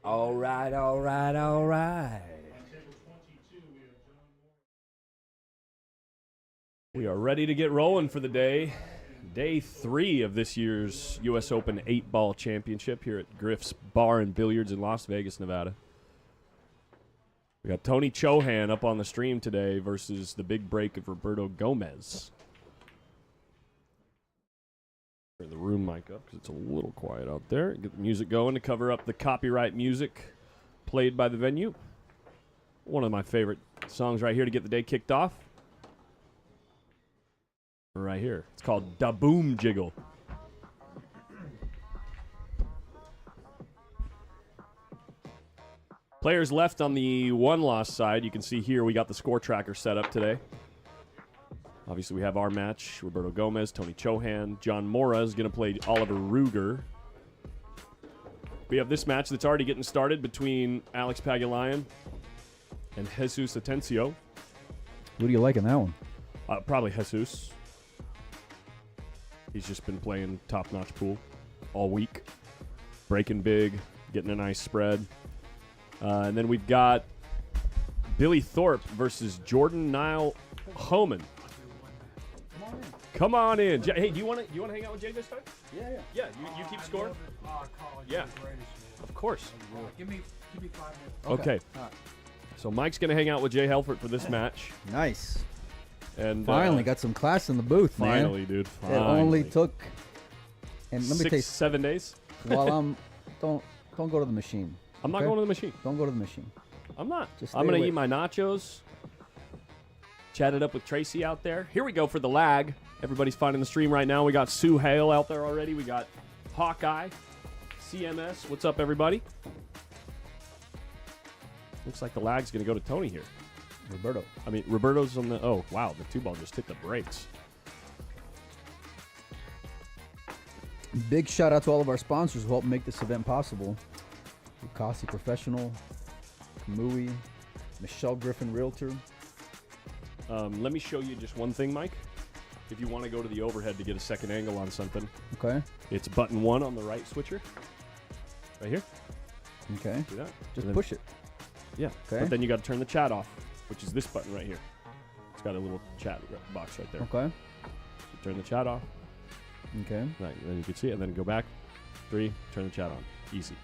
All right, all right, all right. We are ready to get rolling for the day. Day 3 of this year's U.S. Open 8-Ball Championship here at Griff's Bar and Billiards in Las Vegas, Nevada. We got Tony Chohan up on the stream today versus the big break of Roberto Gomez. Turn the room mic up because it's a little quiet out there. Get the music going to cover up the copyright music played by the venue. One of my favorite songs right here to get the day kicked off. Right here. It's called Da Boom Jiggle. Players left on the one-loss side. You can see here we got the score tracker set up today. Obviously, we have our match. Roberto Gomez, Tony Chohan. John Mora is going to play Oliver Ruger. We have this match that's already getting started between Alex Pagulayan and Jesus Atencio. Who do you like in that one? Probably Jesus. He's just been playing top-notch pool all week. Breaking big, getting a nice spread. And then we've got Billy Thorpe versus Jordan Nile Homan. Come on in. Hey, do you want to hang out with Jay this time? Yeah. Yeah, you keep score? Yeah, of course. Give me 5 minutes. Okay. So Mike's going to hang out with Jay Helfert for this match. Nice. And Finally got some class in the booth, man. Finally, dude. Finally. It only took, and let me tell you, 7 days? while don't go to the machine. I'm not going to the machine. Don't go to the machine. I'm not. Just I'm stay going to away. eat my nachos. Chat it up with Tracy out there. Here we go for the lag. Everybody's finding the stream right now. We got Sue Hale out there already. We got Hawkeye, CMS. What's up, everybody? Looks like the lag's going to go to Tony here. Roberto's on the... Oh, wow. The 2-ball just hit the brakes. Big shout out to all of our sponsors who help make this event possible. Lucasi Professional, Kamui, Michelle Griffin Realtor. Let me show you just one thing, Mike. If you want to go to the overhead to get a second angle on something, Okay. it's button 1 on the right switcher. Right here. Okay. See that? Just And then- push it. Yeah. Okay. But then you got to turn the chat off, which is this button right here. It's got a little chat box right there. Okay. So turn the chat off. Okay. Right. Then you can see it, and then go back. 3. Turn the chat on. Easy.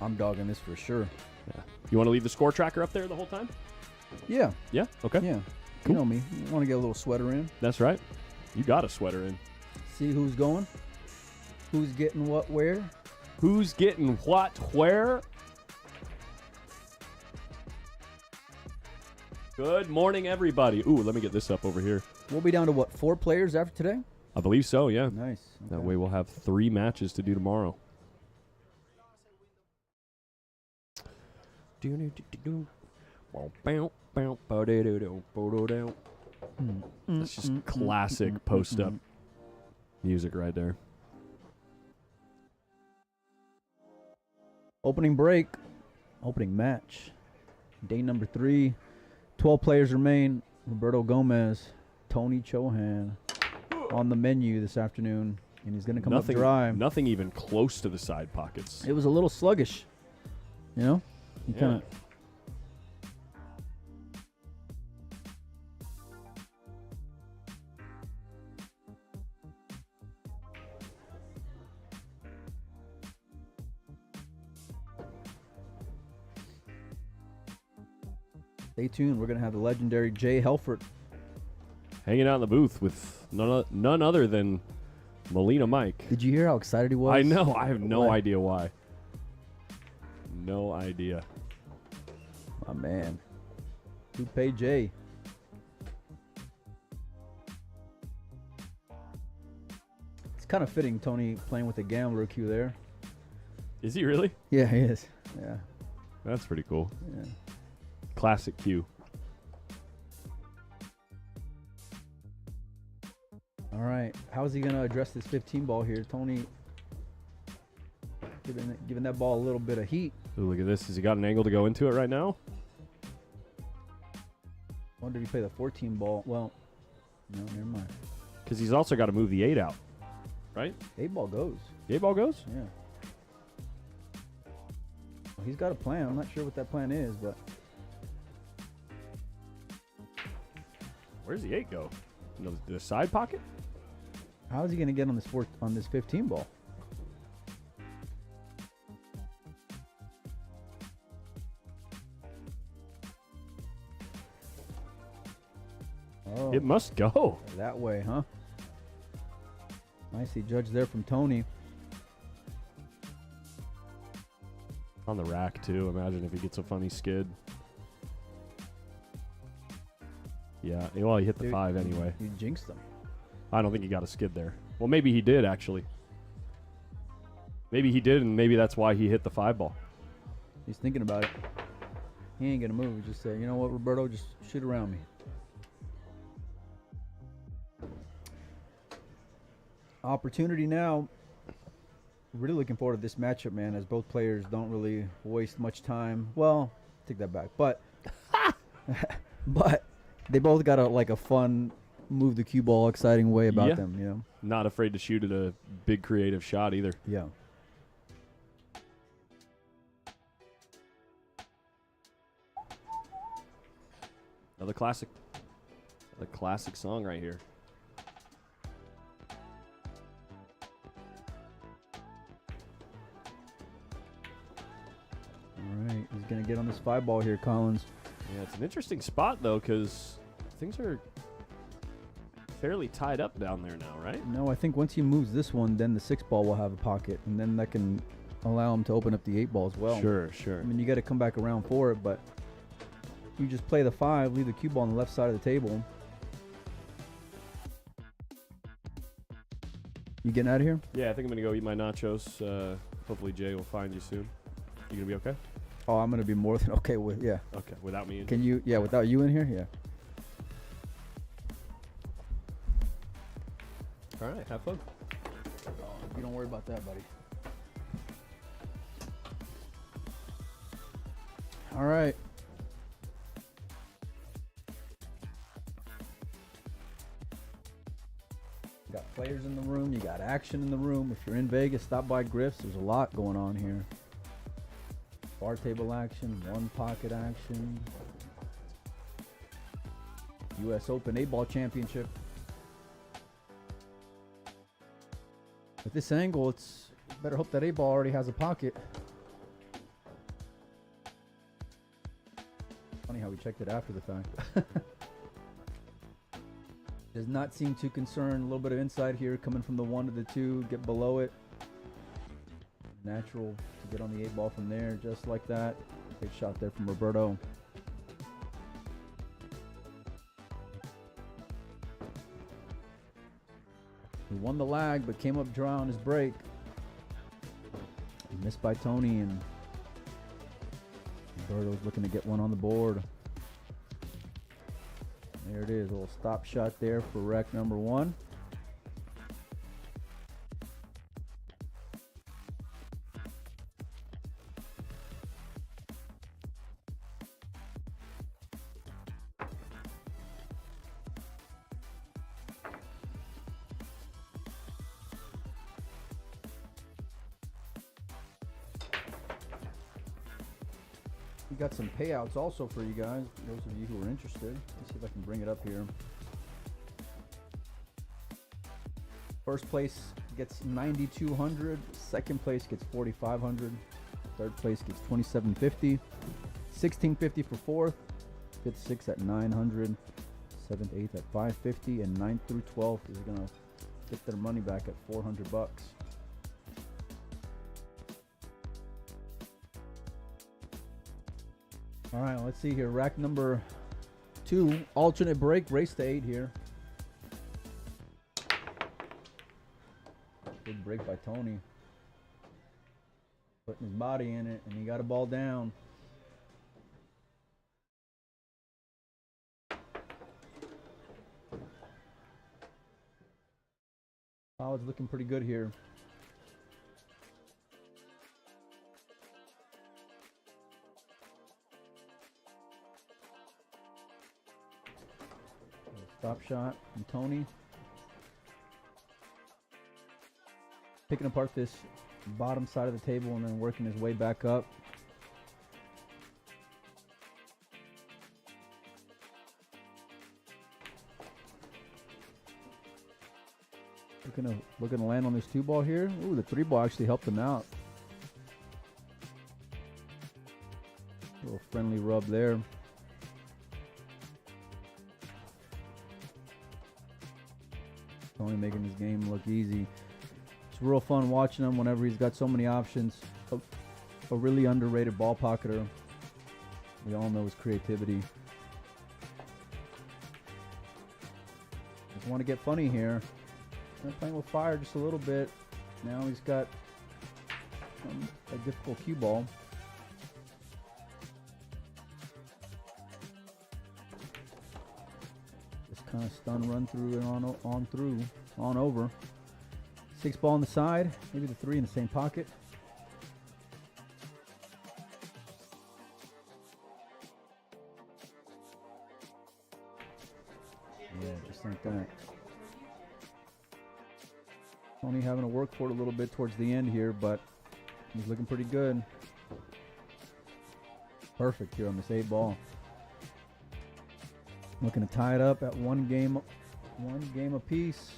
I'm dogging this for sure. Yeah. You want to leave the score tracker up there the whole time? Yeah. Yeah. Okay. Yeah. Cool. You know me. You want to get a little sweater in. That's right. You got a sweater in. See who's going. Who's getting what where. Who's getting what where? Good morning, everybody. Ooh, let me get this up over here. We'll be down to what, 4 players after today? I believe so, yeah. Nice. That Okay. way we'll have 3 matches to do tomorrow. That's just classic post-up music right there. Opening break. Opening match. Day number 3. 12 players remain. Roberto Gomez, Tony Chohan on the menu this afternoon. And he's going to come up dry. Nothing even close to the side pockets. It was a little sluggish. You know? He Yeah. kind of... Stay tuned. We're going to have the legendary Jay Helfert. Hanging out in the booth with none other than Molina Mike. Did you hear how excited he was? I know. I have no What? idea why. No idea. My man. Who paid Jay? It's kind of fitting, Tony playing with the gambler cue there. Is he really? Yeah, he is. Yeah. That's pretty cool. Yeah. Classic cue. All right. How's he going to address this 15 ball here? Tony giving that ball a little bit of heat. Ooh, look at this. Has he got an angle to go into it right now? Wonder if he play the 14 ball. Well, no, never mind. Because he's also got to move the 8 out, right? 8 ball goes. The 8 ball goes? Yeah. Well, he's got a plan. I'm not sure what that plan is, but Where's the 8 go? In the side pocket? how is he going to get on this 15 ball? Oh, It must go. that way, huh? Nicely judged there from Tony. On the rack, too. Imagine if he gets a funny skid. Yeah, well, he hit the Dude, 5 anyway. You jinxed him. I don't think he got a skid there. Well, maybe he did, actually. Maybe he did, and maybe that's why he hit the 5 ball. He's thinking about it. He ain't going to move. He just said, you know what, Roberto, just shoot around me. Opportunity now. Really looking forward to this matchup, man, as both players don't really waste much time. Well, take that back. But but they both got a fun, move the cue ball, exciting way about Yeah. them, you know? Not afraid to shoot at a big creative shot either. Yeah. Another classic. A classic song right here. All right. He's going to get on this 5 ball here, Collins. Yeah, it's an interesting spot, though, because things are fairly tied up down there now, right? No, I think once he moves this one, then the 6 ball will have a pocket, and then that can allow him to open up the 8 ball as well. Sure, sure. I mean, you got to come back around for it, but you just play the 5, leave the cue ball on the left side of the table. You getting out of here? Yeah, I think I'm going to go eat my nachos. Hopefully Jay will find you soon. You going to be okay? Oh, I'm going to be more than okay with, yeah. Okay, without me in Can you, yeah, without you in here? Yeah. All right, have fun. You don't worry about that, buddy. All right. You got players in the room. You got action in the room. If you're in Vegas, stop by Griff's. There's a lot going on here. Bar table action, 1 pocket action. U.S. Open 8-ball championship. With this angle, it's better hope that 8-ball already has a pocket. Funny how we checked it after the fact. Does not seem too concerned. A little bit of inside here coming from the 1 to the 2. Get below it. Natural to get on the 8-ball from there, just like that. Big shot there from Roberto. He won the lag, but came up dry on his break. Missed by Tony, and Roberto's looking to get one on the board. There it is, a little stop shot there for rack number 1. We got some payouts also for you guys, those of you who are interested. Let's see if I can bring it up here. First place gets 9,200. Second place gets 4,500. Third place gets 2,750. 1,650 for fourth. Fifth, sixth at 900. Seventh, eighth at 550, and 9th through 12th is gonna get their money back at $400. All right, let's see here. Rack number 2, alternate break, race to 8 here. Good break by Tony. Putting his body in it, and he got a ball down. Oh, it's looking pretty good here. Stop shot from Tony. Picking apart this bottom side of the table and then working his way back up. Looking to land on this 2-ball here. Ooh, the 3-ball actually helped him out. A little friendly rub there. Tony making his game look easy. It's real fun watching him whenever he's got so many options. A really underrated ball pocketer. We all know his creativity. Just want to get funny here. Been playing with fire just a little bit. Now he's got a difficult cue ball. Just kind of stun run through and on over. 6-ball on the side, maybe the 3 in the same pocket. Yeah, just like that. Tony having to work for it a little bit towards the end here, but he's looking pretty good. Perfect here on this 8-ball. Looking to tie it up at one game apiece.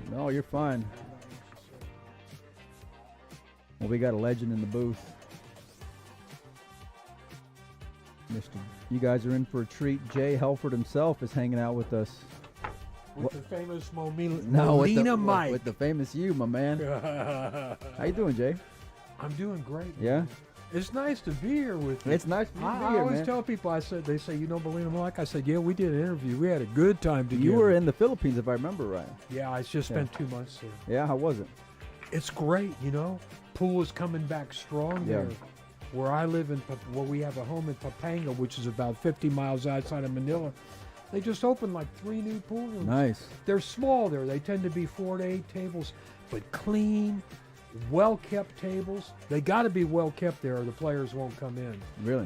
No, you're fine. Well, we got a legend in the booth. You guys are in for a treat. Jay Helford himself is hanging out with us. With the famous Molina Mike. With the famous you, my man. How you doing, Jay? I'm doing great. Yeah? Man. It's nice to be here with you. It's nice to be here, I always tell people, they say, you know Molina Mike? I said, yeah, we did an interview. We had a good time together. You were in the Philippines, if I remember right. Yeah, I just spent 2 months there. Yeah, how was it? It's great, you know. Pool is coming back strong there. Where I live where we have a home in Pampanga, which is about 50 miles outside of Manila. They just opened like 3 new pool rooms. Nice. They're small there. They tend to be 4 to 8 tables, but clean, well-kept tables. They got to be well-kept there or the players won't come in. Really?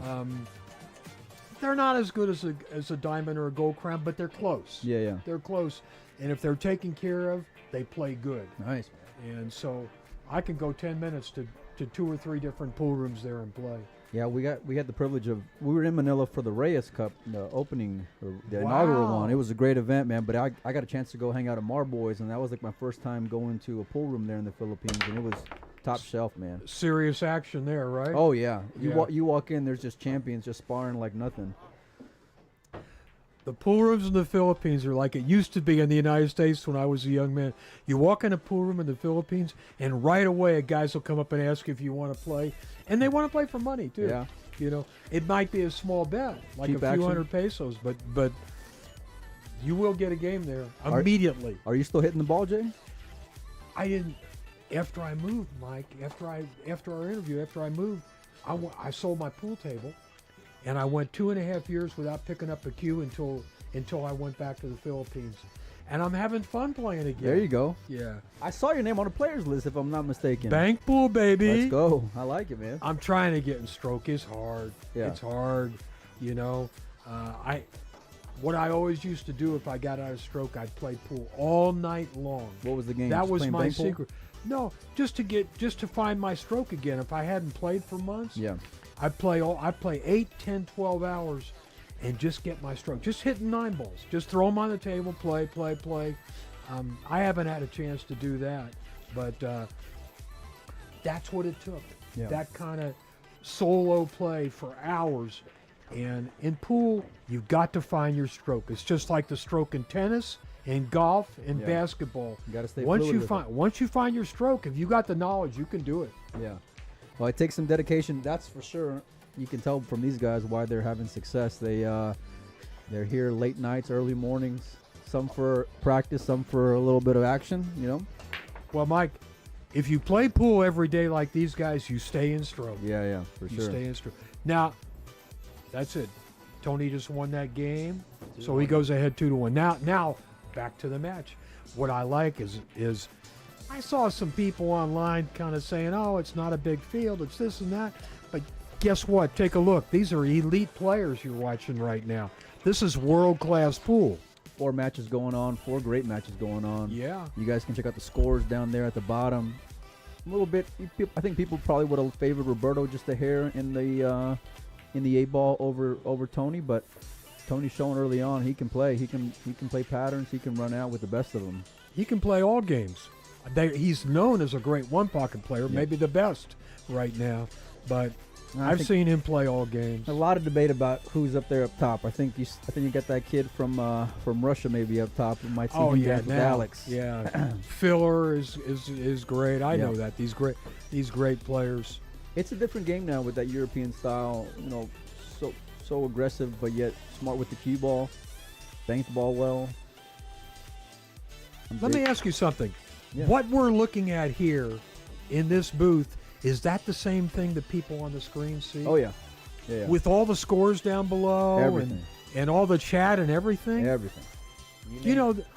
They're not as good as a diamond or a gold crown, but they're close. Yeah. They're close. And if they're taken care of, they play good. Nice. And so I can go 10 minutes to 2 or 3 different pool rooms there and play. Yeah, we had the privilege of, we were in Manila for the Reyes Cup, the opening, the inaugural one. It was a great event, man, but I got a chance to go hang out at Marboys, and that was like my first time going to a pool room there in the Philippines, and it was top shelf, man. Serious action there, right? Oh, yeah. You walk in, there's just champions just sparring like nothing. The pool rooms in the Philippines are like it used to be in the United States when I was a young man. You walk in a pool room in the Philippines, and right away, guys will come up and ask if you want to play. And they want to play for money, too. Yeah. You know, it might be a small bet, like Cheap a few action. hundred pesos, but you will get a game there immediately. Are you still hitting the ball, Jay? I didn't. After I moved, Mike, after our interview, after I moved, I sold my pool table. And I went 2.5 years without picking up a cue until I went back to the Philippines. And I'm having fun playing again. There you go. Yeah. I saw your name on the players list, if I'm not mistaken. Bank pool, baby. Let's go. I like it, man. I'm trying to get in stroke. It's hard. Yeah. It's hard. You know, what I always used to do if I got out of stroke, I'd play pool all night long. What was the game? That Just was playing my bank pool? secret. No, just to find my stroke again. If I hadn't played for months. Yeah. I play 8, 10, 12 hours and just get my stroke. Just hitting 9 balls. Just throw them on the table, play. I haven't had a chance to do that, but that's what it took. Yeah. That kind of solo play for hours. And in pool, you've got to find your stroke. It's just like the stroke in tennis, in golf, in basketball. You got to stay once fluid you with find it. Once you find your stroke, if you got the knowledge, you can do it. Yeah. Well, it takes some dedication, that's for sure. You can tell from these guys why they're having success. They're here late nights, early mornings, some for practice, some for a little bit of action, you know? Well, Mike, if you play pool every day like these guys, you stay in stroke. Yeah, for You sure. stay in stroke. Now, that's it. Tony just won that game, so he goes ahead 2-1. Now, back to the match. What I like is I saw some people online kind of saying, oh, it's not a big field, it's this and that. But guess what? Take a look. These are elite players you're watching right now. This is world-class pool. 4 matches going on, 4 great matches going on. Yeah. You guys can check out the scores down there at the bottom. A little bit, I think people probably would have favored Roberto just a hair in the 8-ball over Tony, but Tony's showing early on he can play. He can play patterns. He can run out with the best of them. He can play all games. He's known as a great one-pocket player, maybe the best right now. But I've seen him play all games. A lot of debate about who's up there up top. I think you got that kid from Russia maybe up top. You might see him dance with Alex. Yeah, Filler is great. I know that these great players. It's a different game now with that European style. So aggressive, but yet smart with the cue ball, bank the ball well. Let me ask you something. Yeah. What we're looking at here in this booth, is that the same thing that people on the screen see? Oh, yeah. Yeah. With all the scores down below Everything. and all the chat and everything? Everything.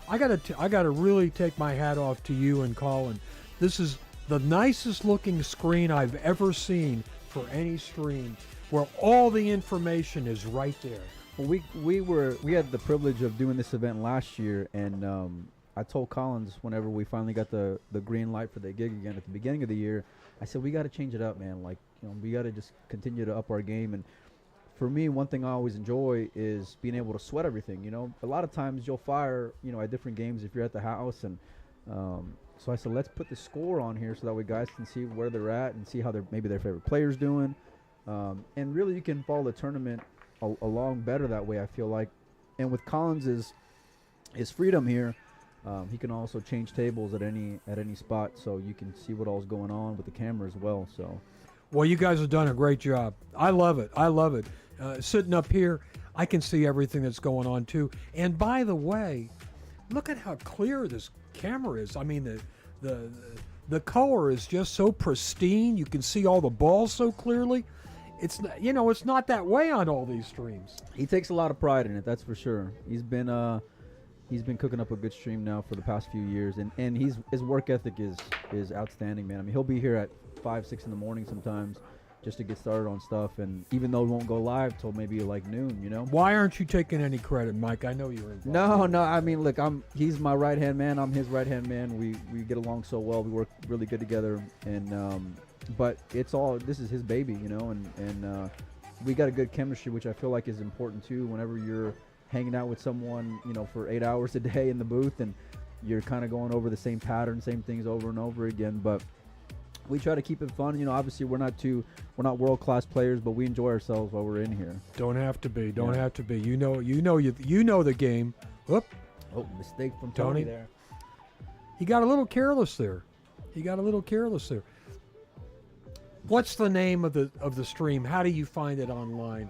I gotta really take my hat off to you and Colin. This is the nicest looking screen I've ever seen for any stream, where all the information is right there. Well, we had the privilege of doing this event last year, and I told Collins whenever we finally got the green light for the gig again at the beginning of the year, I said, we got to change it up, man. Like, we got to just continue to up our game. And for me, one thing I always enjoy is being able to sweat everything. A lot of times you'll fire, at different games if you're at the house. And so I said, let's put the score on here so that way guys can see where they're at and see how maybe their favorite player's doing. And really you can follow the tournament along better that way, I feel like. And with Collins' his freedom here, he can also change tables at any spot, so you can see what all's going on with the camera as well. So, well, you guys have done a great job. I love it. Sitting up here, I can see everything that's going on too. And by the way, look at how clear this camera is. I mean, the color is just so pristine. You can see all the balls so clearly. It's not that way on all these streams. He takes a lot of pride in it, that's for sure. He's been cooking up a good stream now for the past few years, and his work ethic is outstanding, man. I mean, he'll be here at 5, 6 in the morning sometimes just to get started on stuff, and even though it won't go live till maybe like noon, Why aren't you taking any credit, Mike? I know you're involved. No. I mean, look, he's my right hand man. I'm his right hand man. We get along so well. We work really good together, and but this is his baby, and we got a good chemistry, which I feel like is important too. Whenever you're hanging out with someone, for 8 hours a day in the booth, and you're kind of going over the same pattern, same things over and over again. But we try to keep it fun. Obviously we're not world-class players, but we enjoy ourselves while we're in here. Don't have to be. Don't have to be. You know the game. Whoop. Oh, mistake from Tony there. He got a little careless there. What's the name of the stream? How do you find it online?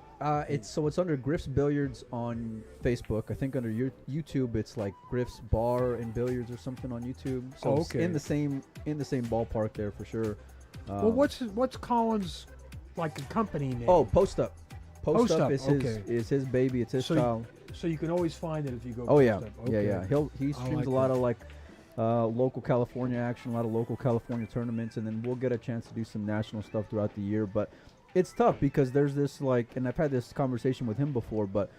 It's under Griff's Billiards on Facebook. I think under YouTube it's like Griff's Bar and Billiards or something on YouTube. So it's in the same ballpark there for sure. Well, what's Colin's like a company name? Oh, Post Up. Post Up is his baby. It's his child. So you can always find it if you go. Oh yeah, Post Up. Okay. yeah. He streams a lot of like local California action, a lot of local California tournaments, and then we'll get a chance to do some national stuff throughout the year. But it's tough because there's this and I've had this conversation with him before, but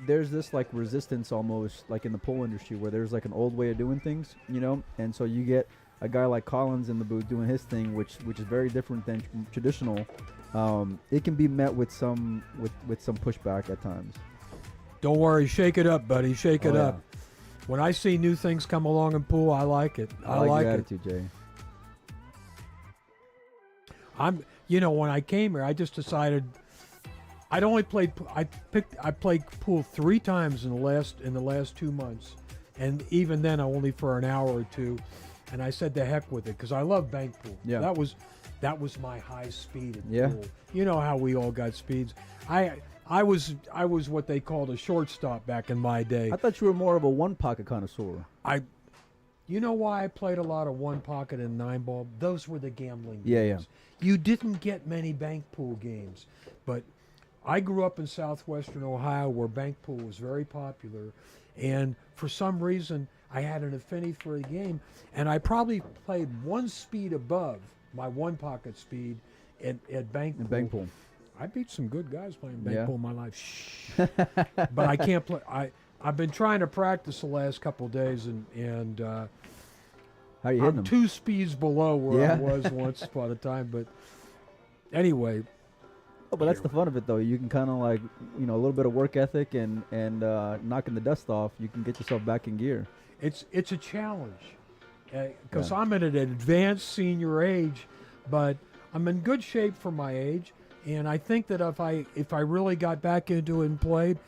there's this like resistance almost like in the pool industry where there's like an old way of doing things, and so you get a guy like Collins in the booth doing his thing, which is very different than traditional. It can be met with some pushback at times. Don't worry, shake it up, buddy. Shake it up. Yeah. When I see new things come along in pool, I like it. I like your it. attitude, Jay. When I came here, I just decided I'd only played. I played pool 3 times in the last 2 months, and even then, only for an hour or two. And I said, "The heck with it," because I love bank pool. Yeah. That was my high speed in Yeah. pool. You know how we all got speeds. I was what they called a shortstop back in my day. I thought you were more of a one-pocket connoisseur. You know why I played a lot of one pocket and 9-ball? Those were the gambling Yeah, games. You didn't get many bank pool games, but I grew up in southwestern Ohio where bank pool was very popular, and for some reason I had an affinity for the game, and I probably played 1 speed above my one pocket speed at bank pool. Bank pool. I beat some good guys playing bank pool in my life. Shh. But I can't play. I've been trying to practice the last couple of days, and how are you hitting I'm them? 2 speeds below where I was once upon a time. But anyway, Oh, but that's the fun of it, though. You can kind of like, a little bit of work ethic and knocking the dust off. You can get yourself back in gear. It's a challenge because Yeah. I'm at an advanced senior age, but I'm in good shape for my age. And I think that if I really got back into it and played,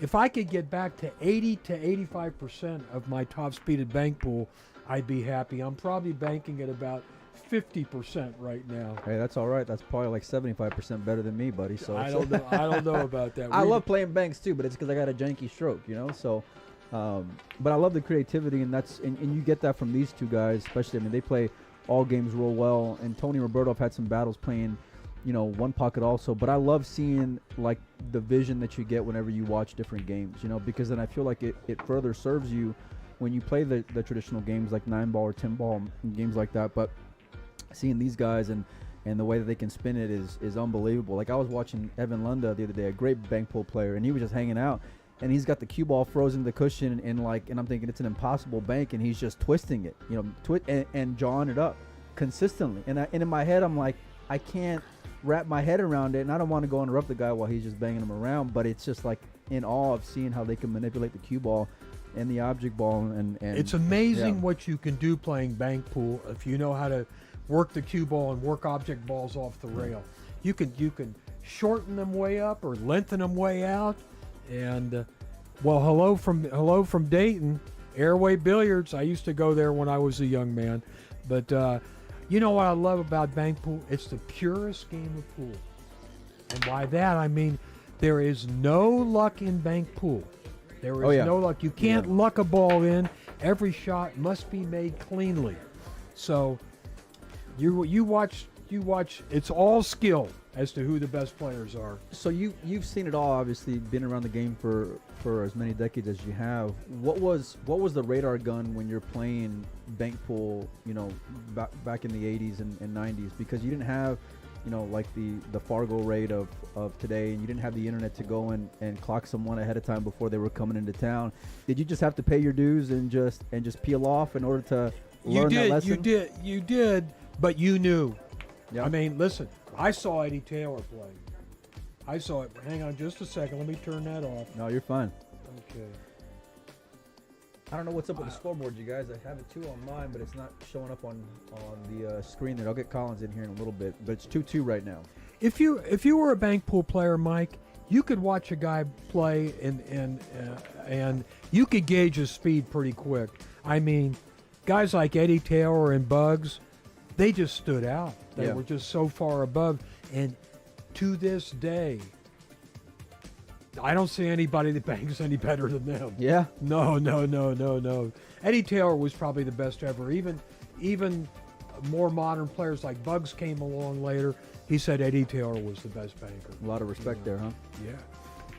if I could get back to 80 to 85% of my top speeded bank pool, I'd be happy. I'm probably banking at about 50% right now. Hey, that's all right. That's probably like 75% better than me, buddy. So I don't know. I don't know about that. I love playing banks too, but it's because I got a janky stroke, So, but I love the creativity, and and you get that from these two guys, especially. I mean, they play all games real well, and Tony and Roberto have had some battles playing, one pocket also. But I love seeing like the vision that you get whenever you watch different games, because then I feel like it further serves you when you play the traditional games like 9-ball or 10-ball and games like that. But seeing these guys and the way that they can spin it is unbelievable. Like I was watching Evan Lunda the other day, a great bank pool player, and he was just hanging out, and he's got the cue ball frozen to the cushion, and I'm thinking it's an impossible bank, and he's just twisting it, and jawing it up consistently. And in my head, I'm like, I can't wrap my head around it, and I don't want to go interrupt the guy while he's just banging him around. But it's just like in awe of seeing how they can manipulate the cue ball and the object ball, and it's amazing what you can do playing bank pool if you know how to work the cue ball and work object balls off the rail. You can shorten them way up or lengthen them way out. And hello from Dayton, Airway Billiards. I used to go there when I was a young man. But you know what I love about bank pool? It's the purest game of pool. And by that I mean there is no luck in bank pool. There is no luck. You can't luck a ball in. Every shot must be made cleanly. So you watch. It's all skill as to who the best players are. So you've seen it all, obviously, been around the game for as many decades as you have. What was the radar gun when you're playing bank pool, back in the 80s and 90s? Because you didn't have, like the Fargo rate of today, and you didn't have the internet to go and clock someone ahead of time before they were coming into town. Did you just have to pay your dues and just peel off in order to learn that lesson? You did, but you knew. Yeah. I mean, listen, I saw Eddie Taylor play. I saw it. Hang on just a second. Let me turn that off. No, you're fine. Okay. I don't know what's up with the scoreboard, you guys. I have it 2 on mine, but it's not showing up on the screen there. I'll get Collins in here in a little bit, but it's 2-2 right now. If you were a bank pool player, Mike, you could watch a guy play and you could gauge his speed pretty quick. I mean, guys like Eddie Taylor and Bugs, they just stood out. They were just so far above. And to this day, I don't see anybody that bangs any better than them. Yeah. No. Eddie Taylor was probably the best ever. Even more modern players like Bugs came along later. He said Eddie Taylor was the best banker. A lot of respect there, huh? Yeah.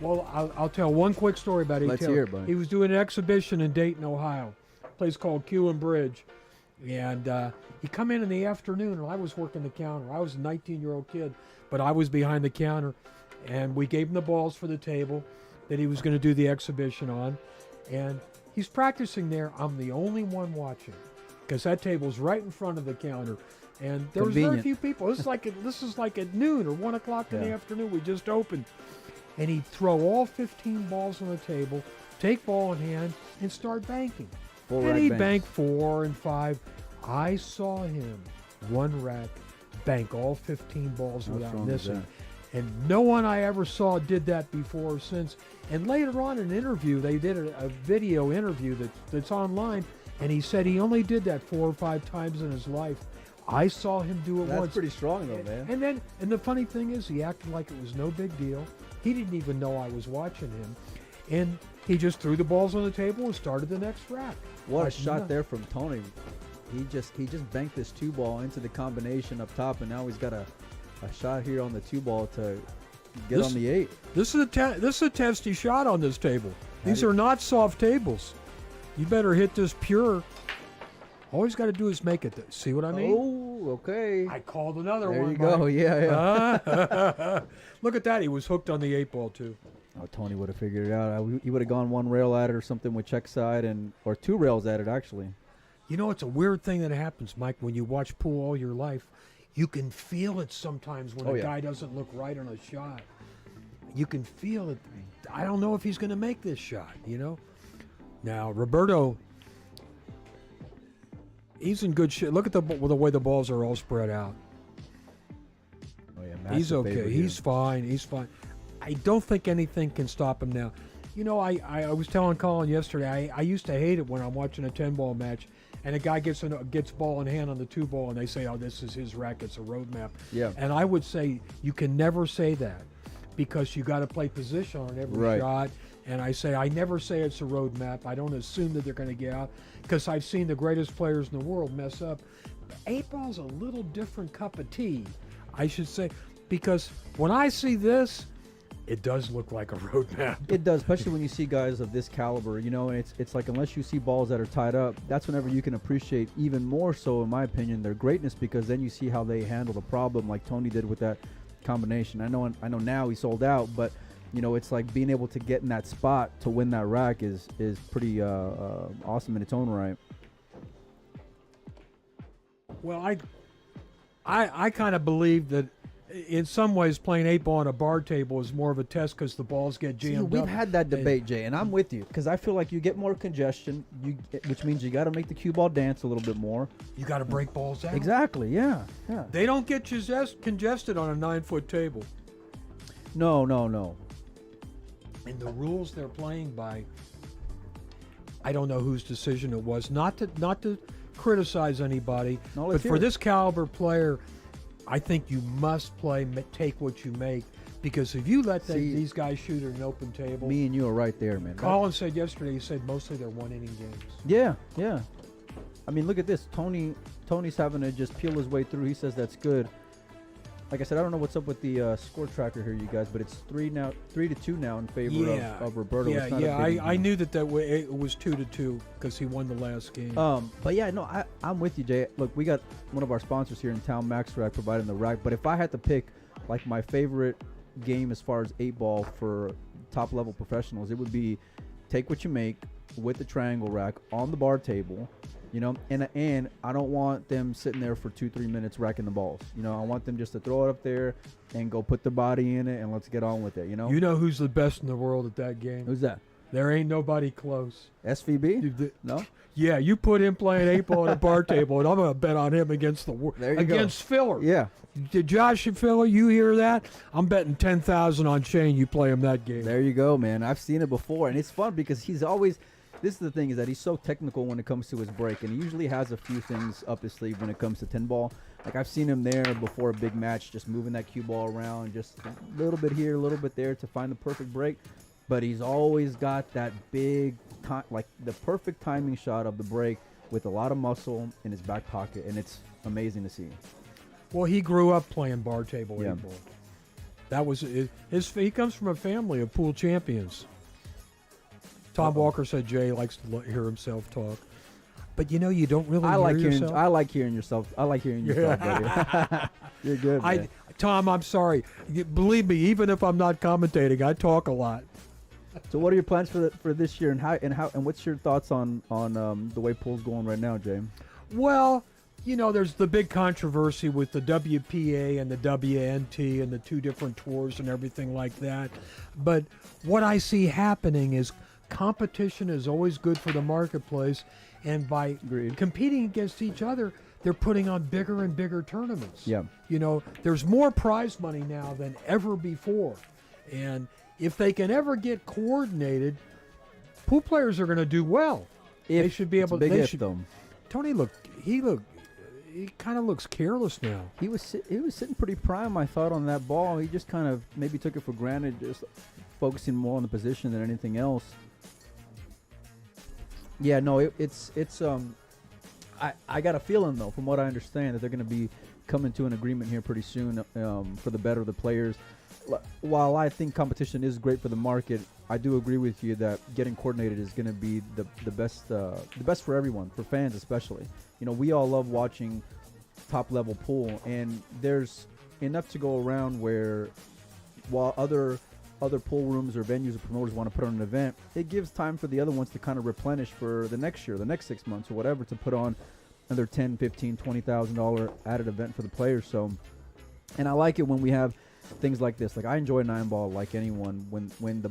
Well, I'll tell one quick story about Eddie Let's Taylor. hear it, buddy. He was doing an exhibition in Dayton, Ohio, a place called Q and Bridge. And he come in the afternoon, and I was working the counter. I was a 19-year-old kid, but I was behind the counter. And we gave him the balls for the table that he was going to do the exhibition on. And he's practicing there. I'm the only one watching because that table's right in front of the counter. And there was very few people. This is like at noon or 1 o'clock in the afternoon. We just opened. And he'd throw all 15 balls on the table, take ball in hand, and start banking. And he'd bank 4 and 5. I saw him, one rack, bank all 15 balls without missing. And no one I ever saw did that before or since. And later on in an interview, they did a video interview that's online, and he said he only did that 4 or 5 times in his life. I saw him do it once. That's pretty strong, though, man. And the funny thing is, he acted like it was no big deal. He didn't even know I was watching him. And he just threw the balls on the table and started the next rack. What a shot there from Tony. He just banked this 2-ball into the combination up top, and now he's got a shot here on the 2-ball to get on the 8. This is a testy shot on this table. These are not soft tables. You better hit this pure. All he's got to do is make it. See what I mean? Oh, okay. I called another there one. There you go. Yeah. Look at that. He was hooked on the 8-ball too. Oh, Tony would have figured it out. He would have gone 1 rail at it or something with check side, or 2 rails at it, actually. You know, it's a weird thing that happens, Mike, when you watch pool all your life. you can feel it sometimes when Oh, a yeah. guy doesn't look right on a shot. You can feel it. I don't know if he's going to make this shot, you know? Now, Roberto, he's in good shape. Look at the way the balls are all spread out. Oh yeah, He's massive okay. favorite He's here. fine. He's fine. I don't think anything can stop him now. You know, I was telling Colin yesterday, I used to hate it when I'm watching a 10-ball match and a guy gets ball in hand on the 2-ball and they say, oh, this is his rack, it's a road map. Yeah. And I would say you can never say that because you got to play position on every Right. shot. And I say, I never say it's a road map. I don't assume that they're going to get out because I've seen the greatest players in the world mess up. 8-ball's a little different cup of tea, I should say, because when I see this, it does look like a road map. It does, especially when you see guys of this caliber, you know, and it's like unless you see balls that are tied up, that's whenever you can appreciate even more so, in my opinion, their greatness, because then you see how they handle the problem like Tony did with that combination. I know now he sold out, but you know, it's like being able to get in that spot to win that rack is pretty awesome in its own right. Well, I kind of believe that in some ways playing 8-ball on a bar table is more of a test because the balls get See, jammed we've up. had that debate, Jay, and I'm with you because I feel like you get more congestion, which means you got to make the cue ball dance a little bit more. You got to break balls out. Exactly. Yeah. Yeah. They don't get congested on a 9-foot table. No. And the rules they're playing by, I don't know whose decision it was. Not to criticize anybody, No, but let's for hear it. this caliber player, I think you must take what you make, because if you let See, these guys shoot at an open table. Me and you are right there, man. Colin said yesterday, he said mostly they're one-inning games. Yeah. I mean, look at this. Tony's having to just peel his way through. He says that's good. Like I said, I don't know what's up with the score tracker here, you guys, but it's 3-2 now in favor of Roberto. Yeah, It's not a big I knew that it was 2-2 because he won the last game. But yeah, no, I'm with you, Jay. Look, we got one of our sponsors here in town, Max Rack, providing the rack. But if I had to pick like my favorite game as far as 8-ball for top level professionals, it would be take what you make with the triangle rack on the bar table. You know, and I don't want them sitting there for 2-3 minutes racking the balls. You know, I want them just to throw it up there and go put their body in it and let's get on with it. You know, You know who's the best in the world at that game? who's that? There ain't nobody close. SVB? No. Yeah, you put him playing 8-ball at a bar table, and I'm going to bet on him against There you against Filler. Yeah. Did Josh and Filler, you hear that? I'm betting 10,000 on Shane. You play him that game. There you go, man. I've seen it before, and it's fun because he's always. This is the thing, is that he's so technical when it comes to his break, and he usually has a few things up his sleeve when it comes to 10-ball. Like I've seen him there before a big match, just moving that cue ball around, just a little bit here, a little bit there to find the perfect break. But he's always got that big, like the perfect timing shot of the break with a lot of muscle in his back pocket, and it's amazing to see. Well, he grew up playing bar table Yeah. 8-ball. That was he comes from a family of pool champions. Tom Walker said Jay likes to hear himself talk. But you know, you don't really I like yourself. hearing yourself. I like hearing yourself, buddy. You're good, man. Tom, I'm sorry. Believe me, even if I'm not commentating, I talk a lot. So, what are your plans for this year, and what's your thoughts on the way pool's going right now, James? Well, you know, there's the big controversy with the WPA and the WNT and the two different tours and everything like that. But what I see happening is competition is always good for the marketplace, and by Agreed. competing against each other, they're putting on bigger and bigger tournaments. Yeah. You know, there's more prize money now than ever before. And if they can ever get coordinated, pool players are going to do well. They should be able to. Big They if, should, though. Tony he kind of looks careless now. He was sitting pretty prime, I thought, on that ball. He just kind of maybe took it for granted, just focusing more on the position than anything else. Yeah, no, it's I got a feeling, though, from what I understand, that they're going to be coming to an agreement here pretty soon for the better of the players. While I think competition is great for the market, I do agree with you that getting coordinated is going to be the best for everyone, for fans especially. You know, we all love watching top level pool, and there's enough to go around where while other pool rooms or venues or promoters want to put on an event, it gives time for the other ones to kind of replenish for the next year, the next 6 months or whatever, to put on another $10, $15, $20,000 added event for the players. So, and I like it when we have things like this. Like I enjoy 9-ball like anyone when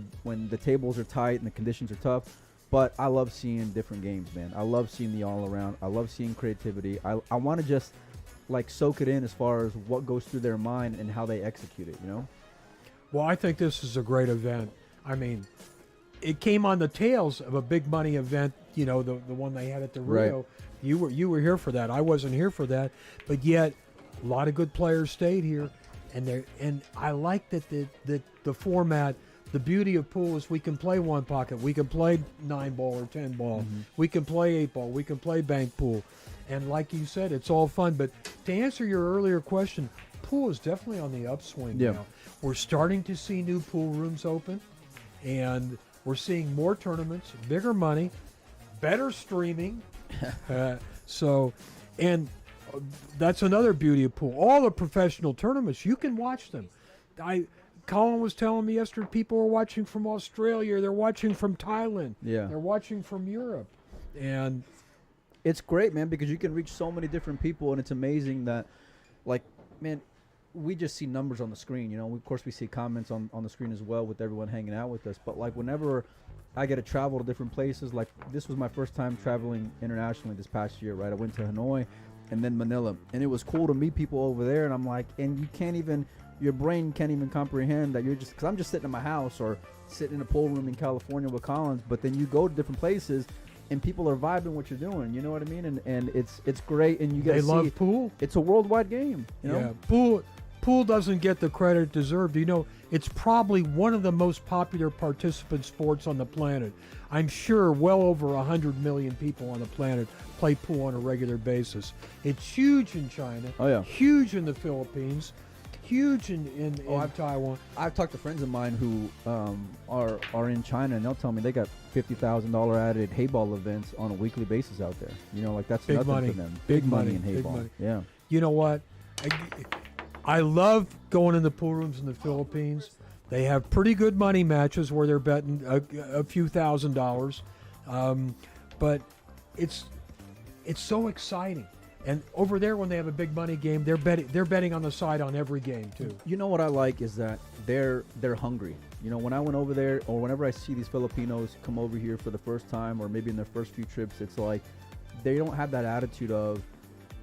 the tables are tight and the conditions are tough. But I love seeing different games, man. I love seeing the all around. I love seeing creativity. I want to just like soak it in as far as what goes through their mind and how they execute it, you know? Well, I think this is a great event. I mean, it came on the tails of a big money event, you know, the one they had at the Rio. Right. You were here for that. I wasn't here for that, but yet a lot of good players stayed here, and I like that the format. The beauty of pool is we can play one pocket, we can play 9-ball or 10-ball, we can play 8-ball, we can play bank pool, and like you said, it's all fun. But to answer your earlier question, pool is definitely on the upswing now. We're starting to see new pool rooms open, and we're seeing more tournaments, bigger money, better streaming. That's another beauty of pool. All the professional tournaments, you can watch them. Colin was telling me yesterday people are watching from Australia, they're watching from Thailand, they're watching from Europe. And it's great, man, because you can reach so many different people, and it's amazing that, like, man, we just see numbers on the screen, you know. Of course, we see comments on the screen as well with everyone hanging out with us. But, like, whenever I get to travel to different places, like, this was my first time traveling internationally this past year, right? I went to Hanoi and then Manila. And it was cool to meet people over there, and I'm like, and you can't even, your brain can't even comprehend that you're just, because I'm just sitting in my house or sitting in a pool room in California with Collins, but then you go to different places and people are vibing what you're doing, you know what I mean? And it's great, and you get to see. They love pool. It's a worldwide game, you know? Yeah, pool doesn't get the credit it deserved. You know, it's probably one of the most popular participant sports on the planet. I'm sure well over 100 million people on the planet play pool on a regular basis. It's huge in China. Oh, yeah. Huge in the Philippines. Huge in Taiwan. I've talked to friends of mine who are in China, and they'll tell me they got $50,000 added hayball events on a weekly basis out there. You know, like that's big nothing money for them. Big money in big hayball. money. Yeah. You know what? I love going in the pool rooms in the Philippines. They have pretty good money matches where they're betting a few $1,000s, but it's so exciting. And over there, when they have a big money game, they're betting on the side on every game too. You know what I like is that they're hungry. You know, when I went over there, or whenever I see these Filipinos come over here for the first time, or maybe in their first few trips, it's like they don't have that attitude of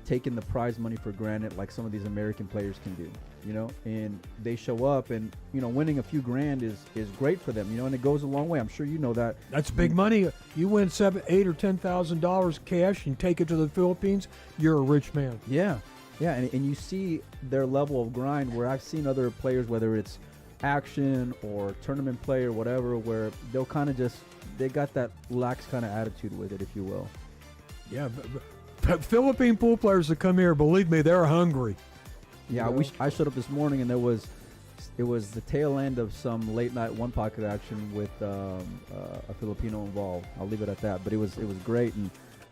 taking the prize money for granted like some of these American players can do. You know, and they show up, and you know, winning a few grand is great for them. You know, and it goes a long way. I'm sure you know that. That's big money. You win $7,000, $8,000 or $10,000 cash and take it to the Philippines, you're a rich man. Yeah, yeah, and you see their level of grind. Where I've seen other players, whether it's action or tournament play or whatever, where they'll kind of just they got that lax kind of attitude with it, if you will. Yeah, but Philippine pool players that come here, believe me, they're hungry. Yeah, I showed up this morning, and it was the tail end of some late night one pocket action with a Filipino involved. I'll leave it at that. But it was great,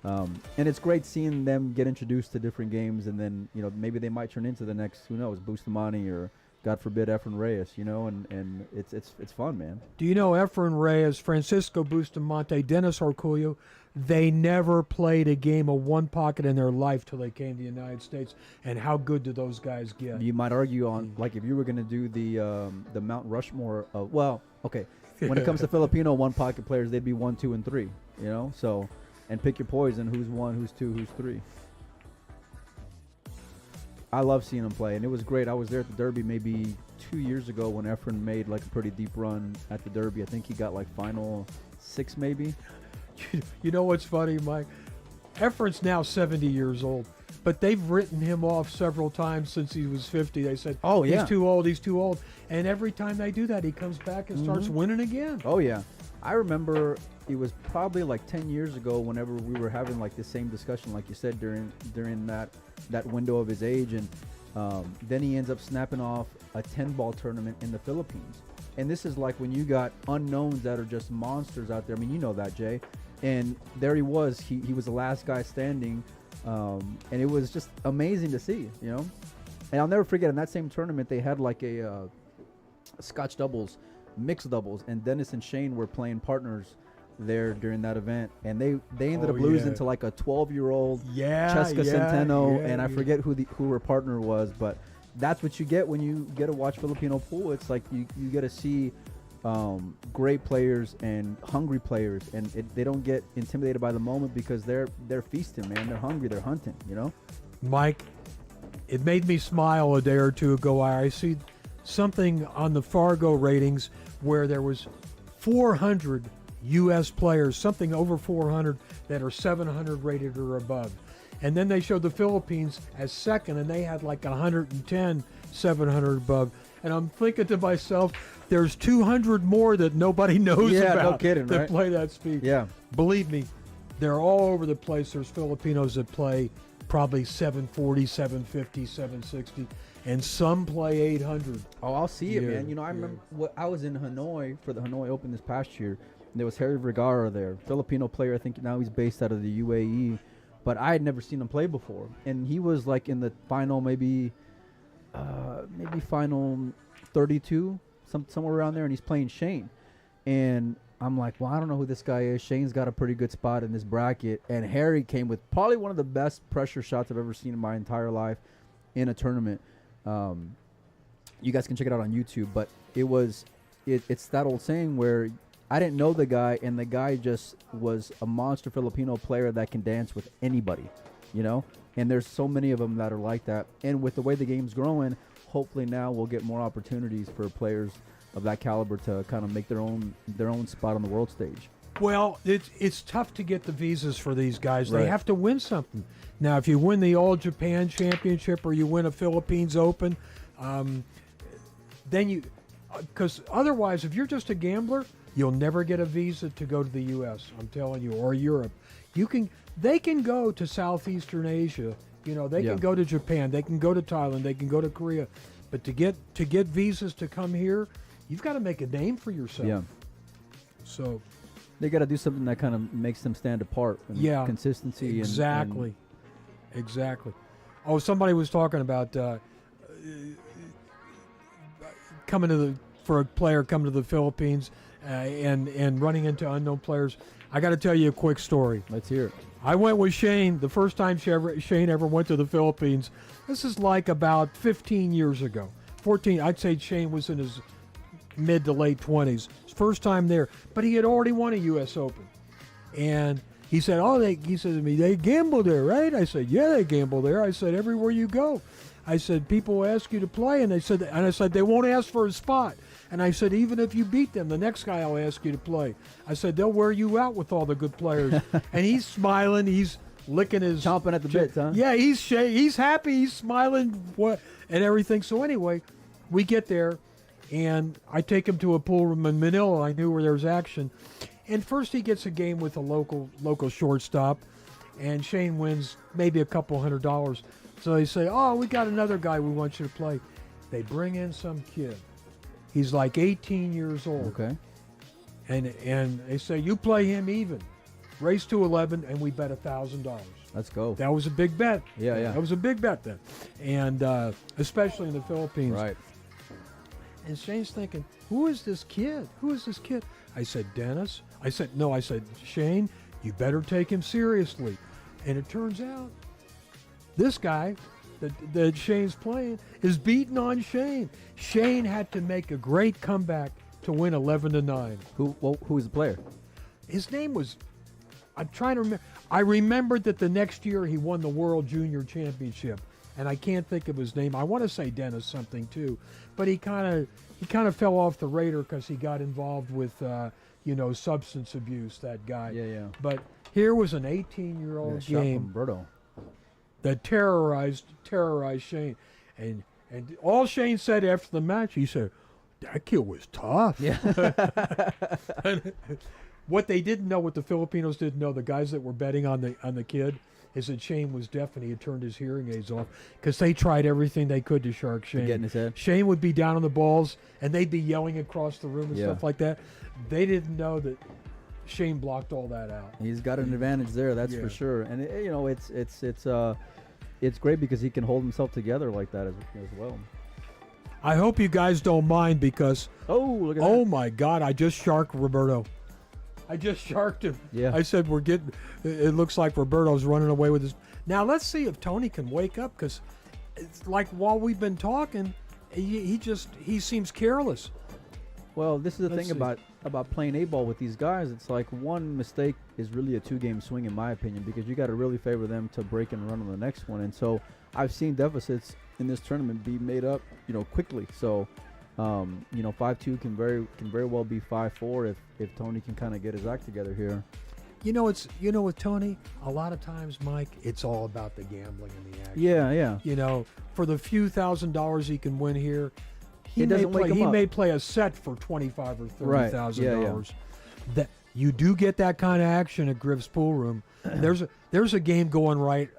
and it's great seeing them get introduced to different games, and then you know maybe they might turn into the next, who knows, Bustamante or God forbid Efren Reyes, you know, and it's fun, man. Do you know Efren Reyes, Francisco Bustamante, Dennis Orcullo? They never played a game of one pocket in their life till they came to the United States. And how good do those guys get? You might argue on, like, if you were going to do the Mount Rushmore of, well, okay, when it comes to Filipino one pocket players, they'd be 1, 2, and 3, you know? So, and pick your poison, who's 1, who's 2, who's 3. I love seeing them play, and it was great. I was there at the Derby maybe 2 years ago when Efren made like a pretty deep run at the Derby. I think he got like final 6 maybe. You know what's funny, Mike? Efren's now 70 years old, but they've written him off several times since he was 50. They said, "Oh yeah, he's too old. He's too old." And every time they do that, he comes back and starts winning again. Oh yeah, I remember it was probably like 10 years ago. Whenever we were having like the same discussion, like you said, during that window of his age, and then he ends up snapping off a 10-ball tournament in the Philippines. And this is like when you got unknowns that are just monsters out there. I mean, you know that, Jay. And there he was. He was the last guy standing, and it was just amazing to see, you know. And I'll never forget, in that same tournament, they had like a Scotch doubles, mixed doubles, and Dennis and Shane were playing partners there during that event, and they ended up Oh, losing yeah. to like a 12-year-old Yeah, Cheska Centeno, and I yeah. forget who her partner was, but that's what you get when you get to watch Filipino pool. It's like you get to see great players and hungry players, and they don't get intimidated by the moment because they're feasting, man. They're hungry. They're hunting. You know. Mike, it made me smile a day or two ago. I see something on the Fargo ratings where there was 400 U.S. players, something over 400 that are 700 rated or above. And then they showed the Philippines as second, and they had like 110 700 above. And I'm thinking to myself, there's 200 more that nobody knows Yeah, about no kidding, that right? play that speed. Yeah. Believe me, they're all over the place. There's Filipinos that play probably 740, 750, 760, and some play 800. Oh, I'll see it, Yeah, man. You know, I yeah. remember I was in Hanoi for the Hanoi Open this past year, and there was Harry Vergara there, Filipino player. I think now he's based out of the UAE, but I had never seen him play before, and he was like in the final, maybe final 32, somewhere around there, and he's playing Shane, and I'm like, well, I don't know who this guy is. Shane's got a pretty good spot in this bracket, and Harry came with probably one of the best pressure shots I've ever seen in my entire life in a tournament. You guys can check it out on YouTube, but it's that old saying where I didn't know the guy, and the guy just was a monster Filipino player that can dance with anybody, you know? And there's so many of them that are like that. And with the way the game's growing, hopefully now we'll get more opportunities for players of that caliber to kind of make their own spot on the world stage. Well, it's tough to get the visas for these guys. Right. They have to win something. Now, if you win the All Japan Championship or you win a Philippines Open, then because otherwise, if you're just a gambler, you'll never get a visa to go to the U.S. I'm telling you, or Europe. They can go to Southeastern Asia. You know, they Yeah. can go to Japan. They can go to Thailand. They can go to Korea. But to get visas to come here, you've got to make a name for yourself. Yeah. So. They got to do something that kind of makes them stand apart. And Yeah, consistency. Exactly. Exactly. Oh, somebody was talking about for a player coming to the Philippines and running into unknown players. I got to tell you a quick story. Let's hear it. I went with Shane the first time Shane ever went to the Philippines. This is like about 15 years ago. 14. I'd say Shane was in his mid to late 20s. His first time there, but he had already won a U.S. Open. And he said, he said to me, they gamble there, right? I said, yeah, they gamble there. I said, everywhere you go. I said, people ask you to play, and I said, they won't ask for a spot. And I said, even if you beat them, the next guy will ask you to play. I said, they'll wear you out with all the good players. And he's smiling, he's licking his Chomping at the bits, huh? Yeah, he's happy, he's smiling, and everything. So anyway, we get there, and I take him to a pool room in Manila. I knew where there was action. And first he gets a game with a local shortstop, and Shane wins maybe a couple $100. So they say, we got another guy we want you to play. They bring in some kid. He's like 18 years old. Okay. And they say, you play him even. Race to 11, and we bet $1,000. Let's go. That was a big bet. Yeah. That was a big bet then. And especially in the Philippines. Right. And Shane's thinking, who is this kid? Who is this kid? I said, Dennis. I said, Shane, you better take him seriously. And it turns out this guy that Shane's playing is beating on Shane. Shane had to make a great comeback to win 11-9. Who was the player? His name was, I'm trying to remember. I remembered that the next year he won the World Junior Championship, and I can't think of his name. I want to say Dennis something too, but he kind of fell off the radar because he got involved with substance abuse. That guy. Yeah. But here was an 18-year-old Shot game from Berto. that terrorized Shane, and all Shane said after the match, he said, "That kid was tough." Yeah. What they didn't know, what the Filipinos didn't know, the guys that were betting on the kid, is that Shane was deaf and he had turned his hearing aids off because they tried everything they could to shark Shane. get in his head? Shane would be down on the balls and they'd be yelling across the room and Yeah. stuff like that. They didn't know that Shane blocked all that out. He's got an advantage there, that's Yeah. for sure. And it's great because he can hold himself together like that as well. I hope you guys don't mind because, Oh, look at oh that. my God, I just sharked Roberto. I just sharked him. Yeah. I said it looks like Roberto's running away with his. Now let's see if Tony can wake up, because it's like while we've been talking, he seems careless. Well, this is the Let's thing see. about playing A-ball with these guys. It's like one mistake is really a 2-game swing, in my opinion, because you got to really favor them to break and run on the next one. And so I've seen deficits in this tournament be made up, quickly. So, 5-2 can very well be 5-4 if Tony can kind of get his act together here. With Tony, a lot of times, Mike, it's all about the gambling and the action. Yeah. For the few $1,000s he can win here, he It doesn't wake him up. may play a set for $25,000 or Right. $30,000. That you do get that kind of action at Griff's Pool Room. There's a game going right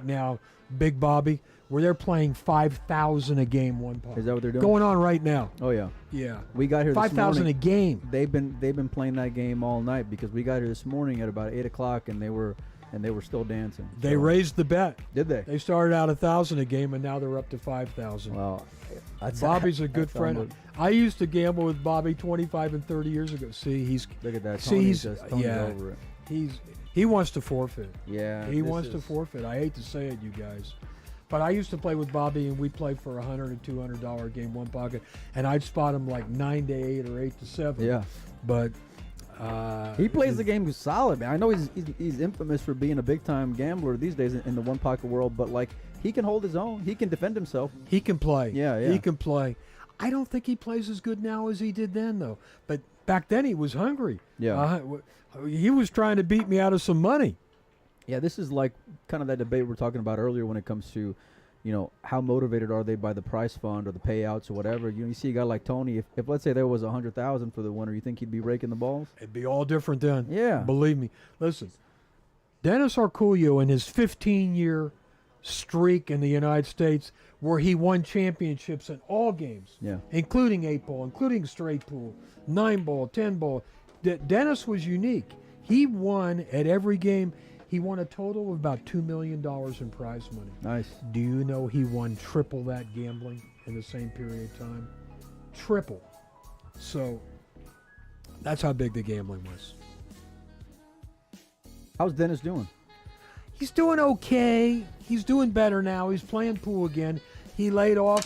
now, Big Bobby, where they're playing 5,000 a game one pot. Is that what they're doing? Going on right now? Oh yeah. Yeah. We got here this 5,000 a morning. game. They've been playing that game all night, because we got here this morning at about 8:00 and they were still dancing. They So- raised the bet. Did they? They started out 1,000 a game, and now they're up to 5,000. Well, Bobby's a good that's friend. almost- I used to gamble with Bobby 25 and 30 years ago. See, Look at that. See, Tony's he's- just Tony's yeah. over it. he wants to forfeit. Yeah. He this wants to is- forfeit. I hate to say it, you guys. But I used to play with Bobby, and we'd play for $100 and $200 game one pocket, and I'd spot him like 9 to 8 or 8 to 7. Yeah. But He plays the game solid, man. I know he's infamous for being a big time gambler these days in the one pocket world, but like he can hold his own. He can defend himself. He can play. Yeah. He can play. I don't think he plays as good now as he did then, though. But back then he was hungry. Yeah. He was trying to beat me out of some money. Yeah, this is like kind of that debate we were talking about earlier when it comes to, how motivated are they by the prize fund or the payouts or whatever. You see a guy like Tony. If let's say there was 100,000 for the winner, you think he'd be raking the balls? It'd be all different then. Yeah. Believe me. Listen, Dennis Arculio in his 15-year streak in the United States, where he won championships in all games, Yeah. including 8-ball, including straight pool, 9-ball, 10-ball. Dennis was unique. He won at every game. He won a total of about $2 million in prize money. Nice. Do you know he won triple that gambling in the same period of time? Triple. So that's how big the gambling was. How's Dennis doing? He's doing okay. He's doing better now. He's playing pool again. He laid off.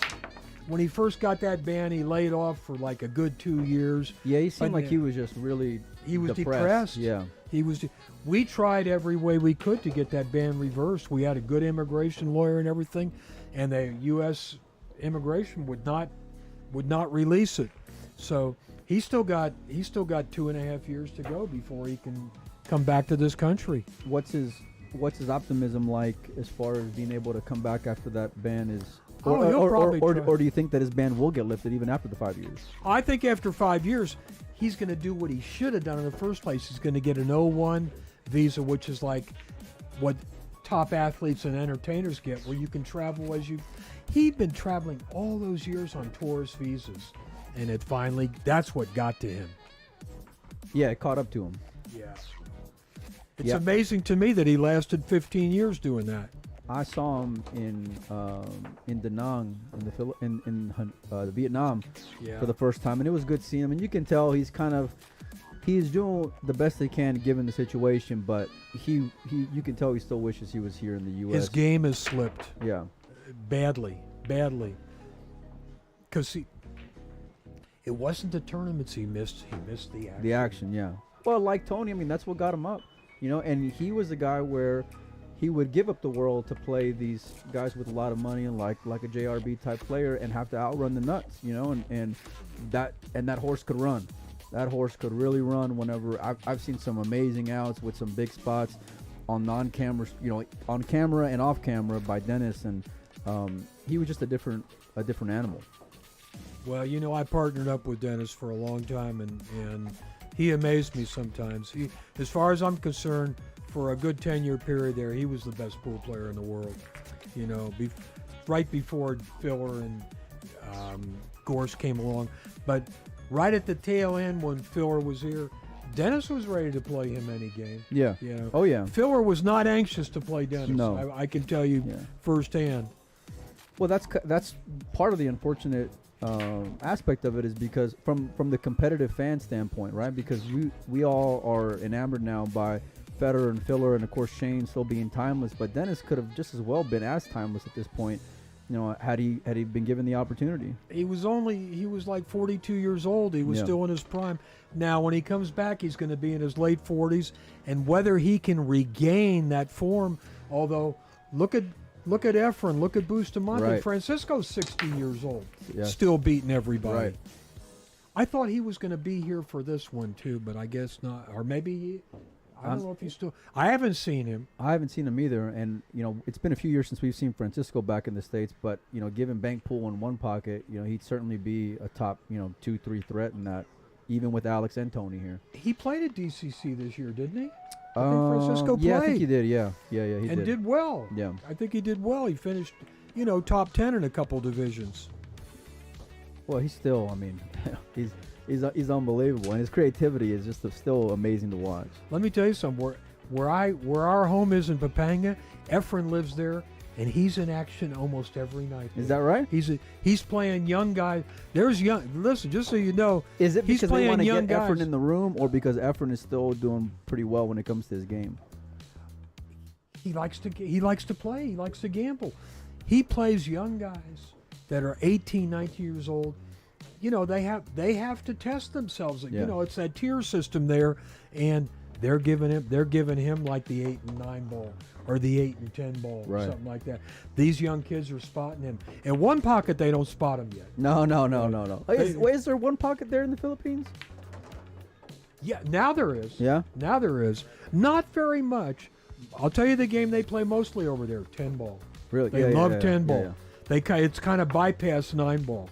When he first got that ban, he laid off for like a good 2 years. Yeah, he seemed But like he was just really He was depressed. Yeah. He was. We tried every way we could to get that ban reversed. We had a good immigration lawyer and everything, and the U.S. immigration would not release it. So he's still got 2.5 years to go before he can come back to this country. What's his optimism like as far as being able to come back after that ban is? He'll probably try. Or do you think that his ban will get lifted even after the 5 years? I think after 5 years, he's going to do what he should have done in the first place. He's going to get an O1 visa, which is like what top athletes and entertainers get, where you can travel as you. He'd been traveling all those years on tourist visas, and that's what got to him. Yeah, it caught up to him. Yeah. It's Yeah. amazing to me that he lasted 15 years doing that. I saw him in Da Nang in Vietnam Yeah. for the first time, and it was good seeing him. And you can tell he's doing the best he can given the situation, but you can tell he still wishes he was here in the U.S. His game has slipped Yeah. badly, because it wasn't the tournaments he missed the action. The action, yeah. Well, like Tony, I mean, that's what got him up, and he was the guy where he would give up the world to play these guys with a lot of money and like a JRB type player and have to outrun the nuts, and that horse could run. That horse could really run whenever. I've seen some amazing outs with some big spots on non-camera, on camera and off camera by Dennis, and he was just a different animal. Well, I partnered up with Dennis for a long time, and he amazed me sometimes. As far as I'm concerned, for a good 10-year period there, he was the best pool player in the world. Right before Filler and Gorse came along. But right at the tail end when Filler was here, Dennis was ready to play him any game. Yeah. Oh, yeah. Filler was not anxious to play Dennis. No. I can tell you Yeah. firsthand. Well, that's part of the unfortunate aspect of it is because from the competitive fan standpoint, right? Because we all are enamored now by Federer and Filler, and of course Shane still being timeless. But Dennis could have just as well been as timeless at this point, had he been given the opportunity. He was like 42 years old. He was still in his prime. Now, when he comes back, he's going to be in his late 40s, and whether he can regain that form, although look at Efren, look at Bustamante. Right. Francisco's 60 years old, Yes. still beating everybody. Right. I thought he was going to be here for this one too, but I guess not. Or maybe I don't know if he's still. I haven't seen him. I haven't seen him either, and it's been a few years since we've seen Francisco back in the States. But given bank pool in one pocket, he'd certainly be a top 2-3 threat in that, even with Alex and Tony here. He played at DCC this year, didn't he? I think Francisco played. Yeah, I think he did. Yeah, he did well. Yeah, I think he did well. He finished, top 10 in a couple divisions. Well, he's still. I mean, he's unbelievable, and his creativity is just still amazing to watch. Let me tell you something. Where our home is in Papanga, Efren lives there, and he's in action almost every night. Is that right? He's playing young guys. There's young. Listen, just so you know, is it he's because they playing want to young get guys. Efren in the room, or because Efren is still doing pretty well when it comes to his game? He likes to play. He likes to gamble. He plays young guys that are 18, 19 years old. They have to test themselves. Yeah. It's that tier system there, and they're giving him like the 8 and 9 ball or the 8 and 10 ball or Right. something like that. These young kids are spotting him. In one pocket, they don't spot him yet. No. Is there one pocket there in the Philippines? Yeah, now there is. Yeah. Now there is. Not very much. I'll tell you the game they play mostly over there, 10 ball. Really? They love 10 ball. Yeah. It's kind of bypass 9 ball.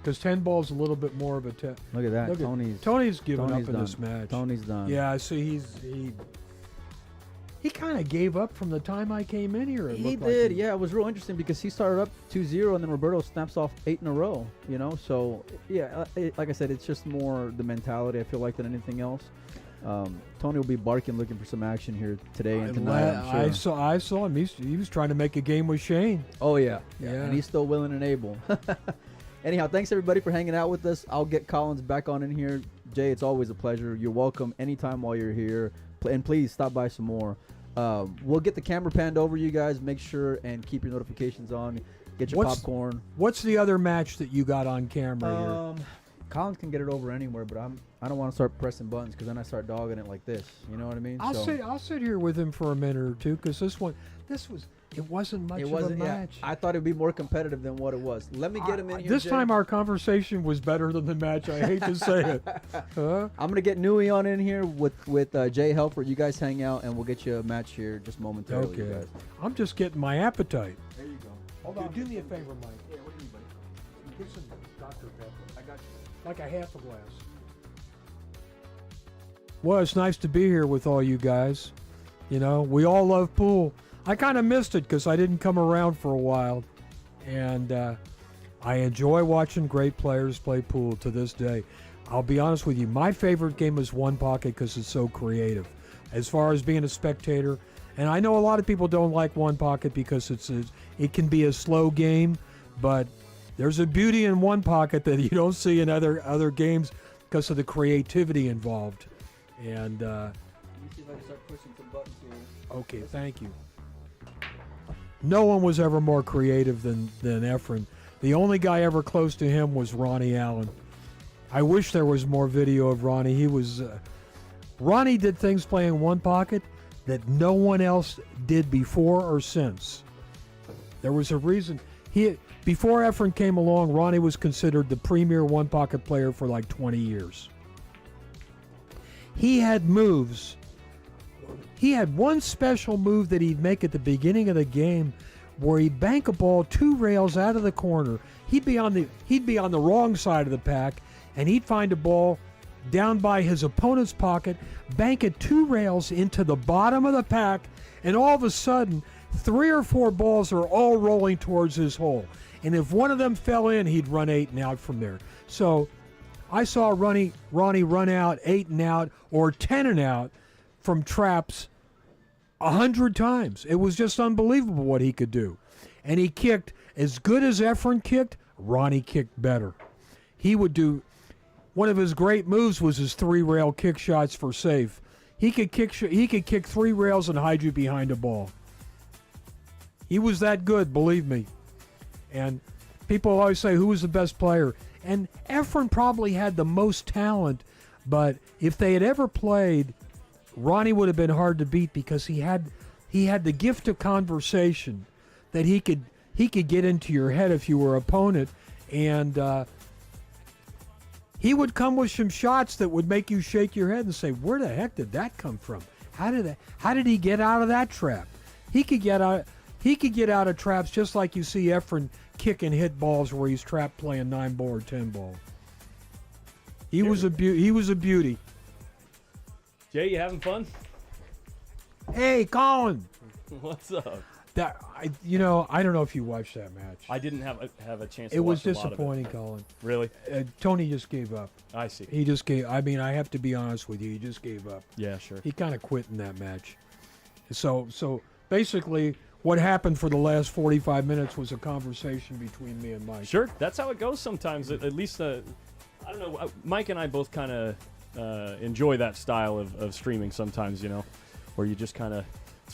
Because 10 ball is a little bit more of a test. Look at that. Tony's giving Tony's up in done. this match. Tony's done. Yeah, I see. He kind of gave up from the time I came in here. He did. Yeah, it was real interesting because he started up 2-0 and then Roberto snaps off 8 in a row. So yeah, like I said, it's just more the mentality I feel like than anything else. Tony will be barking, looking for some action here today and tonight. I'm sure. I saw him. He was trying to make a game with Shane. Oh yeah, Yeah. and he's still willing and able. Anyhow, thanks everybody for hanging out with us. I'll get Collins back on in here. Jay, it's always a pleasure. You're welcome anytime while you're here. And please stop by some more. We'll get the camera panned over you guys. Make sure and keep your notifications on. Get your popcorn. What's the other match that you got on camera here? Collins can get it over anywhere, but I don't want to start pressing buttons because then I start dogging it like this. You know what I mean? I'll sit here with him for a minute or two because it wasn't much of a match. I thought it'd be more competitive than what it was. Let me get him in here. This Jay. time our conversation was better than the match. I hate to say it. Huh? I'm gonna get Nui on in here with Jay Helford. You guys hang out and we'll get you a match here just momentarily. Okay. You guys. I'm just getting my appetite. There you go. Hold on. Do me a favor, Mike. Yeah, what do you mean, buddy? Get some Dr. Pepper. I got you. Like a half a glass. Well, it's nice to be here with all you guys. We all love pool. I kind of missed it because I didn't come around for a while. And I enjoy watching great players play pool to this day. I'll be honest with you. My favorite game is One Pocket because it's so creative. As far as being a spectator, and I know a lot of people don't like One Pocket because it can be a slow game, but there's a beauty in One Pocket that you don't see in other games because of the creativity involved. And Let me see if I can start pushing some buttons here. okay, thank you. No one was ever more creative than Efren. The only guy ever close to him was Ronnie Allen. I wish there was more video of Ronnie. Ronnie did things playing One Pocket that no one else did before or since. There was a reason. Before Efren came along, Ronnie was considered the premier One Pocket player for like 20 years. He had moves. He had one special move that he'd make at the beginning of the game where he'd bank a ball 2 rails out of the corner. He'd be on the wrong side of the pack, and he'd find a ball down by his opponent's pocket, bank it 2 rails into the bottom of the pack, and all of a sudden 3 or 4 balls are all rolling towards his hole. And if one of them fell in, he'd run 8 and out from there. So I saw Ronnie run out 8 and out or 10 and out from traps 100 times. It was just unbelievable what he could do. And he kicked as good as Efren kicked Ronnie kicked better. He would do one of his great moves was his 3-rail kick shots for safe. He could kick 3 rails and hide you behind a ball. He was that good, believe me. And people always say, who was the best player? And Efren probably had the most talent, but if they had ever played, Ronnie would have been hard to beat because he had the gift of conversation that he could get into your head if you were opponent, and he would come with some shots that would make you shake your head and say, where the heck did that come from? How did he get out of that trap? He could get out of traps just like you see Efren kick and hit balls where he's trapped playing 9-ball or 10-ball. He was a beauty. Jay, you having fun? Hey, Colin. What's up? I don't know if you watched that match. I didn't have a chance to It was watch a lot of disappointing, Colin. Really? Tony just gave up. I see. He just gave. I mean, I have to be honest with you. He just gave up. Yeah, sure. He kind of quit in that match. So basically, what happened for the last 45 minutes was a conversation between me and Mike. Sure, that's how it goes sometimes. At least, I don't know. Mike and I both kind of enjoy that style of streaming sometimes, where you just kind of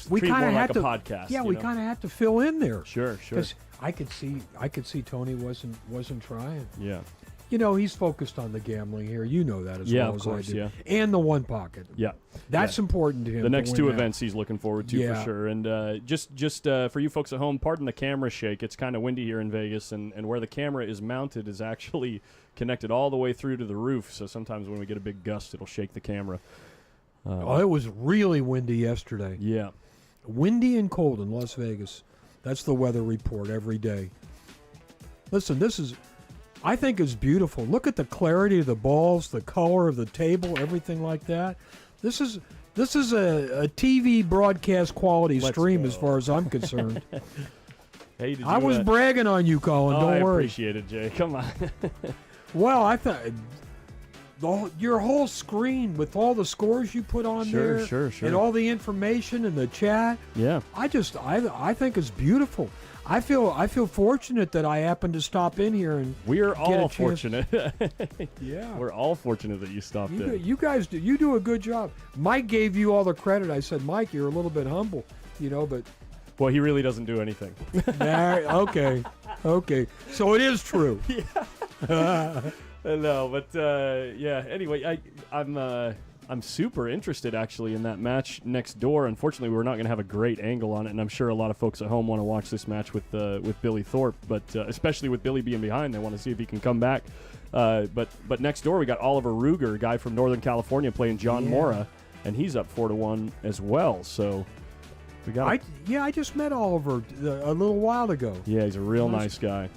treat it more like a podcast. Yeah, we kind of had to fill in there. Sure. Because I could see Tony wasn't trying. Yeah. He's focused on the gambling here. You know that as well of as course, I do. yeah. And the one pocket. Yeah. That's important to him. The to next win 2 that. events he's looking forward to Yeah. for sure. And just for you folks at home, pardon the camera shake. It's kind of windy here in Vegas, and where the camera is mounted is actually connected all the way through to the roof. So sometimes when we get a big gust, it'll shake the camera. It was really windy yesterday. Yeah. Windy and cold in Las Vegas. That's the weather report every day. Listen, I think it's beautiful. Look at the clarity of the balls, the color of the table, everything like that. This is a TV broadcast quality Let's stream go. as far as I'm concerned. Hey, did I you, was bragging on you, Colin. Oh, Don't I worry. appreciate it, Jay. Come on. Well, I thought your whole screen with all the scores you put on there, Sure. and all the information in the chat. Yeah. I think it's beautiful. I feel fortunate that I happened to stop in here and We are get a all chance. fortunate. Yeah. We're all fortunate that you stopped in. You guys do a good job. Mike gave you all the credit. I said, Mike, you're a little bit humble, but Well, he really doesn't do anything. okay. So it is true. No, but yeah. Anyway, I'm super interested actually in that match next door. Unfortunately, we're not going to have a great angle on it, and I'm sure a lot of folks at home want to watch this match with Billy Thorpe, but especially with Billy being behind, they want to see if he can come back. But next door we got Oliver Ruger, a guy from Northern California, playing John Mora, and he's up 4-1 as well. So we got. I just met Oliver a little while ago. Yeah, he's a real nice guy.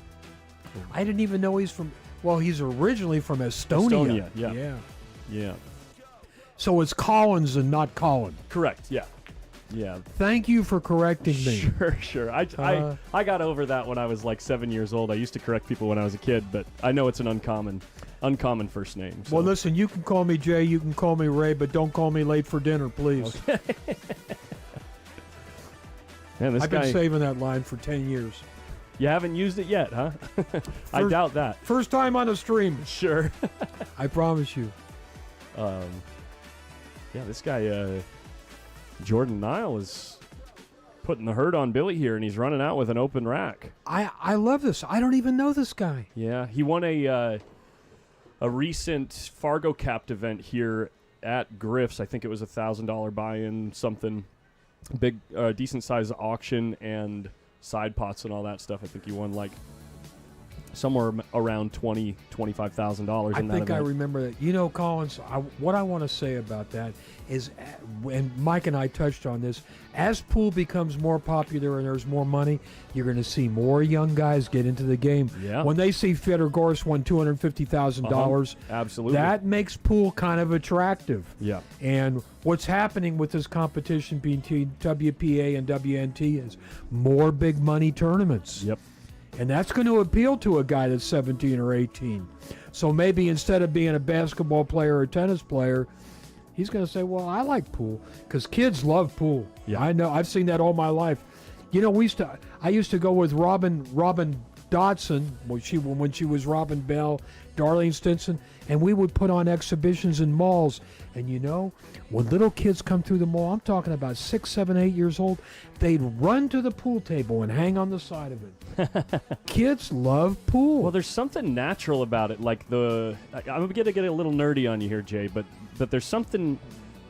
I didn't even know he's from. Well, he's originally from Estonia. Yeah. So it's Collins and not Colin. Correct. Yeah. Thank you for correcting me. Sure. I got over that when I was like 7 years old. I used to correct people when I was a kid, but I know it's an uncommon first name. So. Well, listen, you can call me Jay, you can call me Ray, but don't call me late for dinner, please. Okay. Man, I've been saving that line for 10 years. You haven't used it yet, huh? I doubt that. First time on a stream. Sure. I promise you. Yeah, this guy, Jordan Nile, is putting the hurt on Billy here, and he's running out with an open rack. I love this. I don't even know this guy. Yeah, he won a recent Fargo Capped event here at Griff's. I think it was $1,000 buy-in, something big, decent size auction and side pots and all that stuff. I think he won like somewhere around $25,000 I in that think I event. remember that. Collins, what I want to say about that is, and Mike and I touched on this, as pool becomes more popular and there's more money, you're going to see more young guys get into the game. Yeah. When they see Fedor Gorst won $250,000, Absolutely. that makes pool kind of attractive. Yeah. And what's happening with this competition between WPA and WNT is more big money tournaments. Yep. And that's going to appeal to a guy that's 17 or 18. So maybe instead of being a basketball player or a tennis player, he's going to say, well, I like pool, because kids love pool. Yeah. I know. I've seen that all my life. I used to go with Robin Dodson, when she was Robin Bell, Darlene Stinson, and we would put on exhibitions in malls. And you know, when little kids come through the mall, I'm talking about 6, 7, 8 years old, they'd run to the pool table and hang on the side of it. Kids love pool. Well, there's something natural about it. Like I'm going to get a little nerdy on you here, Jay, but there's something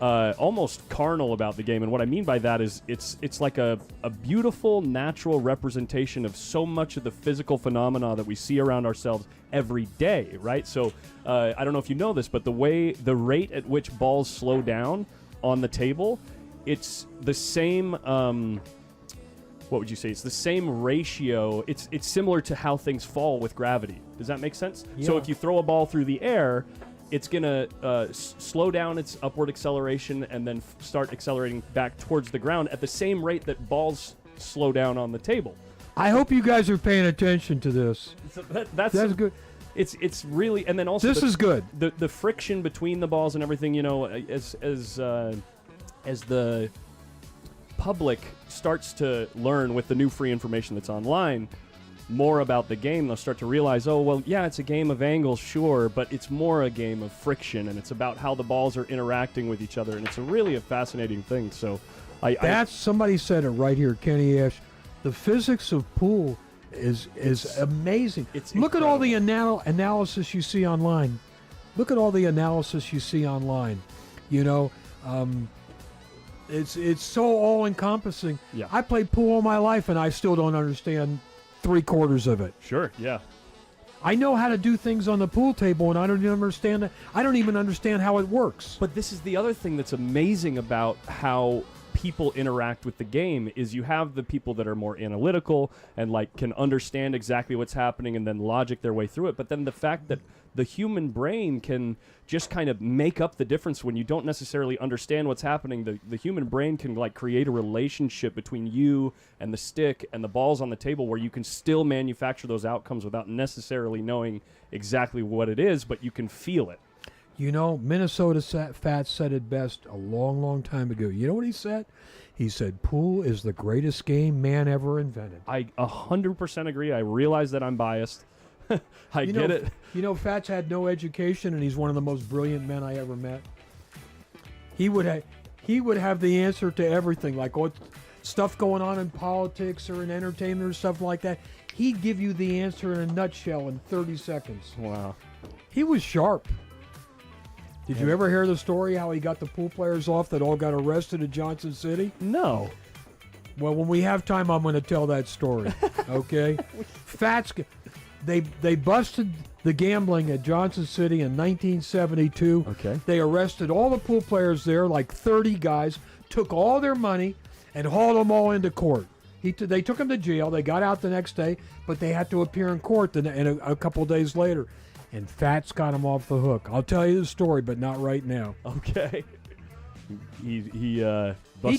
almost carnal about the game. And what I mean by that is it's like a beautiful, natural representation of so much of the physical phenomena that we see around ourselves every day, right? So I don't know if you know this, but the rate at which balls slow down on the table, it's the same... what would you say? It's the same ratio. It's similar to how things fall with gravity. Does that make sense? Yeah. So if you throw a ball through the air, it's going to slow down its upward acceleration and then start accelerating back towards the ground at the same rate that balls slow down on the table. I hope you guys are paying attention to this. So that's good. It's really, and then also This is good. The friction between the balls and everything. You know, as the public starts to learn with the new free information that's online more about the game, they'll start to realize, oh, well, yeah, it's a game of angles, sure, but it's more a game of friction, and it's about how the balls are interacting with each other, and it's really a fascinating thing. So somebody said it right here, Kenny Ash. The physics of pool is amazing. Look at all the analysis you see online. Look at all the analysis you see online. You know, it's so all-encompassing. Yeah. I played pool all my life, and I still don't understand 3/4 of it. Sure, yeah. I know how to do things on the pool table, and I don't even understand how it works. But this is the other thing that's amazing about how people interact with the game is you have the people that are more analytical and like can understand exactly what's happening and then logic their way through it. But then the fact that the human brain can just kind of make up the difference when you don't necessarily understand what's happening. The human brain can like create a relationship between you and the stick and the balls on the table where you can still manufacture those outcomes without necessarily knowing exactly what it is, but you can feel it. You know, Minnesota Fats said it best a long, long time ago. You know what he said? He said, pool is the greatest game man ever invented. I 100% agree. I realize that I'm biased. I get it. You know, Fats had no education, and he's one of the most brilliant men I ever met. He would have the answer to everything, like what stuff going on in politics or in entertainment or stuff like that. He'd give you the answer in a nutshell in 30 seconds. Wow. He was sharp. Did you ever hear the story how he got the pool players off that all got arrested at Johnson City? No. Well, when we have time, I'm going to tell that story. Okay? Fats, they busted the gambling at Johnson City in 1972. Okay. They arrested all the pool players there, like 30 guys, took all their money, and hauled them all into court. They took them to jail. They got out the next day, but they had to appear in court a couple days later. And Fats got him off the hook. I'll tell you the story, but not right now. Okay. He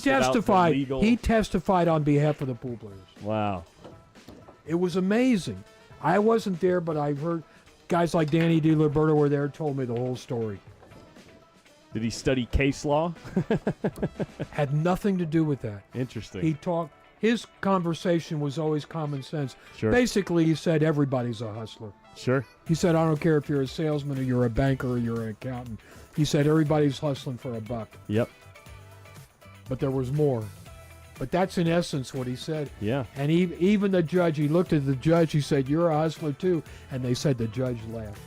testified. Out the legal... He testified on behalf of the pool players. Wow. It was amazing. I wasn't there, but I've heard guys like Danny DiLiberto were there, told me the whole story. Did he study case law? Had nothing to do with that. Interesting. He talked. His conversation was always common sense. Sure. Basically, he said everybody's a hustler. Sure. He said, I don't care if you're a salesman or you're a banker or you're an accountant. He said everybody's hustling for a buck. Yep. But there was more. But that's in essence what he said. Yeah. And even the judge, he looked at the judge, he said, you're a hustler too. And they said the judge laughed.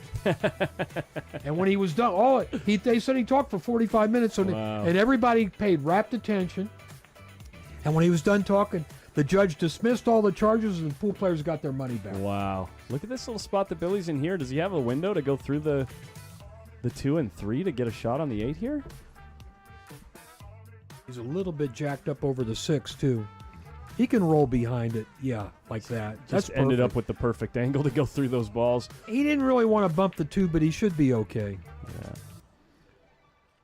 And when he was done, they said he talked for 45 minutes. Wow. And everybody paid rapt attention. And when he was done talking, the judge dismissed all the charges and the pool players got their money back. Wow. Look at this little spot that Billy's in here. Does he have a window to go through the 2 and 3 to get a shot on the 8 here? He's a little bit jacked up over the 6, too. He can roll behind it, yeah, like that. Just ended up with the perfect angle to go through those balls. He didn't really want to bump the 2, but he should be okay. Yeah.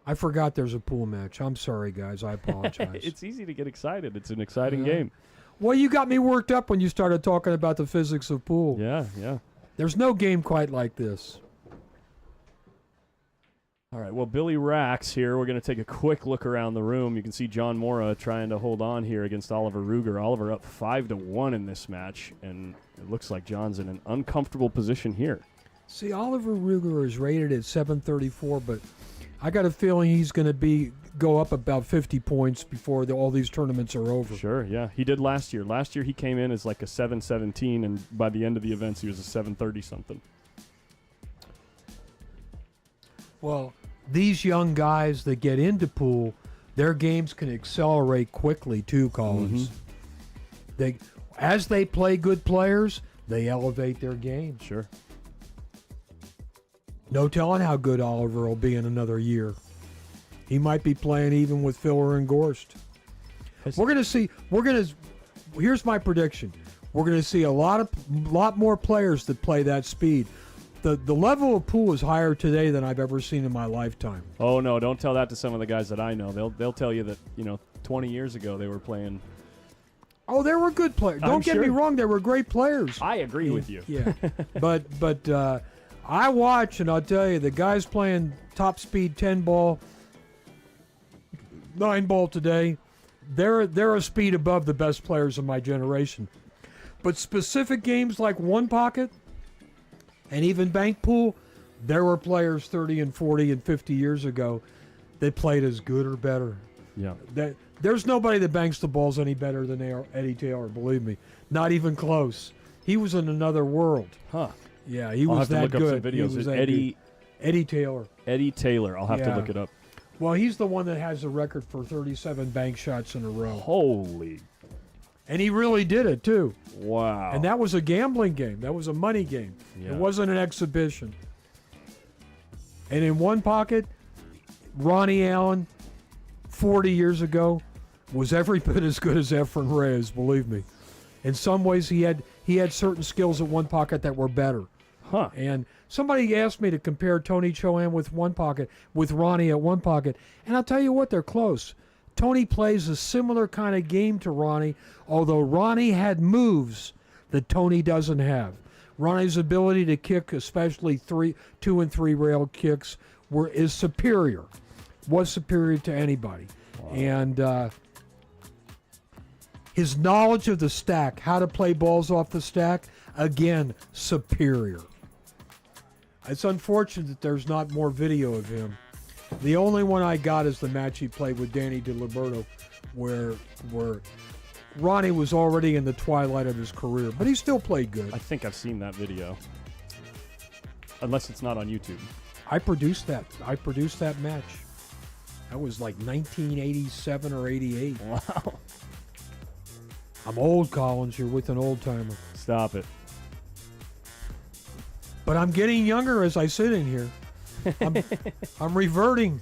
I forgot there's a pool match. I'm sorry, guys. I apologize. It's easy to get excited. It's an exciting game. Well, you got me worked up when you started talking about the physics of pool. Yeah, yeah. There's no game quite like this. All right, well, Billy Rax here. We're going to take a quick look around the room. You can see John Mora trying to hold on here against Oliver Ruger. Oliver up 5-1 in this match, and It looks like John's in an uncomfortable position here. See, Oliver Ruger is rated at 734, but I got a feeling he's going to go up about 50 points before all these tournaments are over. Sure, yeah. He did last year. Last year he came in as like a 717, and by the end of the events he was a 730-something. Well, these young guys that get into pool, their games can accelerate quickly too, Collins. As they play good players, they elevate their game. Sure. No telling how good Oliver will be in another year. He might be playing even with Filler and Gorst. We're going to see. Here's my prediction. We're going to see a lot more players that play that speed. The level of pool is higher today than I've ever seen in my lifetime. Oh no! Don't tell that to some of the guys that I know. They'll tell you that 20 years ago they were playing. Oh, they were good players. Don't get me wrong; they were great players. I agree with you. Yeah, but I watch, and I'll tell you, the guys playing top speed 10 ball, 9 ball today, they're a speed above the best players of my generation. But specific games like one pocket and even bank pool, there were players 30 and 40 and 50 years ago that played as good or better. Yeah. There's nobody that banks the balls any better than Eddie Taylor, believe me. Not even close. He was in another world. Huh. Yeah, he I'll was have that to look good. up some videos. He was Eddie Taylor. Eddie Taylor. I'll have to look it up. Well, he's the one that has the record for 37 bank shots in a row. Holy. And he really did it, too. Wow. And that was a gambling game. That was a money game. Yeah. It wasn't an exhibition. And in one pocket, Ronnie Allen, 40 years ago, was every bit as good as Efren Reyes, believe me. In some ways, he had certain skills at one pocket that were better. Huh. And somebody asked me to compare Tony Chohan with one pocket, with Ronnie at one pocket. And I'll tell you what, they're close. Tony plays a similar kind of game to Ronnie, although Ronnie had moves that Tony doesn't have. Ronnie's ability to kick, especially 2 and 3 rail kicks, is superior. Was superior to anybody. Wow. And his knowledge of the stack, how to play balls off the stack, again, superior. It's unfortunate that there's not more video of him. The only one I got is the match he played with Danny DiLiberto, where Ronnie was already in the twilight of his career, but he still played good. I think I've seen that video. Unless it's not on YouTube. I produced that match. That was like 1987 or 88. Wow. I'm old, Collins. You're with an old timer. Stop it. But I'm getting younger as I sit in here. I'm reverting.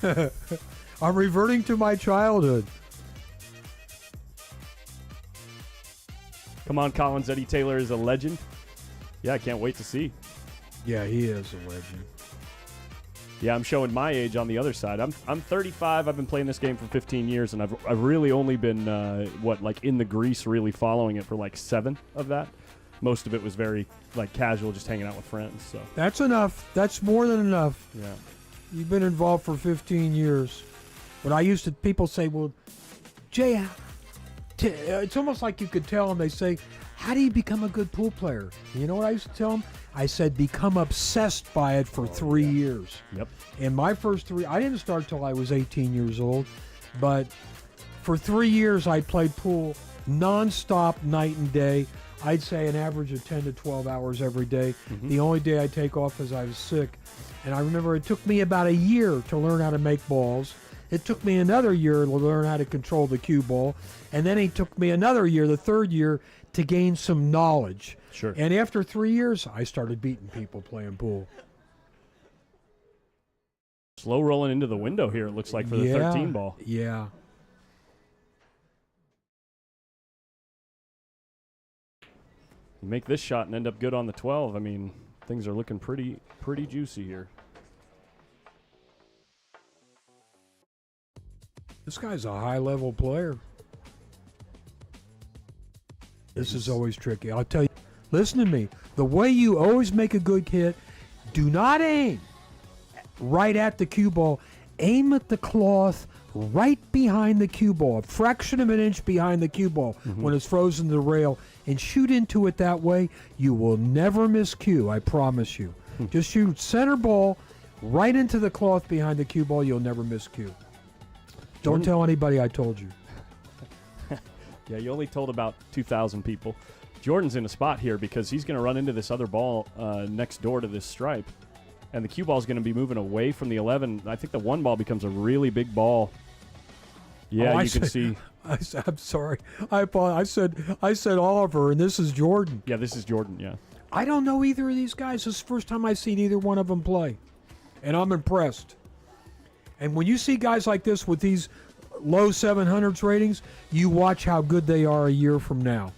I'm reverting to my childhood. Come on, Collins. Eddie Taylor is a legend. Yeah, I can't wait to see. Yeah, he is a legend. Yeah, I'm showing my age on the other side. I'm 35. I've been playing this game for 15 years, and I've really only been in the grease, really following it for like 7 of that. Most of it was very casual, just hanging out with friends. So that's enough. That's more than enough. Yeah, you've been involved for 15 years. But people say, well, Jay, it's almost like you could tell them. They say, how do you become a good pool player? You know what I used to tell them? I said, become obsessed by it for 3 years. Yep. And my first 3, I didn't start till I was 18 years old, but for 3 years I played pool nonstop, night and day. I'd say an average of 10 to 12 hours every day. Mm-hmm. The only day I take off is I was sick. And I remember it took me about a year to learn how to make balls. It took me another year to learn how to control the cue ball. And then it took me another year, the third year, to gain some knowledge. Sure. And after 3 years, I started beating people playing pool. Slow rolling into the window here, it looks like, for the 13 ball. Yeah. You make this shot and end up good on the 12. I mean, things are looking pretty juicy here. This guy's a high-level player. This is always tricky. I'll tell you, listen to me. The way you always make a good hit, do not aim right at the cue ball. Aim at the cloth right behind the cue ball, a fraction of an inch behind the cue ball when it's frozen to the rail, and shoot into it that way, you will never miss cue, I promise you. Just shoot center ball right into the cloth behind the cue ball, you'll never miss cue. Don't tell anybody I told you. Yeah, you only told about 2,000 people. Jordan's in a spot here because he's going to run into this other ball next door to this stripe. And the cue ball is going to be moving away from the 11. I think the 1 ball becomes a really big ball. Yeah, you can see. I'm sorry. I said Oliver, and this is Jordan. Yeah, this is Jordan, yeah. I don't know either of these guys. This is the first time I've seen either one of them play. And I'm impressed. And when you see guys like this with these low 700s ratings, you watch how good they are a year from now.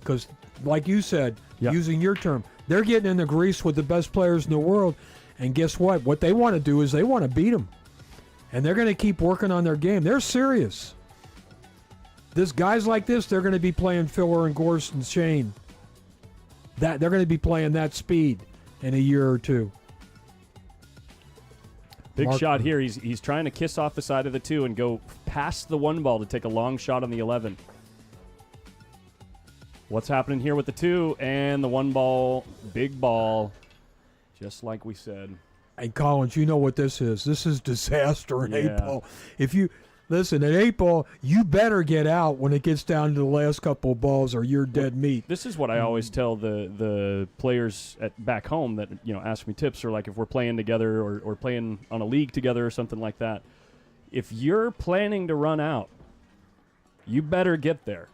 Because, like you said, using your term, they're getting in the grease with the best players in the world. And guess what? What they want to do is they want to beat them. And they're going to keep working on their game. They're serious. Guys like this, they're going to be playing Filler and Gorse and Shane. They're going to be playing that speed in a year or two. Big shot here. He's trying to kiss off the side of the 2 and go past the 1 ball to take a long shot on the 11. What's happening here with the 2 and the 1 ball? Big ball, just like we said. And Collins, you know what this is. This is disaster in 8 ball. If you listen, at 8 ball, you better get out when it gets down to the last couple of balls or you're dead meat. This is what I always tell the players back home that ask me tips, or like if we're playing together or playing on a league together or something like that. If you're planning to run out, you better get there.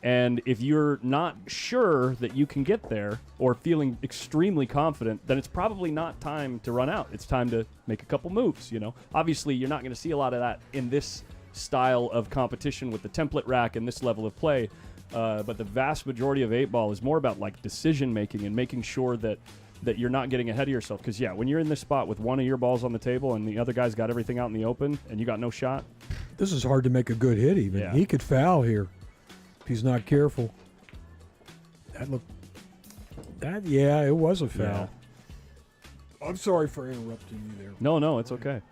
And if you're not sure that you can get there or feeling extremely confident, then it's probably not time to run out. It's time to make a couple moves, Obviously, you're not going to see a lot of that in this style of competition with the template rack and this level of play. But the vast majority of 8 ball is more about like decision making and making sure that you're not getting ahead of yourself. Because, when you're in this spot with one of your balls on the table and the other guy's got everything out in the open and you got no shot. This is hard to make a good hit even. Yeah. He could foul here. He's not careful. It was a foul. Yeah. I'm sorry for interrupting you there. No, it's okay.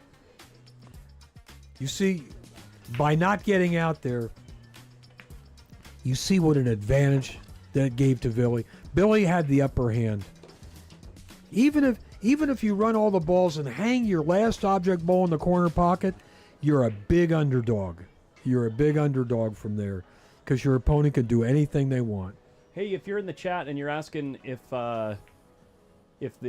You see, by not getting out there, you see what an advantage that gave to Billy. Billy had the upper hand. Even if you run all the balls and hang your last object ball in the corner pocket, you're a big underdog. You're a big underdog from there. Because your opponent can do anything they want. Hey, if you're in the chat and you're asking if the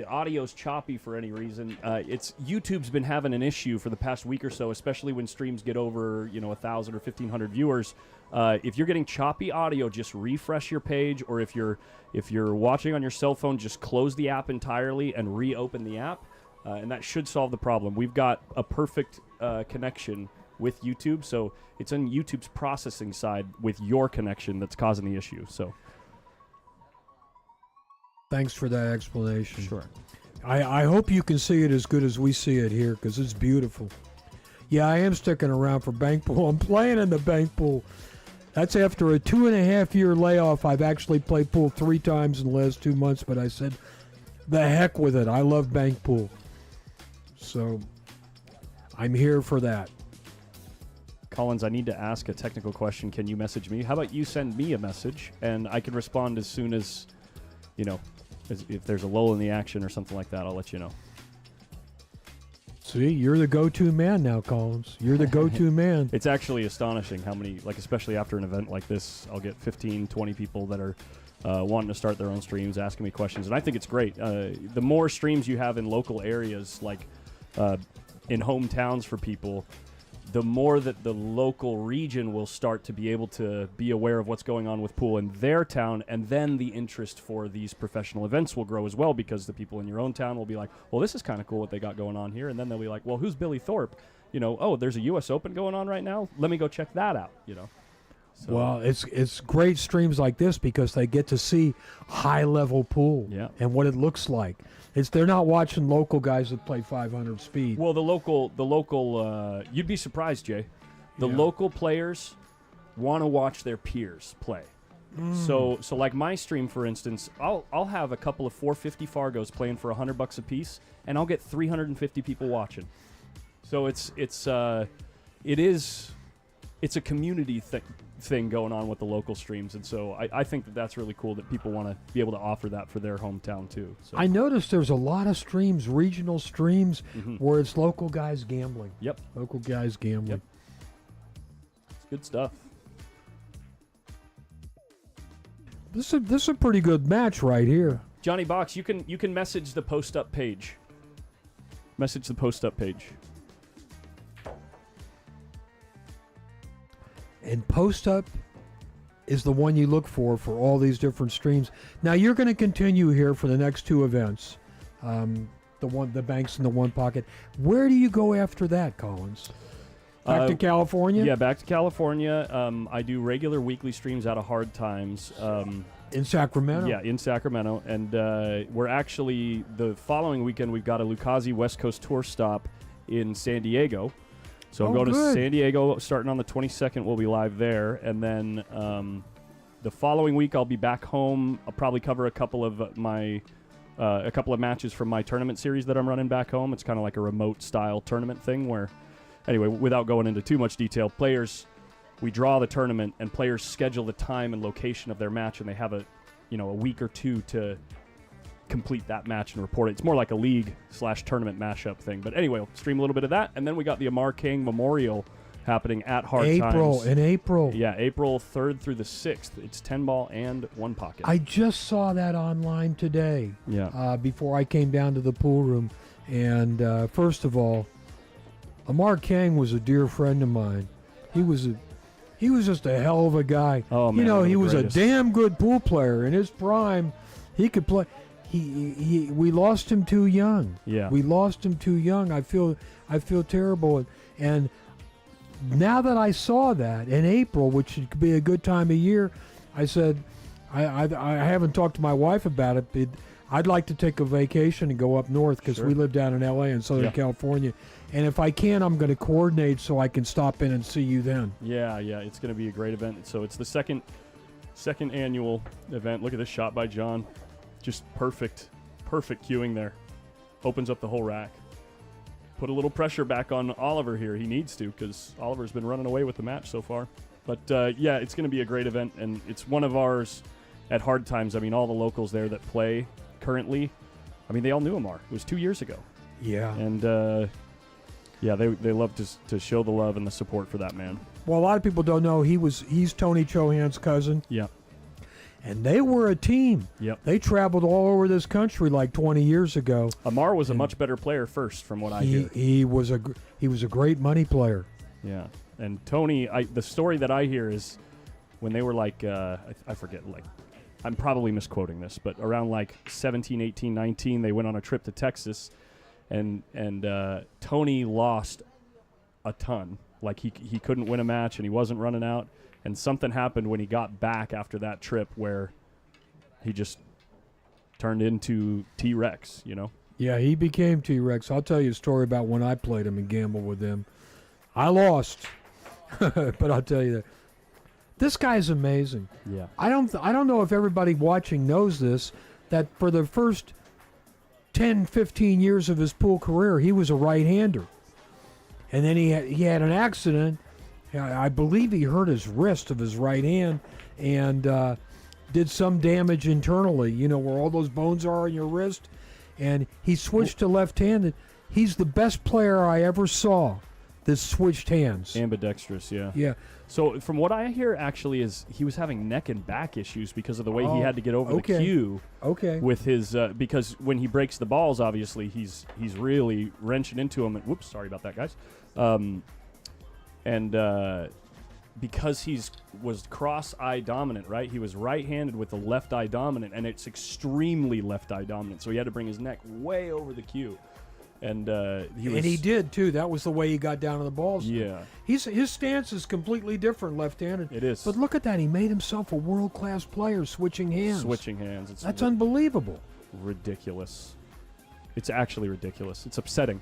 audio's choppy for any reason, it's YouTube's been having an issue for the past week or so, especially when streams get over 1,000 or 1,500 viewers. If you're getting choppy audio, just refresh your page, or if you're watching on your cell phone, just close the app entirely and reopen the app, and that should solve the problem. We've got a perfect connection with YouTube, so it's on YouTube's processing side with your connection that's causing the issue. So thanks for that explanation. Sure. I hope you can see it as good as we see it here, because it's beautiful. Yeah, I am sticking around for bank pool. I'm playing in the bank pool. That's after a 2.5-year layoff. I've actually played pool 3 times in the last 2 months, but I said, the heck with it. I love bank pool. So I'm here for that. Collins, I need to ask a technical question. Can you message me? How about you send me a message, and I can respond as soon as, if there's a lull in the action or something like that, I'll let you know. See, you're the go-to man now, Collins. You're the go-to man. It's actually astonishing how many, especially after an event like this, I'll get 15, 20 people that are wanting to start their own streams, asking me questions, and I think it's great. The more streams you have in local areas, like in hometowns for people, the more that the local region will start to be able to be aware of what's going on with pool in their town, and then the interest for these professional events will grow as well, because the people in your own town will be like, well, this is kind of cool what they got going on here, and then they'll be like, well, who's Billy Thorpe? Oh, there's a U.S. Open going on right now? Let me go check that out, So, well, it's great streams like this because they get to see high-level pool and what it looks like. They're not watching local guys that play 500 speed. Well, the local, you'd be surprised, Jay. The local players want to watch their peers play. So like my stream, for instance, I'll have a couple of 450 Fargos playing for $100 a piece, and I'll get 350 people watching. So it is it's a community thing going on with the local streams, and so I think that's really cool that people want to be able to offer that for their hometown too. So. I noticed there's a lot of streams, regional streams, where it's local guys gambling. Yep. Local guys gambling. Yep. It's good stuff. This is a pretty good match right here. Johnny Box, you can message the post up page. Message the post up page. And post up is the one you look for all these different streams. Now you're going to continue here for the next two events, the banks in the one pocket. Where do you go after that, Collins? Back to California? Yeah, back to California. I do regular weekly streams out of Hard Times. In Sacramento? Yeah, in Sacramento. And we're actually, the following weekend, we've got a Lucchese West Coast tour stop in San Diego. So I'm going to San Diego starting on the 22nd. We'll be live there. And then the following week, I'll be back home. I'll probably cover a couple of matches from my tournament series that I'm running back home. It's kind of like a remote style tournament thing where, anyway, without going into too much detail, we draw the tournament and players schedule the time and location of their match, and they have a week or two to complete that match and report it. It's more like a league/tournament mashup thing. But anyway, we'll stream a little bit of that, and then we got the Amar King Memorial happening at Hard Times. In April. Yeah, April 3rd through the 6th. It's 10 ball and one pocket. I just saw that online today. Yeah. Before I came down to the pool room, and first of all, Amar King was a dear friend of mine. He was just a hell of a guy. Oh man, he was greatest. a damn good pool player in his prime. He could play. We lost him too young. Yeah. We lost him too young. I feel terrible. And now that I saw that in April, which could be a good time of year, I said, I haven't talked to my wife about it. I'd like to take a vacation and go up north because we live down in L.A. and Southern California. And if I can, I'm going to coordinate so I can stop in and see you then. Yeah, it's going to be a great event. So it's the second annual event. Look at this shot by John. Just perfect cueing there. Opens up the whole rack. Put a little pressure back on Oliver here. He needs to because Oliver's been running away with the match so far. But it's going to be a great event, and it's one of ours at Hard Times. I mean, all the locals there that play currently, I mean, they all knew Amar. It was 2 years ago. Yeah. And they love to show the love and the support for that man. Well, a lot of people don't know he's Tony Chohan's cousin. Yeah. And they were a team. Yep. They traveled all over this country like 20 years ago. Amar was a much better player first, from what I hear. He was a great money player. Yeah. And Tony, the story that I hear is when they were like, I forget, like, I'm probably misquoting this, but around like 17, 18, 19, they went on a trip to Texas, and Tony lost a ton. Like he couldn't win a match, and he wasn't running out. And something happened when he got back after that trip where he just turned into T-Rex, Yeah, he became T-Rex. I'll tell you a story about when I played him and gambled with him. I lost, but I'll tell you that. This guy's amazing. Yeah. I don't know if everybody watching knows this, that for the first 10, 15 years of his pool career, he was a right-hander. And then he had an accident. I believe he hurt his wrist of his right hand and did some damage internally, where all those bones are in your wrist. And he switched to left-handed. He's the best player I ever saw that switched hands. Ambidextrous, yeah. Yeah. So from what I hear, actually, is he was having neck and back issues because of the way he had to get over the cue. Okay. With his because when he breaks the balls, obviously he's really wrenching into them. And whoops, sorry about that, guys. Because was cross-eye dominant, right? He was right-handed with the left eye dominant, and it's extremely left eye dominant. So he had to bring his neck way over the cue. And he did, too. That was the way he got down to the balls. Yeah. His stance is completely different left-handed. It is. But look at that. He made himself a world-class player switching hands. That's unbelievable. Ridiculous. It's actually ridiculous. It's upsetting.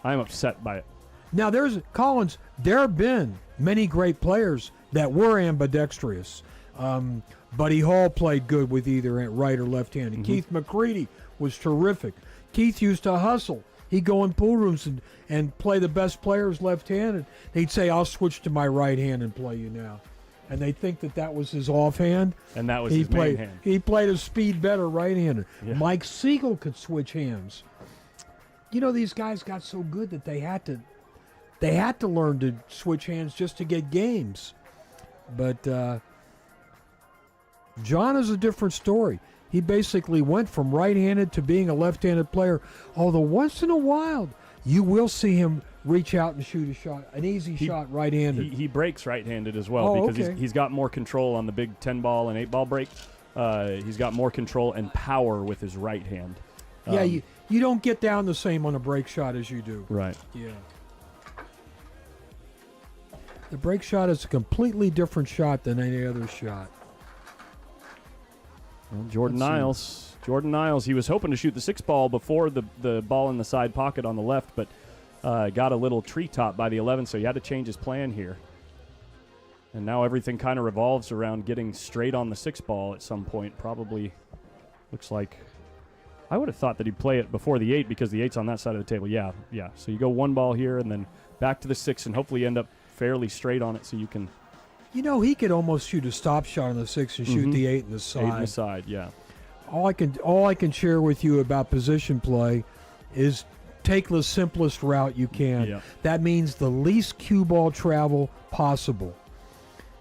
I'm upset by it. Now, there have been many great players that were ambidextrous. Buddy Hall played good with either right or left-handed. Keith McCready was terrific. Keith used to hustle He'd go in pool rooms and play the best players left-handed. He'd say, "I'll switch to my right hand and play you now," and they think that was his offhand. And that was he his played, main hand. He played a speed better right-handed. Yeah. Mike Siegel could switch hands. You know, these guys got so good that they had to learn to switch hands just to get games. But John is a different story. He basically went from right-handed to being a left-handed player. Although once in a while, you will see him reach out and shoot a shot, an easy shot right-handed. He breaks right-handed as well because okay. he's got more control on the big 10-ball and 8-ball break. He's got more control and power with his right hand. Yeah, you don't get down the same on a break shot as you do. Right. Yeah. The break shot is a completely different shot than any other shot. Well, Jordan Let's see. Niles. Jordan Niles, he was hoping to shoot the 6-ball before the ball in the side pocket on the left, but got a little treetop by the 11, so he had to change his plan here. And now everything kind of revolves around getting straight on the 6-ball at some point. Probably looks like I would have thought that he'd play it before the 8 because the 8's on that side of the table. Yeah. So you go 1 ball here and then back to the 6 and hopefully end up fairly straight on it so you can. You know, he could almost shoot a stop shot on the 6 and shoot the 8 in the side. 8 in the side, yeah. All I can share with you about position play is take the simplest route you can. Yeah. That means the least cue ball travel possible.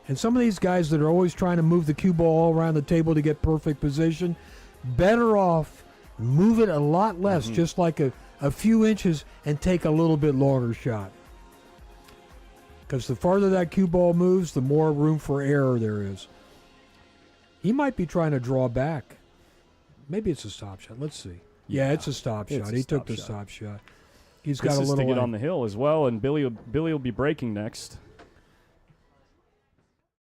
And some of these guys that are always trying to move the cue ball all around the table to get perfect position, better off move it a lot less, just like a few inches, and take a little bit longer shot. Because the farther that cue ball moves, the more room for error there is. He might be trying to draw back. Maybe it's a stop shot. Let's see. Yeah, it's a stop It's shot. a He took stop the shot. stop shot. He's This got a is little to get way. on the hill as well, and Billy will be breaking next.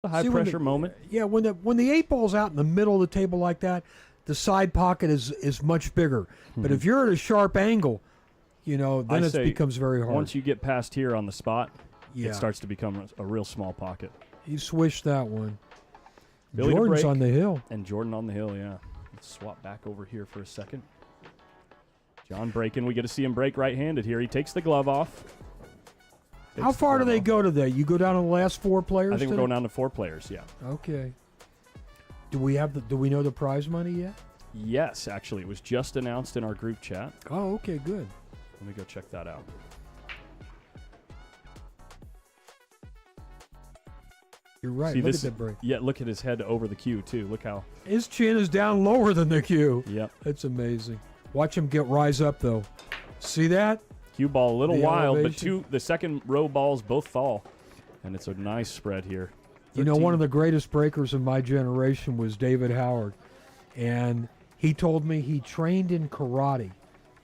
A high See, when pressure moment. Yeah, when the 8 ball's out in the middle of the table like that, the side pocket is much bigger. But if you're at a sharp angle, you know, then I it say becomes very hard. Once you get past here on the spot, Yeah. it starts to become a real small pocket. He swished that one. Billy to Jordan's break. on the hill. And Jordan on the hill, yeah. Let's swap back over here for a second. John breaking. We get to see him break right-handed here. He takes the glove off. How far do they go today? You go down to the last 4 players? I think we're today? going down to 4 players, yeah. Okay. Do we know the prize money yet? Yes, actually. It was just announced in our group chat. Oh, okay, good. Let me go check that out. You're right. See, Look this, at that break. Yeah, look at his head over the cue, too. Look how. His chin is down lower than the cue. Yep. That's amazing. Watch him rise up, though. See that? Cue ball a little The wild, elevation. but the second row balls both fall. And it's a nice spread here. You know, 13. one of the greatest breakers of my generation was David Howard. And he told me he trained in karate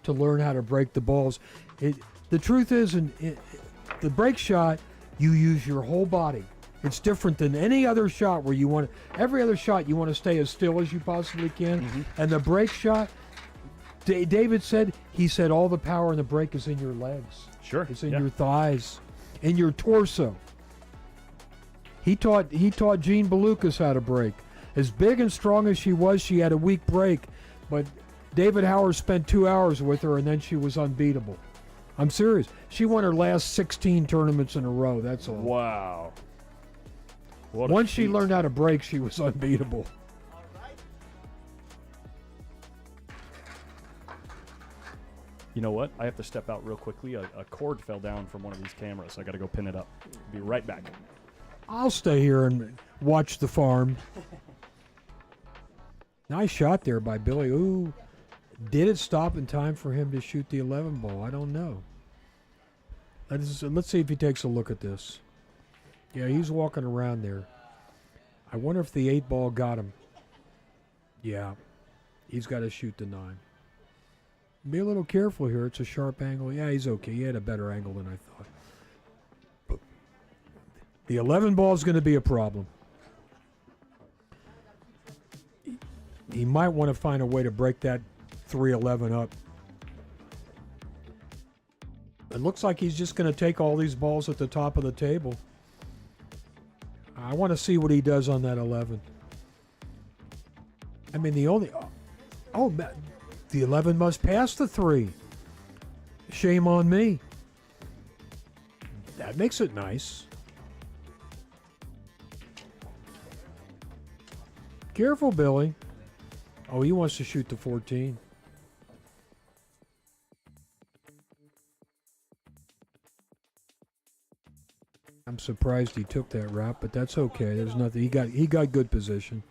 to learn how to break the balls. The truth is, the break shot, you use your whole body. It's different than any other shot where every other shot you want to stay as still as you possibly can. And the break shot, David said, all the power in the break is in your legs. Sure. It's in yeah. your thighs, in your torso. He taught Jean Belucas how to break. As big and strong as she was, she had a weak break, but David Howard spent 2 hours with her, and then she was unbeatable. I'm serious. She won her last 16 tournaments in a row. That's all. Wow. What a Once she feat. learned how to break, she was unbeatable. You know what? I have to step out real quickly. A cord fell down from one of these cameras. I got to go pin it up. Be right back. I'll stay here and watch the farm. Nice shot there by Billy. Ooh, did it stop in time for him to shoot the 11 ball? I don't know. Let's see if he takes a look at this. Yeah, he's walking around there. I wonder if the 8 ball got him. Yeah, he's got to shoot the 9. Be a little careful here. It's a sharp angle. Yeah, he's okay. He had a better angle than I thought. But the 11 ball is going to be a problem. He might want to find a way to break that 311 up. It looks like he's just going to take all these balls at the top of the table. I want to see what he does on that 11. I mean, the 11 must pass the 3. Shame on me. That makes it nice. Careful, Billy. Oh, he wants to shoot the 14. I'm surprised he took that route, but that's okay. There's nothing. He got good position.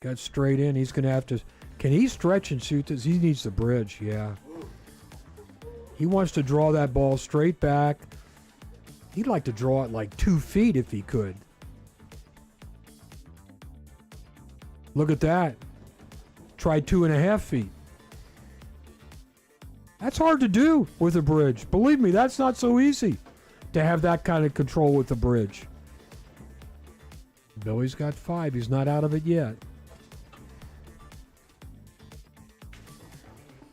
Got straight in. He's going to have to. Can he stretch and shoot this? He needs the bridge. Yeah. He wants to draw that ball straight back. He'd like to draw it like 2 feet if he could. Look at that. Try 2.5 feet. That's hard to do with a bridge. Believe me, that's not so easy to have that kind of control with the bridge. Billy's got 5. He's not out of it yet.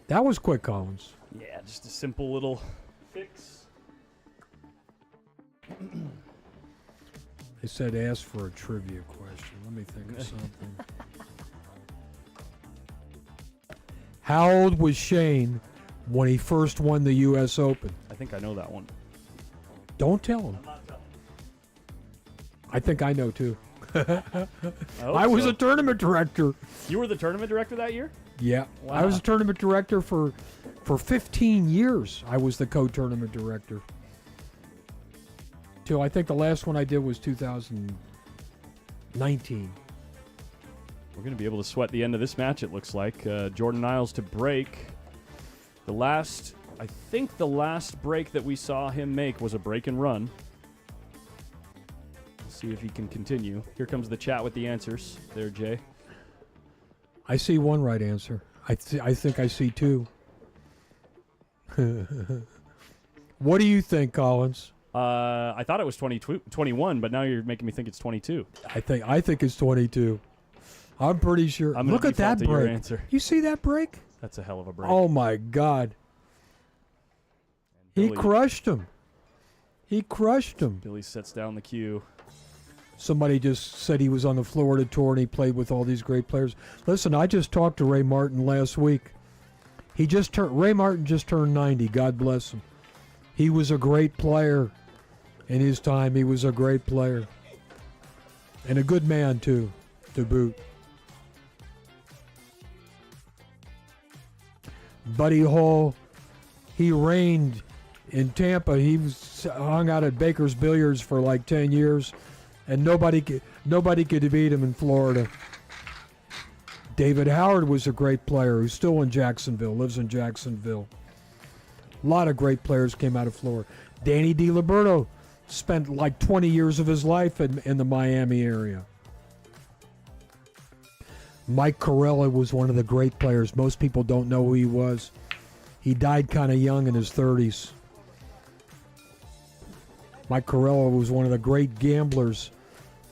That was quick, Collins. Yeah, just a simple little fix. They said ask for a trivia question. Let me think of something. How old was Shane when he first won the U.S. Open? I think I know that one. Don't tell him. I'm not telling. I think I know too. I I was a tournament director. You were the tournament director that year? Yeah. Wow. I was a tournament director for 15 years. I was the co-tournament director. Till I think the last one I did was 2019. We're going to be able to sweat the end of this match, it looks like. Jordan Niles to break. I think the last break that we saw him make was a break and run. Let's see if he can continue. Here comes the chat with the answers. There, Jay. I see one right answer. I think I see 2. What do you think, Collins? I thought it was 21, but now you're making me think it's 22. I think it's 22. I'm pretty sure. I'm gonna Look at that default to your break. answer. You see that break? That's a hell of a break. Oh my God. He Billy- crushed him. He crushed him. Billy sets down the cue. Somebody just said he was on the Florida tour and he played with all these great players. Listen, I just talked to Ray Martin last week. Ray Martin just turned 90. God bless him. He was a great player in his time. He was a great player. And a good man, too, to boot. Buddy Hall, he reigned in Tampa. He hung out at Baker's Billiards for like 10 years, and nobody could beat him in Florida. David Howard was a great player who's still in Jacksonville, lives in Jacksonville. A lot of great players came out of Florida. Danny DiLiberto spent like 20 years of his life in the Miami area. Mike Corella was one of the great players. Most people don't know who he was. He died kind of young in his 30s. Mike Corella was one of the great gamblers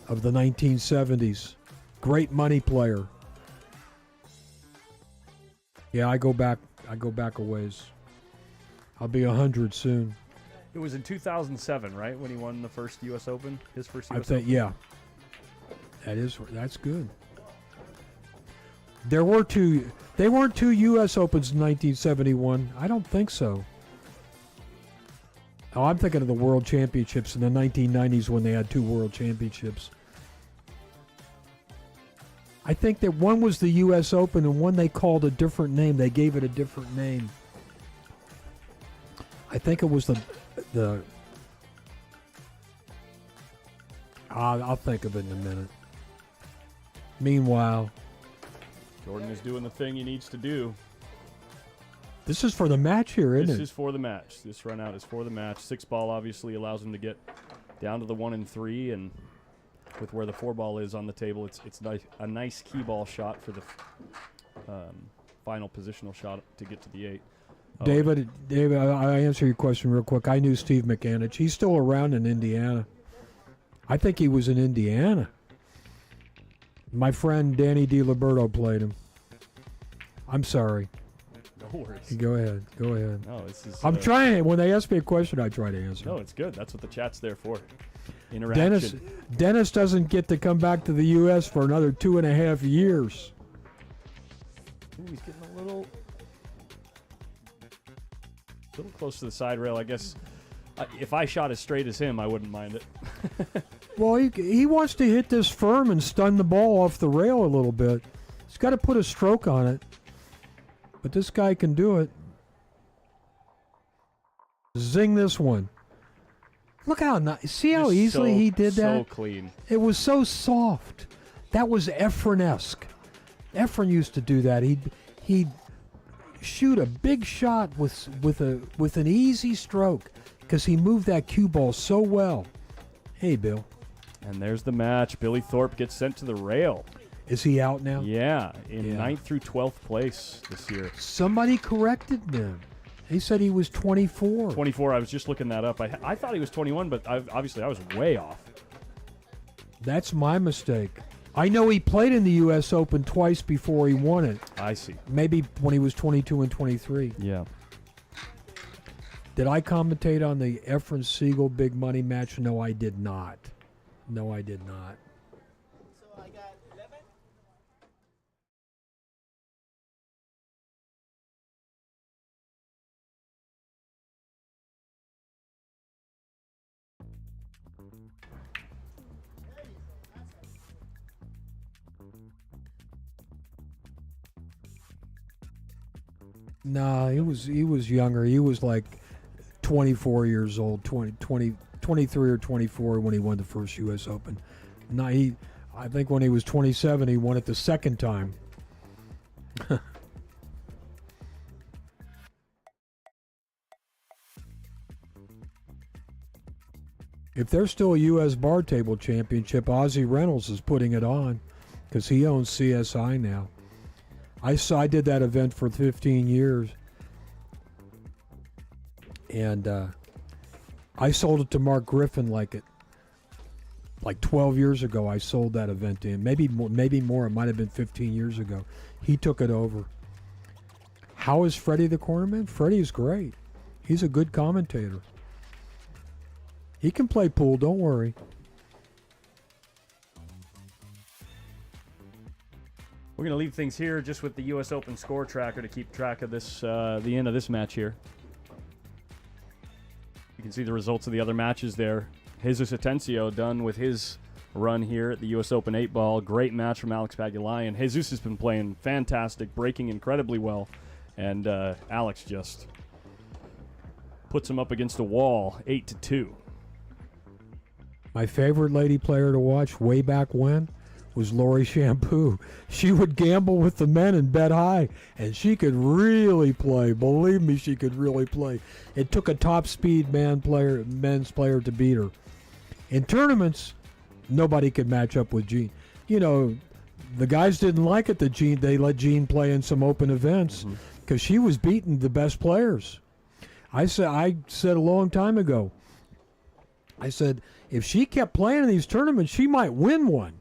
of the 1970s. Great money player. Yeah, I go back a ways. I'll be 100 soon. It was in 2007, right, when he won the first U.S. Open? His first I U.S. think, Open? yeah. That's good. They weren't two U.S. Opens in 1971. I don't think so. Oh, I'm thinking of the World Championships in the 1990s when they had 2 World Championships. I think that one was the U.S. Open and one they called a different name. They gave it a different name. I think it was the I'll think of it in a minute. Meanwhile, Jordan is doing the thing he needs to do. this is for the match here, isn't This it? is for the match. This run out is for the match. 6 ball obviously allows him to get down to the 1 and 3, and with where the 4 ball is on the table, it's a nice key ball shot for the final positional shot to get to the 8. Oh, David, I answer your question real quick. I knew Steve McAnich. He's still around in Indiana. I think he was in Indiana. My friend Danny DiLiberto played him. I'm sorry. no worries. Go ahead. No, this is. I'm trying. When they ask me a question, I try to answer. No, it's good. That's what the chat's there for. Interaction. Dennis doesn't get to come back to the U.S. for another 2.5 years. Ooh, he's getting a little. A little close to the side rail, I guess. If I shot as straight as him, I wouldn't mind it. Well, he wants to hit this firm and stun the ball off the rail a little bit. He's got to put a stroke on it. But this guy can do it. Zing this one. Look how nice. See how easily he did that? So clean. It was so soft. That was Efren-esque. Efren used to do that. He'd shoot a big shot with an easy stroke because he moved that cue ball so well. Hey, Bill. And there's the match. Billy Thorpe gets sent to the rail. Is he out now? Yeah, in 9th through 12th place this year. Somebody corrected him. He said he was 24. 24, I was just looking that up. I thought he was 21, but obviously I was way off. That's my mistake. I know he played in the U.S. Open twice before he won it. I see. Maybe when he was 22 and 23. Yeah. Did I commentate on the Efren Siegel big money match? No, I did not. No, I did not. So I got 11. Nah, he was younger. He was like 24 years old, 23 or 24 when he won the first U.S. Open. Nah, I think when he was 27, he won it the second time. If there's still a U.S. Bar Table Championship, Ozzie Reynolds is putting it on because he owns CSI now. I did that event for 15 years, and I sold it to Mark Griffin like 12 years ago. I sold that event to him. Maybe more. It might have been 15 years ago. He took it over. How is Freddie the cornerman? Freddie is great. He's a good commentator. He can play pool. Don't worry. We're going to leave things here just with the U.S. Open score tracker to keep track of this, the end of this match here. You can see the results of the other matches there. Jesus Atencio done with his run here at the U.S. Open 8-ball. Great match from Alex Pagulayan. Jesus has been playing fantastic, breaking incredibly well, and Alex just puts him up against a wall, 8-2. My favorite lady player to watch way back when was Lori Shampoo. She would gamble with the men and bet high, and she could really play. Believe me, she could really play. It took a top speed men's player to beat her. In tournaments, nobody could match up with Jean. You know, the guys didn't like it that they let Jean play in some open events because she was beating the best players. I said a long time ago, I said, if she kept playing in these tournaments, she might win one.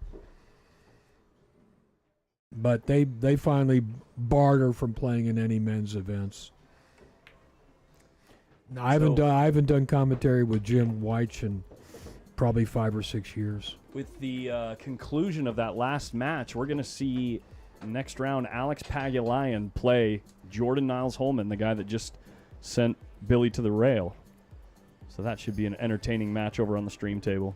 But they finally barred her from playing in any men's events. I haven't done commentary with Jim Weich in probably 5 or 6 years. With the conclusion of that last match, we're going to see next round Alex Pagulayan play Jordan Niles Holman, the guy that just sent Billy to the rail. So that should be an entertaining match over on the stream table.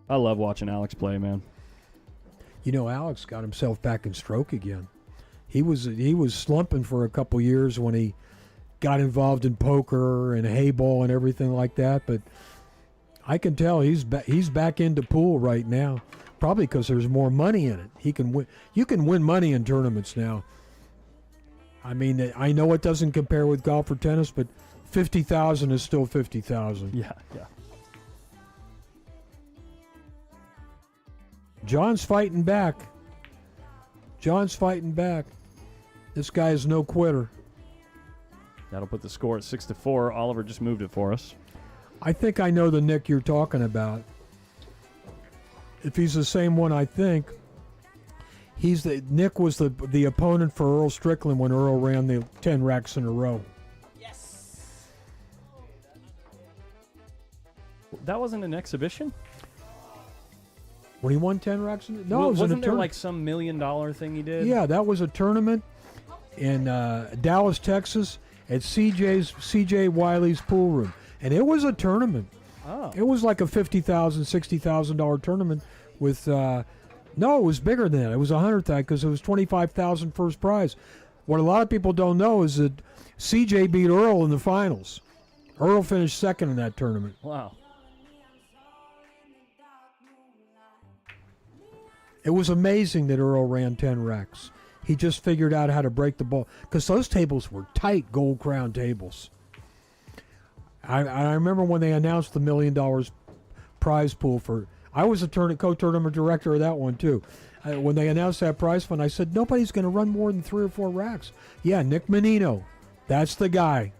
I love watching Alex play, man. You know, Alex got himself back in stroke again. He was slumping for a couple years when he got involved in poker and hayball and everything like that. But I can tell he's back into pool right now, probably because there's more money in it. He can win. You can win money in tournaments now. I mean, I know it doesn't compare with golf or tennis, but 50,000 is still 50,000. Yeah. John's fighting back. This guy is no quitter. That'll put the score at 6-4. Oliver just moved it for us. I think I know the Nick you're talking about. If he's the same one, I think Nick was the opponent for Earl Strickland when Earl ran the 10 racks in a row. Yes. That wasn't an exhibition? When he won 10 racks? No, it was wasn't in a there tournament. like some $1 million thing he did? Yeah, that was a tournament in Dallas, Texas, at CJ Wiley's pool room, and it was a tournament. Oh. It was like a $50,000, $60,000 tournament with. No, it was bigger than that. It was $100,000 because it was $25,000 first prize. What a lot of people don't know is that CJ beat Earl in the finals. Earl finished second in that tournament. Wow. It was amazing that Earl ran 10 racks. He just figured out how to break the ball because those tables were tight Gold Crown tables. I remember when they announced the $1 million prize pool for. I was a co-tournament director of that one too. When they announced that prize fund, I said nobody's going to run more than 3 or 4 racks. Yeah, Nick Menino, that's the guy.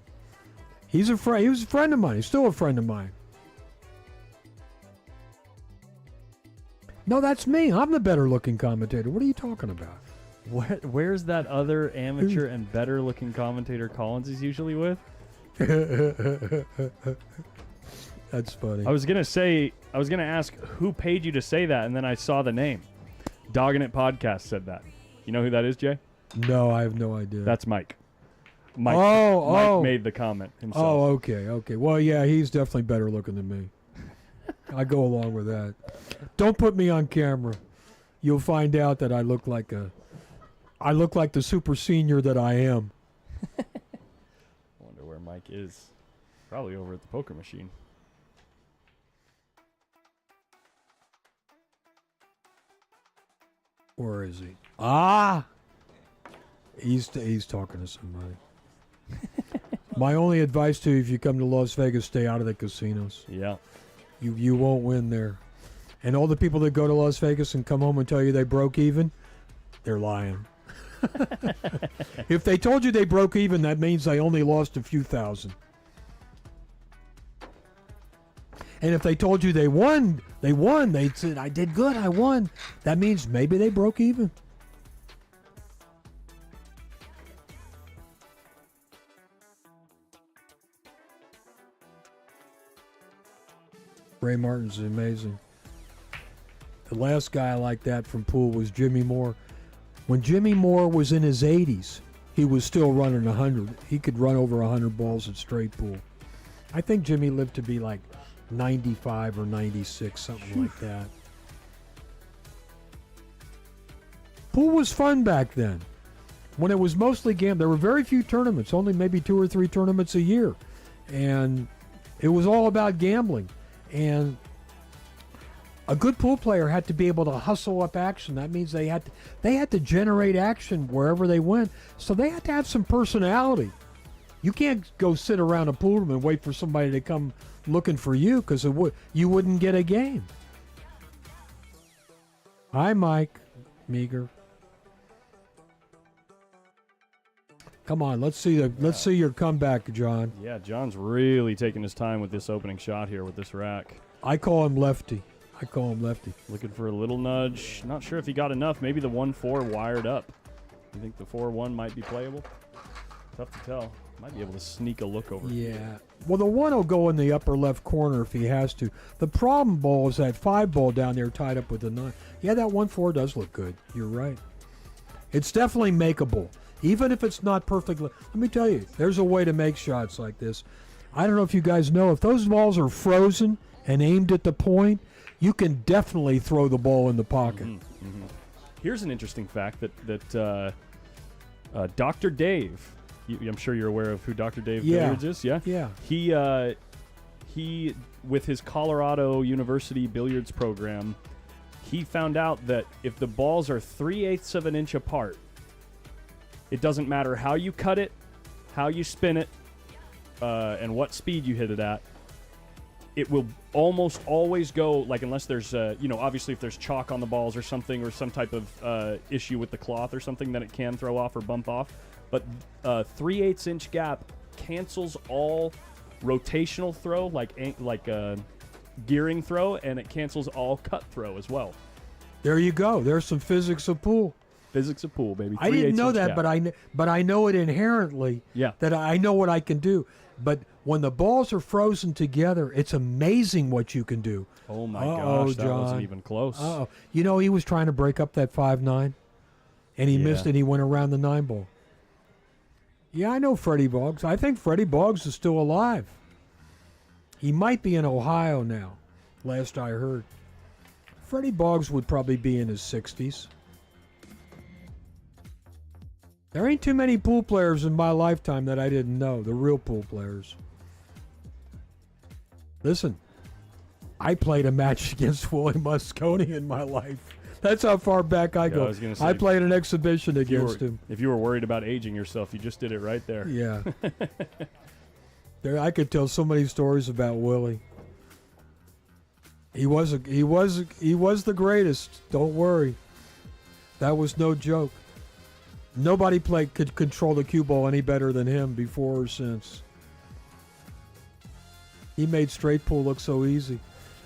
He's a friend. He was a friend of mine. He's still a friend of mine. No, that's me. I'm the better-looking commentator. What are you talking about? Where's that other amateur and better-looking commentator Collins is usually with? That's funny. I was gonna ask who paid you to say that, and then I saw the name. Doggin' It Podcast said that. You know who that is, Jay? No, I have no idea. That's Mike. Mike made the comment himself. Oh, okay. Well, yeah, he's definitely better looking than me. I go along with that. Don't put me on camera. You'll find out that I look like the super senior that I am. Wonder where Mike is. Probably over at the poker machine. Where is he? Ah, he's talking to somebody. My only advice to you, if you come to Las Vegas, stay out of the casinos. Yeah. You won't win there. And all the people that go to Las Vegas and come home and tell you they broke even, they're lying. If they told you they broke even, that means they only lost a few thousand. And if they told you they won, they said, I did good, I won. That means maybe they broke even. Ray Martin's amazing. The last guy like that from pool was Jimmy Moore. When Jimmy Moore was in his 80s, he was still running 100. He could run over 100 balls at straight pool. I think Jimmy lived to be like 95 or 96, something like that. Pool was fun back then. When it was mostly gambling, there were very few tournaments, only maybe 2 or 3 tournaments a year. And it was all about gambling. And a good pool player had to be able to hustle up action. That means they had to generate action wherever they went. So they had to have some personality. You can't go sit around a pool room and wait for somebody to come looking for you because you wouldn't get a game. Hi, Mike Meager. Come on, let's see your comeback, John. Yeah, John's really taking his time with this opening shot here with this rack. I call him Lefty. Looking for a little nudge. Not sure if he got enough. Maybe the 1-4 wired up. You think the 4-1 might be playable? Tough to tell. Might be able to sneak a look over. Yeah. Well, the 1 will go in the upper left corner if he has to. The problem ball is that 5 ball down there tied up with the 9. Yeah, that 1-4 does look good. You're right. It's definitely makeable. Even if it's not perfectly. Let me tell you, there's a way to make shots like this. I don't know if you guys know, if those balls are frozen and aimed at the point, you can definitely throw the ball in the pocket. Mm-hmm, mm-hmm. Here's an interesting fact that Dr. Dave, I'm sure you're aware of who Dr. Dave Billiards is, yeah? Yeah. He, with his Colorado University billiards program, he found out that if the balls are 3/8 of an inch apart, it doesn't matter how you cut it, how you spin it, and what speed you hit it at. It will almost always go, like, unless there's, obviously if there's chalk on the balls or something, or some type of issue with the cloth or something, then it can throw off or bump off. But 3/8 inch gap cancels all rotational throw, like gearing throw, and it cancels all cut throw as well. There you go. There's some physics of pool. Physics of pool, baby. I didn't know that, but I know it inherently. Yeah. That I know what I can do. But when the balls are frozen together, it's amazing what you can do. Oh my gosh, that wasn't even close. Oh, he was trying to break up that 5-9, and he missed it. He went around the 9 ball. Yeah, I know Freddie Boggs. I think Freddie Boggs is still alive. He might be in Ohio now, last I heard. Freddie Boggs would probably be in his 60s. There ain't too many pool players in my lifetime that I didn't know, the real pool players. Listen, I played a match against Willie Mosconi in my life. That's how far back I go. I was gonna say, I played an exhibition against him. If you were worried about aging yourself, you just did it right there. Yeah. I could tell so many stories about Willie. He was the greatest. Don't worry. That was no joke. Nobody could control the cue ball any better than him before or since. He made straight pool look so easy.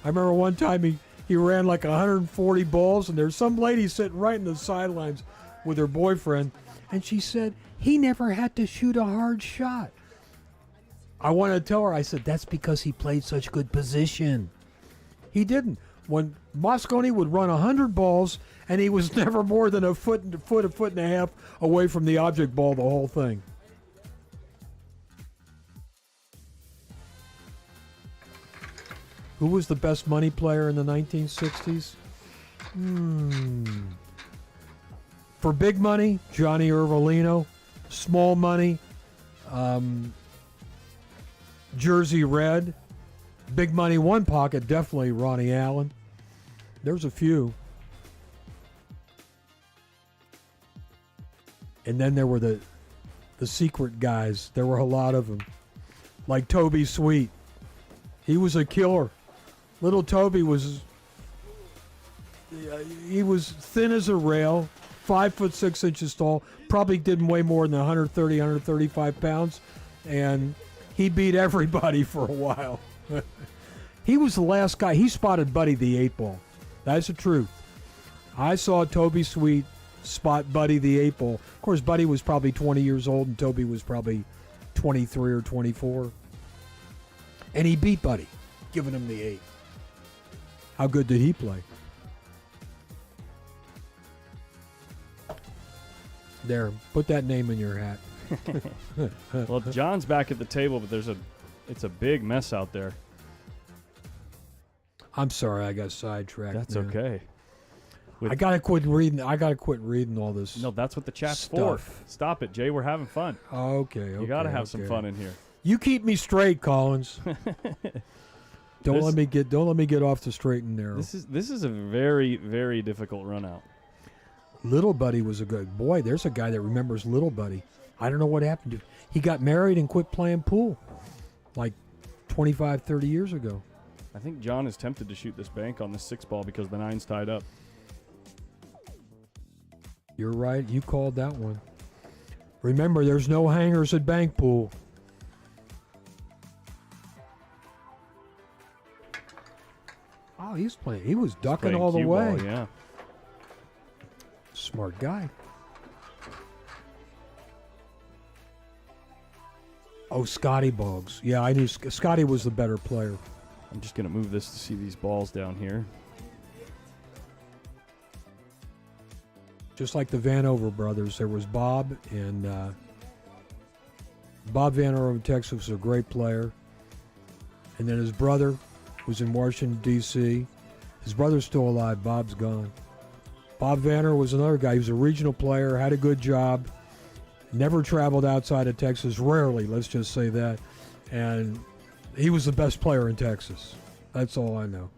I remember one time he ran like 140 balls, and there's some lady sitting right in the sidelines with her boyfriend, and she said he never had to shoot a hard shot. I wanted to tell her, I said, that's because he played such good position. He didn't. When Mosconi would run 100 balls, and he was never more than a foot and a half away from the object ball the whole thing. Who was the best money player in the 1960s? For big money, Johnny Irvolino. Small money, Jersey Red. Big money, one pocket, definitely Ronnie Allen. There's a few. And then there were the secret guys. There were a lot of them. Like Toby Sweet. He was a killer. Little Toby was thin as a rail, 5'6" tall, probably didn't weigh more than 130, 135 pounds, and he beat everybody for a while. He was the last guy. He spotted Buddy the 8-ball. That's the truth. I saw Toby Sweet spot Buddy the 8-ball. Of course, Buddy was probably 20 years old, and Toby was probably 23 or 24. And he beat Buddy, giving him the 8. How good did he play? There, put that name in your hat. Well, John's back at the table, but it's a big mess out there. I'm sorry, I got sidetracked. That's man. okay. I gotta quit reading. All this. No, that's what the chat's stuff. for. Stop it, Jay. We're having fun. Okay. You got to have some fun in here. You keep me straight, Collins. Don't let me get off the straight and narrow. This is a very, very difficult run out. Little Buddy was a good boy. There's a guy that remembers Little Buddy. I don't know what happened to him. He got married and quit playing pool like 25, 30 years ago. I think John is tempted to shoot this bank on the 6-ball because the 9's tied up. You're right. You called that one. Remember, there's no hangers at bank pool. Oh, he's playing. He was ducking all the way. Ball, yeah. Smart guy. Oh, Scotty Boggs. Yeah, I knew Scotty was the better player. I'm just going to move this to see these balls down here. Just like the Vanover brothers, there was Bob, and Bob Vanover in Texas was a great player. And then his brother was in Washington, D.C. His brother's still alive. Bob's gone. Bob Vanover was another guy. He was a regional player, had a good job, never traveled outside of Texas, rarely, let's just say that. And he was the best player in Texas. That's all I know.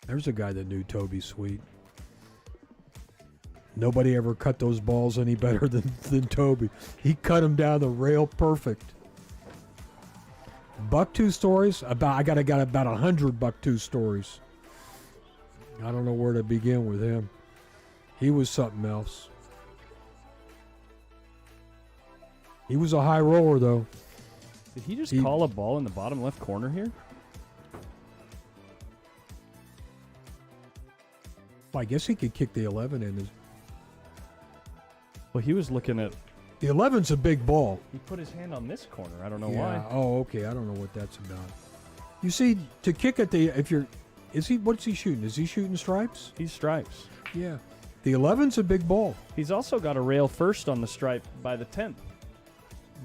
There's a guy that knew Toby Sweet. Nobody ever cut those balls any better than Toby. He cut them down the rail perfect. Buck-tooth stories? I got about 100 buck-tooth stories. I don't know where to begin with him. He was something else. He was a high roller, though. Did he just call a ball in the bottom left corner here? Well, I guess he could kick the 11 in. Well, he was looking at... The 11's a big ball. He put his hand on this corner. I don't know Yeah. why. Oh, okay. I don't know what that's about. You see, to kick at the... What's he shooting? Is he shooting stripes? He's stripes. Yeah. The 11's a big ball. He's also got a rail first on the stripe by the 10th.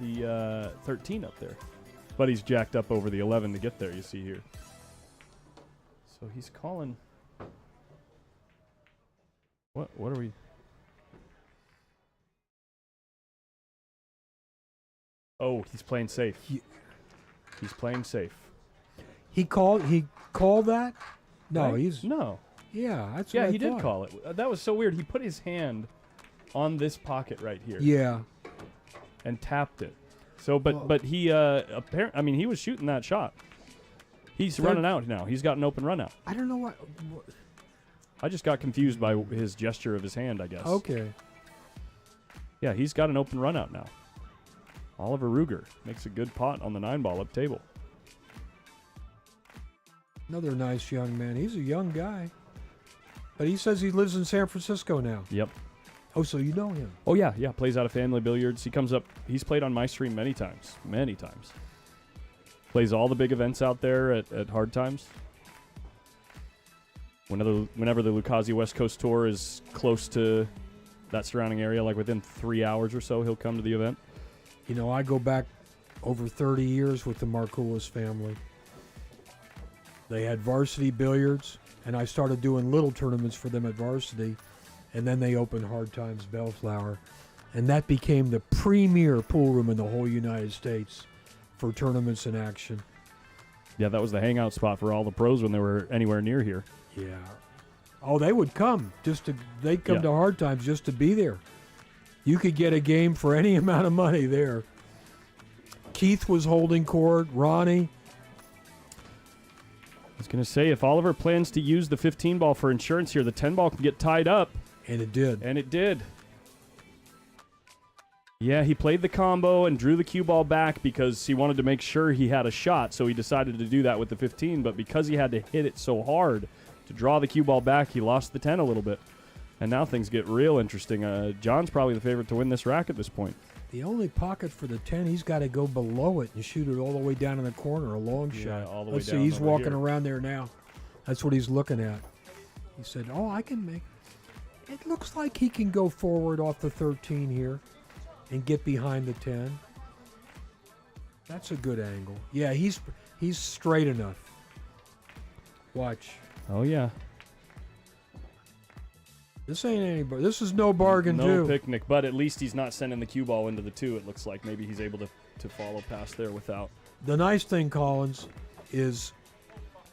The 13 up there. But he's jacked up over the 11 to get there, you see here. So he's calling. What are we? Oh, he's playing safe. He's playing safe. He called that? No, Right? he's No. yeah. That's Yeah, what I he did thought. call it. That was so weird. He put his hand on this pocket right here Yeah. and tapped it. So, but he apparently, I mean, he was shooting that shot. He's running out now. He's got an open run out. I don't know what. I just got confused by his gesture of his hand, I guess. Okay. Yeah, he's got an open run out now. Oliver Ruger makes a good pot on the 9-ball up table. Another nice young man. He's a young guy, but he says he lives in San Francisco now. Yep. Oh, so you know him? Oh, yeah. Plays out of Family Billiards. He comes up. He's played on my stream many times. Many times. Plays all the big events out there at Hard Times. Whenever the Lucasi West Coast Tour is close to that surrounding area, like within 3 hours or so, he'll come to the event. You know, I go back over 30 years with the Markoulis family. They had varsity billiards, and I started doing little tournaments for them at varsity, and then they opened Hard Times Bellflower, and that became the premier pool room in the whole United States for tournaments in action. Yeah, that was the hangout spot for all the pros when they were anywhere near here. Yeah. Oh, they would come they'd come Yeah. to Hard Times just to be there. You could get a game for any amount of money there. Keith was holding court, Ronnie. I was going to say, if Oliver plans to use the 15 ball for insurance here, the 10 ball can get tied up. And it did. And it did. Yeah, he played the combo and drew the cue ball back because he wanted to make sure he had a shot, so he decided to do that with the 15, but because he had to hit it so hard to draw the cue ball back, he lost the 10 a little bit. And now things get real interesting. John's probably the favorite to win this rack at this point. The only pocket for the 10, he's got to go below it and shoot it all the way down in the corner, a long shot. All the way Let's see, down he's over walking here. around there now. That's what he's looking at. He said, oh, I can make... It looks like he can go forward off the 13 here and get behind the 10. That's a good angle. Yeah, he's straight enough. Watch. Oh, yeah. This ain't anybody. This is no bargain, No too. picnic, but at least he's not sending the cue ball into the 2, it looks like. Maybe he's able to follow past there without. The nice thing, Collins, is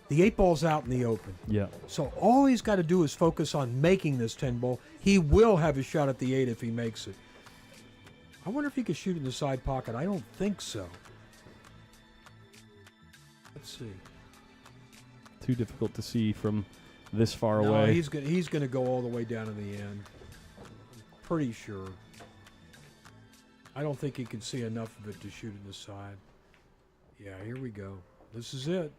the 8 ball's out in the open. Yeah. So all he's got to do is focus on making this 10 ball. He will have a shot at the 8 if he makes it. I wonder if he could shoot in the side pocket. I don't think so. Let's see. Too difficult to see from this far No, away. he's gonna go all the way down in the end. I'm pretty sure. I don't think he can see enough of it to shoot in the side. Yeah, here we go. This is it.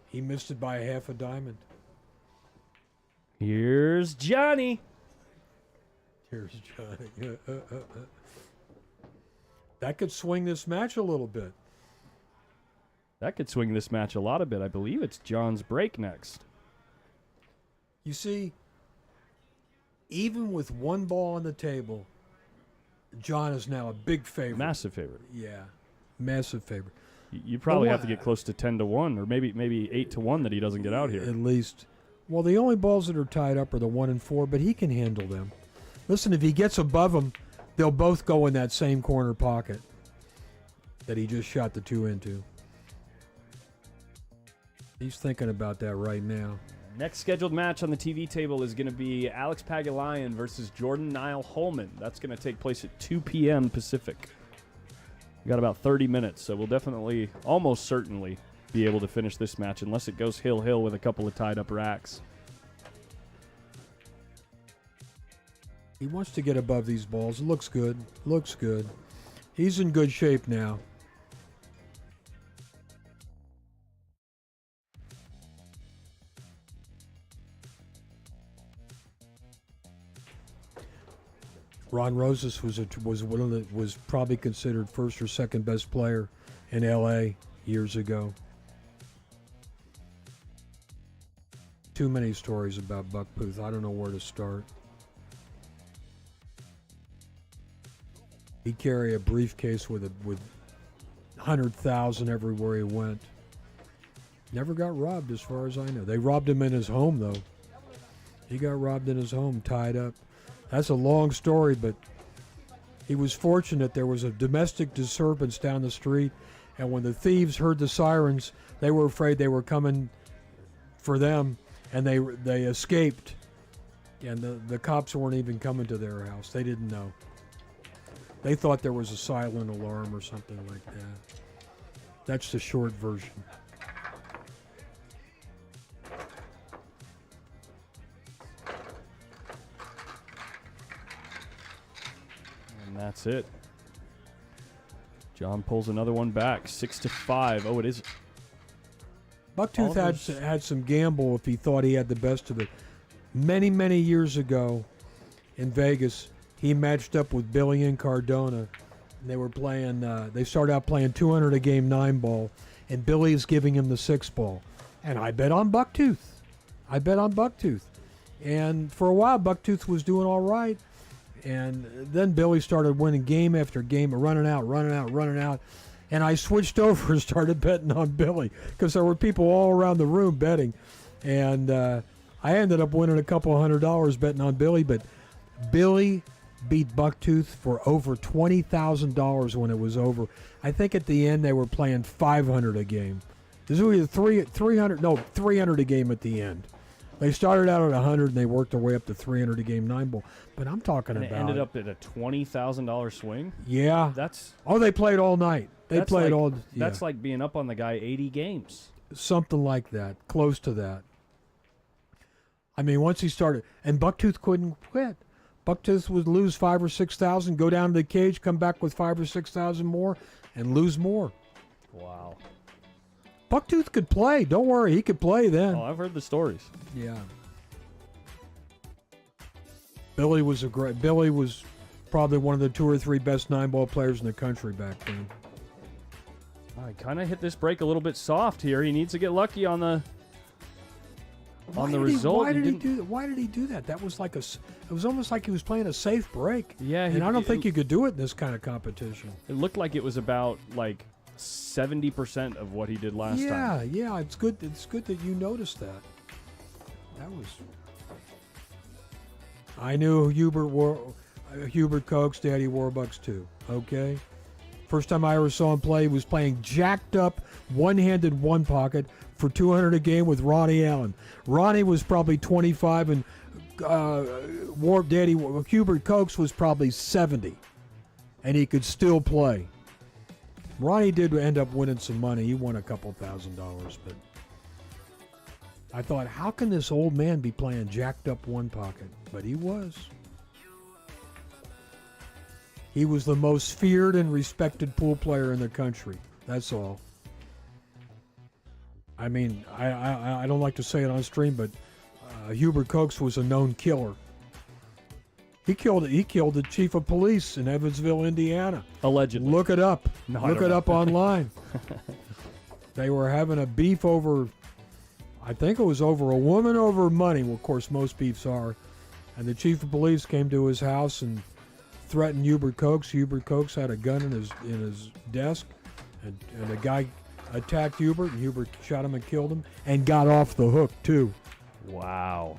He missed it by a half a diamond. Here's Johnny. Here's Johnny. That could swing this match a little bit. That could swing this match a lot a bit. I believe it's John's break next. You see, even with 1 ball on the table, John is now a big favorite. Massive favorite. Yeah, massive favorite. You probably have to wha- get close to 10-1 or maybe 8-1 that he doesn't get out here. At least. Well, the only balls that are tied up are the 1 and 4, but he can handle them. Listen, if he gets above them, they'll both go in that same corner pocket that he just shot the 2 into. He's thinking about that right now. Next scheduled match on the TV table is going to be Alex Pagulayan versus Jordan Niall Holman. That's going to take place at 2 p.m. Pacific. We got about 30 minutes, so we'll definitely, almost certainly, be able to finish this match unless it goes hill-hill with a couple of tied-up racks. He wants to get above these balls. It looks good. Looks good. He's in good shape now. Ron Rosas was probably considered first or second best player in L.A. years ago. Too many stories about Buckbooth. I don't know where to start. He'd carry a briefcase with 100,000 everywhere he went. Never got robbed, as far as I know. They robbed him in his home, though. He got robbed in his home, tied up. That's a long story, but he was fortunate. There was a domestic disturbance down the street, and when the thieves heard the sirens, they were afraid they were coming for them, and they escaped. And the cops weren't even coming to their house. They didn't know. They thought there was a silent alarm or something like that. That's the short version. And that's it. John pulls another one back, 6-5. Oh, it is. Bucktooth had some gamble if he thought he had the best of it. Many, many years ago in Vegas, he matched up with Billy and Cardona. And they were playing, they started out playing 200 a game 9-ball, and Billy is giving him the 6-ball. And I bet on Bucktooth. And for a while, Bucktooth was doing all right. And then Billy started winning game after game, running out. And I switched over and started betting on Billy because there were people all around the room betting. And I ended up winning a couple $100 betting on Billy. But Billy beat Bucktooth for over $20,000 when it was over. I think at the end they were playing 500 a game. This was 300 a game at the end. They started out at 100 and they worked their way up to 300 a game 9-ball. But I'm talking And about. it ended up at a $20,000 swing. Yeah. They played all night. That's like being up on the guy 80 games. Something like that, close to that. I mean, once he started, and Bucktooth couldn't quit. Bucktooth would lose 5,000 or 6,000, go down to the cage, come back with 5,000 or 6,000 more, and lose more. Wow. Bucktooth could play. Don't worry, he could play then. Oh, I've heard the stories. Yeah. Billy was probably one of the 2 or 3 best 9-ball players in the country back then. I kind of hit this break a little bit soft here. He needs to get lucky on the result. Why did he do that? That was like it was almost like he was playing a safe break. Yeah, and I don't think you could do it in this kind of competition. It looked like it was about like 70% of what he did last time. Yeah, it's good. It's good that you noticed that. I knew Hubert Koch's Daddy Warbucks too. Okay. First time I ever saw him play, he was playing jacked up, one-handed one pocket for 200 a game with Ronnie Allen. Ronnie was probably 25, and Hubert Koch was probably 70, and he could still play. Ronnie did end up winning some money. He won a couple $1,000, but I thought, how can this old man be playing jacked up one pocket? But he was. He was the most feared and respected pool player in the country. That's all. I mean, I don't like to say it on stream, but Hubert Koch was a known killer. He killed the chief of police in Evansville, Indiana. Allegedly. Look it up. No, Look it up online. They were having a beef over, I think it was over a woman over money. Well, of course, most beefs are. And the chief of police came to his house and threatened Hubert Koch. Hubert Koch had a gun in his desk, and the guy attacked Hubert, and Hubert shot him and killed him, and got off the hook too. Wow.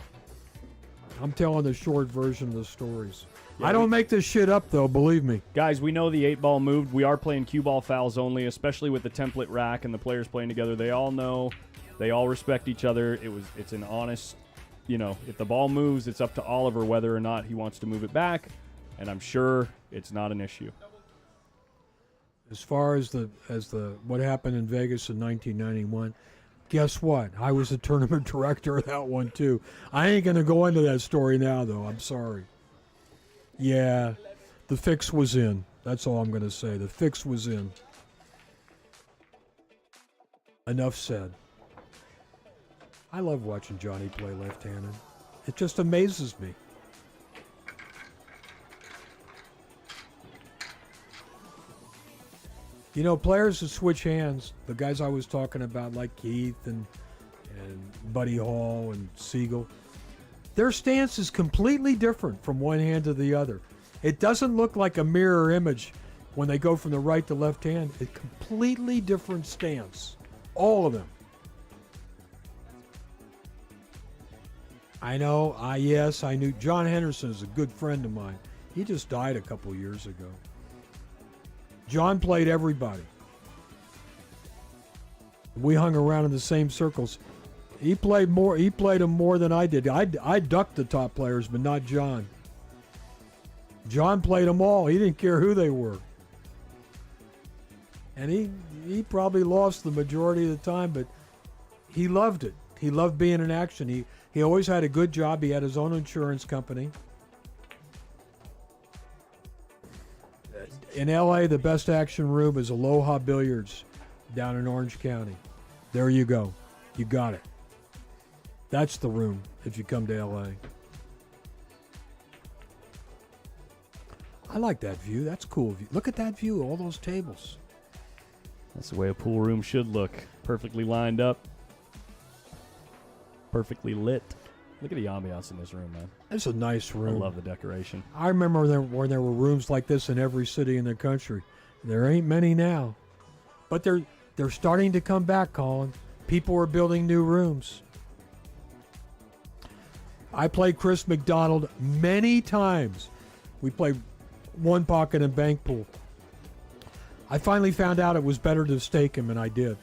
I'm telling the short version of the stories. Yeah, I don't make this shit up, though, believe me. Guys, we know the 8-ball moved. We are playing cue ball fouls only, especially with the template rack and the players playing together. They all know. They all respect each other. It's an honest, if the ball moves, it's up to Oliver whether or not he wants to move it back, and I'm sure it's not an issue. As far as what happened in Vegas in 1991, guess what? I was the tournament director of that one, too. I ain't going to go into that story now, though. I'm sorry. Yeah, the fix was in. That's all I'm going to say. The fix was in. Enough said. I love watching Johnny play left-handed. It just amazes me. Players that switch hands, the guys I was talking about, like Keith and and Buddy Hall and Siegel. Their stance is completely different from one hand to the other. It doesn't look like a mirror image when they go from the right to left hand. A completely different stance. All of them. I know. Yes, I knew. John Henderson is a good friend of mine. He just died a couple years ago. John played everybody. We hung around in the same circles. He played more. He played them more than I did. I ducked the top players, but not John. John played them all. He didn't care who they were. And he probably lost the majority of the time, but he loved it. He loved being in action. He always had a good job. He had his own insurance company. In L.A., the best action room is Aloha Billiards down in Orange County. There you go. You got it. That's the room if you come to L.A. I like that view. That's a cool view. Look at that view, all those tables. That's the way a pool room should look. Perfectly lined up. Perfectly lit. Look at the ambiance in this room, man. It's a nice I room. love the decoration. I remember when there were rooms like this in every city in the country. There ain't many now. But they're starting to come back, Colin. People are building new rooms. I played Chris McDonald many times. We played one pocket and bank pool. I finally found out it was better to stake him, and I did.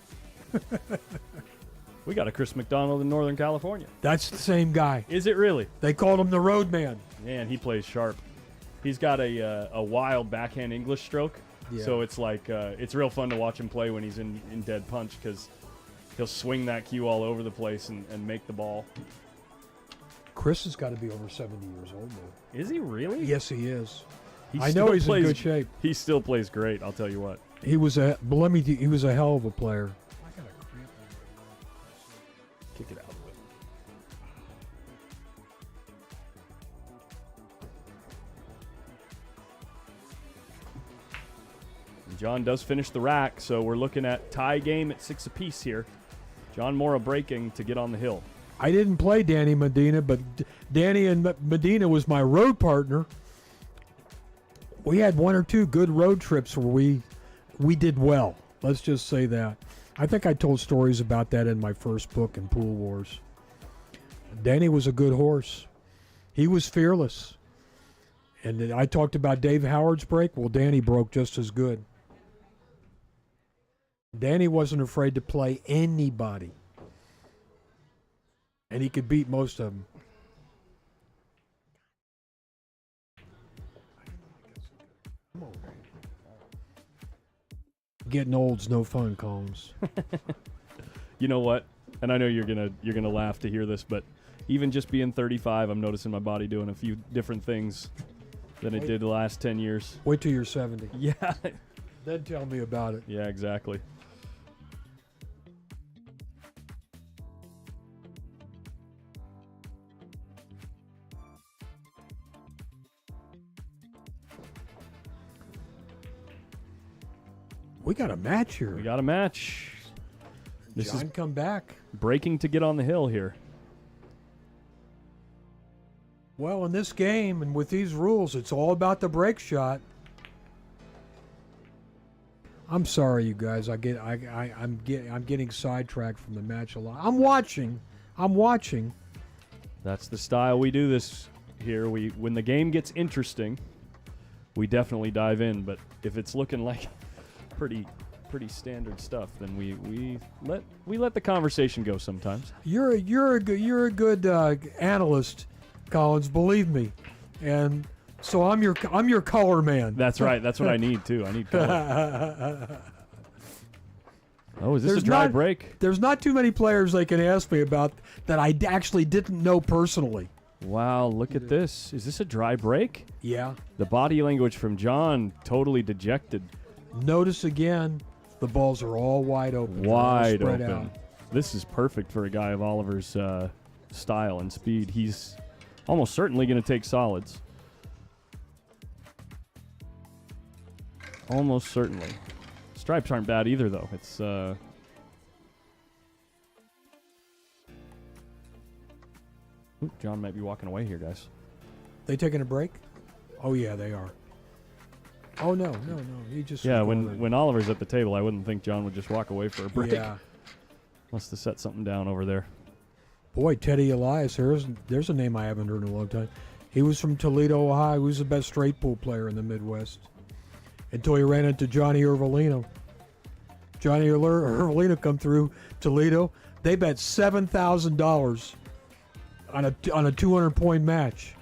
We got a Chris McDonald in Northern California. That's the same guy. Is it really? They called him the Roadman. Man, he plays sharp. He's got a wild backhand English stroke. Yeah. So it's like it's real fun to watch him play when he's in dead punch because he'll swing that cue all over the place and make the ball. Chris has got to be over 70 years old now. Is he really? Yes, he is. He I still know he's plays, in good shape. He still plays great, I'll tell you what. He was a hell of a player. Kick it out of it. And John does finish the rack, so we're looking at tie game at 6 apiece here. John Mora breaking to get on the hill. I didn't play Danny Medina, but Danny and Medina was my road partner. We had one or two good road trips where we did well. Let's just say that. I think I told stories about that in my first book in Pool Wars. Danny was a good horse. He was fearless. And I talked about Dave Howard's break. Well, Danny broke just as good. Danny wasn't afraid to play anybody. And he could beat most of them. Getting old's no fun, Collins. You know what? And I know you're gonna laugh to hear this, but even just being 35, I'm noticing my body doing a few different things than it did the last 10 years. Wait till you're 70. Yeah. Then tell me about it. Yeah, exactly. We got a match here. We got a match. This John, is come back. breaking to get on the hill here. Well, in this game and with these rules, it's all about the break shot. I'm sorry, you guys. I'm getting sidetracked from the match a lot. I'm watching. That's the style we do this here. When the game gets interesting, we definitely dive in. But if it's looking like pretty standard stuff, then we let the conversation go sometimes. You're a good analyst, Collins. Believe me, and so I'm your color man. That's right. That's what I need too. I need color. Oh, is this There's a dry not- break? There's not too many players they can ask me about that I actually didn't know personally. Wow, look at this. Is this a dry break? Yeah. The body language from John, totally dejected. Notice again, the balls are all wide open. They're all Wide spread open. out. This is perfect for a guy of Oliver's style and speed. He's almost certainly going to take solids. Almost certainly. Stripes aren't bad either, though. It's Ooh, John might be walking away here, guys. They taking a break? Oh yeah, they are. Oh no. He just Yeah, was going when Oliver's at the table, I wouldn't think John would just walk away for a break. Yeah. Must have set something down over there. Boy, Teddy Elias, there's a name I haven't heard in a long time. He was from Toledo, Ohio. He was the best straight pool player in the Midwest until he ran into Johnny Irvolino. Johnny Irvolino come through Toledo. They bet $7,000 on a 200-point match,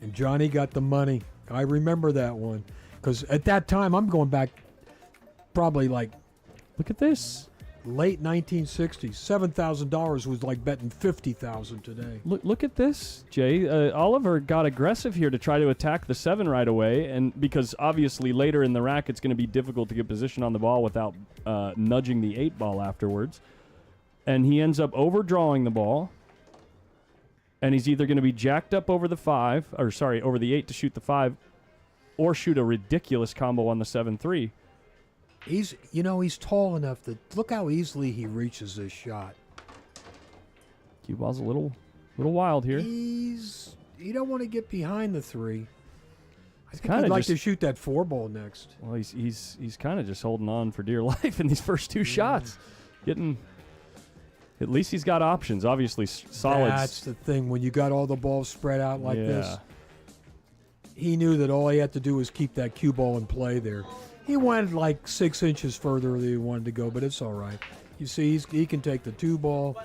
and Johnny got the money. I remember that one because at that time, I'm going back probably like Look at this. late 1960s. $7,000 was like betting $50,000 today. Look at this, Jay. Oliver got aggressive here to try to attack the 7 right away, and because obviously later in the rack it's going to be difficult to get position on the ball without nudging the 8 ball afterwards. And he ends up overdrawing the ball, and he's either going to be jacked up over the 5, or sorry, over the 8 to shoot the 5, or shoot a ridiculous combo on the 7-3. He's tall enough that look how easily he reaches this shot. Cue ball's a little wild here. You don't want to get behind the 3. I think kinda he'd like just- to shoot that 4 ball next. Well, he's kind of just holding on for dear life in these first 2 shots. At least he's got options. Obviously, solid. That's the thing. When you got all the balls spread out like this, Yeah. he knew that all he had to do was keep that cue ball in play there. He went like 6 inches further than he wanted to go, but it's all right. You see, he can take the 2 ball.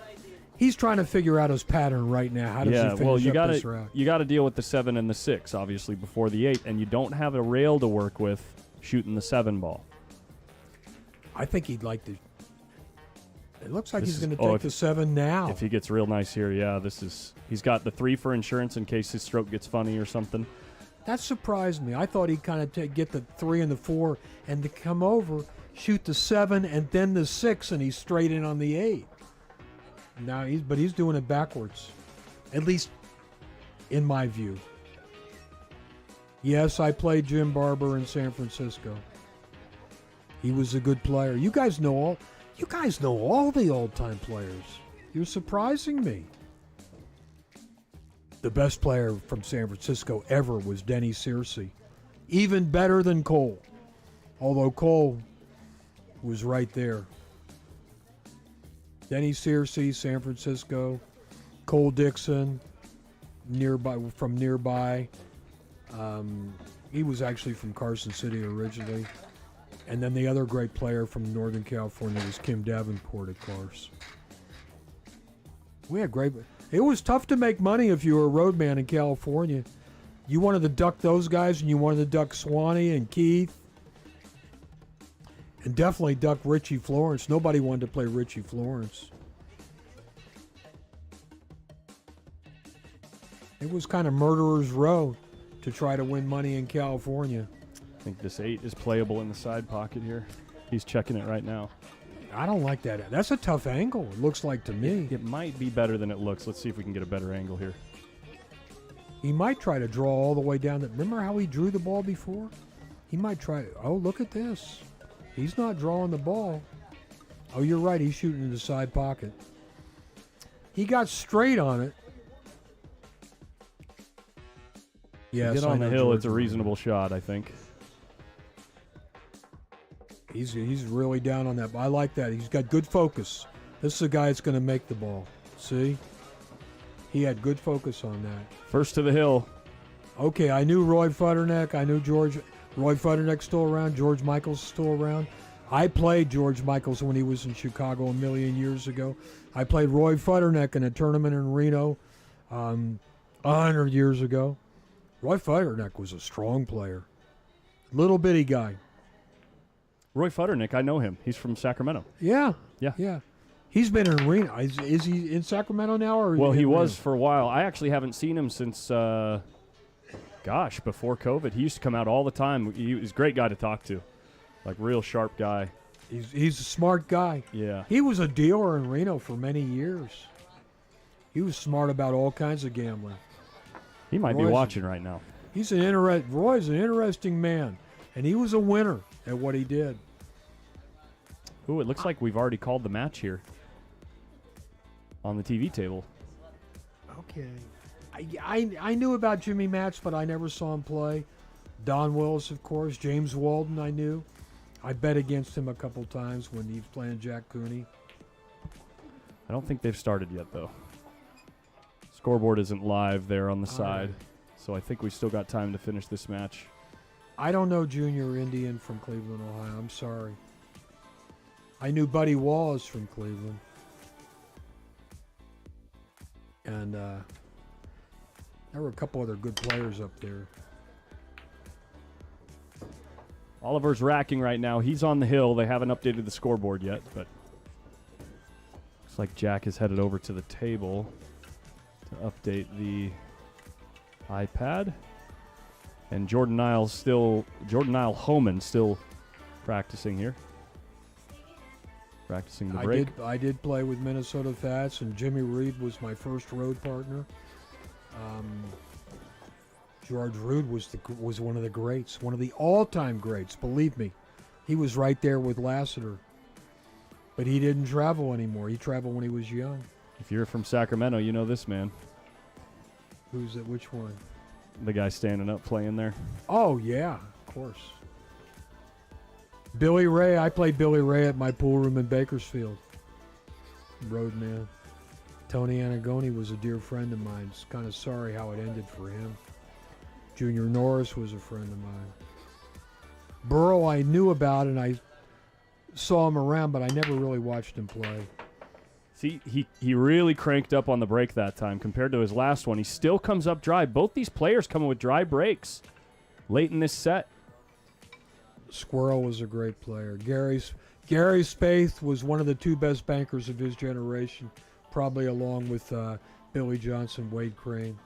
He's trying to figure out his pattern right now. How does he finish up this round? You got to deal with the 7 and the 6, obviously, before the 8, and you don't have a rail to work with shooting the 7 ball. I think he'd like to. It looks like This he's is- going to oh, take if- the 7 now. If he gets real nice here, yeah, he's got the 3 for insurance in case his stroke gets funny or something. That surprised me. I thought he'd kind of get the 3 and the 4 and to come over, shoot the 7 and then the 6, and he's straight in on the 8. Now he's doing it backwards, at least in my view. Yes, I played Jim Barber in San Francisco. He was a good player. You guys know all the old-time players. You're surprising me. The best player from San Francisco ever was Denny Searcy. Even better than Cole. Although Cole was right there. Denny Searcy, San Francisco. Cole Dixon, from nearby. He was actually from Carson City originally. And then the other great player from Northern California was Kim Davenport, of course. We had great. It was tough to make money if you were a roadman in California. You wanted to duck those guys, and you wanted to duck Swanee and Keith, and definitely duck Richie Florence. Nobody wanted to play Richie Florence. It was kind of murderer's row to try to win money in California. I think this 8 is playable in the side pocket here. He's checking it right now. I don't like that. That's a tough angle, it looks like to me. It might be better than it looks. Let's see if we can get a better angle here. He might try to draw all the way down. Remember how he drew the ball before? He might try. Oh, look at this. He's not drawing the ball. Oh, you're right. He's shooting in the side pocket. He got straight on it. Yes, Get I on the know hill. George It's a Miller. reasonable shot, I think. He's really down on that. I like that. He's got good focus. This is a guy that's going to make the ball. See? He had good focus on that. First to the hill. Okay, I knew Roy Futterneck. I knew George. Roy Futterneck's still around. George Michael's still around. I played George Michaels when he was in Chicago a million years ago. I played Roy Futterneck in a tournament in Reno 100 years ago. Roy Futterneck was a strong player. Little bitty guy. Roy Futternick, I know him. He's from Sacramento. Yeah. Yeah. Yeah. He's been in Reno. Is he in Sacramento now? Or Well, he in was Reno? for a while. I actually haven't seen him since, before COVID. He used to come out all the time. He was a great guy to talk to. Like, real sharp guy. He's a smart guy. Yeah. He was a dealer in Reno for many years. He was smart about all kinds of gambling. He might be Roy's- watching right now. Roy's an interesting man, and he was a winner at what he did. Ooh, it looks like we've already called the match here on the TV table. Okay. I knew about Jimmy Matz, but I never saw him play. Don Willis, of course. James Walden, I knew. I bet against him a couple times when he was playing Jack Cooney. I don't think they've started yet, though. Scoreboard isn't live there on the side, so I think we still got time to finish this match. I don't know Junior Indian from Cleveland, Ohio. I'm sorry. I knew Buddy Wallace from Cleveland. And there were a couple other good players up there. Oliver's racking right now. He's on the hill. They haven't updated the scoreboard yet, but looks like Jack is headed over to the table to update the iPad. And Jordan Nile Homan still practicing here. Practicing the break. I did play with Minnesota Fats, and Jimmy Reed was my first road partner. George Rood was one of the greats, one of the all-time greats. Believe me, he was right there with Lassiter. But he didn't travel anymore. He traveled when he was young. If you're from Sacramento, you know this man. Who's it? Which one? The guy standing up playing there. Oh yeah, of course. Billy Ray. I played Billy Ray at my pool room in Bakersfield. Roadman. Tony Anagoni was a dear friend of mine. It's kind of sorry how it ended for him. Junior Norris was a friend of mine. Burrow I knew about, and I saw him around, but I never really watched him play. See, he really cranked up on the break that time compared to his last one. He still comes up dry. Both these players coming with dry breaks late in this set. Squirrel was a great player. Gary Spaeth was one of the two best bankers of his generation, probably along with Billy Johnson, Wade Crane.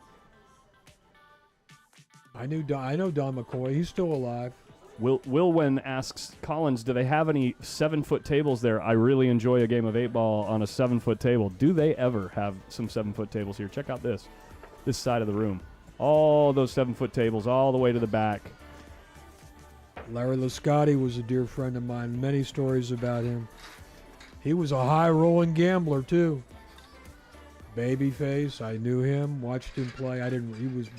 I know Don McCoy. He's still alive. Wilwen asks Collins, do they have any 7-foot tables there? I really enjoy a game of 8-ball on a 7-foot table. Do they ever have some 7-foot tables here? Check out this side of the room. All those 7-foot tables all the way to the back. Larry Lascotti was a dear friend of mine. Many stories about him. He was a high-rolling gambler, too. Babyface, I knew him, watched him play.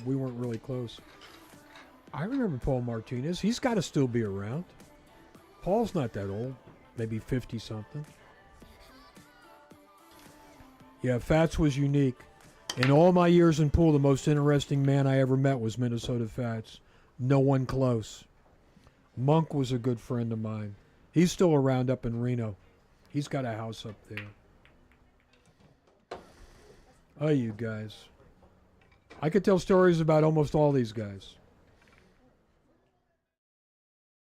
We weren't really close. I remember Paul Martinez. He's got to still be around. Paul's not that old, maybe 50-something. Yeah, Fats was unique. In all my years in pool, the most interesting man I ever met was Minnesota Fats. No one close. Monk was a good friend of mine. He's still around up in Reno. He's got a house up there. Oh, you guys. I could tell stories about almost all these guys.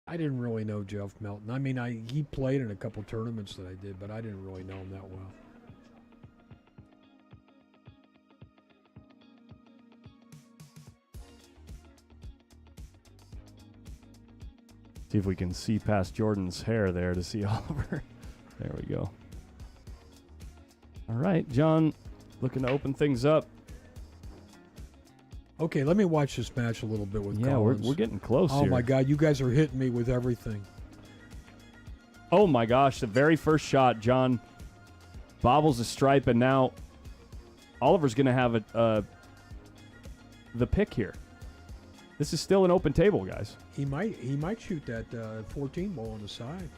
I didn't really know Jeff Melton. I mean, he played in a couple tournaments that I did, but I didn't really know him that well. See if we can see past Jordan's hair there to see Oliver. There we go. All right, John, looking to open things up. Okay, let me watch this match a little bit with Yeah, Collins. we're getting close here. Oh, my God. You guys are hitting me with everything. Oh, my gosh. The very first shot, John bobbles a stripe, and now Oliver's going to have the pick here. This is still an open table, guys. He might shoot that 14 ball on the side.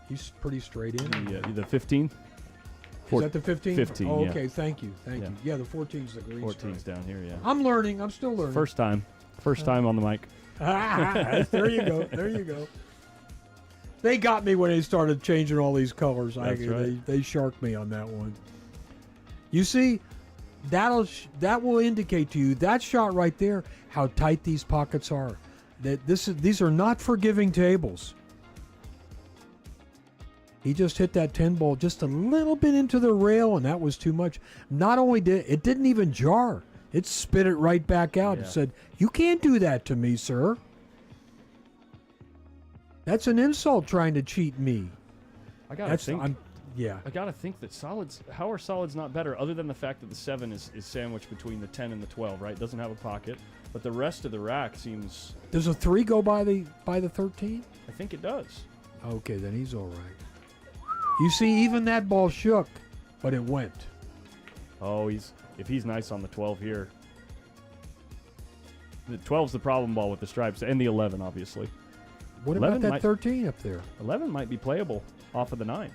He's pretty straight in. The 15? Is that the 15? 15, Oh, yeah. okay. Thank you. Yeah. Yeah, the 14's the green 14's stripe. down here, yeah. I'm learning. I'm still learning. First time on the mic. There you go. There you go. They got me when they started changing all these colors. That's right. They sharked me on that one. You see, that will indicate to you, that shot right there, how tight these pockets are. These are not forgiving tables. He just hit that 10 ball just a little bit into the rail, and that was too much. Not only didn't even jar. It spit it right back out and said, "You can't do that to me, sir. That's an insult trying to cheat me." I gotta think that solids. How are solids not better, other than the fact that the 7 is sandwiched between the 10 and the 12, right? It doesn't have a pocket, but the rest of the rack seems. Does a 3 go by the 13? I think it does. Okay, then he's all right. You see, even that ball shook, but it went. Oh, if he's nice on the 12 here. The 12's the problem ball with the stripes, and the 11, obviously. What 11 about that might- 13 up there? 11 might be playable off of the 9.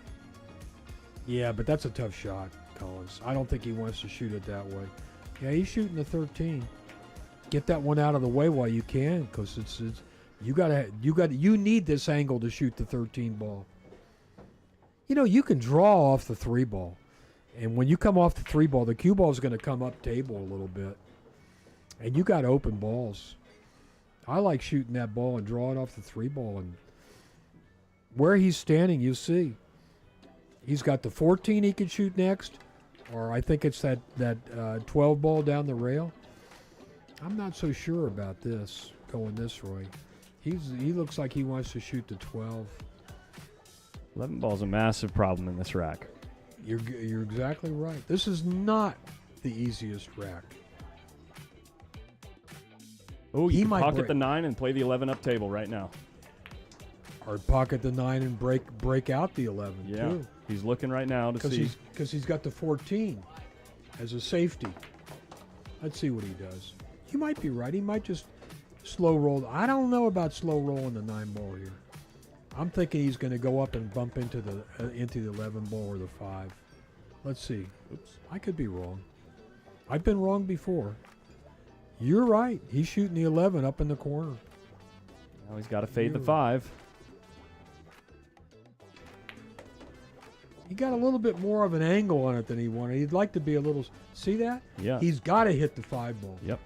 Yeah, but that's a tough shot, Collins. I don't think he wants to shoot it that way. Yeah, he's shooting the 13. Get that one out of the way while you can, because you need this angle to shoot the 13 ball. You know, you can draw off the 3 ball, and when you come off the 3 ball, the cue ball is going to come up table a little bit, and you got open balls. I like shooting that ball and drawing off the 3 ball, and where he's standing, you see. He's got the 14 he could shoot next, or I think it's that 12 ball down the rail. I'm not so sure about this going this way. He looks like he wants to shoot the 12. 11 ball's a massive problem in this rack. You're exactly right. This is not the easiest rack. Oh, He you can might pocket break. the 9 and play the 11 up table right now. Or pocket the 9 and break out the 11 Yeah, too. he's looking right now to see. Because he's got the 14 as a safety. Let's see what he does. You might be right. He might just slow roll. I don't know about slow rolling the 9 ball here. I'm thinking he's going to go up and bump into the 11 ball or the 5. Let's see. Oops, I could be wrong. I've been wrong before. You're right. He's shooting the 11 up in the corner. Now he's got to fade the You're 5. He got a little bit more of an angle on it than he wanted. He'd like to be a little. See that? Yeah. He's got to hit the 5 ball. Yep.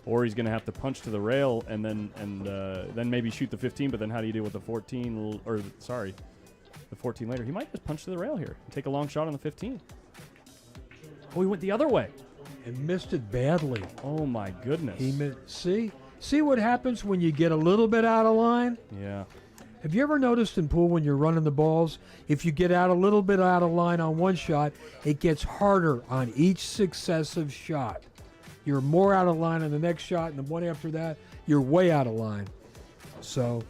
Or he's going to have to punch to the rail and then maybe shoot the 15. But then how do you deal with the 14? The 14 later. He might just punch to the rail here and take a long shot on the 15. Oh, he went the other way. And missed it badly. Oh my goodness. See what happens when you get a little bit out of line? Yeah. Have you ever noticed in pool when you're running the balls, if you get out a little bit out of line on one shot, it gets harder on each successive shot. You're more out of line on the next shot, and the one after that, you're way out of line. So,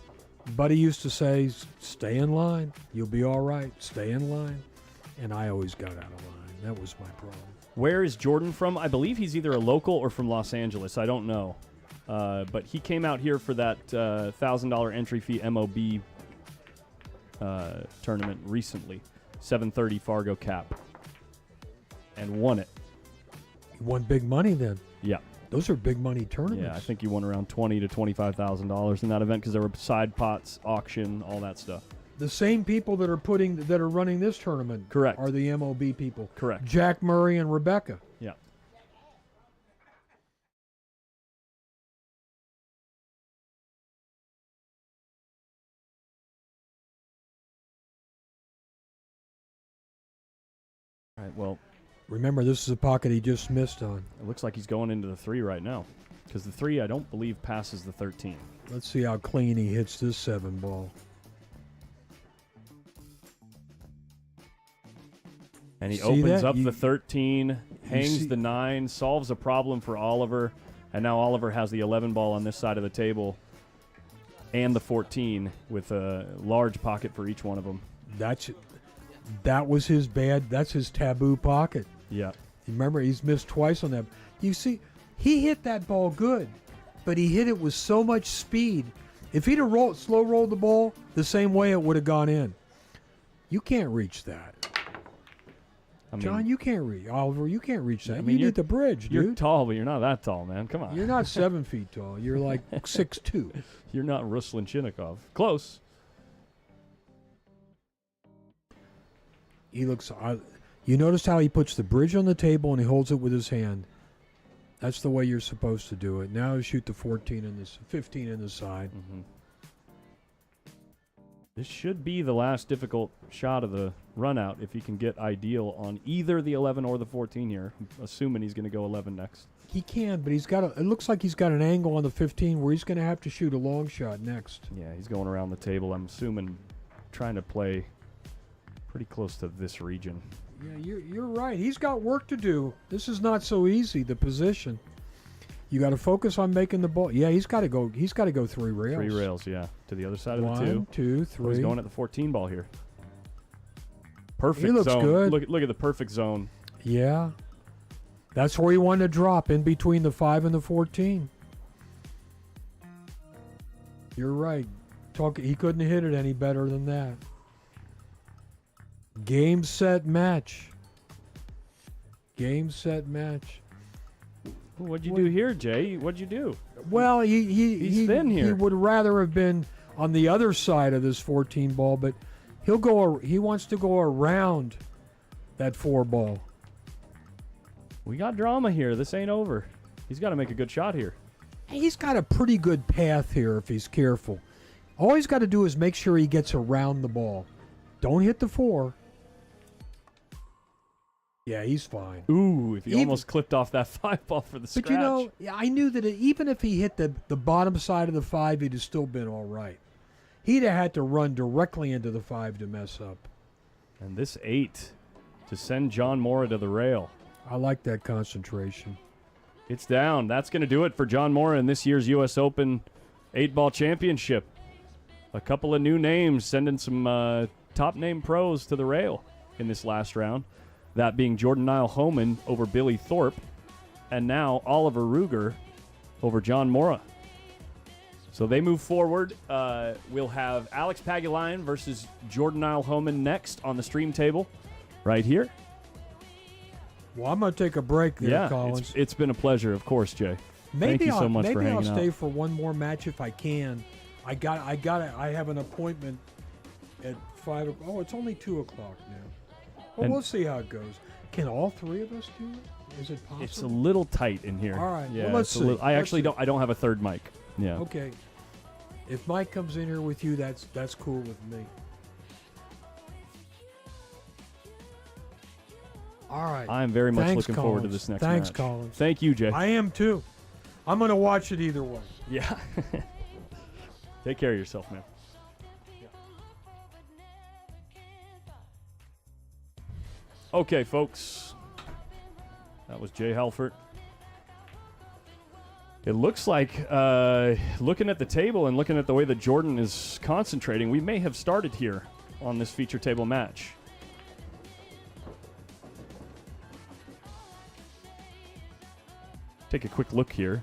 Buddy used to say, stay in line. You'll be all right. Stay in line. And I always got out of line. That was my problem. Where is Jordan from? I believe he's either a local or from Los Angeles. I don't know. But he came out here for that $1,000 entry fee MOB tournament recently, 730 Fargo Cap, and won it. You won big money then. Yeah. Those are big money tournaments. Yeah, I think you won around $20,000 to $25,000 in that event because there were side pots, auction, all that stuff. The same people that are running this tournament Correct. are the MOB people. Correct. Jack Murray and Rebecca. Yeah. All right, well, Remember, this is a pocket he just missed on. it looks like he's going into the 3 right now because the 3, I don't believe, passes the 13. Let's see how clean he hits this 7 ball. And he See opens that? up the 13, hangs see- the 9, solves a problem for Oliver, and now Oliver has the 11 ball on this side of the table and the 14 with a large pocket for each one of them. That was his bad. That's his taboo pocket. Yeah. Remember, he's missed twice on that. You see, he hit that ball good, but he hit it with so much speed. If he'd have slow rolled the ball the same way, it would have gone in. You can't reach that. I mean, John, you can't reach. Oliver, you can't reach that. I mean, you you're- need the bridge, you're dude. tall, but you're not that tall, man. Come on. You're not 7 feet tall. You're like 6'2". You're not Ruslan Chinnikov. Close. He looks. You notice how he puts the bridge on the table and he holds it with his hand. That's the way you're supposed to do it. Now shoot the 14 and this 15 in the side. Mm-hmm. This should be the last difficult shot of the run out if he can get ideal on either the 11 or the 14 here, assuming he's going to go 11 next. He can, but he's got. It looks like he's got an angle on the 15 where he's going to have to shoot a long shot next. Yeah, he's going around the table, I'm assuming, trying to play pretty close to this region. Yeah, you're right. He's got work to do. This is not so easy. The position. You got to focus on making the ball. Yeah, he's got to go. He's got to go 3 rails. 3 rails, yeah, to the other side of the 2. 1, 2, 3. Oh, he's going at the 14 ball here. Perfect He looks zone. good. Look at the perfect zone. Yeah. That's where he wanted to drop, in between the 5 and the 14. You're right. He couldn't hit it any better than that. Game, set, match. Game, set, match. What'd you do here, Jay? What'd you do? Well, He's thin here. He would rather have been on the other side of this 14 ball, but he wants to go around that 4 ball. We got drama here. This ain't over. He's got to make a good shot here. He's got a pretty good path here if he's careful. All he's got to do is make sure he gets around the ball. Don't hit the 4. Yeah, he's fine. Ooh, if he almost clipped off that 5 ball for the scratch. But you know, I knew that even if he hit the bottom side of the 5, he'd have still been all right. He'd have had to run directly into the 5 to mess up. And this 8 to send John Mora to the rail. I like that concentration. It's down. That's going to do it for John Mora in this year's U.S. Open 8-ball championship. A couple of new names sending some top-name pros to the rail in this last round. That being Jordan Nile-Homan over Billy Thorpe, and now Oliver Ruger over John Mora. So they move forward. We'll have Alex Pagulayan versus Jordan Nile-Homan next on the stream table right here. Well, I'm going to take a break there, Collins. It's been a pleasure, of course, Jay. Thank you so much for hanging out. Maybe I'll stay for one more match if I can. I have an appointment at 5. Oh, it's only 2 o'clock now. Well, we'll see how it goes. Can all 3 of us do it? Is it possible? It's a little tight in here. All right. Yeah, well, let's see. I don't have a third mic. Yeah. Okay. If Mike comes in here with you, that's cool with me. All right. I'm very much looking forward to this next match. Thanks, Collins. Thank you, Jay. I am too. I'm going to watch it either way. Yeah. Take care of yourself, man. Okay, folks. That was Jay Halfert. It looks like, looking at the table and looking at the way that Jordan is concentrating, we may have started here on this feature table match. Take a quick look here.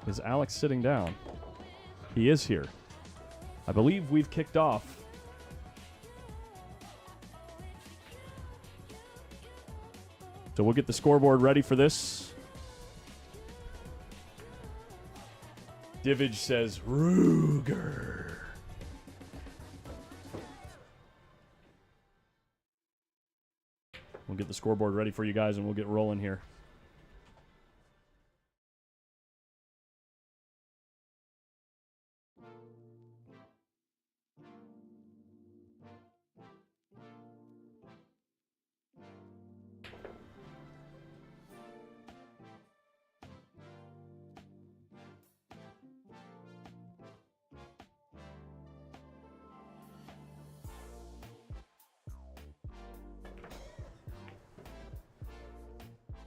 Is Alex sitting down? He is here. I believe we've kicked off. So we'll get the scoreboard ready for this. Divage says Ruger. We'll get the scoreboard ready for you guys and we'll get rolling here.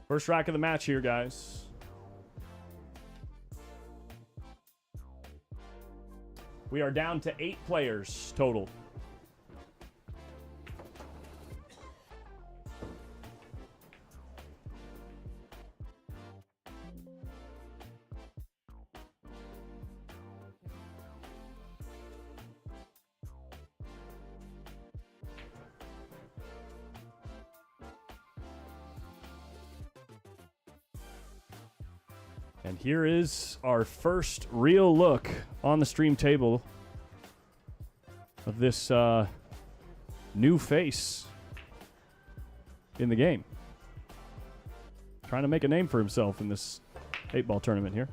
First rack of the match here, guys. We are down to 8 players total. And here is our first real look on the stream table of this new face in the game. Trying to make a name for himself in this 8-ball tournament here.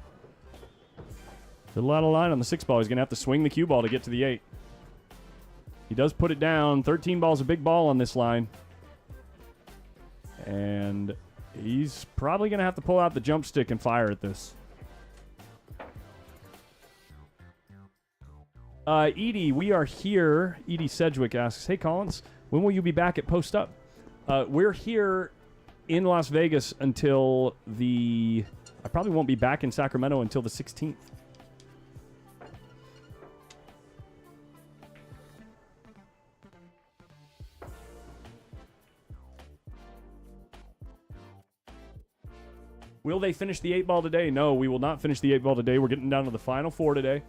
Little out of line on the 6-ball. He's going to have to swing the cue ball to get to the 8. He does put it down. 13 ball's a big ball on this line. And he's probably going to have to pull out the jump stick and fire at this. Edie, we are here. Edie Sedgwick asks, hey, Collins, when will you be back at Post Up? We're here in Las Vegas until I probably won't be back in Sacramento until the 16th. Will they finish the 8 ball today? No, we will not finish the 8 ball today. We're getting down to the final 4 today.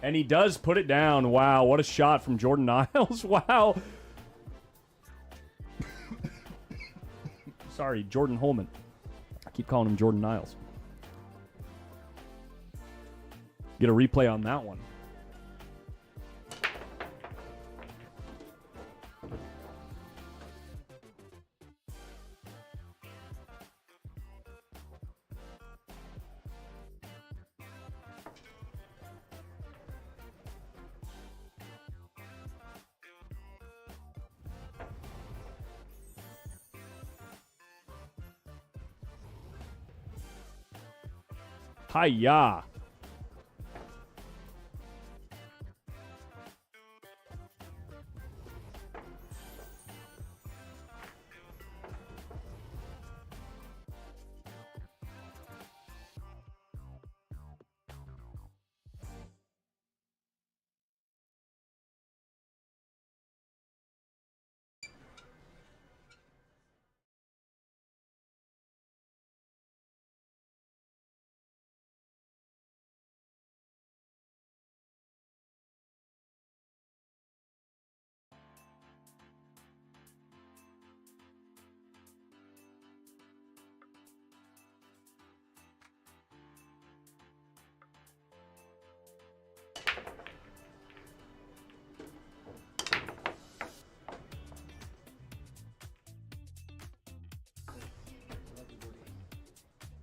And he does put it down. Wow, what a shot from Jordan Niles. Wow. Sorry, Jordan Holman. I keep calling him Jordan Niles. Get a replay on that one. Hi-ya.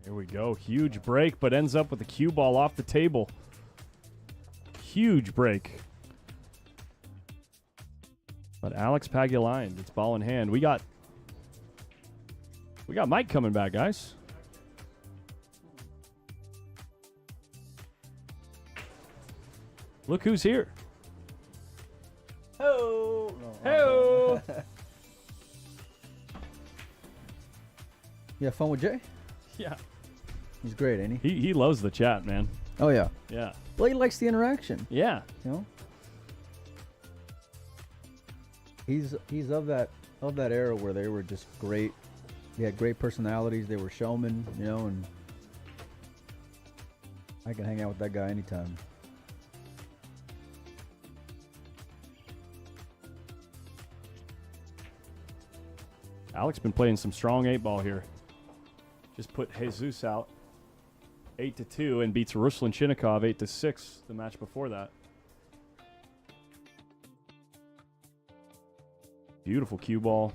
Here we go. Huge break, but ends up with the cue ball off the table. Huge break. But Alex Pagulayan, it's ball in hand. We got Mike coming back, guys. Look who's here. Oh. Hey-o. You have fun with Jay? Yeah. He's great, ain't he? He loves the chat, man. Oh yeah. Yeah. Well, he likes the interaction. Yeah. You know. He's of that era where they were just great. They had great personalities. They were showmen, you know, and I can hang out with that guy anytime. Alex been playing some strong 8-ball here. Just put Jesus out 8-2 and beats Ruslan Chinnikov 8-6 the match before that. Beautiful cue ball.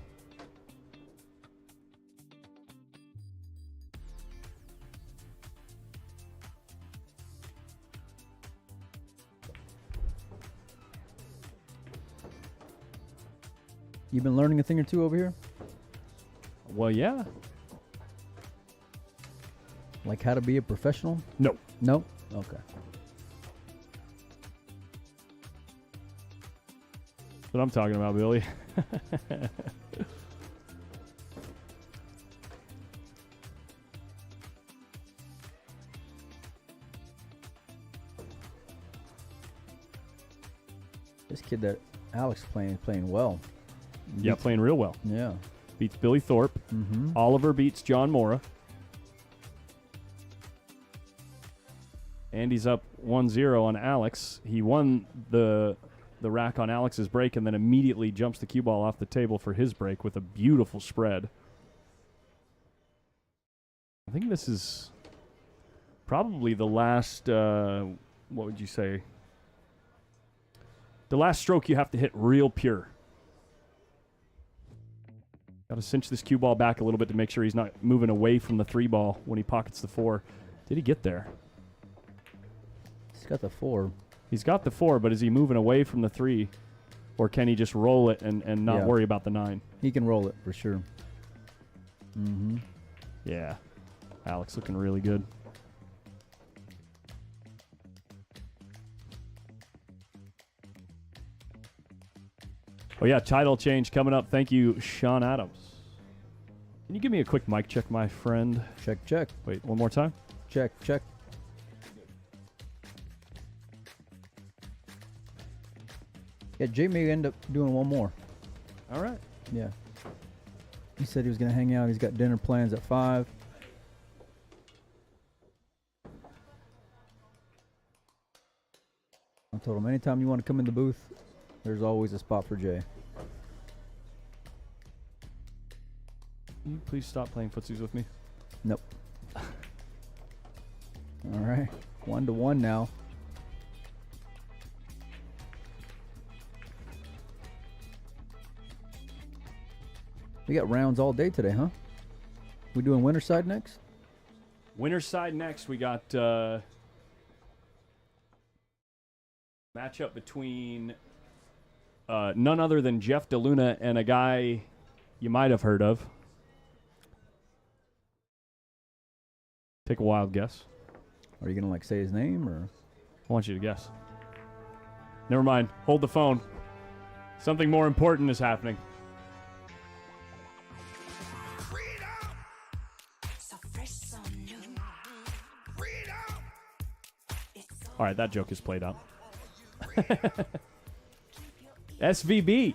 You been learning a thing or two over here? Well, yeah. Like how to be a professional? No. No? Okay. That's what I'm talking about, Billy. This kid that Alex playing well. Yeah, playing real well. Yeah. Beats Billy Thorpe. Mm-hmm. Oliver beats John Mora. Andy's up 1-0 on Alex. He won the rack on Alex's break and then immediately jumps the cue ball off the table for his break with a beautiful spread. I think this is probably the last, what would you say? The last stroke you have to hit real pure. Got to cinch this cue ball back a little bit to make sure he's not moving away from the 3 ball when he pockets the 4. Did he get there? He's got the 4. He's got the 4, but is he moving away from the 3? Or can he just roll it and not worry about the 9? He can roll it for sure. Mm-hmm. Yeah. Alex looking really good. Oh, yeah, title change coming up. Thank you, Sean Adams. Can you give me a quick mic check, my friend? Check, check. Wait, one more time? Check, check. Yeah, Jay may end up doing one more. All right. Yeah. He said he was going to hang out. He's got dinner plans at 5. I told him anytime you want to come in the booth, there's always a spot for Jay. Can you please stop playing footsies with me? Nope. All right. 1-1 now. We got rounds all day today, huh? We doing winter side next? Winner's side next. We got matchup between none other than Jeff DeLuna and a guy you might have heard of. Take a wild guess. Are you gonna like say his name or? I want you to guess. Never mind. Hold the phone. Something more important is happening. All right, that joke is played out. SVB.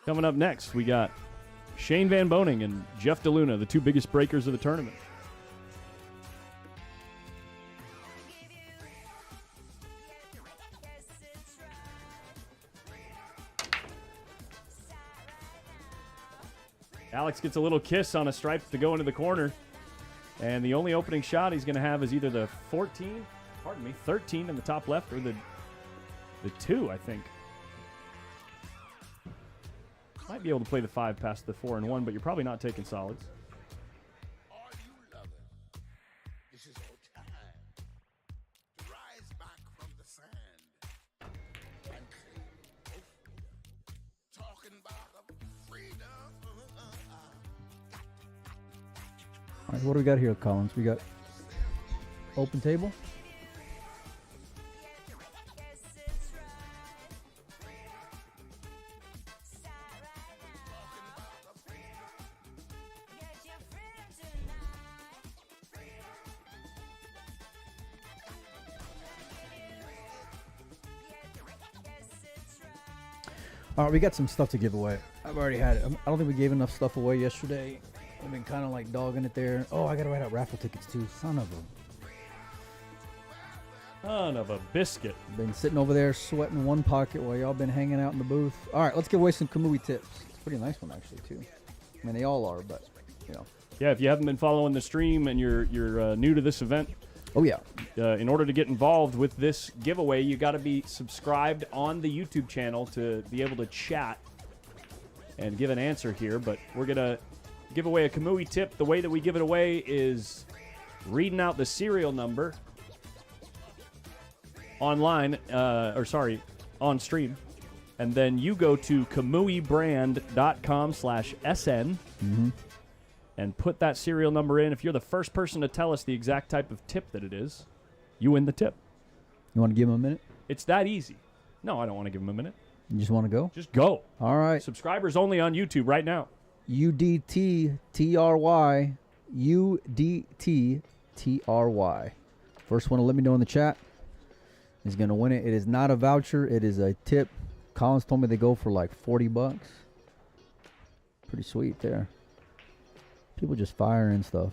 Coming up next, we got Shane Van Boening and Jeff DeLuna, the two biggest breakers of the tournament. Alex gets a little kiss on a stripe to go into the corner. And the only opening shot he's going to have is either the 13 in the top left, or the 2, I think. Might be able to play the 5 past the 4 and 1, but you're probably not taking solids. All right, what do we got here, Collins? We got open table. All right, we got some stuff to give away. I've already had it. I don't think we gave enough stuff away yesterday. I've been kind of like dogging it there. Oh, I got to write out raffle tickets too. Son of a biscuit. Been sitting over there sweating one pocket while y'all been hanging out in the booth. All right, let's give away some Kamui tips. It's a pretty nice one actually too. I mean, they all are, but you know. Yeah, if you haven't been following the stream and you're new to this event, oh yeah, in order to get involved with this giveaway, you got to be subscribed on the YouTube channel to be able to chat and give an answer here. But we're gonna give away a Kamui tip. The way that we give it away is reading out the serial number online, on stream. And then you go to kamuibrand.com/SN and put that serial number in. If you're the first person to tell us the exact type of tip that it is, you win the tip. You want to give him a minute? It's that easy. No, I don't want to give him a minit. You just want to go? Just go. All right. Subscribers only on YouTube right now. UDTTRY. UDTTRY. First one to let me know in the chat is going to win it. It is not a voucher. It is a tip. Collins told me they go for like $40. Pretty sweet there. People just firing stuff.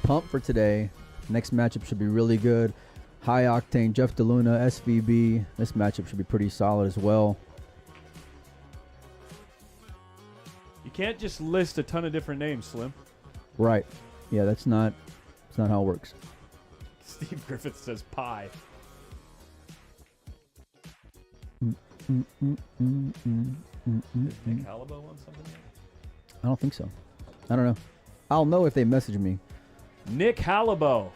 Pump for today. Next matchup should be really good. High octane, Jeff DeLuna, SVB. This matchup should be pretty solid as well. You can't just list a ton of different names, Slim. Right. Yeah, that's not how it works. Steve Griffith says pie. Mm, mm, mm, mm, mm, mm, Is Nick mm. Halibo on something? I don't think so. I don't know. I'll know if they message me. Nick Halibo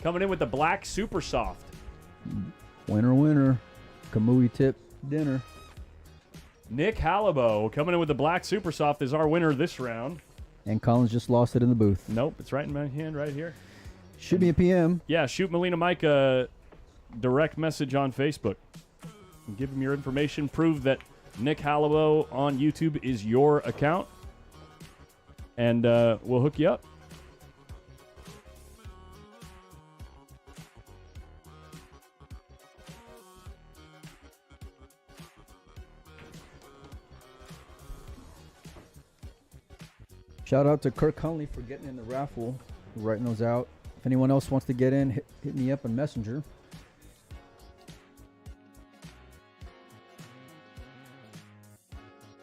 coming in with the black super soft. Winner, winner. Kamui tip dinner. Nick Halibo coming in with the black super soft is our winner this round. And Collins just lost it in the booth. Nope, it's right in my hand right here. Should be a PM. Yeah, shoot Melina Mike a direct message on Facebook. And give him your information. Prove that Nick Halibo on YouTube is your account. And we'll hook you up. Shout out to Kirk Hunley for getting in the raffle, writing those out. If anyone else wants to get in, hit me up on Messenger.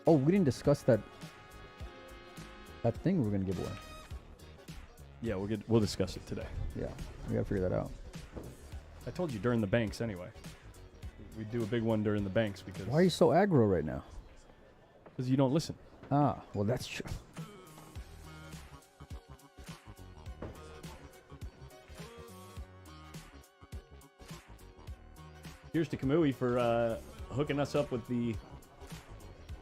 Oh, we didn't discuss that thing we're gonna give away. Yeah, we'll discuss it today. Yeah, we gotta figure that out. I told you during the banks anyway. We do a big one during the banks because Why are you so aggro right now? you don't listen. Ah, well that's true. Here's to Kamui for hooking us up with the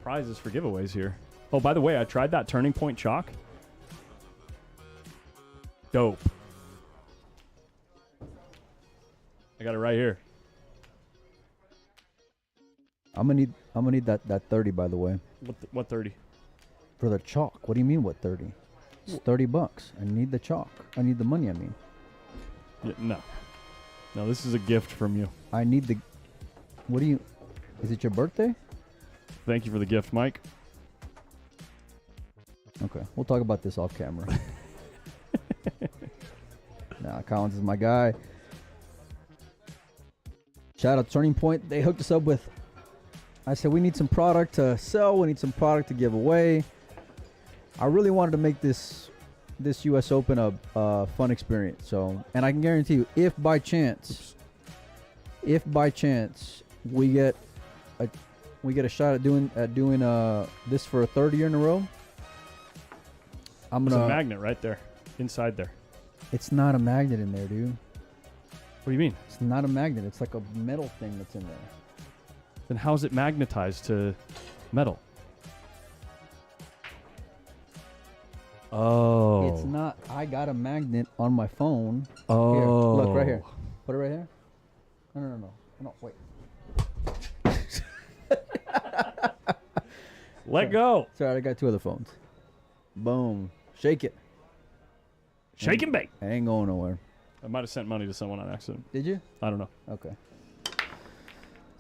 prizes for giveaways here. Oh, by the way, I tried that Turning Point chalk. Dope. I got it right here. I'm gonna need that 30, by the way, What 30? for the chalk. What do you mean what 30? It's $30. I need the chalk. I need the money. I mean, Yeah, no. No, this is a gift from you. I need the. What do you? Is it your birthday? Thank you for the gift, Mike. Okay, we'll talk about this off camera. Nah, Collins is my guy. Shout out Turning Point. They hooked us up with. I said we need some product to sell. We need some product to give away. I really wanted to make this U.S. Open a fun experience. So, and I can guarantee you, if by chance we get a shot at doing this for a third year in a row, I'm There's gonna. a magnet right there, inside there. It's not a magnet in there, dude. What do you mean? It's not a magnet. It's like a metal thing that's in there. Then how's it magnetized to metal? Oh. It's not. I got a magnet on my phone. Oh. Here, look right here. Put it right here. No, wait. Let go. Sorry, I got two other phones. Boom. Shake it. Shake and bake. I ain't going nowhere. I might have sent money to someone on accident. Did you? I don't know. Okay. It's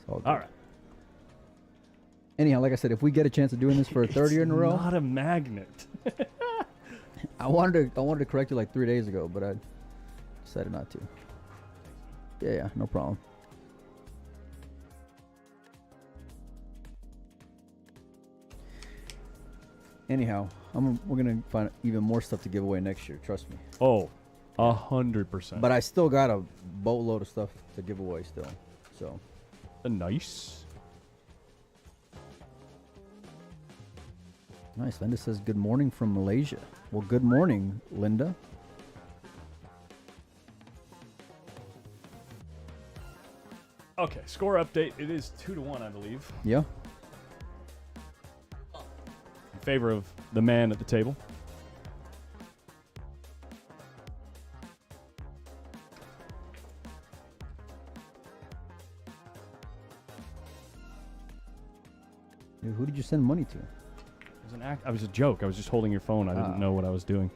all good. All right. Anyhow, like I said, if we get a chance of doing this for a third year in a row, Not a magnet. I wanted to correct you like 3 days ago, but I decided not to. Yeah, no problem. Anyhow, we're gonna find even more stuff to give away next year. Trust me. Oh, 100%. But I still got a boatload of stuff to give away still. So Nice. nice. Linda says good morning from Malaysia. Well, good morning, Linda. Okay, score update. It is 2-1, I believe, Yeah. in favor of the man at the table. Dude, who did you send money to? It was an act. I was a joke. I was just holding your phone. I didn't know what I was doing.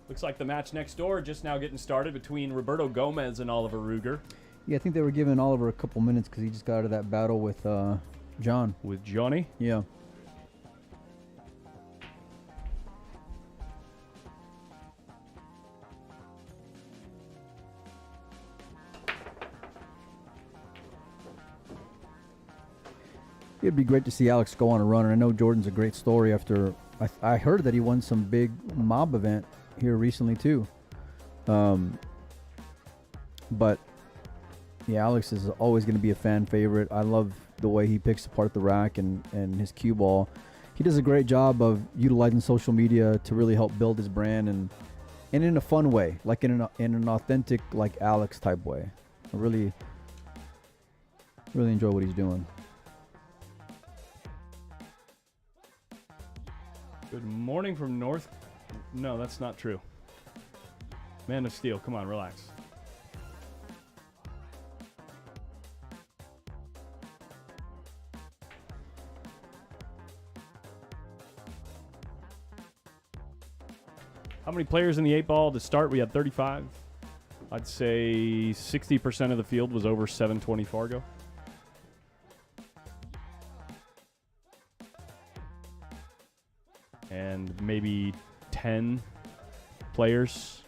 Looks like the match next door just now getting started between Roberto Gomez and Oliver Ruger. Yeah, I think they were giving Oliver a couple minutes because he just got out of that battle with John. With Johnny. Yeah. It'd be great to see Alex go on a run, and I know Jordan's a great story after I heard that he won some big mob event here recently too. But yeah, Alex is always going to be a fan favorite. I love the way he picks apart the rack and his cue ball. He does a great job of utilizing social media to really help build his brand and in a fun way, like in an authentic, like Alex type way. I really enjoy what he's doing. Good morning from North. No, that's not true. Man of Steel, come on, relax. How many players in the 8 ball to start? We had 35. I'd say 60% of the field was over 720 Fargo. And maybe 10 players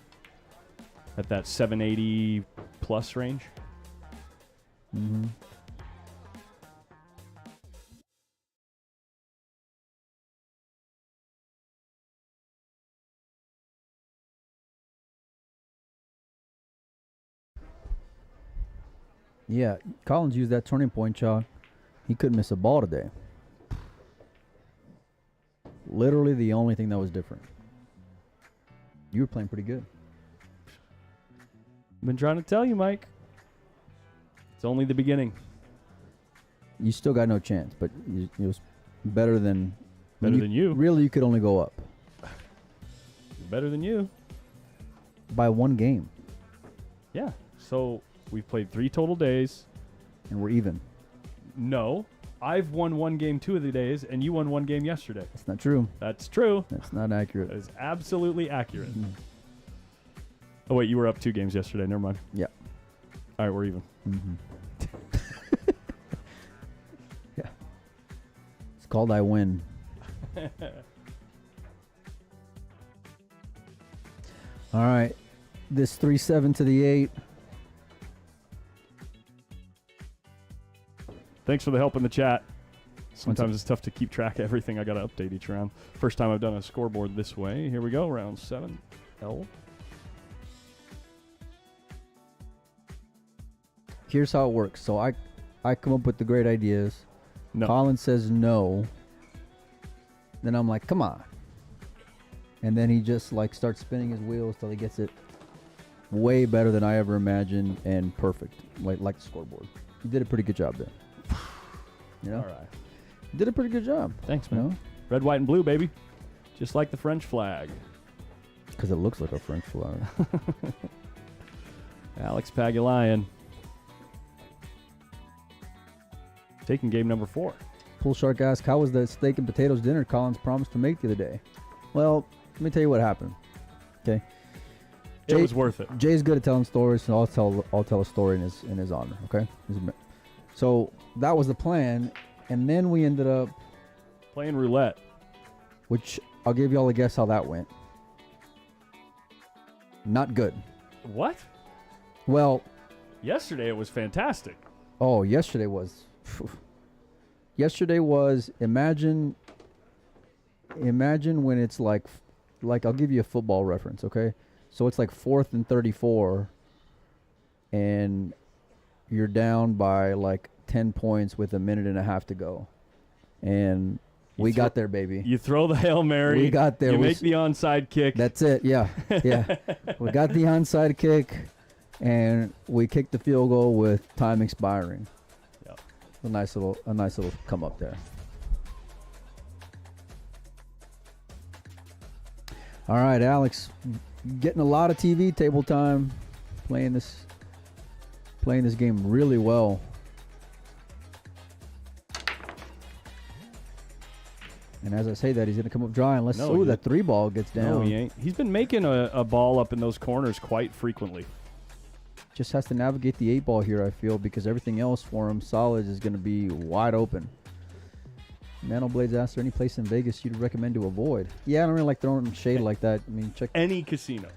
at that 780 plus range. Mm-hmm. Yeah, Collins used that turning point chalk. He couldn't miss a ball today. Literally the only thing that was different. You were playing pretty good. Been trying to tell you, Mike. It's only the beginning. You still got no chance, but it was better than Than you. Really, you could only go up Better than you. by one game, Yeah. So we've played 3 total days. and we're even. No. I've won 1 game 2 of the days, and you won 1 game yesterday. That's not true. That's true. That's not accurate. That is absolutely accurate. Mhm. Oh, wait, you were up 2 games yesterday. Never mind. Yeah. All right, we're even. Mm-hmm. Yeah. It's called I win. All right. This 3-7 to the 8. Thanks for the help in the chat. Sometimes it's tough to keep track of everything. I got to update each round. First time I've done a scoreboard this way. Here we go. Round 7. L. Here's how it works. So I come up with the great ideas. No. Colin says no. Then I'm like, come on. And then he just like starts spinning his wheels till he gets it way better than I ever imagined and perfect, like the scoreboard. You did a pretty good job there. You know, All right. you did a pretty good job. Thanks, You man. know, Red, white, and blue, baby. Just like the French flag. because it looks like a French flag. Alex Pagulayan. Taking game number 4. Pool Shark asks, how was the steak and potatoes dinner Collins promised to make the other day? Well, let me tell you what happened. Okay. It was worth it. Jay's good at telling stories, so I'll tell a story in his honor. Okay. So that was the plan, and then we ended up, Playing roulette. which I'll give y'all a guess how that went. Not good. What? Well, Yesterday it was fantastic. oh, yesterday was. Yesterday was. Imagine when it's like I'll give you a football reference. Okay. So it's like 4th and 34, and you're down by like 10 points with a minute and a half to go. And we got there, baby. You throw the Hail Mary. We got there. You We make the onside kick. That's it. Yeah. Yeah. We got the onside kick, and we kicked the field goal with time expiring. Yep. A nice little come up there. All right, Alex, getting a lot of TV table time, playing this game really well. And as I say that, he's going to come up dry unless No, that 3 ball gets down. No, he ain't. He's been making a ball up in those corners quite frequently. Just has to navigate the 8 ball here, I feel, because everything else for him, solids, is going to be wide open. Nano Blades asks, there any place in Vegas you'd recommend to avoid? Yeah, I don't really like throwing shade like that. I mean, check. Any casino.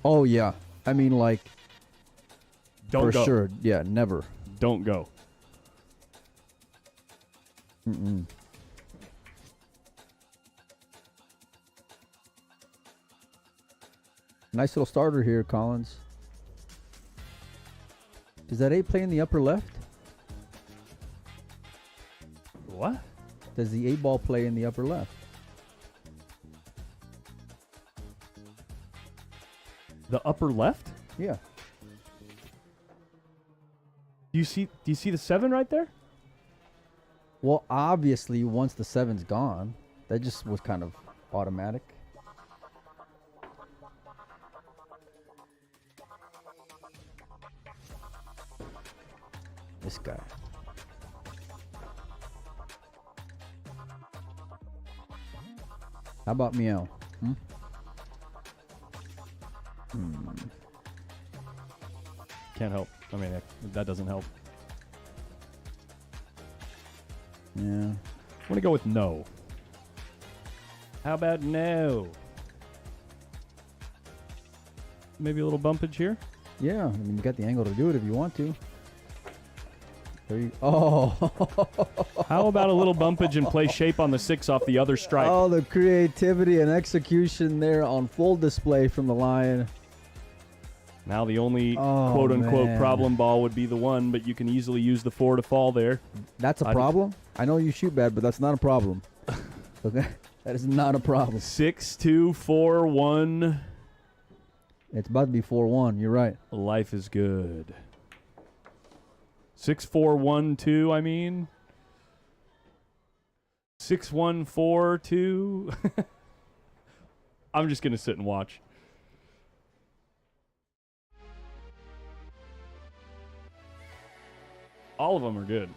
Oh, yeah. I mean, like, Don't for go. sure. Yeah, never. Don't go. Mm-mm. Nice little starter here, Collins. Does that 8 play in the upper left? What? Does the 8 ball play in the upper left? The upper left? Yeah. Do you see the 7 right there? Well, obviously, once the 7's gone, that just was kind of automatic. This guy. How about Meow? Can't help. I mean, that doesn't help. Yeah. I'm going to go with no. How about no? Maybe a little bumpage here? Yeah. I mean, you got the angle to do it if you want to. There you. Oh. How about a little bumpage and play shape on the 6 off the other stripe? Oh, the creativity and execution there on full display from the Lion. Now the only Oh, quote-unquote man. problem ball would be the 1, but you can easily use the 4 to fall there. That's a problem? I know you shoot bad, but that's not a problem. Okay? That is not a problem. 6, 2, 4, 1. It's about to be 4-1. You're right. Life is good. 6, 4, 1, 2, I mean. 6, 1, 4, 2. I'm just going to sit and watch. All of them are good.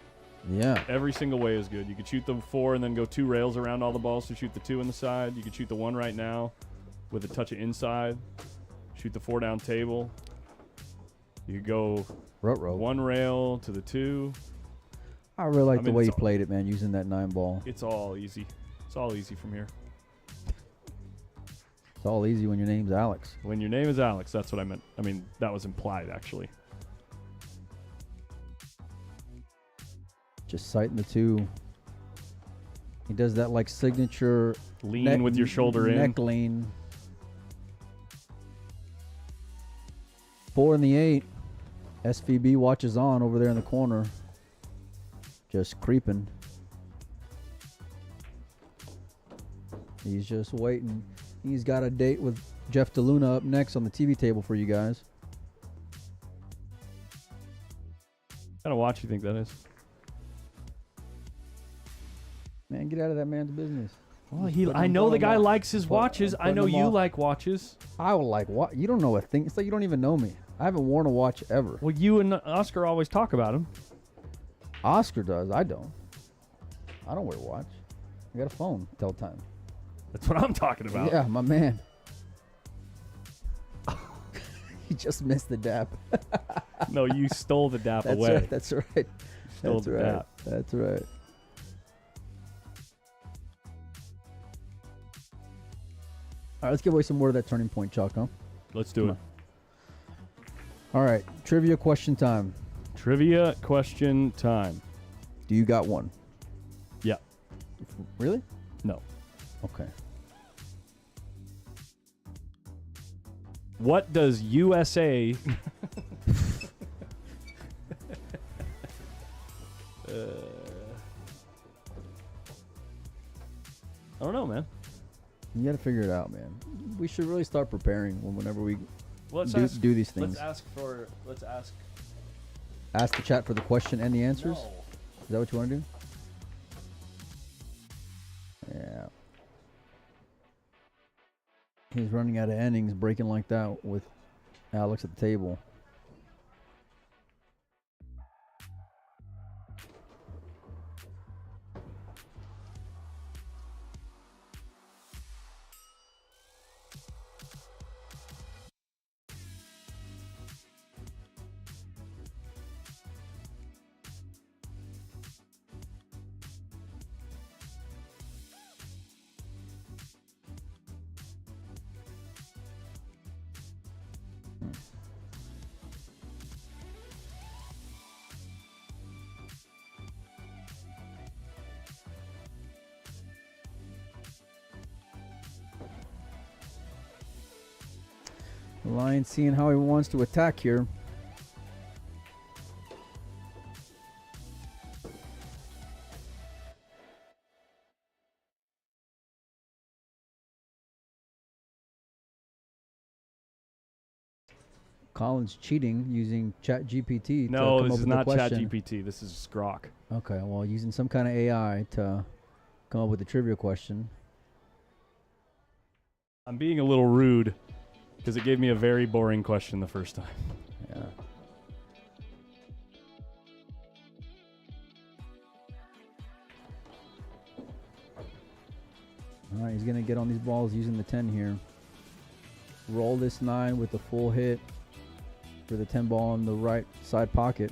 Yeah. Every single way is good. You could shoot the 4 and then go 2 rails around all the balls to shoot the 2 in the side. You could shoot the 1 right now with a touch of inside. Shoot the 4 down table. You could go Ruh-roh. 1 rail to the 2. I really like I the mean, way it's you played it, man, using that 9 ball. It's all easy. It's all easy from here. It's all easy when your name's Alex. When your name is Alex, that's what I meant. I mean, that was implied, actually. Just sighting the 2. He does that like signature Lean with your shoulder in. neck lean. 4 in the 8. SVB watches on over there in the corner. Just creeping. He's just waiting. He's got a date with Jeff DeLuna up next on the TV table for you guys. What kind of watch you think that is? Man, get out of that man's business. Well, He's putting I them know the on guy off. likes his watches. I putting know them you off. like watches. I would like what? You don't know a thing. It's like you don't even know me. I haven't worn a watch ever. Well, you and Oscar always talk about him. Oscar does. I don't. I don't wear a watch. I got a phone. Tell time. That's what I'm talking about. Yeah, my man. He just missed the dap. No, you stole the dap That's away. right. That's right. Stole That's the right. dap. That's right. All right, let's give away some more of that turning point chalk, huh? Let's do it. All right, trivia question time. Trivia question time. Do you got one? Yeah. Really? No. Okay. What does USA... I don't know, man. You got to figure it out, man. We should really start preparing whenever we Let's do these things. Let's ask. Ask the chat for the question and the answers. No. Is that what you want to do? Yeah. He's running out of innings breaking like that with Alex at the table. The Lion seeing how he wants to attack here. Colin's cheating using ChatGPT. No, to come this up is with the not question. ChatGPT. This is Grok. Okay, well, using some kind of AI to come up with the trivia question. I'm being a little rude because it gave me a very boring question the first time. Yeah. All right, he's going to get on these balls using the 10 here. Roll this 9 with the full hit. for the 10 ball in the right side pocket.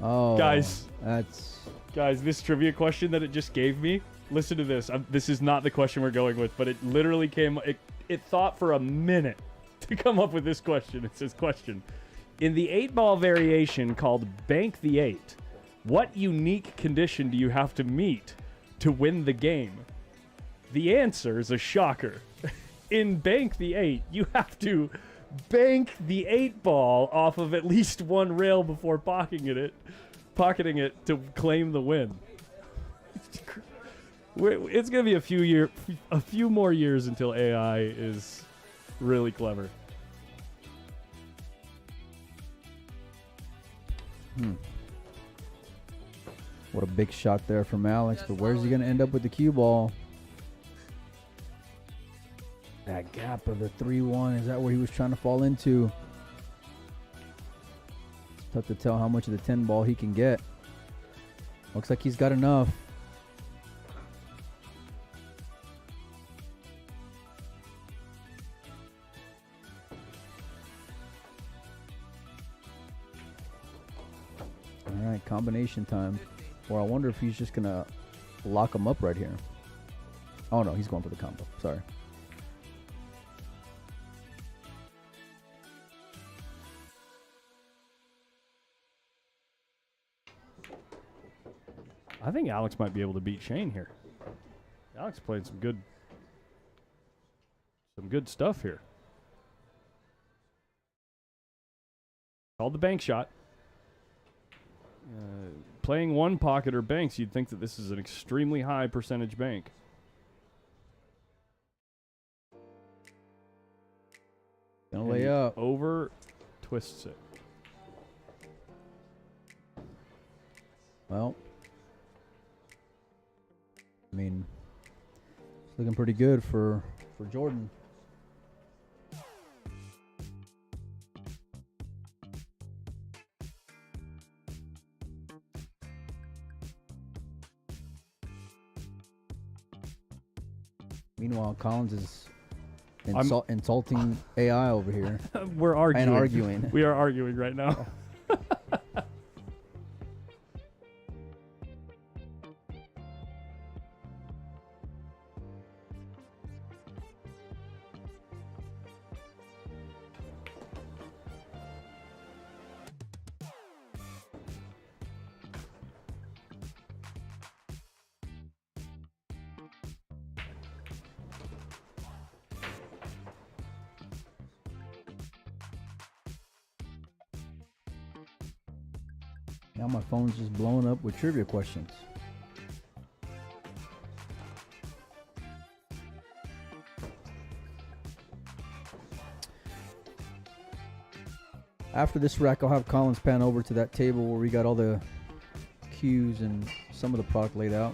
Oh, Guys. That's... Guys, this trivia question that it just gave me, listen to this. This is not the question we're going with, but it literally came, it thought for a minute to come up with this question. It says, question. In the 8-ball variation called Bank the 8, what unique condition do you have to meet to win the game? The answer is a shocker. In Bank the 8, you have to bank the 8-ball off of at least one rail before pocketing it to claim the win. It's gonna be a few more years until AI is really clever. What a big shot there from Alex, but where's he going to end up with the cue ball? That gap of the 3-1, is that where he was trying to fall into? It's tough to tell how much of the 10 ball he can get. Looks like he's got enough. All right, combination time. Or I wonder if he's just going to lock him up right here. Oh, no, he's going for the combo. Sorry. I think Alex might be able to beat Shane here. Alex played some good stuff here. Called the bank shot. Playing one pocket or banks, you'd think that this is an extremely high percentage bank. Gonna lay up. Over, twists it. Well, I mean, it's looking pretty good for Jordan. Meanwhile, Collins is insulting AI over here. We're arguing. And arguing. We are arguing right now. Now my phone's just blowing up with trivia questions. After this rack, I'll have Collins pan over to that table where we got all the cues and some of the product laid out.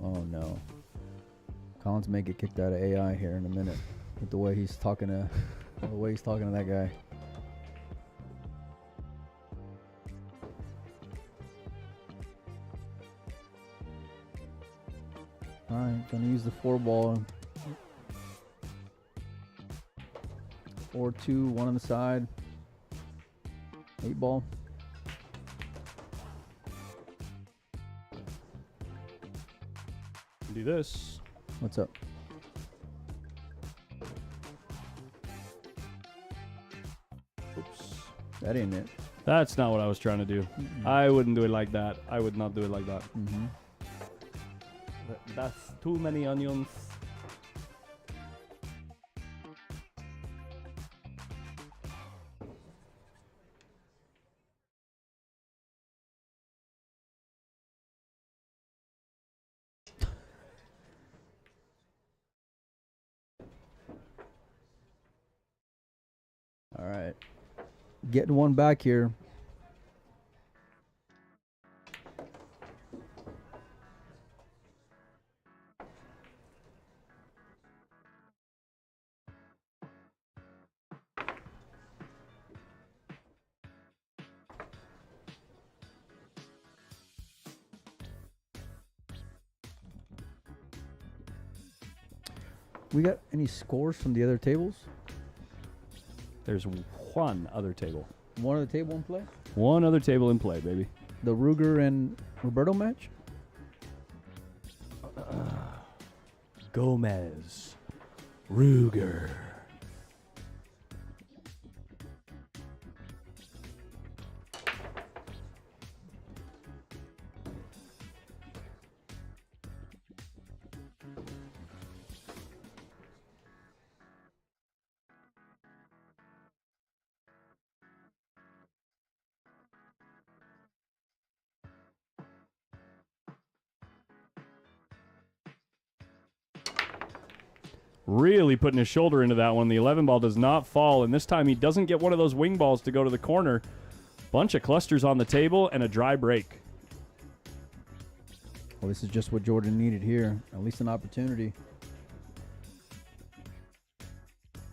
Oh no. Collins may get kicked out of AI here in a minute with the way he's talking to that guy. Alright, gonna use the 4-ball. 4-2, one on the side. 8-ball. Do this. What's up? Oops. That ain't it. That's not what I was trying to do. I wouldn't do it like that. I would not do it like that. That's too many onions. All right. Getting one back here. We got any scores from the other tables? There's one other table. One other table in play? One other table in play, baby. The Ruger and Roberto match? Gomez. Ruger. Really putting his shoulder into that one. The 11 ball does not fall, and this time he doesn't get one of those wing balls to go to the corner. Bunch of clusters on the table and a dry break. Well, this is just what Jordan needed here. At least an opportunity.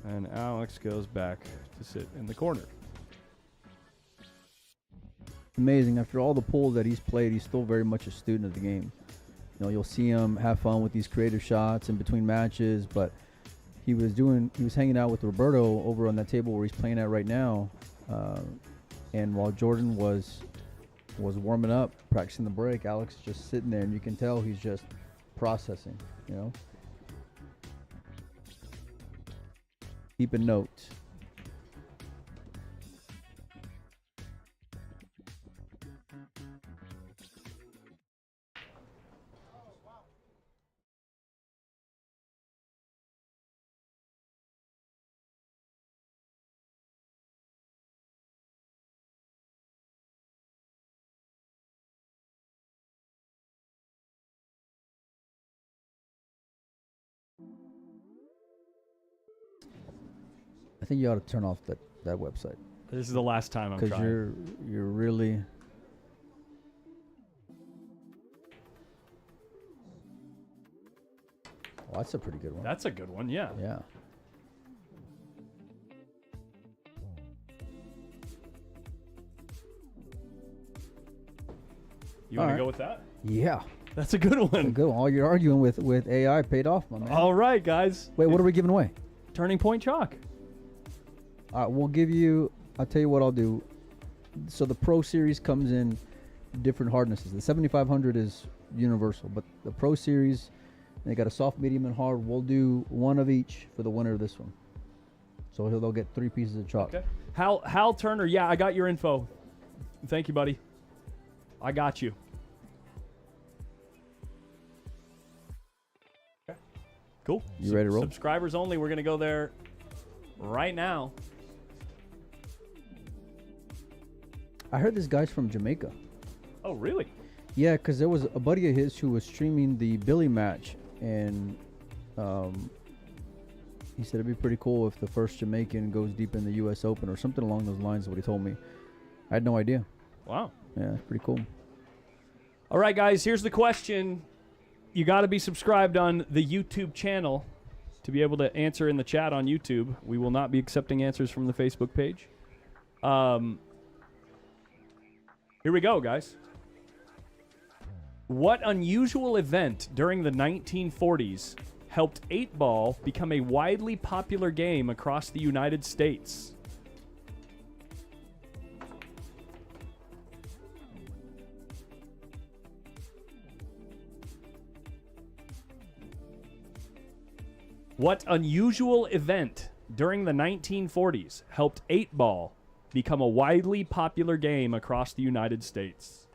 And Alex goes back to sit in the corner. Amazing. After all the pulls that he's played, he's still very much a student of the game. You know, you'll see him have fun with these creative shots in between matches, but he was hanging out with Roberto over on that table where he's playing at right now. And while Jordan was warming up, practicing the break, Alex is just sitting there, and you can tell he's just processing, you know. Keeping notes. I think you ought to turn off that website. This is the last time I'm Because trying. you're really... Oh, that's a pretty good one. That's a good one, yeah. Yeah. You want All to right. go with that? Yeah. That's a good one. Good. All you're arguing with AI paid off, my man. All right, guys. Wait, what are we giving away? Turning Point Chalk. All right, we'll give you... I'll tell you what I'll do. So the Pro Series comes in different hardnesses. The 7500 is universal, but the Pro Series, they got a soft, medium, and hard. We'll do one of each for the winner of this one. So they'll get 3 pieces of chalk. Okay. Hal Turner, yeah, I got your info. Thank you, buddy. I got you. Okay. Cool. You ready to roll? Subscribers only. We're going to go there right now. I heard this guy's from Jamaica. Oh, really? Yeah, because there was a buddy of his who was streaming the Billy match, and he said it'd be pretty cool if the first Jamaican goes deep in the U.S. Open or something along those lines is what he told me. I had no idea. Wow. Yeah, pretty cool. All right, guys, here's the question. You got to be subscribed on the YouTube channel to be able to answer in the chat on YouTube. We will not be accepting answers from the Facebook page. Here we go, guys. What unusual event during the 1940s helped 8-ball become a widely popular game across the United States? What unusual event during the 1940s helped 8-ball become a widely popular game across the United States?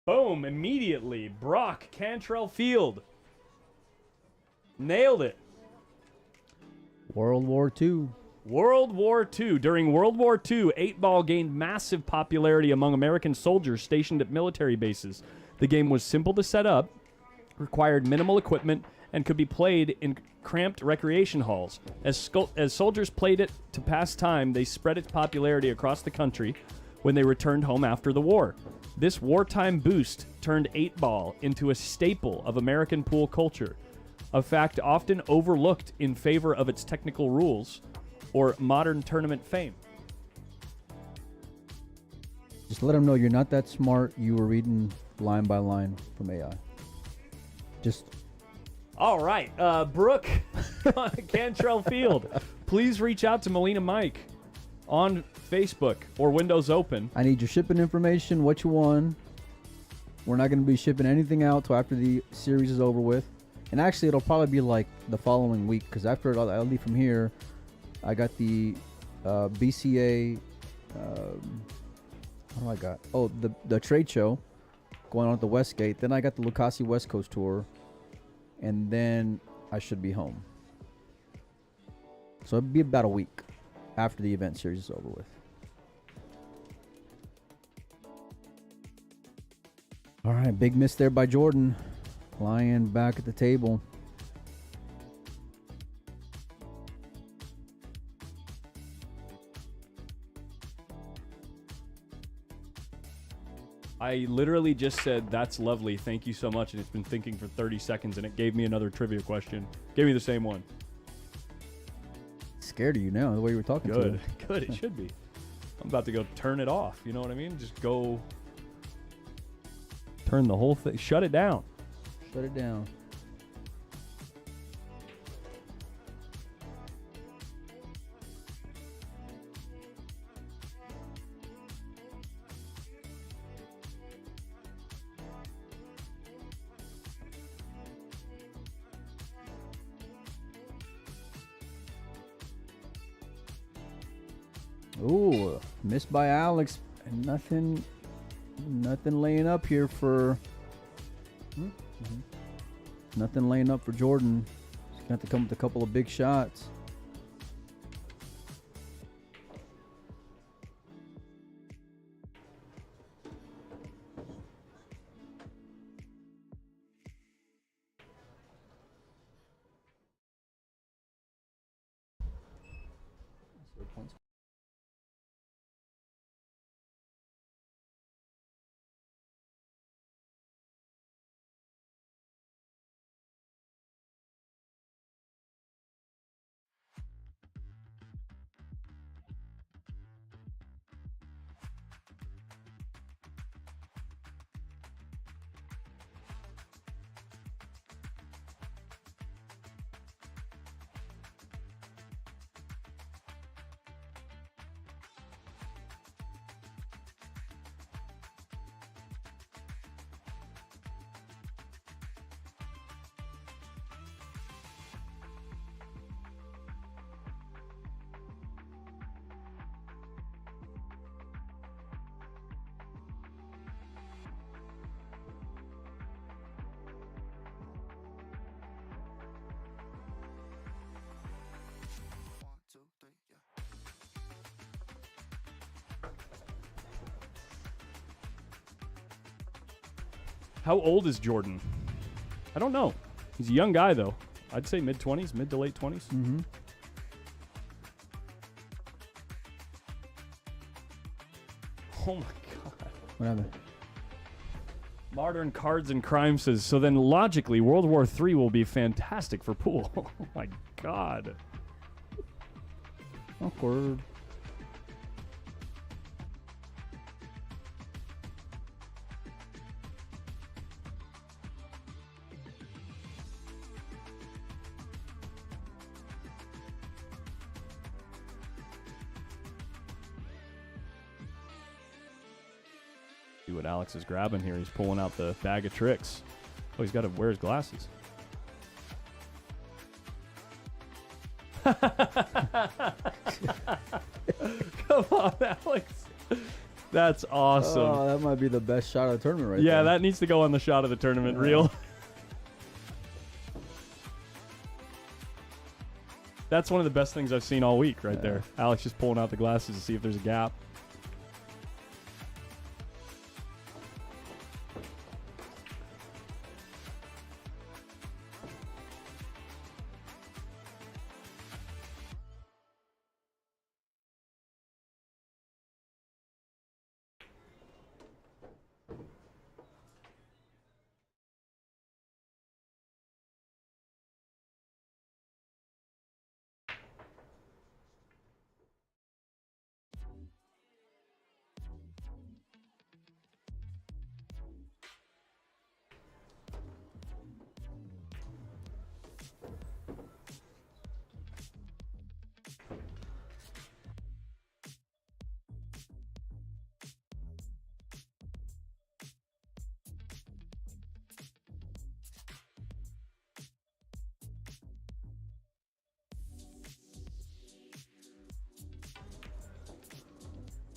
Boom, immediately. Brock Cantrell Field. Nailed it. World War II. World War II. During World War II, 8-ball gained massive popularity among American soldiers stationed at military bases. The game was simple to set up, required minimal equipment, and could be played in cramped recreation halls. As soldiers played it to pass time, they spread its popularity across the country when they returned home after the war. This wartime boost turned 8-ball into a staple of American pool culture, a fact often overlooked in favor of its technical rules or modern tournament fame. Just let them know you're not that smart. You were reading line by line from AI. Just All right, Brooke Cantrell Field, please reach out to Molina Mike on Facebook or Windows Open. I need your shipping information, what you won. We're not going to be shipping anything out till after the series is over with. And actually, it'll probably be like the following week, because after I'll leave from here, I got the BCA. What do I got? Oh, the trade show going on at the Westgate. Then I got the Lucasi West Coast tour, and then I should be home. So it'll be about a week after the event series is over with. All right, big miss there by Jordan. Lying back at the table. I literally just said, "That's lovely, thank you so much," and it's been thinking for 30 seconds, and it gave me another trivia question. Gave me the same one. Scared of you now, the way you were talking to Good, him. good, it should be. I'm about to go turn it off, you know what I mean? Just go turn the whole thing, shut it down. Shut it down. Ooh, missed by Alex. And nothing laying up here for. Nothing laying up for Jordan. He's gonna have to come with a couple of big shots. How old is Jordan? I don't know. He's a young guy, though. I'd say mid-20s, mid to late 20s. Mm-hmm. Oh, my God. What happened? Modern Cards and Crime says, so then logically, World War III will be fantastic for pool. Oh, my God. Awkward. See what Alex is grabbing here. He's pulling out the bag of tricks. Oh, he's got to wear his glasses. Come on, Alex. That's awesome. Oh, that might be the best shot of the tournament right Yeah, there. that needs to go on the shot of the tournament Yeah. reel. That's one of the best things I've seen all week right there. Alex just pulling out the glasses to see if there's a gap.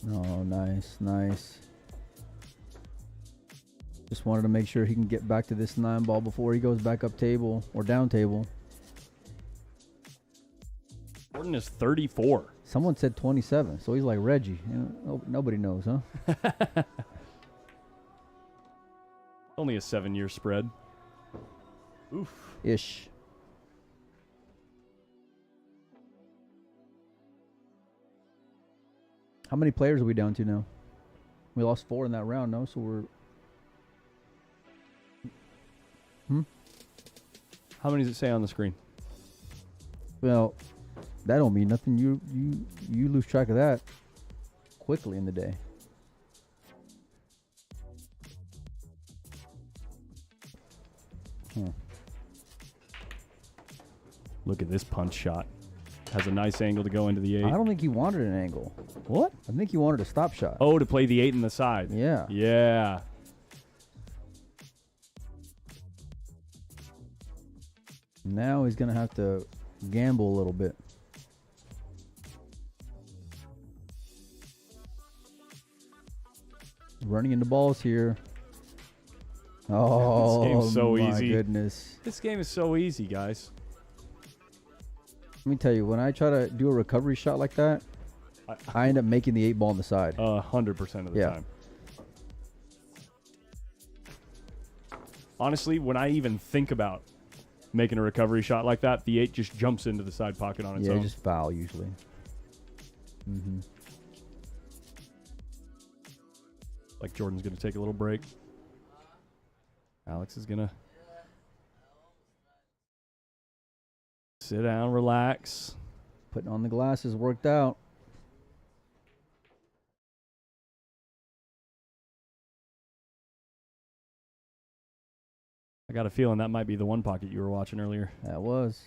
Oh, nice, nice. Just wanted to make sure he can get back to this 9-ball before he goes back up table or down table. Jordan is 34. Someone said 27, so he's like Reggie. You know, nobody knows, huh? Only a 7-year spread. Oof. Ish. How many players are we down to now? We lost 4 in that round, no? So we're... How many does it say on the screen? Well, that don't mean nothing. You lose track of that quickly in the day. Look at this punch shot. Has a nice angle to go into the 8. I don't think he wanted an angle. What? I think he wanted a stop shot. Oh, to play the 8 in the side. Yeah. Yeah. Now he's going to have to gamble a little bit. Running into balls here. Oh, This game's so my easy. goodness. This game is so easy, guys. Let me tell you, when I try to do a recovery shot like that, I end up making the 8-ball on the side. 100% of the time. Honestly, when I even think about making a recovery shot like that, the 8 just jumps into the side pocket on its own. Yeah, just foul usually. Mm-hmm. Like Jordan's going to take a little break. Alex is going to sit down, relax. Putting on the glasses worked out. I got a feeling that might be the one pocket you were watching earlier. That was.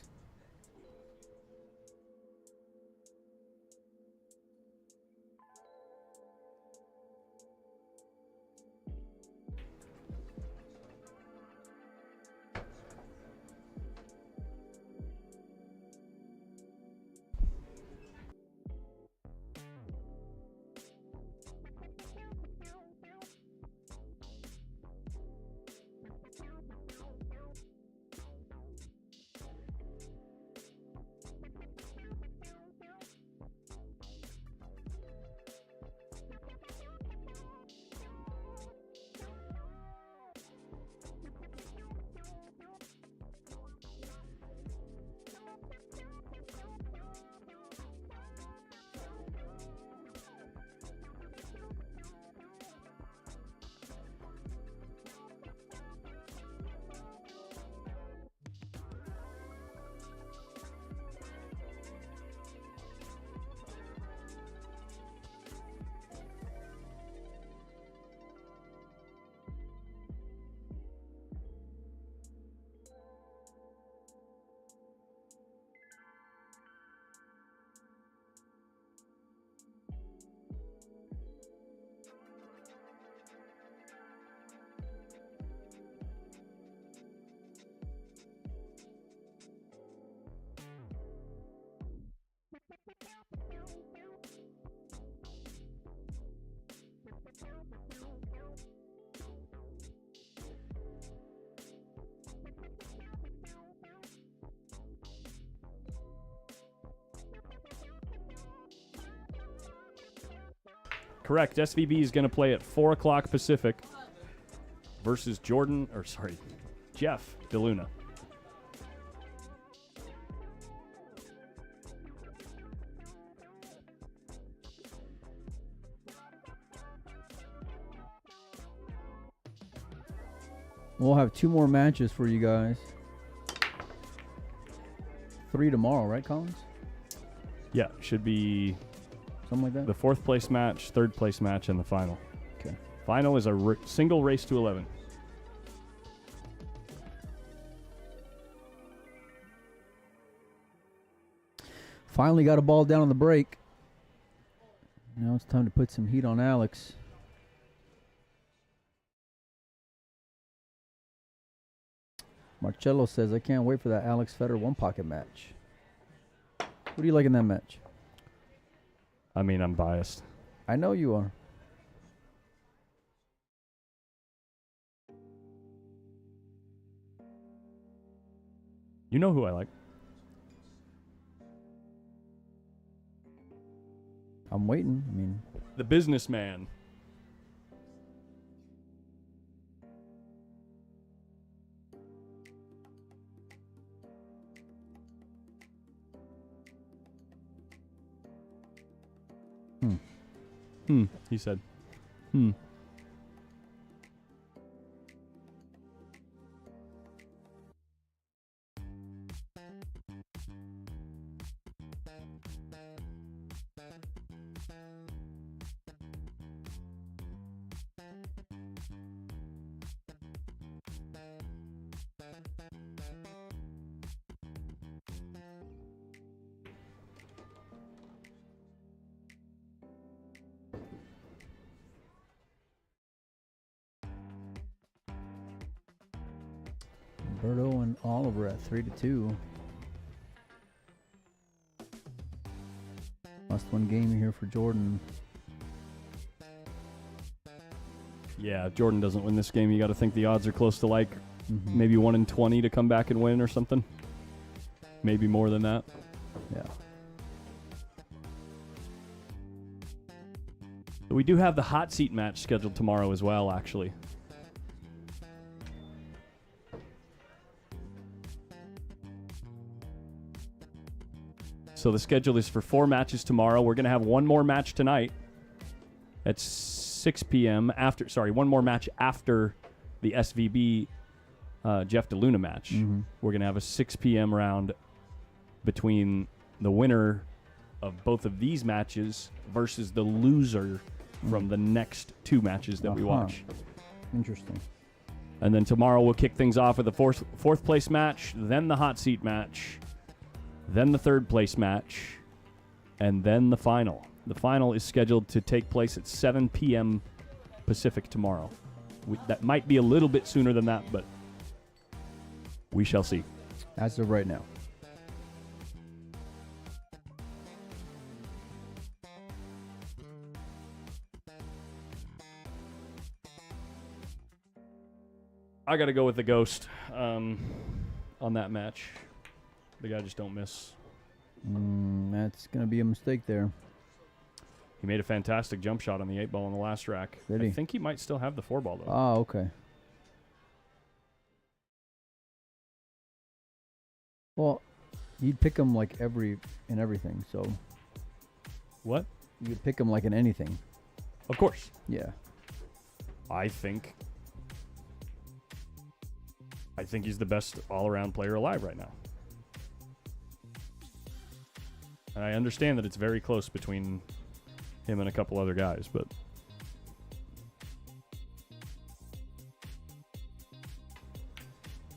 correct. SVB is going to play at 4 o'clock Pacific versus Jeff DeLuna. We'll have 2 more matches for you guys. 3 tomorrow, right, Collins? Yeah, should be Something like that? the 4th place match, 3rd place match, and the final. Okay. Final is a single race to 11. Finally got a ball down on the break. Now it's time to put some heat on Alex. Marcello says, I can't wait for that Alex Federer one-pocket match. Who do you like in that match? I mean, I'm biased. I know you are. You know who I like. I'm waiting. I mean, The businessman. He said. Berto and Oliver at 3-2. Must win game here for Jordan. Yeah, if Jordan doesn't win this game, you got to think the odds are close to like maybe 1 in 20 to come back and win or something. Maybe more than that. Yeah. But we do have the hot seat match scheduled tomorrow as well, actually. So the schedule is for 4 matches tomorrow. We're going to have 1 more match tonight at 6 p.m. One more match after the SVB Jeff DeLuna match. We're going to have a 6 p.m. round between the winner of both of these matches versus the loser from the next 2 matches that we watch. Interesting. And then tomorrow we'll kick things off with the fourth place match, then the hot seat match, then the 3rd place match, and then the final. The final is scheduled to take place at 7 p.m. Pacific tomorrow. That might be a little bit sooner than that, but we shall see. As of right now. I got to go with the Ghost on that match. The guy just don't miss. That's going to be a mistake there. He made a fantastic jump shot on the 8-ball on the last rack. Did he? I think he might still have the 4-ball, though. Oh, okay. Well, you'd pick him like in everything, so. What? You'd pick him like in anything. Of course. Yeah. I think he's the best all-around player alive right now. And I understand that it's very close between him and a couple other guys, but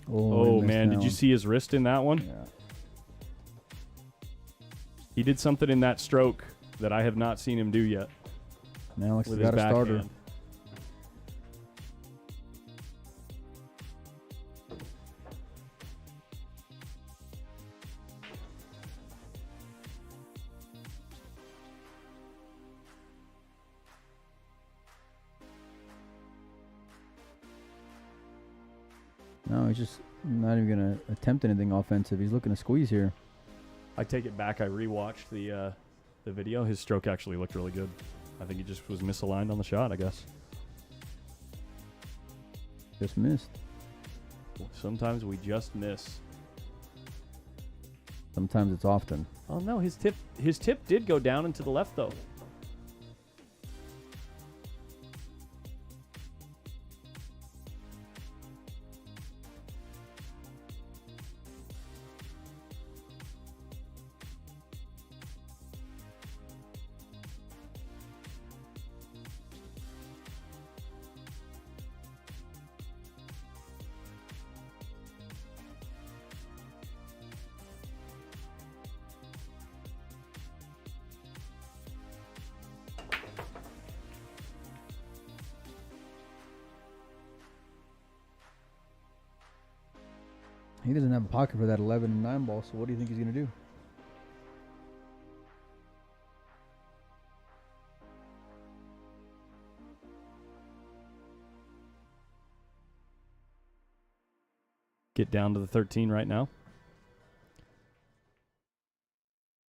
oh man, did you see his wrist in that one? Yeah. He did something in that stroke that I have not seen him do yet. And Alex with has his got a starter. backhand. No, he's just not even going to attempt anything offensive. He's looking to squeeze here. I take it back. I rewatched the video. His stroke actually looked really good. I think he just was misaligned on the shot, I guess. Just missed. Sometimes we just miss. Sometimes it's often. Oh no, his tip did go down and to the left though. He doesn't have a pocket for that 11 and 9 ball, so what do you think he's going to do? Get down to the 13 right now.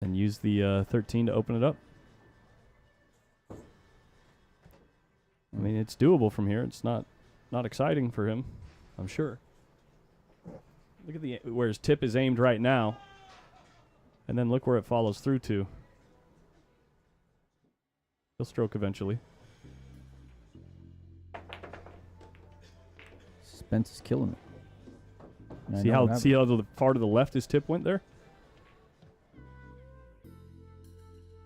And use the 13 to open it up. I mean, it's doable from here. It's not exciting for him, I'm sure. Look at where his tip is aimed right now. And then look where it follows through to. He'll stroke eventually. Spence is killing it. Yeah, See how far to the left his tip went there?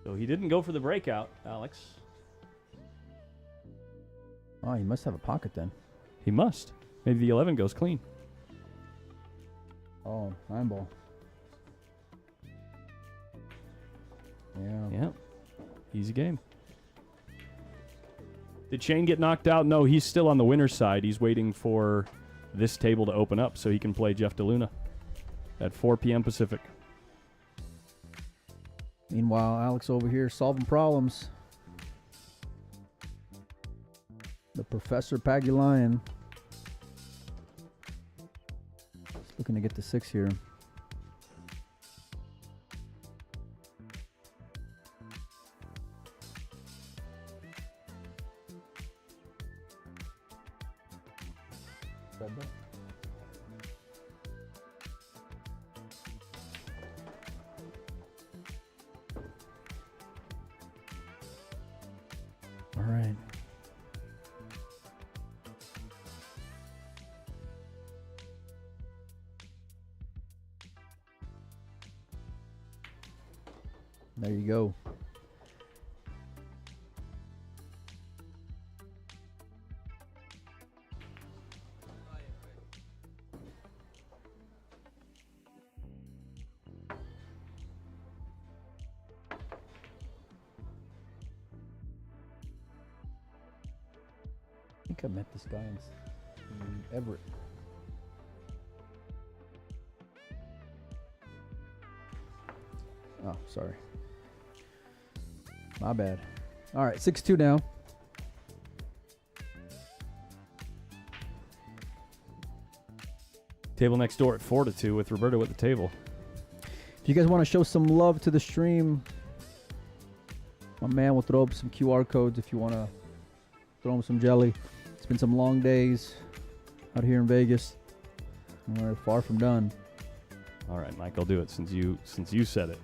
So he didn't go for the breakout, Alex. Oh, he must have a pocket then. He must. Maybe the 11 goes clean. Oh, 9 ball. Yeah. Yeah. Easy game. Did Shane get knocked out? No, he's still on the winner's side. He's waiting for this table to open up so he can play Jeff DeLuna at 4 p.m. Pacific. Meanwhile, Alex over here solving problems. The Professor Pagulayan. Looking to get to 6 here. All right. There you go. I think I met this guy in Everett. Oh, sorry. My bad. All right, 6-2 now. Table next door at 4-2 with Roberto at the table. If you guys want to show some love to the stream, my man will throw up some QR codes if you want to throw him some jelly. It's been some long days out here in Vegas, and we're far from done. All right, Mike, I'll do it since you said it.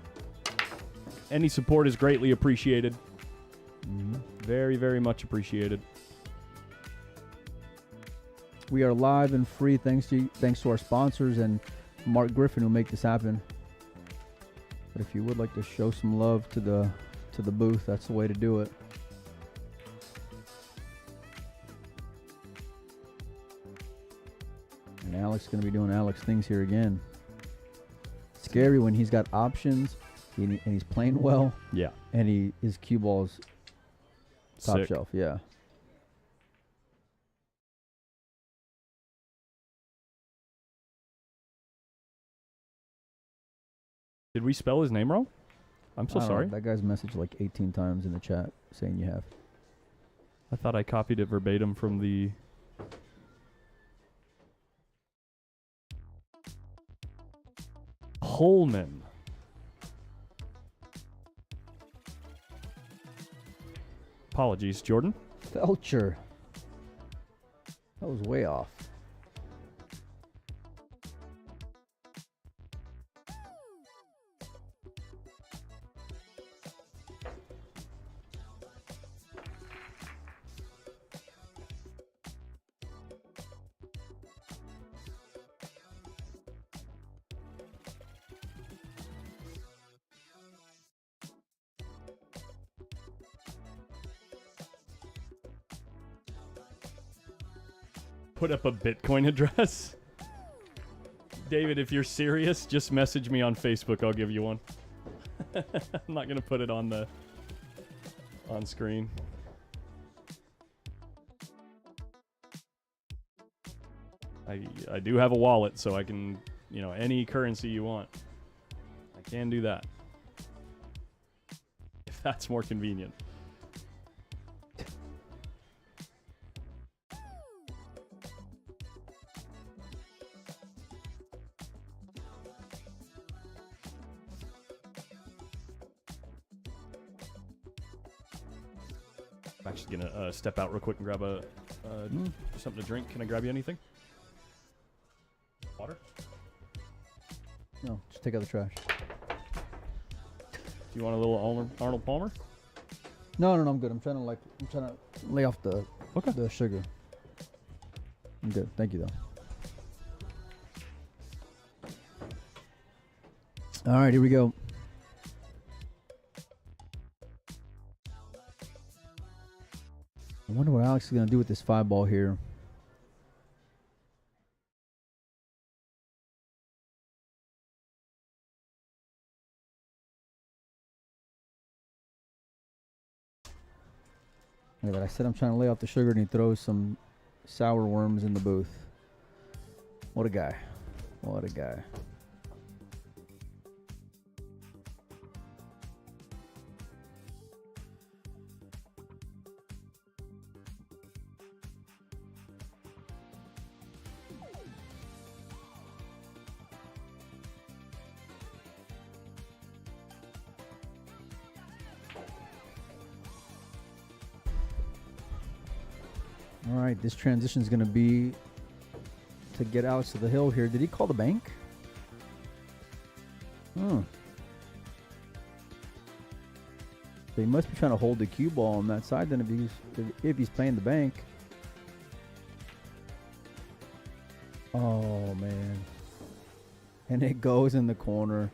Any support is greatly appreciated. Very, very much appreciated. We are live and free thanks to our sponsors and Mark Griffin who make this happen. But if you would like to show some love to the booth, that's the way to do it. And Alex is going to be doing Alex things here again. Scary when he's got options and he's playing well. Yeah. And his cue ball's top Sick. shelf. Yeah. Did we spell his name wrong? I'm so I don't know, sorry. that guy's messaged like 18 times in the chat saying you have. I thought I copied it verbatim from the... Holman. Apologies, Jordan. Felcher. That was way off. Put up a Bitcoin address. David, if you're serious, just message me on Facebook. I'll give you one. I'm not gonna put it on screen. I do have a wallet, so I can, any currency you want. I can do that. If that's more convenient. I'm actually gonna step out real quick and grab something to drink. Can I grab you anything? Water? No, just take out the trash. Do you want a little Arnold Palmer? No, I'm good. I'm trying to lay off the sugar. I'm good. Thank you though. All right, here we go. I wonder what Alex is going to do with this 5-ball here. Look at that. I said I'm trying to lay off the sugar, and he throws some sour worms in the booth. What a guy. What a guy. All right, this transition is going to be to get Alex to the hill here. Did he call the bank? So he must be trying to hold the cue ball on that side then if he's playing the bank. Oh, man. And it goes in the corner.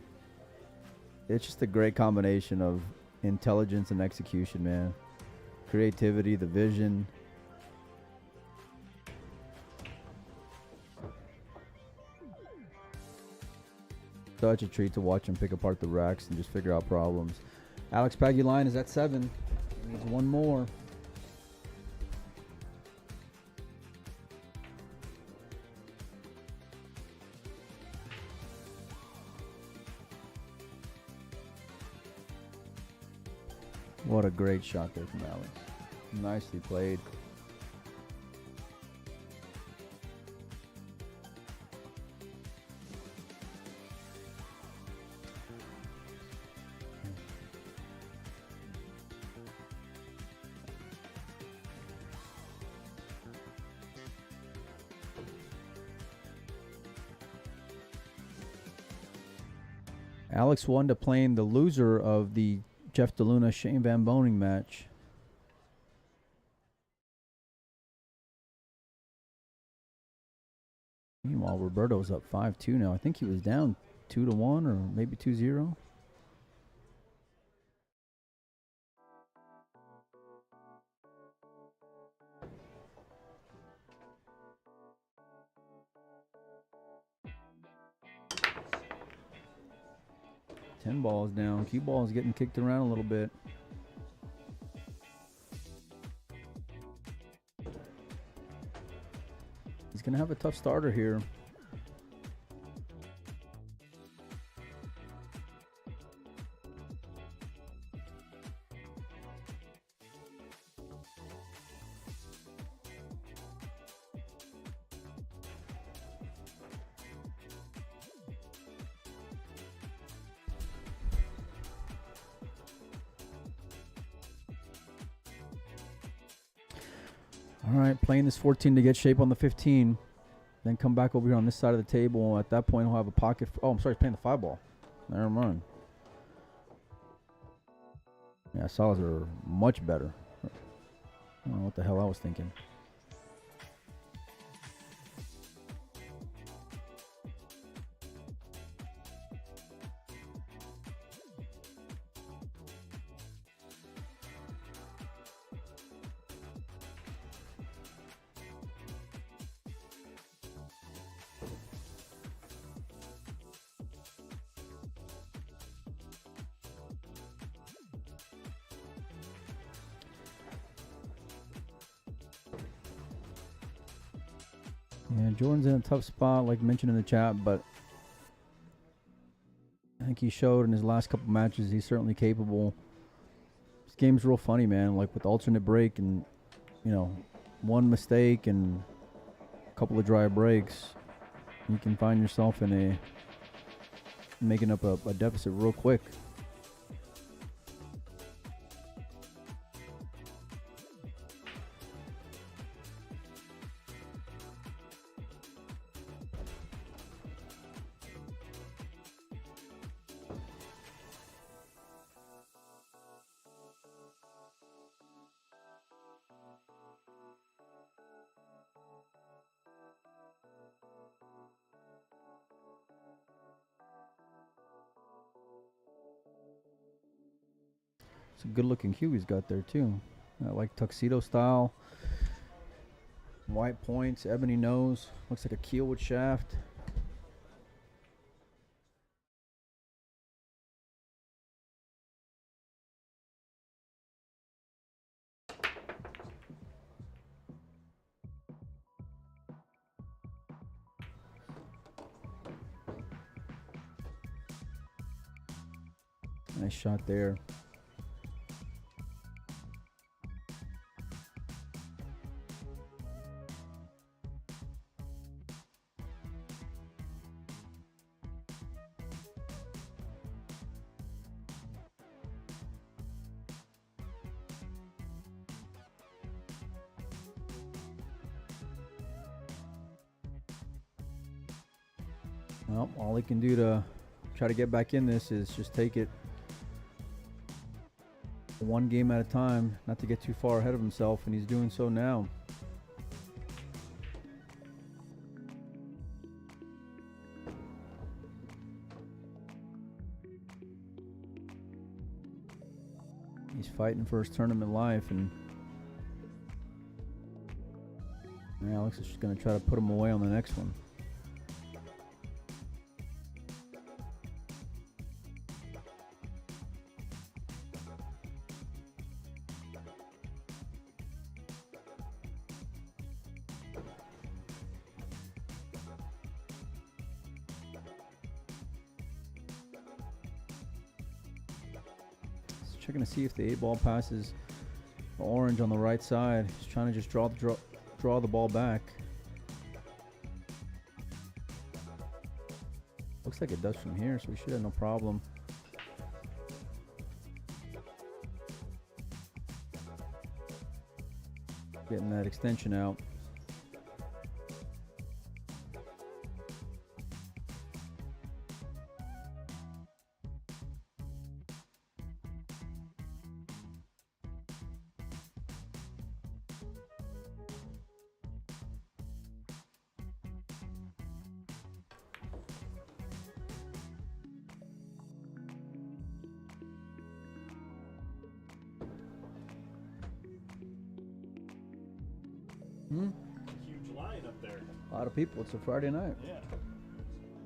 It's just a great combination of intelligence and execution, man. Creativity, the vision. Such a treat to watch him pick apart the racks and just figure out problems. Alex PAGULAYAN is at 7. He needs one more. What a great shot there from Alex. Nicely played. Alex won to playing the loser of the Jeff DeLuna Shane Van Boening match. Meanwhile, Roberto's up 5-2 now. I think he was down 2-1 or maybe 2-0. Ten balls down. Cue ball is getting kicked around a little bit. He's going to have a tough starter here. All right, playing this 14 to get shape on the 15. Then come back over here on this side of the table. At that point, he'll have a pocket. Oh, I'm sorry, he's playing the 5 ball. Never mind. Yeah, solids are much better. I don't know what the hell I was thinking. Yeah, Jordan's in a tough spot, like mentioned in the chat, but I think he showed in his last couple matches he's certainly capable. This game's real funny, man. Like with alternate break and, you know, one mistake and a couple of dry breaks, you can find yourself in a making up a deficit real quick. It's a good looking cue he's got there too. I like tuxedo style. White points, ebony nose. Looks like a keel with shaft. Nice shot there. Well, all he can do to try to get back in this is just take it one game at a time, not to get too far ahead of himself, and he's doing so now. He's fighting for his tournament life, and Alex is just going to try to put him away on the next one. Checking to see if the 8-ball passes the orange on the right side. He's trying to just draw the ball back. Looks like it does from here, so we should have no problem. Getting that extension out. Huge line up there. A lot of people. It's a Friday night. Yeah.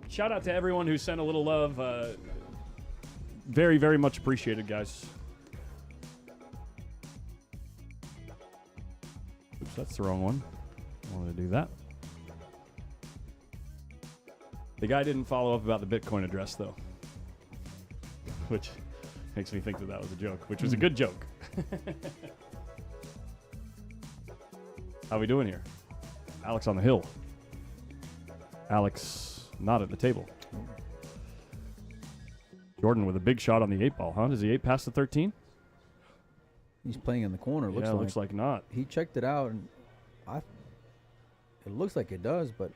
Shout out to everyone who sent a little love. Very, very much appreciated, guys. Oops, that's the wrong one. I wanted to do that. The guy didn't follow up about the Bitcoin address, though, which makes me think that that was a joke, which was a good joke. How we doing here? Alex on the hill. Alex not at the table. Jordan with a big shot on the 8-ball, huh? Does the 8 pass the 13? He's playing in the corner. Looks like not. He checked it out, and It looks like it does, but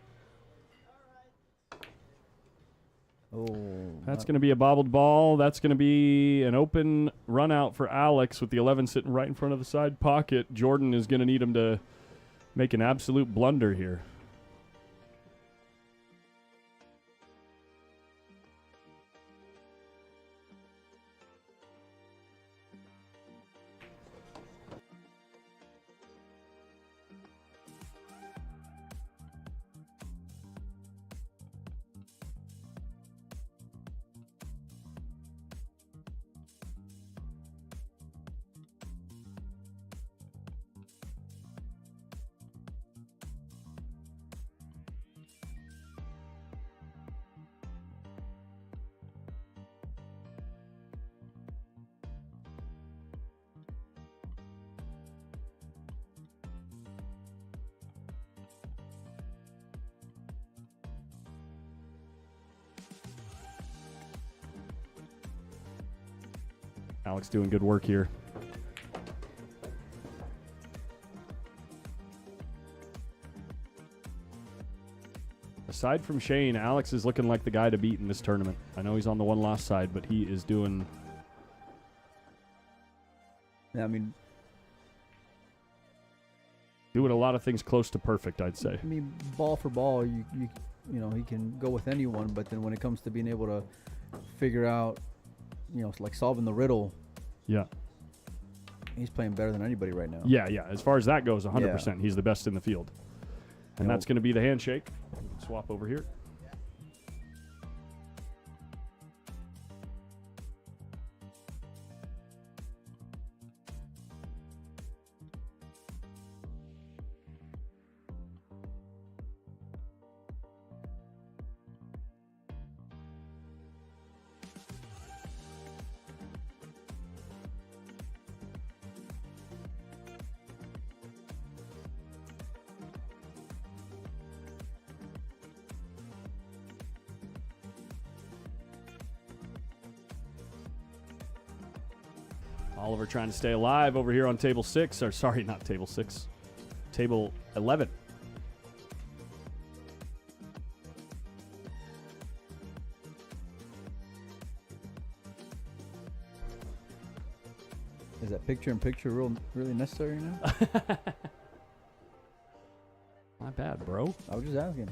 That's going to be a bobbled ball. That's going to be an open run out for Alex with the 11 sitting right in front of the side pocket. Jordan is going to need him to make an absolute blunder here. Alex doing good work here. Aside from Shane, Alex is looking like the guy to beat in this tournament. I know he's on the one-loss side, but he is doing... Yeah, I mean, doing a lot of things close to perfect, I'd say. I mean, ball for ball, you know, he can go with anyone, but then when it comes to being able to figure out, you know, like solving the riddle, Yeah. he's playing better than anybody right now. Yeah. As far as that goes, 100%. He's the best in the field. And Yeah. that's going to be the handshake. Swap over here. Oliver trying to stay alive over here on table 6. Or sorry, not table 6. Table 11. Is that picture-in-picture really necessary now? Not bad, bro. I was just asking.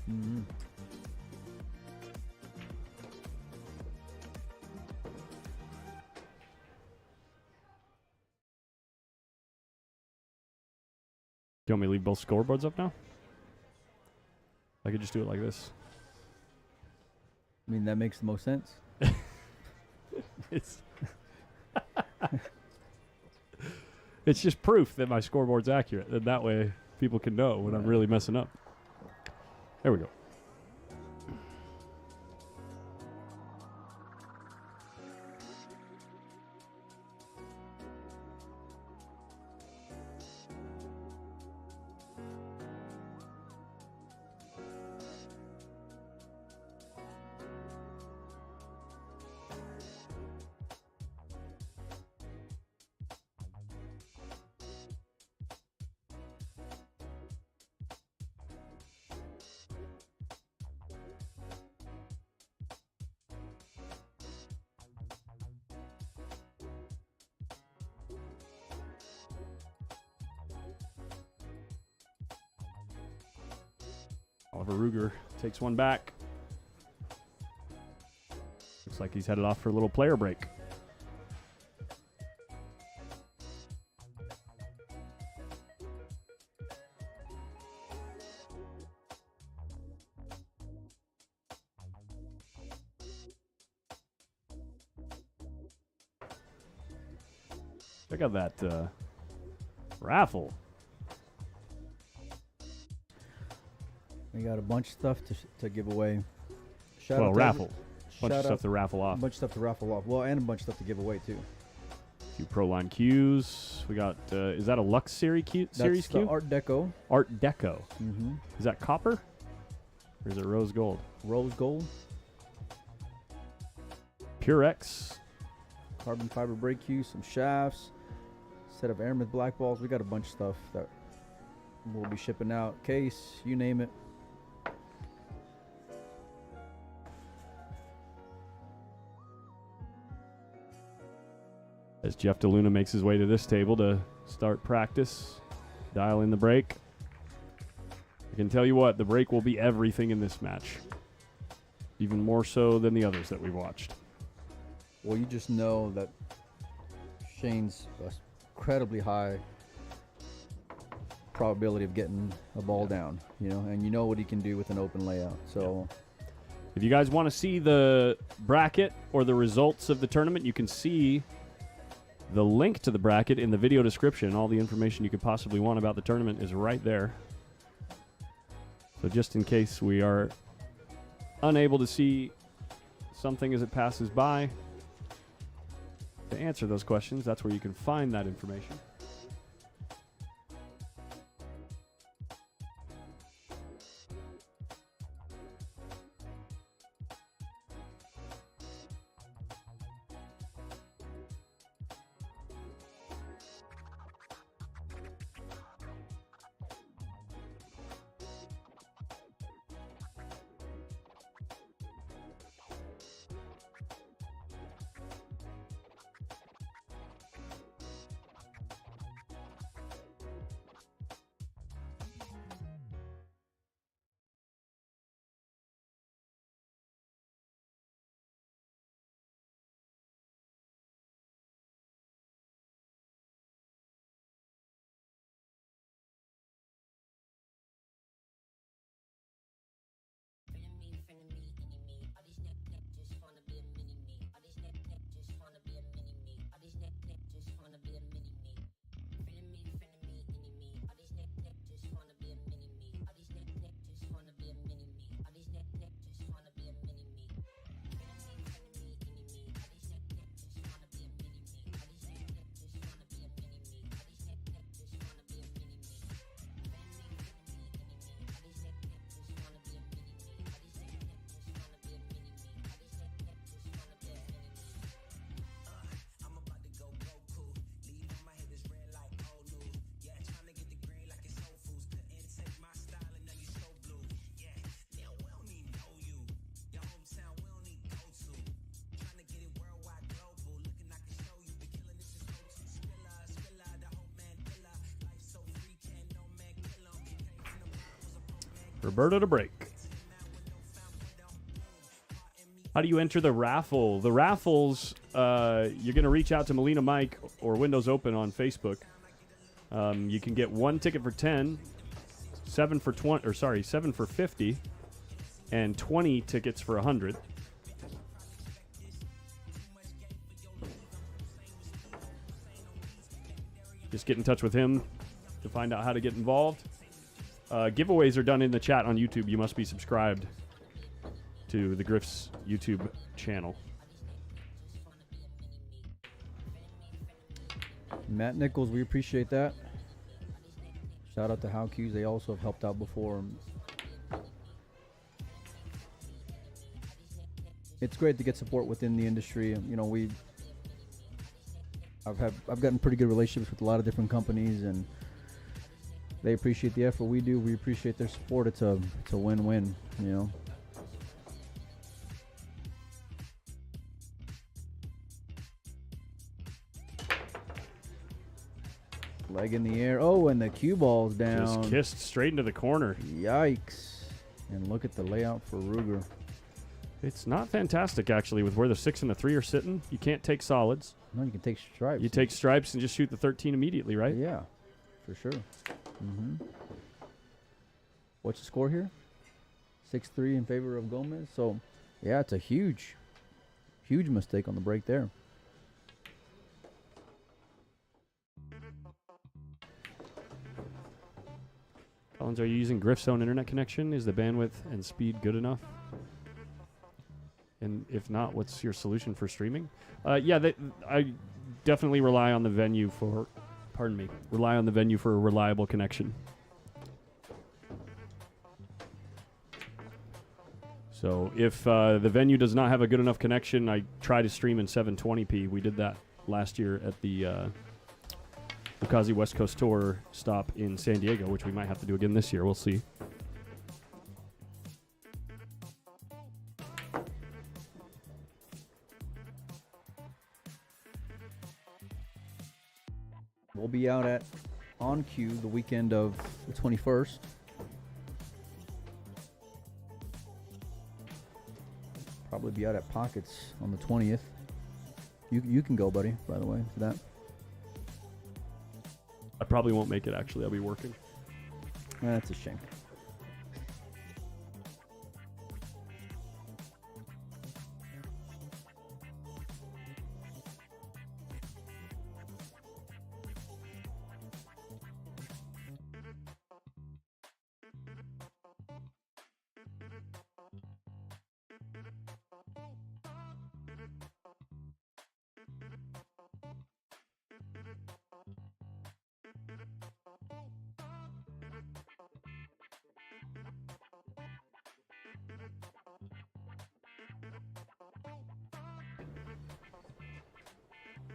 Mm-hmm. You want me to leave both scoreboards up now? I could just do it like this. I mean, that makes the most sense. It's it's just proof that my scoreboard's accurate, and that way people can know when I'm really messing up. There we go. Oliver Ruger takes one back. Looks like he's headed off for a little player break. Check out that raffle. We got a bunch of stuff to give away. Shout out to raffle. Bunch of shout stuff out- to raffle A off. bunch of stuff to raffle off. Well, and a bunch of stuff to give away too. A few Proline cues. We got, is that a Lux series cue? That's the Art Deco. Art Deco. Mm-hmm. Is that copper? Or is it rose gold? Rose gold. Purex. Carbon fiber brake cue. Some shafts. Set of Aramith black balls. We got a bunch of stuff that we'll be shipping out. Case, you name it. As Jeff DeLuna makes his way to this table to start practice, dial in the break. I can tell you what, the break will be everything in this match. Even more so than the others that we've watched. Well, you just know that Shane's incredibly high probability of getting a ball down, you know, and you know what he can do with an open layout. So If you guys want to see the bracket or the results of the tournament, you can see the link to the bracket in the video description. All the information you could possibly want about the tournament is right there. So just in case we are unable to see something as it passes by, to answer those questions, that's where you can find that information. Roberto to break. How do you enter the raffle? The raffles, you're going to reach out to Molina Mike or Windows Open on Facebook. You can get 1 ticket for 10, 7 for 20, or sorry, 7 for 50, and 20 tickets for 100. Just get in touch with him to find out how to get involved. Giveaways are done in the chat on YouTube. You must be subscribed to the Griff's YouTube channel. Matt Nichols, we appreciate that. Shout out to How Q's. They also have helped out before. It's great to get support within the industry. You know, I've gotten pretty good relationships with a lot of different companies, and they appreciate the effort we do. We appreciate their support. It's a win-win, you know. Leg in the air. Oh, and the cue ball's down. Just kissed straight into the corner. Yikes. And look at the layout for Ruger. It's not fantastic, actually, with where the 6 and the 3 are sitting. You can't take solids. No, you can take stripes. You take stripes and just shoot the 13 immediately, right? Yeah, for sure. What's the score here? 6-3 in favor of Gomez. So, yeah, it's a huge mistake on the break there. Collins, are you using Griff's own internet connection? Is the bandwidth and speed good enough? And if not, what's your solution for streaming? I definitely rely on the venue for, rely on the venue for a reliable connection. So if the venue does not have a good enough connection, I try to stream in 720p. We did that last year at the Lukazi West Coast Tour stop in San Diego, which we might have to do again this year. We'll see. We'll be out at On Cue the weekend of the 21st. Probably be out at Pockets on the 20th. You can go, buddy, by the way, for that. I probably won't make it, actually. I'll be working. That's a shame.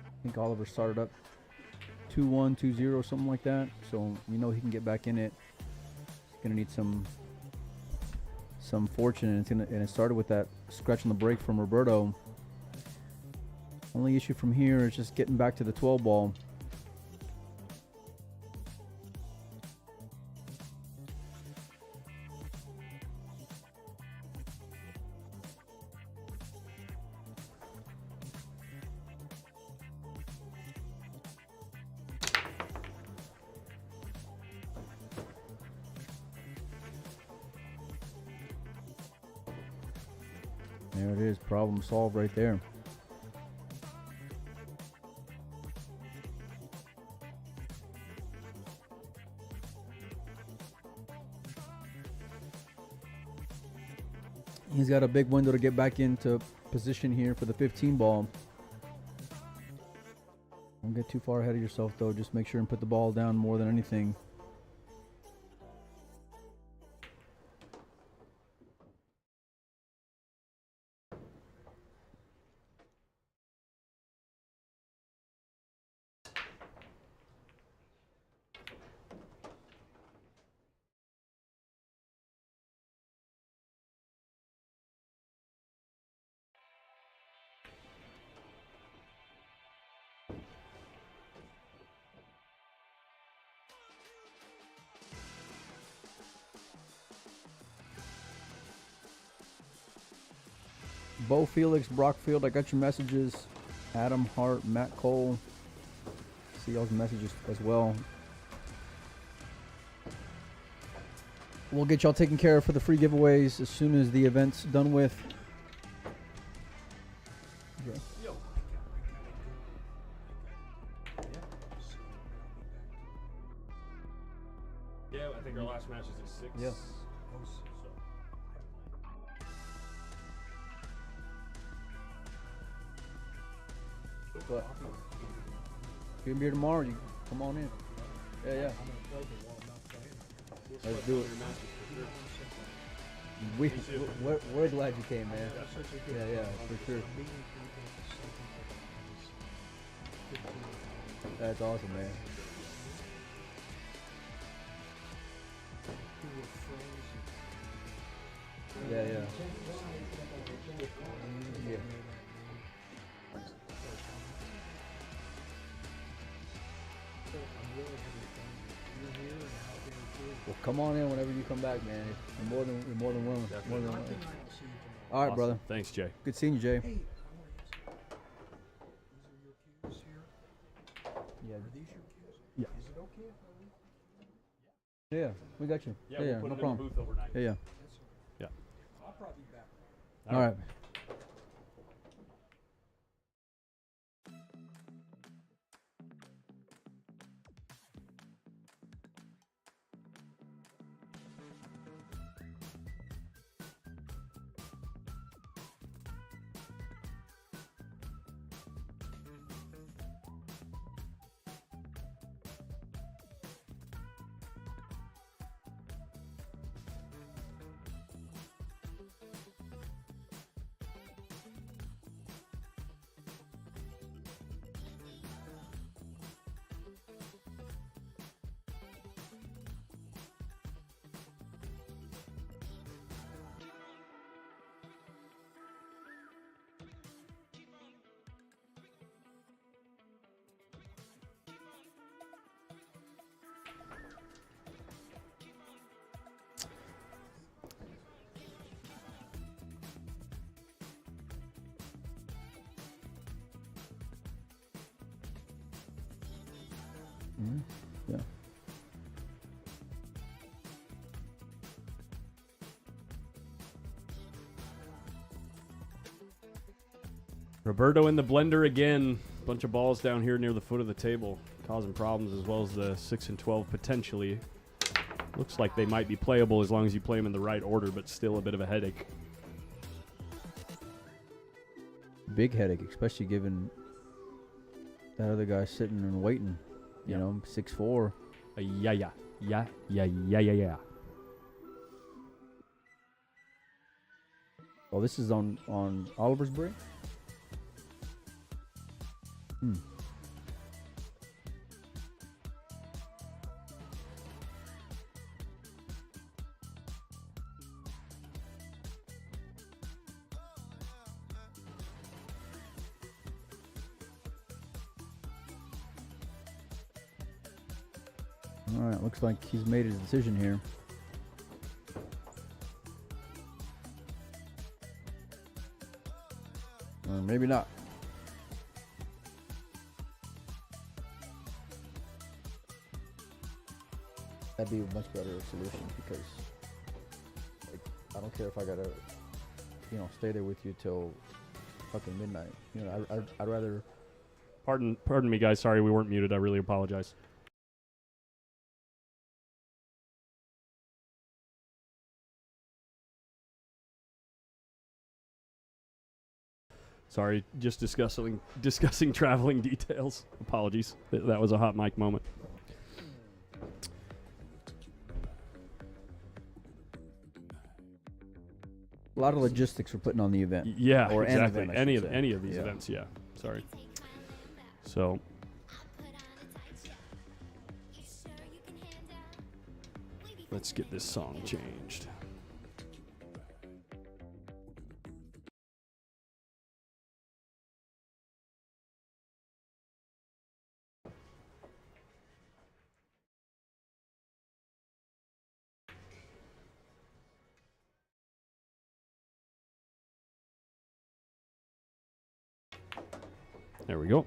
I think Oliver started up 2-1, 2-0, something like that. So you know he can get back in it. He's gonna need some fortune, and it started with that scratch on the break from Roberto. Only issue from here is just getting back to the 12 ball. There it is, problem solved right there. He's got a big window to get back into position here for the 15 ball. Don't get too far ahead of yourself though, just make sure and put the ball down more than anything. Bo Felix, Brockfield, I got your messages. Adam Hart, Matt Cole. See y'all's messages as well. We'll get y'all taken care of for the free giveaways as soon as the event's done with. Okay. Yeah, I think our last match is at 6. Yeah. But if you're gonna be here tomorrow, you come on in. Yeah. Let's do it. We're glad you came, man. Yeah, for sure. That's awesome, man. Yeah. Well, come on in whenever you come back, man. You're more than willing. More than willing. All right, Awesome. brother. Thanks, Jay. Good seeing you, Jay. Hey, these are your cues here. Yeah. Are these your cues? Yeah. Is it okay if I leave? Yeah, we got you. Yeah, we'll put no him in problem. the booth overnight. Yeah. Yeah. I'll probably be back. All right. Yeah. Roberto in the blender again. Bunch of balls down here near the foot of the table, causing problems, as well as the 6 and 12 potentially. Looks like they might be playable as long as you play them in the right order, but still a bit of a headache. Big headache, especially given that other guy sitting and waiting. You Yeah. know, 6'4". Yeah. Oh, this is on Oliver's break? All right, looks like he's made his decision here. Or maybe not. That'd be a much better solution because, like, I don't care if I gotta, stay there with you till fucking midnight. I'd rather. Pardon me, guys. Sorry we weren't muted. I really apologize. Sorry, just discussing traveling details. Apologies. That was a hot mic moment. A lot of logistics for putting on the event. Yeah, Or an exactly. event, I any should of say. any of these Yeah. events. Yeah. Sorry. So. Let's get this song changed. There we go.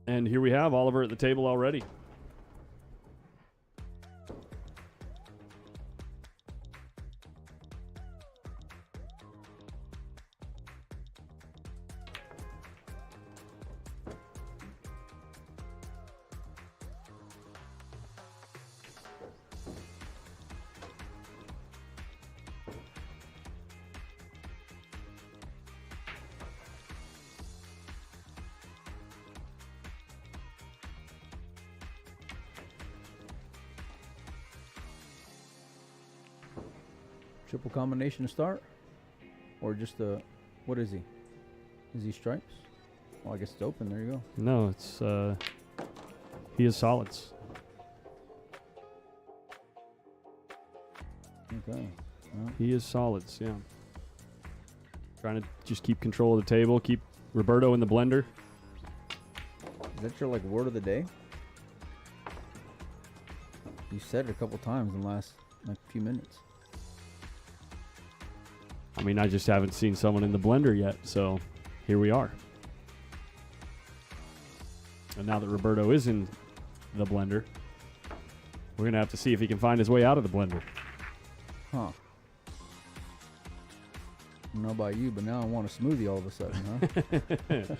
And here we have Oliver at the table already. Triple combination to start? Or just a, what is he? Is he stripes? Well, I guess it's open. There you go. No, it's he is solids. Okay. Well, He is solids, yeah. Trying to just keep control of the table, keep Roberto in the blender. is that your, like, word of the day? You said it a couple times in the last, few minutes. I mean, I just haven't seen someone in the blender yet, so here we are. And now that Roberto is in the blender, we're going to have to see if he can find his way out of the blender. Huh. I don't know about you, but now I want a smoothie all of a sudden, huh?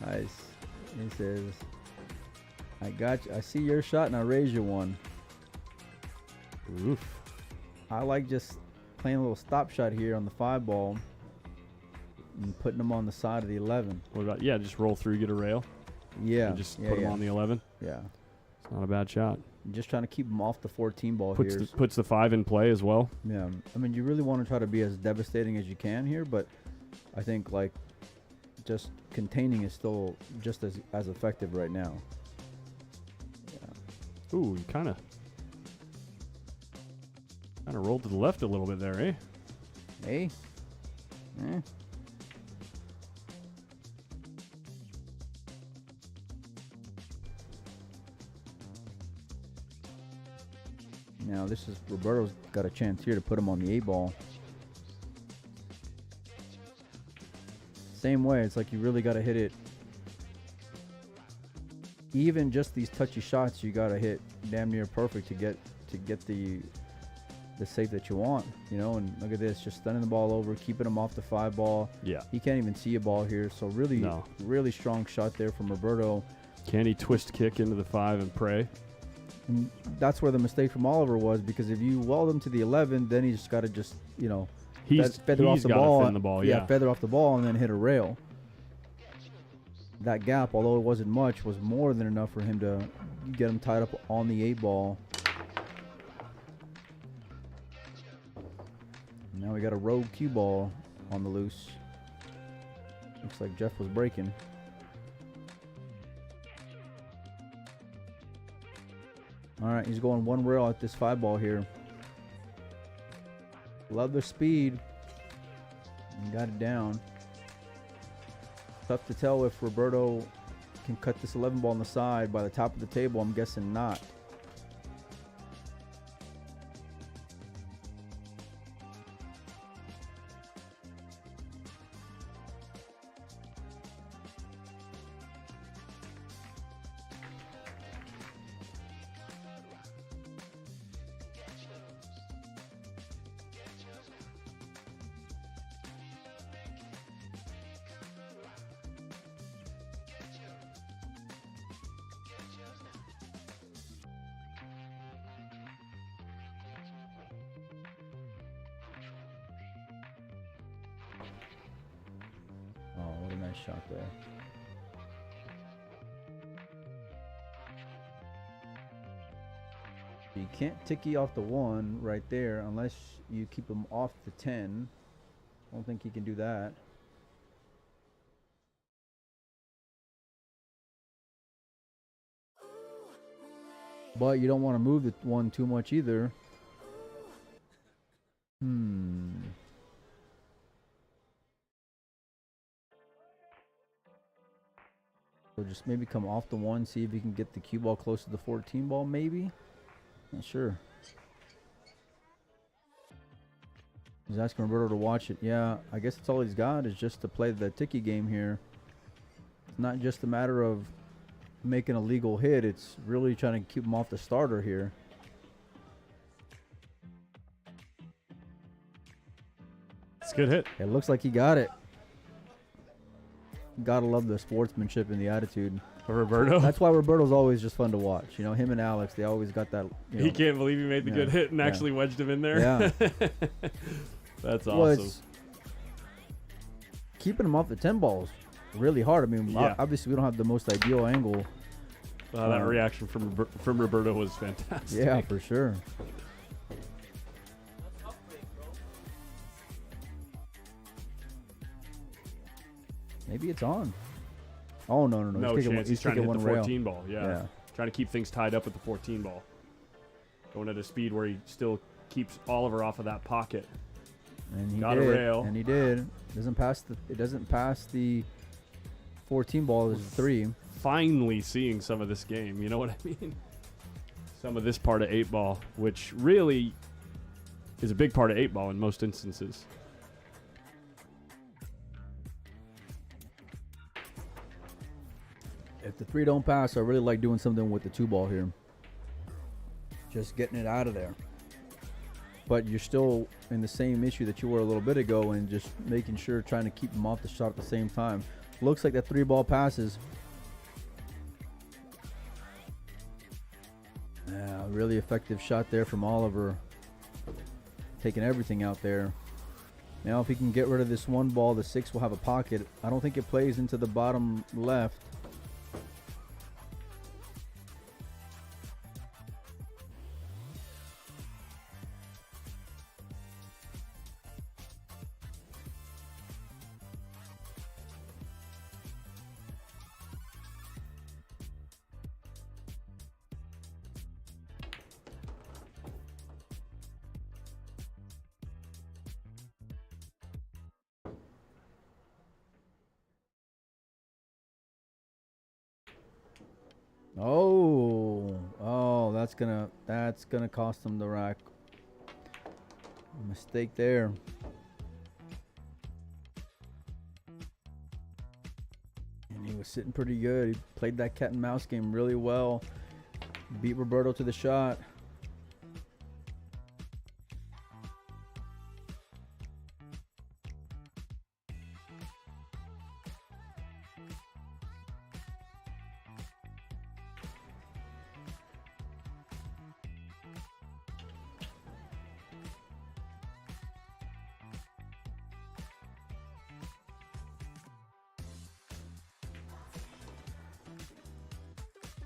Nice. He says, I got you. I see your shot and I raise you one. Oof. I like just playing a little stop shot here on the 5 ball and putting them on the side of the 11. What about, just roll through, get a rail, Yeah. and just yeah, put him yeah. on the 11. Yeah. It's not a bad shot. Just trying to keep them off the 14 ball Puts here. puts the 5 in play as well. Yeah. I mean, you really want to try to be as devastating as you can here, but I think, like, just containing is still just as effective right now. Yeah. Ooh, you kind of rolled to the left a little bit there, eh? Hey. Now this is Roberto's got a chance here to put him on the 8-ball. Same way, it's like you really got to hit it. Even just these touchy shots, you got to hit damn near perfect to get the save that you want, you know. And look at this, just stunning the ball over, keeping him off the 5-ball. Yeah. He can't even see a ball here, so really, really strong shot there from Roberto. Can he twist kick into the 5 and pray? And that's where the mistake from Oliver was, because if you weld him to the 11, then he's got to just, you know, feather off the ball. Fin the ball, yeah. Feather off the ball and then hit a rail. That gap, although it wasn't much, was more than enough for him to get him tied up on the 8-ball. Now we got a rogue cue ball on the loose. Looks like Jeff was breaking. All right, he's going one rail at this 5-ball here. Love the speed. And got it down. Tough to tell if Roberto can cut this 11-ball on the side by the top of the table. I'm guessing not. Oh, what a nice shot there. You can't ticky off the 1 right there unless you keep him off the 10. I don't think he can do that. But you don't want to move the 1 too much either. So just maybe come off the 1, see if you can get the cue ball close to the 14 ball, maybe? Not sure. He's asking Roberto to watch it. Yeah, I guess that's all he's got is just to play the ticky game here. It's not just a matter of making a legal hit. It's really trying to keep him off the starter here. It's a good hit. It looks like he got it. Gotta love the sportsmanship and the attitude. For Roberto. That's why Roberto's always just fun to watch. You know, him and Alex, they always got that. You know, He can't believe he made the good hit and actually wedged him in there. Yeah. That's Well, awesome. it's keeping him off the 10 balls really hard. I mean, Yeah. obviously we don't have the most ideal angle. That reaction from Roberto was fantastic. Yeah, for sure. Maybe it's on. Oh, no. No He's taking chance. He's trying to hit the one rail. 14 ball. Yeah. Trying to keep things tied up with the 14 ball. Going at a speed where he still keeps Oliver off of that pocket. And he Got a did. rail. And he did. It doesn't pass the 14 ball. Is 3. Finally seeing some of this game. You know what I mean? Some of this part of 8 ball, which really is a big part of 8 ball in most instances. If the 3 don't pass, I really like doing something with the 2 ball here. Just getting it out of there. But you're still in the same issue that you were a little bit ago and just making sure, trying to keep them off the shot at the same time. Looks like that 3 ball passes. Yeah, really effective shot there from Oliver. Taking everything out there. Now if he can get rid of this 1 ball, the 6 will have a pocket. I don't think it plays into the bottom left. that's gonna cost him the rack. Mistake there. And he was sitting pretty good. He played that cat and mouse game really well. Beat Roberto to the shot.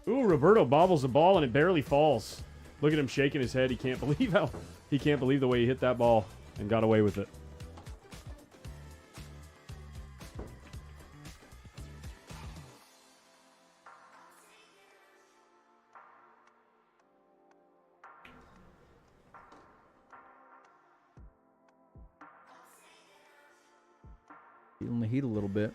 Ooh, Roberto bobbles the ball and it barely falls. Look at him shaking his head. He can't believe the way he hit that ball and got away with it. Feeling the heat a little bit.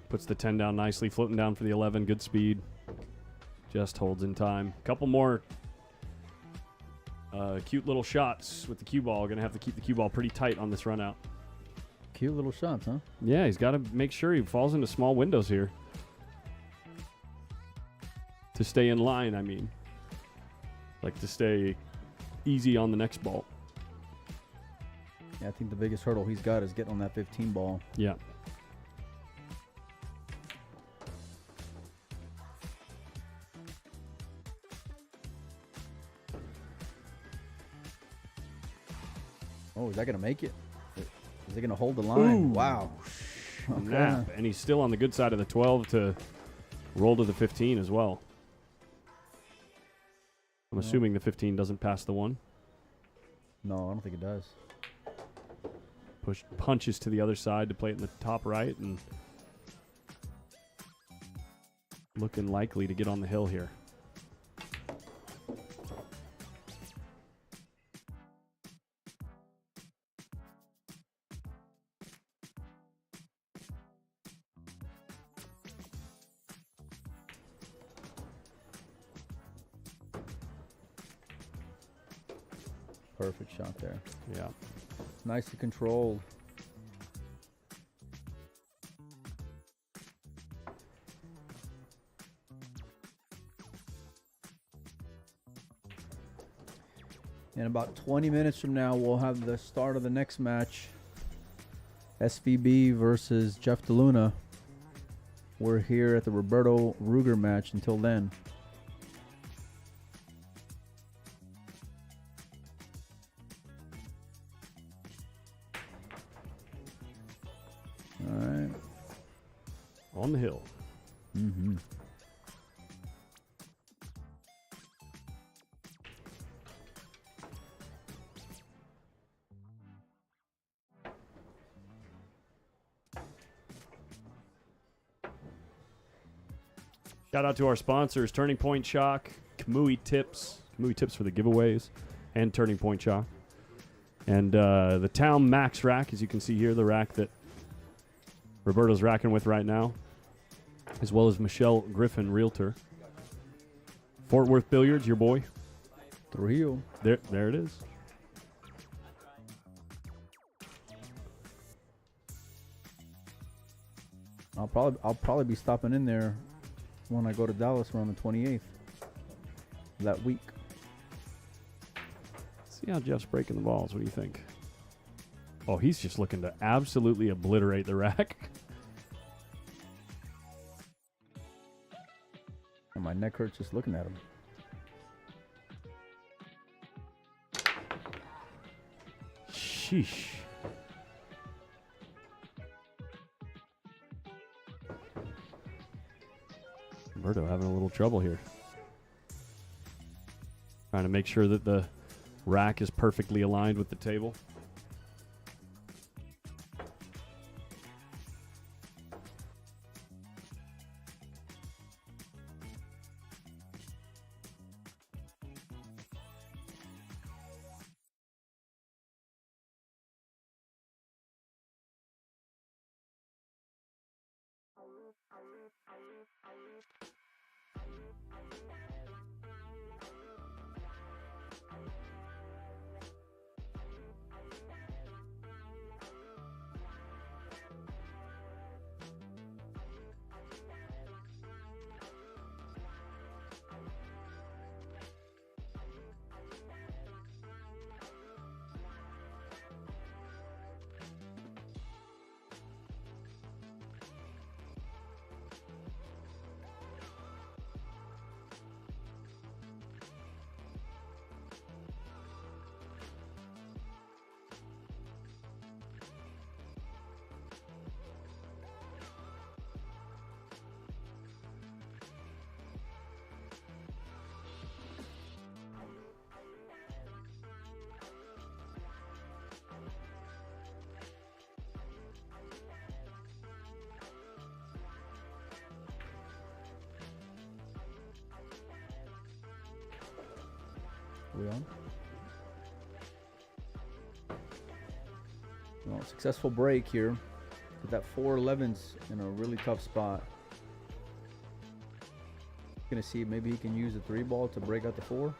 Puts the 10 down nicely, floating down for the 11. Good speed. Just holds in time. Couple more cute little shots with the cue ball. Going to have to keep the cue ball pretty tight on this run out. Cute little shots, huh? Yeah, he's got to make sure he falls into small windows here. To stay in line, I mean. Like to stay easy on the next ball. Yeah, I think the biggest hurdle he's got is getting on that 15 ball. Yeah. Oh, is that going to make it? Is it going to hold the line? Ooh. Wow. Okay. Nap. And he's still on the good side of the 12 to roll to the 15 as well. I'm assuming the 15 doesn't pass the 1. No, I don't think it does. Punches to the other side to play it in the top right and looking likely to get on the hill here. Perfect shot there. Yeah. Nicely controlled. In about 20 minutes from now, we'll have the start of the next match. SVB versus Jeff DeLuna. We're here at the Roberto Ruger match until then. All right. On the hill. Mm-hmm. Shout out to our sponsors, Turning Point Chalk, Kamui Tips for the giveaways, and Turning Point Chalk. And the Town Max rack, as you can see here, the rack that Roberto's racking with right now, as well as Michelle Griffin, Realtor. Fort Worth Billiards, your boy. Trujillo. There it is. I'll probably be stopping in there when I go to Dallas around the 28th that week. See how Jeff's breaking the balls. What do you think? Oh, he's just looking to absolutely obliterate the rack. And my neck hurts just looking at him. Sheesh. Roberto having a little trouble here. Trying to make sure that the rack is perfectly aligned with the table. We on? Well, successful break here. But that 4-11's in a really tough spot. Gonna see if maybe he can use the 3 ball to break out the 4.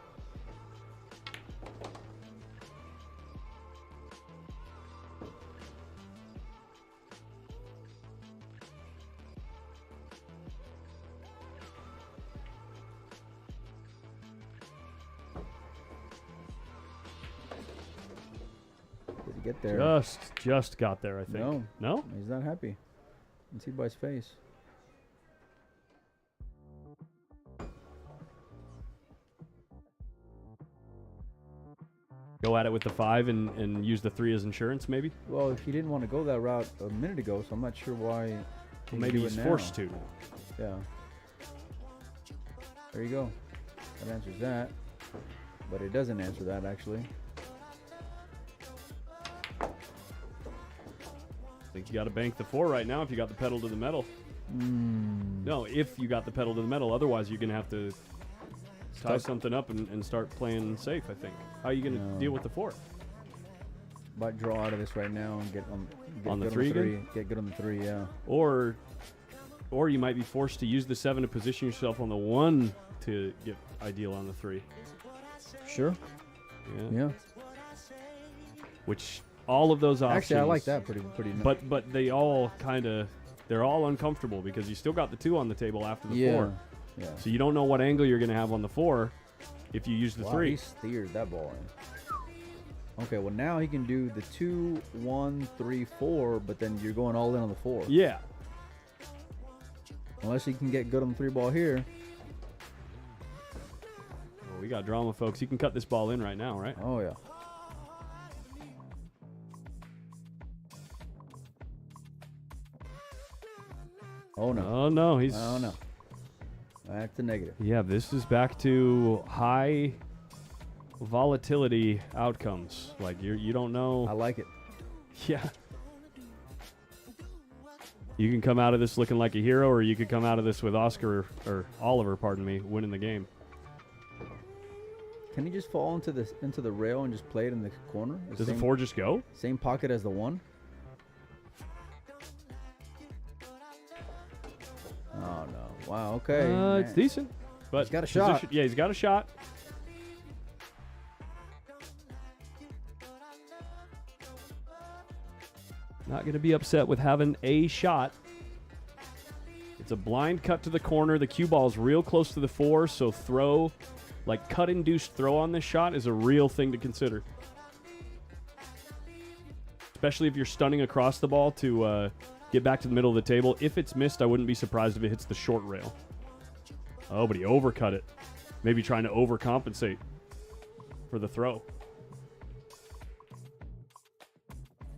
Did he get there? Just got there, I think. No. No? He's not happy. You can see by his face. Go at it with the 5 and use the 3 as insurance, maybe? Well, he didn't want to go that route a minute ago, so I'm not sure why. he Maybe do he's it now. forced to. Yeah. There you go. That answers that. But it doesn't answer that, actually. I think you got to bank the 4 right now if you got the pedal to the metal. No, if you got the pedal to the metal. Otherwise, you're going to have to tie something up and start playing safe, I think. How are you going to deal with the 4? Might draw out of this right now and get On the good 3 again? Get good on the 3, yeah. Or you might be forced to use the 7 to position yourself on the 1 to get ideal on the 3. Sure. Yeah. Which all of those options. Actually, I like that pretty much. But they all they're all uncomfortable because you still got the 2 on the table after the 4. Yeah. So you don't know what angle you're going to have on the 4 if you use the 3. He steered that ball in. Okay, well now he can do the 2, 1, 3, 4, but then you're going all in on the 4. Yeah. Unless he can get good on the 3 ball here. Well, we got drama, folks. You can cut this ball in right now, right? Oh, yeah. Oh, no. Oh, no. Oh, no. That's a negative. Yeah, this is back to high volatility outcomes. Like, you don't know. I like it. Yeah. You can come out of this looking like a hero, or you could come out of this with Oscar, or Oliver, pardon me, winning the game. Can he just fall into the rail and just play it in the corner? Does the 4 just go? Same pocket as the 1? Oh, no. Wow, okay. It's decent. But he's got a shot. Yeah, he's got a shot. Not going to be upset with having a shot. It's a blind cut to the corner. The cue ball's real close to the 4, so throw, like cut-induced throw on this shot is a real thing to consider. Especially if you're stunning across the ball to get back to the middle of the table. If it's missed, I wouldn't be surprised if it hits the short rail. Oh, but he overcut it. Maybe trying to overcompensate for the throw.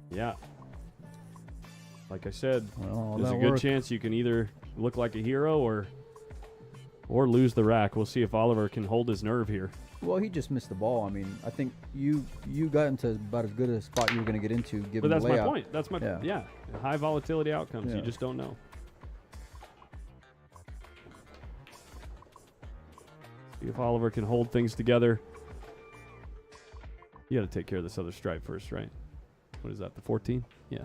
Yeah. Like I said, there's a good chance you can either look like a hero or lose the rack. We'll see if Oliver can hold his nerve here. Well, he just missed the ball. I mean, I think you got into about as good a spot you were going to get into given But that's the my layout. point. That's my yeah. High volatility outcomes. Yeah. You just don't know. See if Oliver can hold things together. You got to take care of this other stripe first, right? What is that? The 14? Yeah.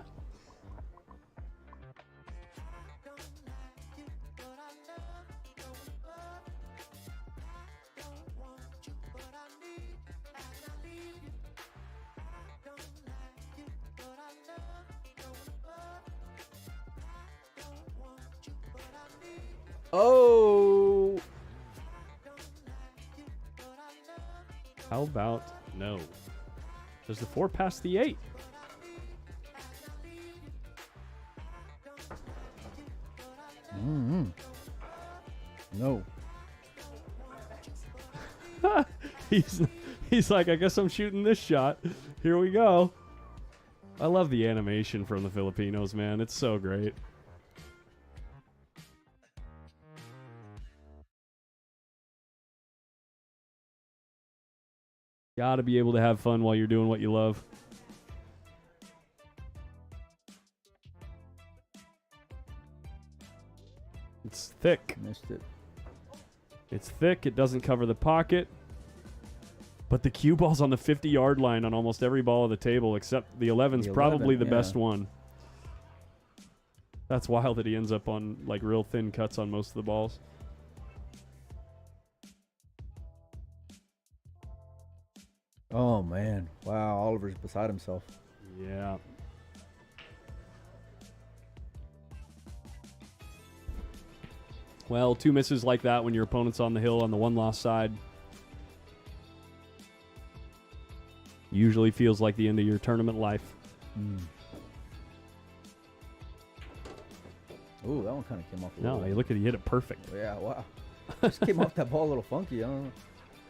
Oh! How about no? Does the 4 pass the 8? Mm-hmm. No. He's like, I guess I'm shooting this shot. Here we go. I love the animation from the Filipinos, man. It's so great. Gotta be able to have fun while you're doing what you love. It's thick. Missed it. It's thick. It doesn't cover the pocket. But the cue ball's on the 50-yard line on almost every ball of the table, except the 11's The 11, probably the yeah. best one. That's wild that he ends up on like real thin cuts on most of the balls. Oh, man. Wow, Oliver's beside himself. Yeah. Well, 2 misses like that when your opponent's on the hill on the 1-loss side usually feels like the end of your tournament life. Mm. Ooh, that one kind of came off a No, little. hey, look at he hit it perfect. Yeah, wow. Just came off that ball a little funky. I don't know.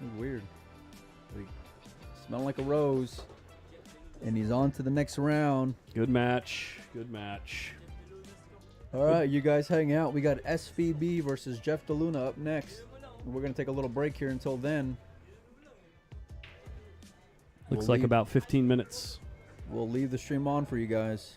It was weird. Like, smelled like a rose. And he's on to the next round. Good match. Good match. All right, you guys hang out. We got SVB versus Jeff DeLuna up next. We're going to take a little break here until then. Looks We'll like leave- about 15 minutes. We'll leave the stream on for you guys.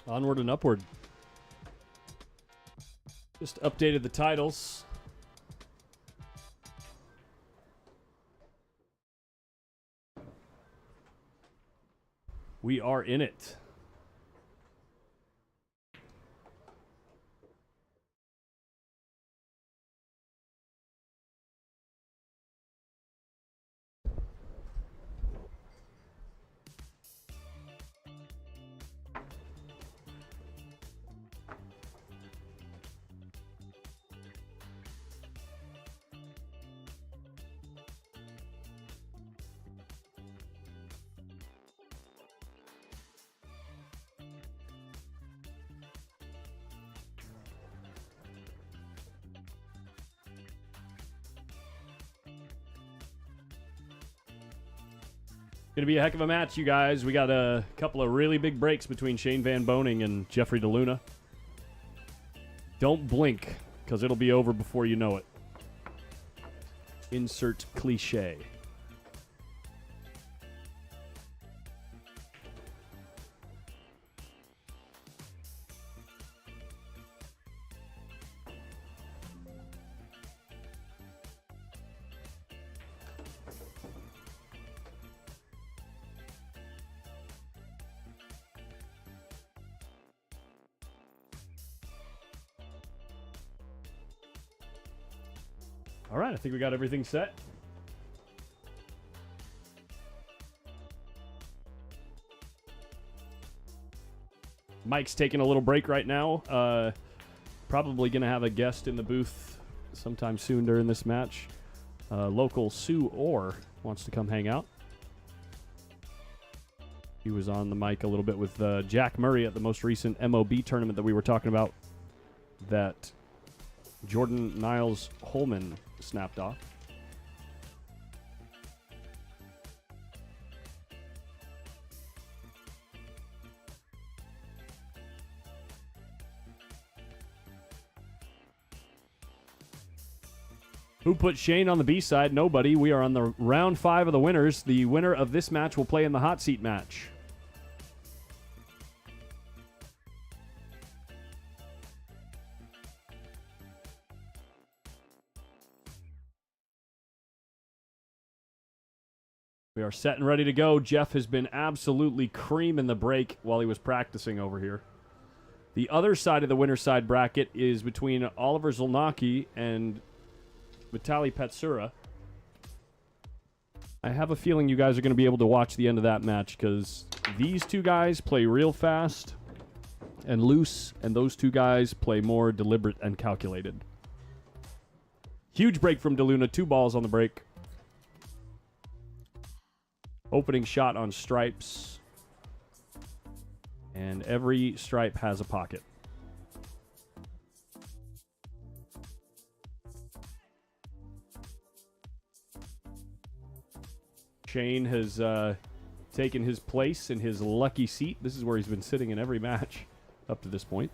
Onward and upward. Just updated the titles. We are in it. Gonna be a heck of a match, you guys. We got a couple of really big breaks between Shane Van Boening and Jeffrey DeLuna. Don't blink, because it'll be over before you know it. Insert cliche. All right, I think we got everything set. Mike's taking a little break right now. Probably going to have a guest in the booth sometime soon during this match. Local Sue Orr wants to come hang out. He was on the mic a little bit with Jack Murray at the most recent MOB tournament that we were talking about that Jordan Niles Holman snapped off. Who put Shane on the B side? Nobody. We are on the round 5 of the winners. The winner of this match will play in the hot seat match. We are set and ready to go. Jeff has been absolutely creaming the break while he was practicing over here. The other side of the winner's side bracket is between Oliver Zolnacki and Vitaly Petsura. I have a feeling you guys are going to be able to watch the end of that match because these two guys play real fast and loose, and those two guys play more deliberate and calculated. Huge break from DeLuna. 2 balls on the break. Opening shot on stripes. And every stripe has a pocket. Shane has taken his place in his lucky seat. This is where he's been sitting in every match up to this point.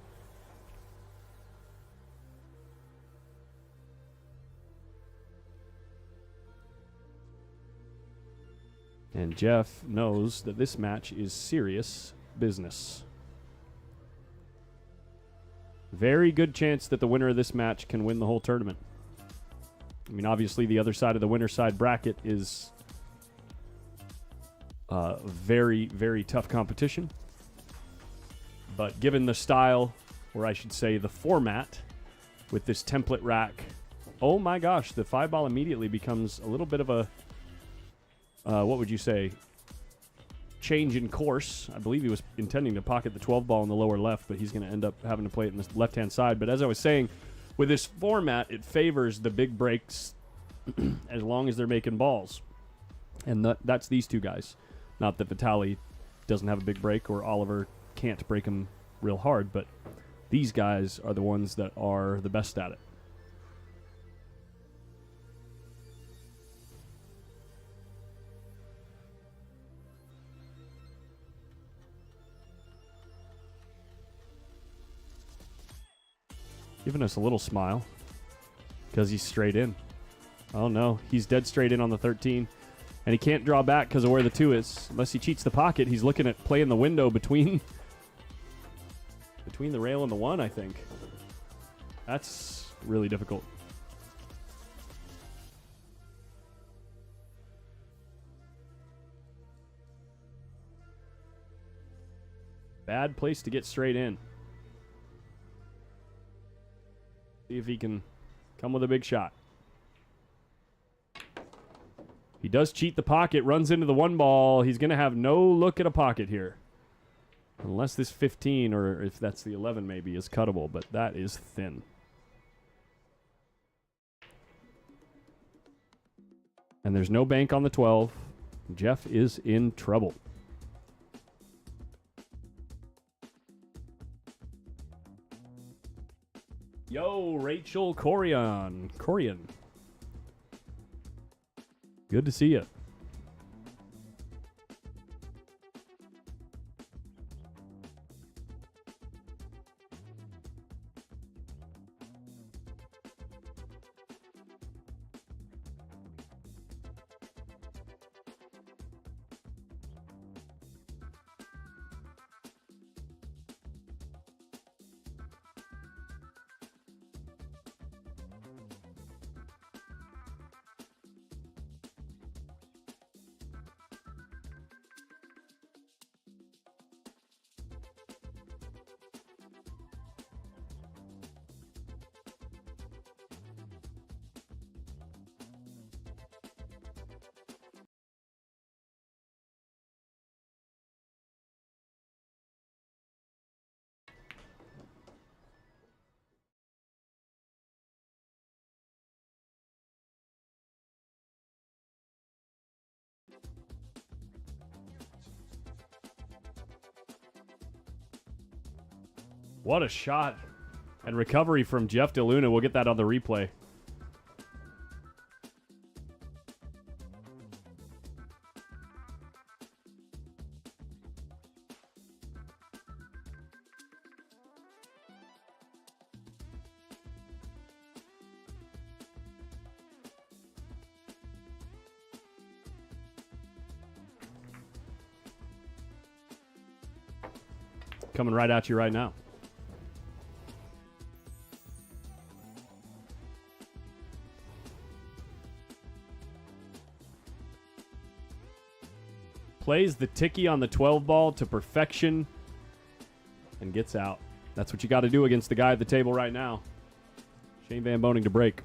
And Jeff knows that this match is serious business. Very good chance that the winner of this match can win the whole tournament. I mean, obviously, the other side of the winner's side bracket is very, very tough competition. But given the style, or I should say the format, with this template rack, oh my gosh, the 5-ball immediately becomes a little bit of a what would you say, change in course. I believe he was intending to pocket the 12 ball in the lower left, but he's going to end up having to play it in the left-hand side. But as I was saying, with this format, it favors the big breaks as long as they're making balls. And that's these two guys. Not that Vitaly doesn't have a big break or Oliver can't break him real hard, but these guys are the ones that are the best at it. Giving us a little smile because he's straight in. Oh no, he's dead straight in on the 13. And he can't draw back because of where the 2 is. Unless he cheats the pocket, he's looking at playing the window between between the rail and the 1, I think. That's really difficult. Bad place to get straight in. See if he can come with a big shot. He does cheat the pocket, runs into the 1 ball. He's going to have no look at a pocket here. Unless this 15, or if that's the 11 maybe, is cuttable, but that is thin. And there's no bank on the 12. Jeff is in trouble. Yo, Rachel Corian. Good to see you. What a shot and recovery from Jeff DeLuna. We'll get that on the replay. Coming right at you right now. Plays the ticky on the 12 ball to perfection and gets out. That's what you got to do against the guy at the table right now. Shane Van Boening to break.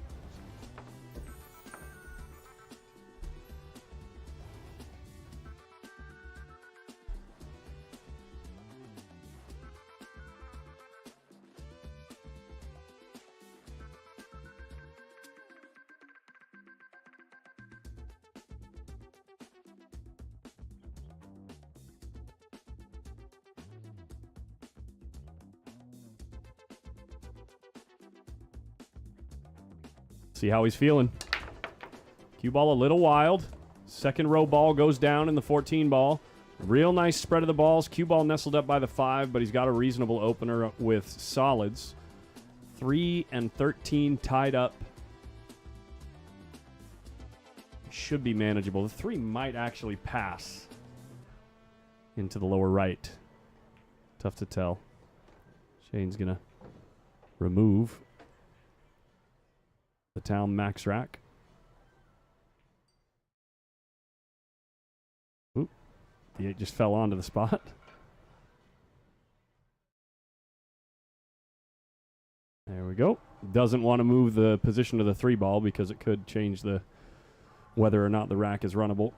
See how he's feeling. Cue ball a little wild. Second row ball goes down in the 14 ball. Real nice spread of the balls. Cue ball nestled up by the 5, but he's got a reasonable opener with solids. 3 and 13 tied up. Should be manageable. The 3 might actually pass into the lower right. Tough to tell. Shane's going to remove the town max rack. Oop. The 8 just fell onto the spot. There we go. Doesn't want to move the position of the 3 ball because it could change the whether or not the rack is runnable.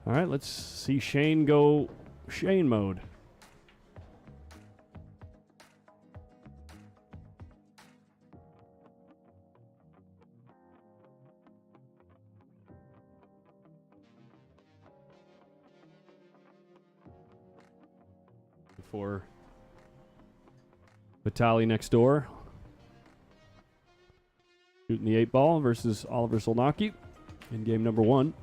All right, let's see Shane go Shane mode. for Vitali next door. Shooting the 8-ball versus Oliver Solnacki in game number 1.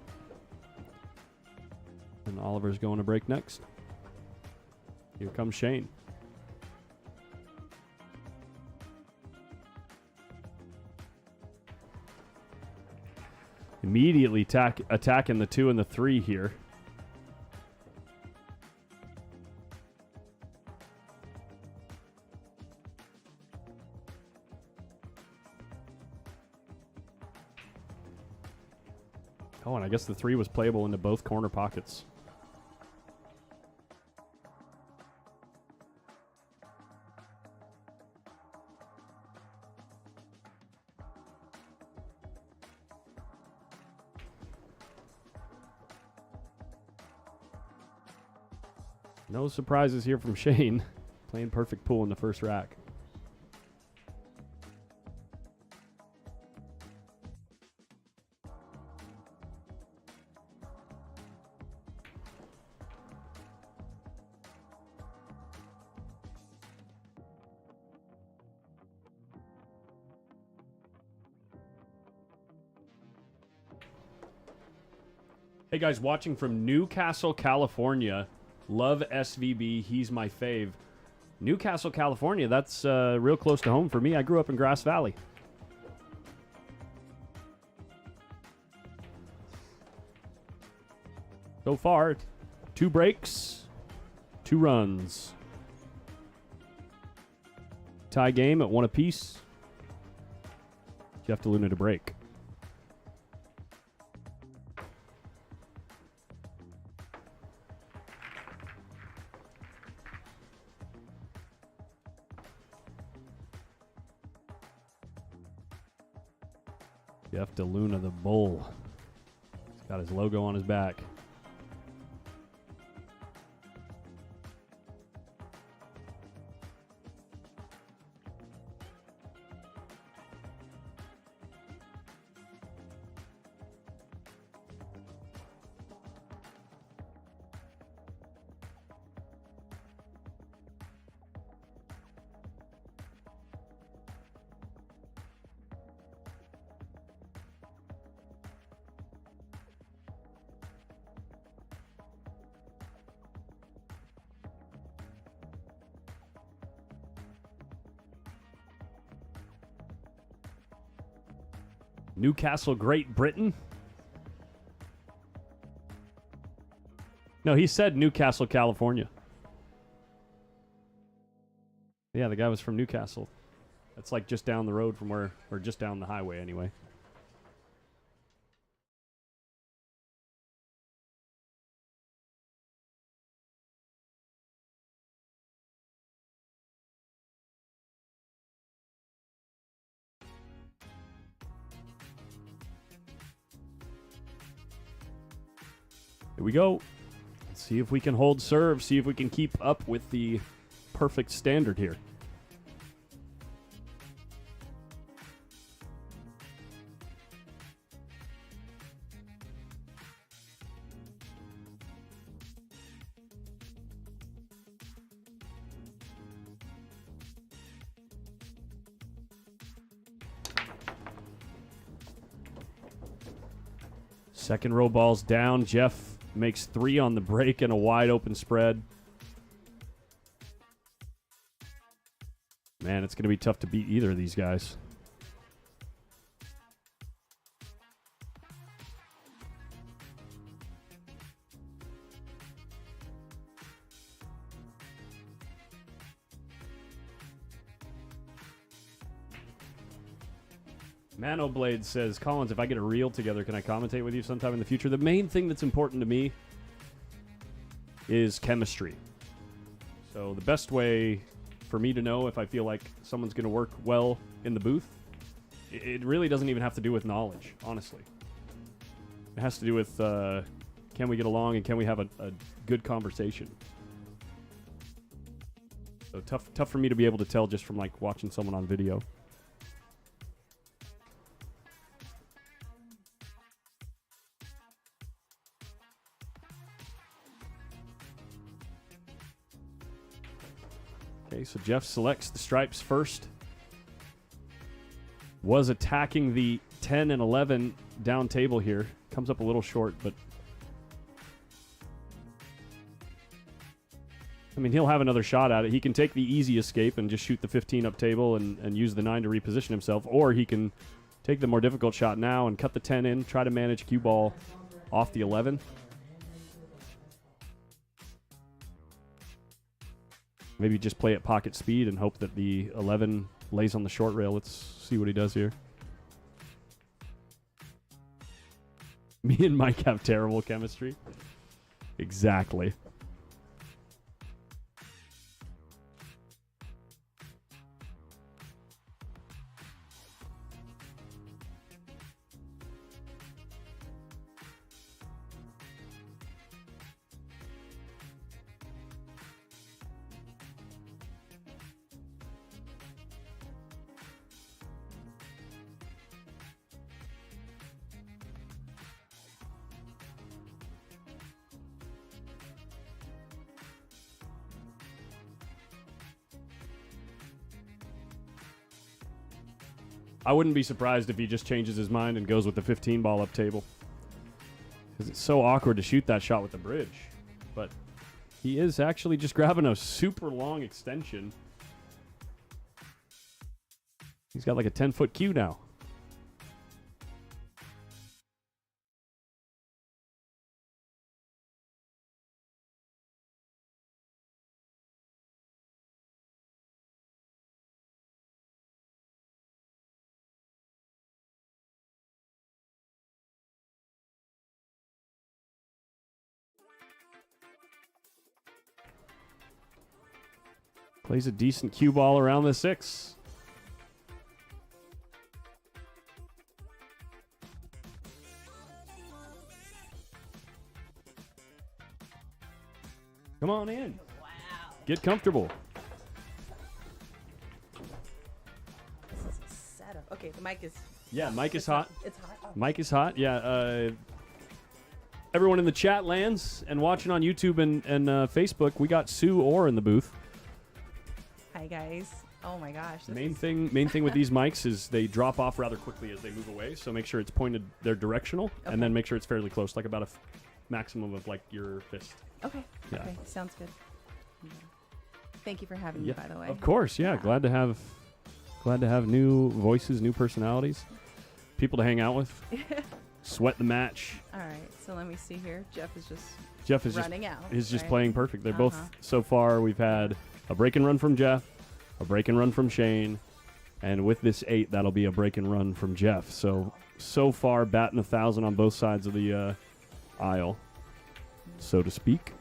And Oliver's going to break next. Here comes Shane. Immediately attacking the 2 and the 3 here. Oh, and I guess the 3 was playable into both corner pockets. No surprises here from Shane. Playing perfect pool in the first rack. Hey guys, watching from Newcastle, California. Love SVB. He's my fave. Newcastle, California. That's real close to home for me. I grew up in Grass Valley. So far, 2 breaks, 2 runs. Tie game at 1 apiece. Jeff DeLuna to break. Jeff DeLuna, the bull. He's got his logo on his back. Newcastle, Great Britain? No, he said Newcastle, California. Yeah, the guy was from Newcastle. That's like just down the road from where, or just down the highway anyway. Here we go. Let's see if we can hold serve, see if we can keep up with the perfect standard here. Second row ball's down. Jeff makes 3 on the break and a wide open spread. Man, it's going to be tough to beat either of these guys. Manoblade says, Collins, if I get a reel together, can I commentate with you sometime in the future? The main thing that's important to me is chemistry. So the best way for me to know if I feel like someone's going to work well in the booth, it really doesn't even have to do with knowledge, honestly. It has to do with can we get along and can we have a good conversation. So tough for me to be able to tell just from like watching someone on video. Okay, so Jeff selects the stripes first. Was attacking the 10 and 11 down table here. Comes up a little short, but I mean, he'll have another shot at it. He can take the easy escape and just shoot the 15 up table and use the 9 to reposition himself, or he can take the more difficult shot now and cut the 10 in, try to manage cue ball off the 11. Maybe just play at pocket speed and hope that the 11 lays on the short rail. Let's see what he does here. Me and Mike have terrible chemistry. Exactly. I wouldn't be surprised if he just changes his mind and goes with the 15 ball up table. Because it's so awkward to shoot that shot with the bridge. But he is actually just grabbing a super long extension. He's got like a 10-foot cue now. Plays a decent cue ball around the 6. Come on in. Wow. Get comfortable. This is a setup. Okay, the mic is. Yeah, mic is hot. It's hot. Oh. Mic is hot. Yeah. Everyone in the chat lands and watching on YouTube and Facebook, we got Sue Orr in the booth. Hi guys. Oh my gosh. Main thing with these mics is they drop off rather quickly as they move away, so make sure it's pointed, they're directional, and then make sure it's fairly close, like about a maximum of like your fist. Okay. Yeah. Okay. Sounds good. Yeah. Thank you for having me, by the way. Of course, yeah. Glad to have new voices, new personalities, people to hang out with. Sweat the match. All right. So let me see here. Jeff is running out. Is just right? playing perfect. They're both so far. We've had a break and run from Jeff, a break and run from Shane, and with this 8, that'll be a break and run from Jeff. So far, batting 1,000 on both sides of the aisle, so to speak.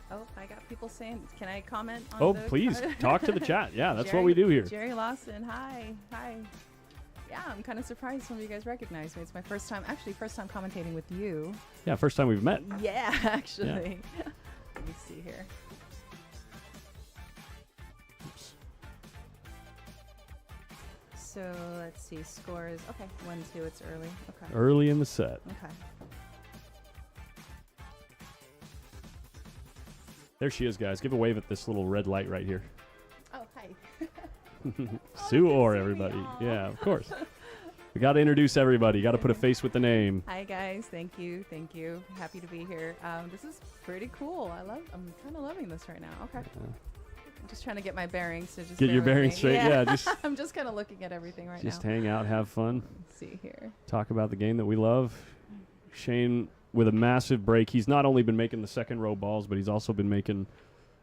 Oh, I got people saying, can I comment on Oh, the please card? talk to the chat. Yeah, that's what we do here. Jerry Lawson, hi. Yeah, I'm kind of surprised some of you guys recognize me. It's my first time commentating with you. Yeah, first time we've met. Yeah, actually. Yeah. Let me see here. Oops. So let's see, scores. Okay, 1-2, it's early. Okay. Early in the set. Okay. There she is, guys. Give a wave at this little red light right here. Oh, hi. Sue Orr, Aw. everybody. Yeah, of course. We got to introduce everybody. Got to put a face with the name. Hi guys, thank you. Happy to be here. This is pretty cool. I'm kind of loving this right now. Okay. I'm just trying to get my bearings. So just Get bear your with bearings me. straight. Yeah, just I'm just kind of looking at everything right just now. hang out, have fun, Let's see here. talk about the game that we love. Shane with a massive break. He's not only been making the second row balls, but he's also been making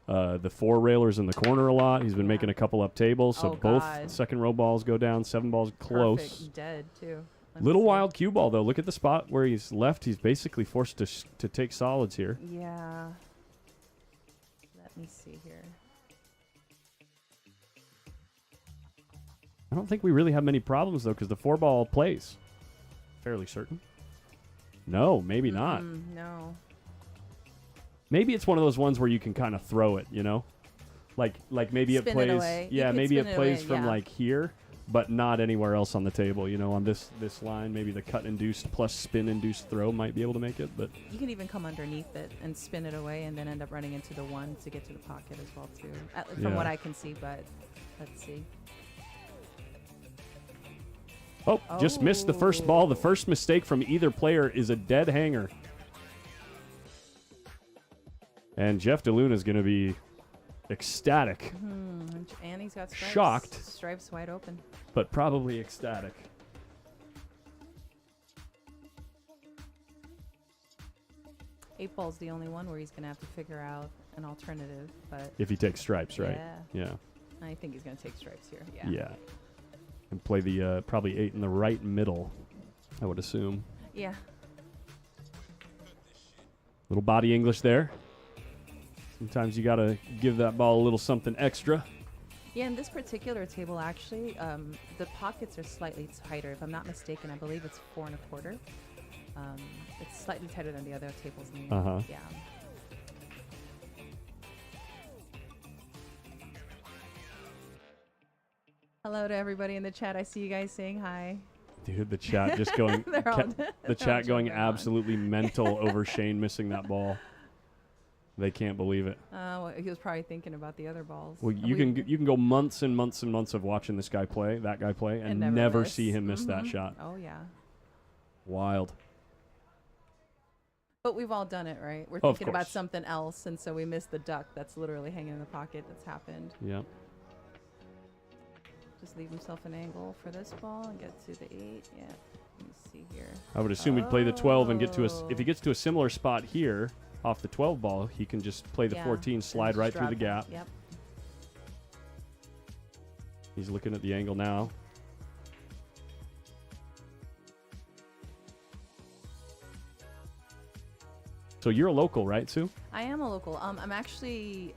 the 4 railers in the corner a lot. He's been making a couple up tables, so both second row balls go down. 7 balls close. Perfect. Dead too. Little wild cue ball though. Look at the spot where he's left. He's basically forced to take solids here. Yeah. Let me see here. I don't think we really have many problems though, because the 4 ball plays. Fairly certain. No, maybe not. No. Maybe it's one of those ones where you can kind of throw it, you know, like maybe Spin it plays. it away. Yeah, You could maybe it spin it plays away, from yeah. like here, but not anywhere else on the table. You know, on this line, maybe the cut induced plus spin induced throw might be able to make it, but You can even come underneath it and spin it away and then end up running into the one to get to the pocket as well too. From Yeah. what I can see, but let's see. oh, just missed the first ball. The first mistake from either player is a dead hanger. And Jeff DeLuna is going to be ecstatic, And he's got stripes. Shocked. Stripes wide open. but probably ecstatic. Eight ball's the only one where he's going to have to figure out an alternative, but If he takes stripes, right? Yeah. Yeah. I think he's going to take stripes here. Yeah. And play the probably 8 in the right middle, I would assume. Yeah. Little body English there. Sometimes you got to give that ball a little something extra. Yeah, in this particular table, actually, the pockets are slightly tighter. If I'm not mistaken, I believe it's 4 1/4. It's slightly tighter than the other tables. In the Uh-huh. Yeah. Hello to everybody in the chat. I see you guys saying hi. Dude, the chat just going They're all- the they're chat all going jumping on. absolutely mental over Shane missing that ball. They can't believe it. Well, he was probably thinking about the other balls. Well, you can go months and months and months of watching this guy play, that guy play, and never miss. see him miss that Mhm. shot. Oh yeah. Wild. But we've all done it, right? We're Of thinking about course. something else, and so we missed the duck that's literally hanging in the pocket. That's happened. Yeah. Just leave himself an angle for this ball and get to the 8. Yeah. Let me see here. I would assume he'd play the 12 and get to Oh. if he gets to a similar spot here off the 12 ball, he can just play the Yeah, 14, and slide just right through drop the it. gap. Yep. He's looking at the angle now. So you're a local, right, Sue? I am a local. I'm actually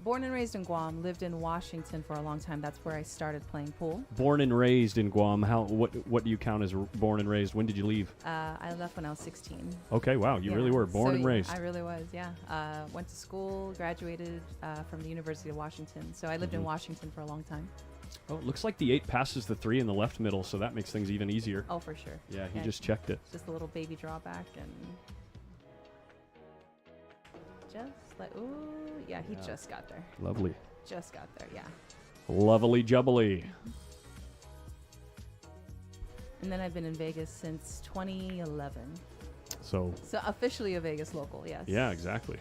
born and raised in Guam. Lived in Washington for a long time. That's where I started playing pool. Born and raised in Guam. What do you count as born and raised? When did you leave? I left when I was 16. Okay, wow, you really Yeah, were born so and raised. I really was, yeah. Went to school, graduated from the University of Washington. So I lived in Mhm. Washington for a long time. Oh, it looks like the 8 passes the 3 in the left middle, so that makes things even easier. Oh, for sure. Yeah, he just checked it. Just a little baby drawback and just like, ooh, yeah, he Yeah. just got there. Lovely. Just got there, yeah. Lovely jubbly. And then I've been in Vegas since 2011. So, So officially a Vegas local, yes. yeah, exactly.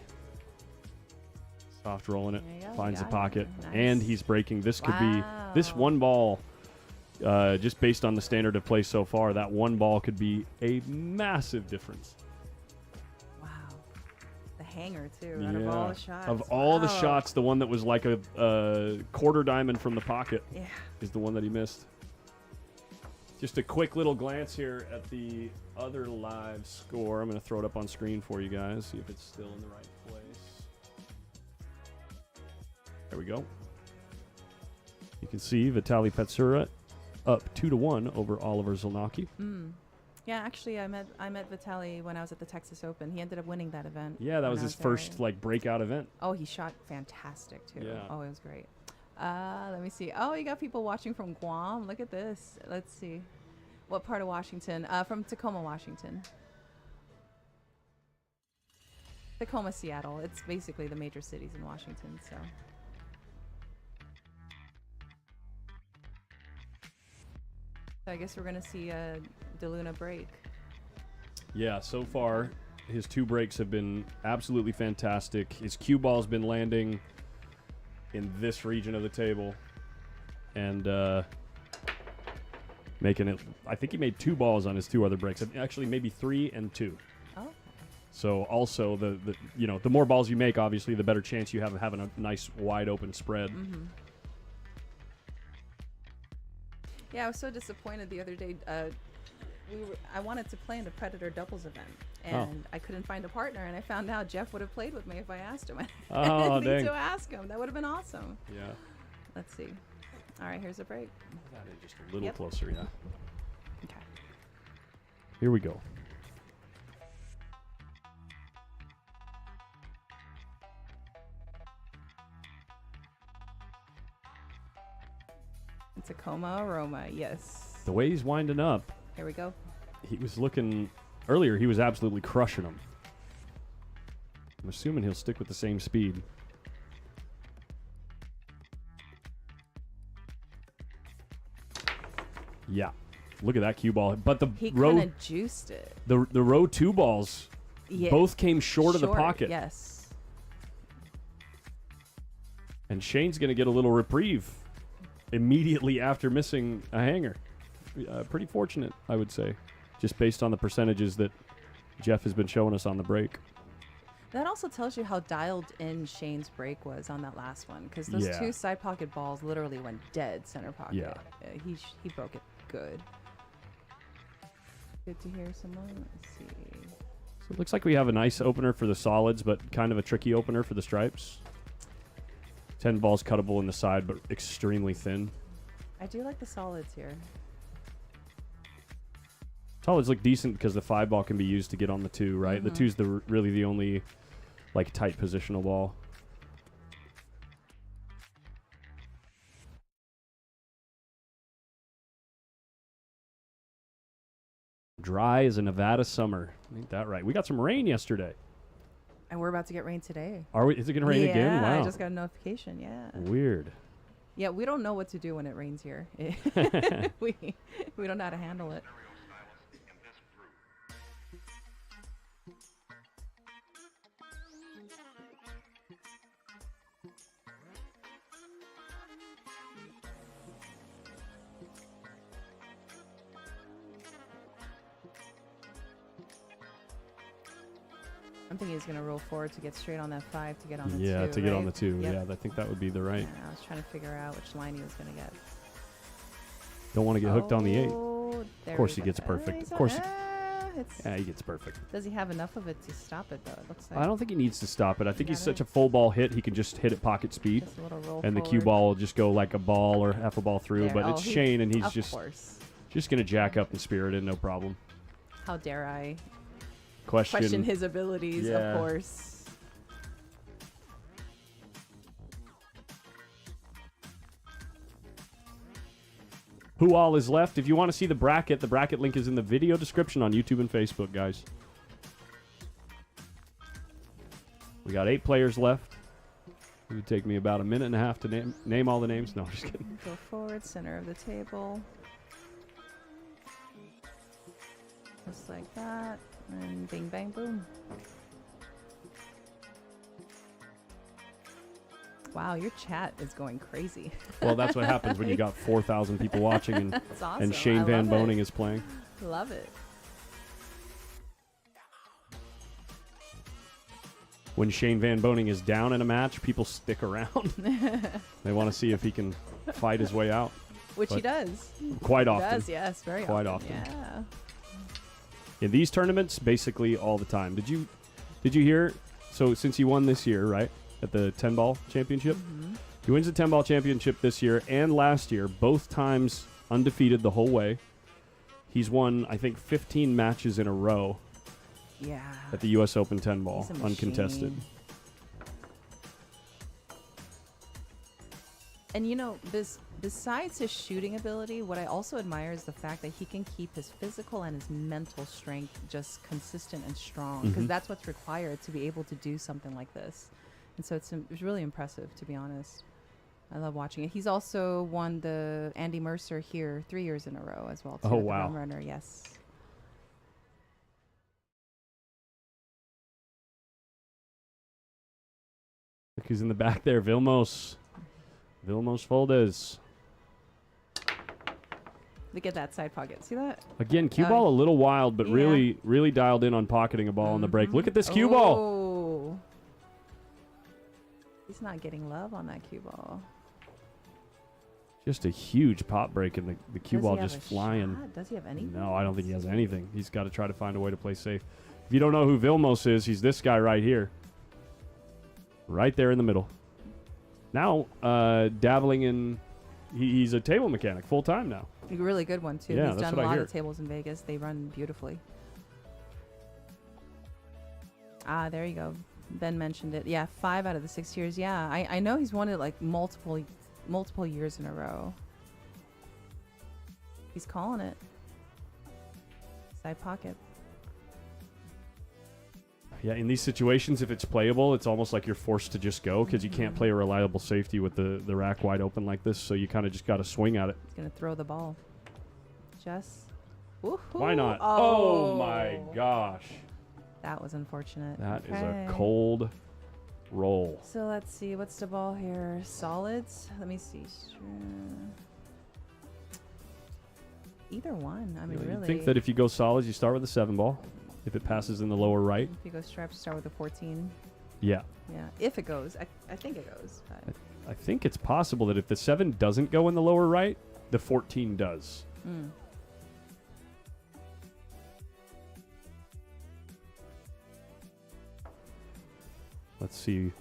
Soft rolling it. There you go, Finds a got it. pocket. Nice. And he's breaking. This could be this Wow. one ball, just based on the standard of play so far, that one ball could be a massive difference. Wow. The hanger, too, out of all the shots. Of all the Wow. shots, the one that was like a quarter diamond from the pocket Yeah. is the one that he missed. Just a quick little glance here at the other live score. I'm going to throw it up on screen for you guys, see if it's still in the right place. There we go. You can see Vitaly Petsura up 2-1 over Oliver Zelnacki. Yeah, actually, I met Vitaly when I was at the Texas Open. He ended up winning that event. Yeah, that when was I his there. first like breakout event. Oh, he shot fantastic too. Yeah. Oh, it was great. Let me see. Oh, you got people watching from Guam. Look at this. Let's see. What part of Washington? From Tacoma, Washington. Tacoma, Seattle. It's basically the major cities in Washington. So. So I guess we're gonna see a DeLuna break. Yeah, so far his 2 breaks have been absolutely fantastic. His cue ball's been landing in this region of the table and making it. I think he made 2 balls on his 2 other breaks. Actually, maybe 3 and 2. Oh. So also the more balls you make, obviously, the better chance you have of having a nice wide open spread. Mm-hmm. Yeah, I was so disappointed the other day. I wanted to play in the Predator doubles event, and I couldn't find a partner. And I found out Jeff would have played with me if I asked him. Oh, I dang. need to ask him. That would have been awesome. Yeah. Let's see. All right, here's a break. That is just a little Yep. closer, yeah. Okay. Here we go. Tacoma Aroma. Yes. The way he's winding up, Here we go. he was looking earlier. He was absolutely crushing him. I'm assuming he'll stick with the same speed. Yeah, look at that cue ball. But the He row, kind of juiced it. the row 2 balls, Yeah. both came short of the pocket. Yes. And Shane's going to get a little reprieve immediately after missing a hanger. Pretty fortunate, I would say, just based on the percentages that Jeff has been showing us on the break. That also tells you how dialed in Shane's break was on that last one, because those Yeah. 2 side pocket balls literally went dead center pocket. Yeah. He broke it good. Good to hear someone. Let's see. So it looks like we have a nice opener for the solids, but kind of a tricky opener for the stripes. 10 balls cuttable in the side, but extremely thin. I do like the solids here. Solids look decent because the 5 ball can be used to get on the 2, right? The 2's really the only like tight positional ball. Dry as a Nevada summer. Ain't that right? We got some rain yesterday. And we're about to get rain today. Are we? Is it going to rain yeah, again? Wow. I just got a notification. Yeah. Weird. Yeah, we don't know what to do when it rains here. we don't know how to handle it. I'm thinking he's going to roll forward to get straight on that 5 to get on the 2. Yeah, to get on the right? 2. Yep. Yeah, I think that would be the right. Yeah, I was trying to figure out which line he was going to get. Don't want to get hooked on the 8. There Of course we he go. gets perfect. He's Of course. it's, Yeah, he gets perfect. Does he have enough of it to stop it, though? It looks like I don't think he needs to stop it. I think he's Got such it. a full ball hit. He can just hit at pocket speed. just a little roll And the forward. cue ball will just go like a ball or half a ball through. There. But Oh, it's he- Shane, and he's of just course. going to jack up and spirit in, no problem. How dare I Question. question his abilities, Yeah. of course. Who all is left? If you want to see the bracket link is in the video description on YouTube and Facebook, guys. We got 8 players left. It would take me about a minute and a half to name all the names. No, I'm just kidding. Go forward, center of the table. Just like that. And bing, bang, boom. Wow, your chat is going crazy. Well, that's what happens when you got 4,000 people watching and, That's awesome. and Shane I Van love Boening it. is playing. Love it. When Shane Van Boening is down in a match, people stick around. They want to see if he can fight his way out. Which he But does. Quite He often. does, yes, very Quite often. often. Yeah. In these tournaments, basically all the time. Did you hear? So since he won this year, right, at the 10-ball championship, he wins the 10-ball championship this year and last year, both times undefeated the whole way. He's won, I think, 15 matches in a row Yeah. at the U.S. Open 10-ball, He's a uncontested. machine. And you know, besides his shooting ability, what I also admire is the fact that he can keep his physical and his mental strength just consistent and strong, because Mhm. that's what's required to be able to do something like this. And so it's really impressive, to be honest. I love watching it. He's also won the Andy Mercer here 3 years in a row as well. Too, Oh, at the wow. Rum Runner, yes. Look who's in the back there, Vilmos Foldes. Look at that side pocket. See that? Again, cue Oh, ball a little wild, but yeah. really dialed in on pocketing a ball on the break. Look at this cue ball. Oh. He's not getting love on that cue ball. Just a huge pop break, and the cue Does ball he have just a flying. shot? Does he have anything? No, I don't think he has anything. He's got to try to find a way to play safe. If you don't know who Vilmos is, he's this guy right here. Right there in the middle. Now, dabbling in... He's a table mechanic full-time now. A really good one, too. Yeah, He's that's done what a I lot hear. of tables in Vegas. They run beautifully. Ah, there you go. Ben mentioned it. Yeah, 5 out of the 6 years. Yeah, I know he's won it like multiple years in a row. He's calling it. Side pocket. Yeah, in these situations, if it's playable, it's almost like you're forced to just go because you can't play a reliable safety with the rack wide open like this. So you kind of just got to swing at it. He's going to throw the ball. Jess. Woohoo. Why not? Oh, my gosh. That was unfortunate. That is Okay. a cold roll. So let's see. What's the ball here? Solids? Let me see. Either one. I mean, You really. think that if you go solids, you start with a 7 ball. If it passes in the lower right. If you go stripes, start with a 14. Yeah. Yeah. If it goes. I think it goes. But. I think it's possible that if the 7 doesn't go in the lower right, the 14 does. Mm. Let's see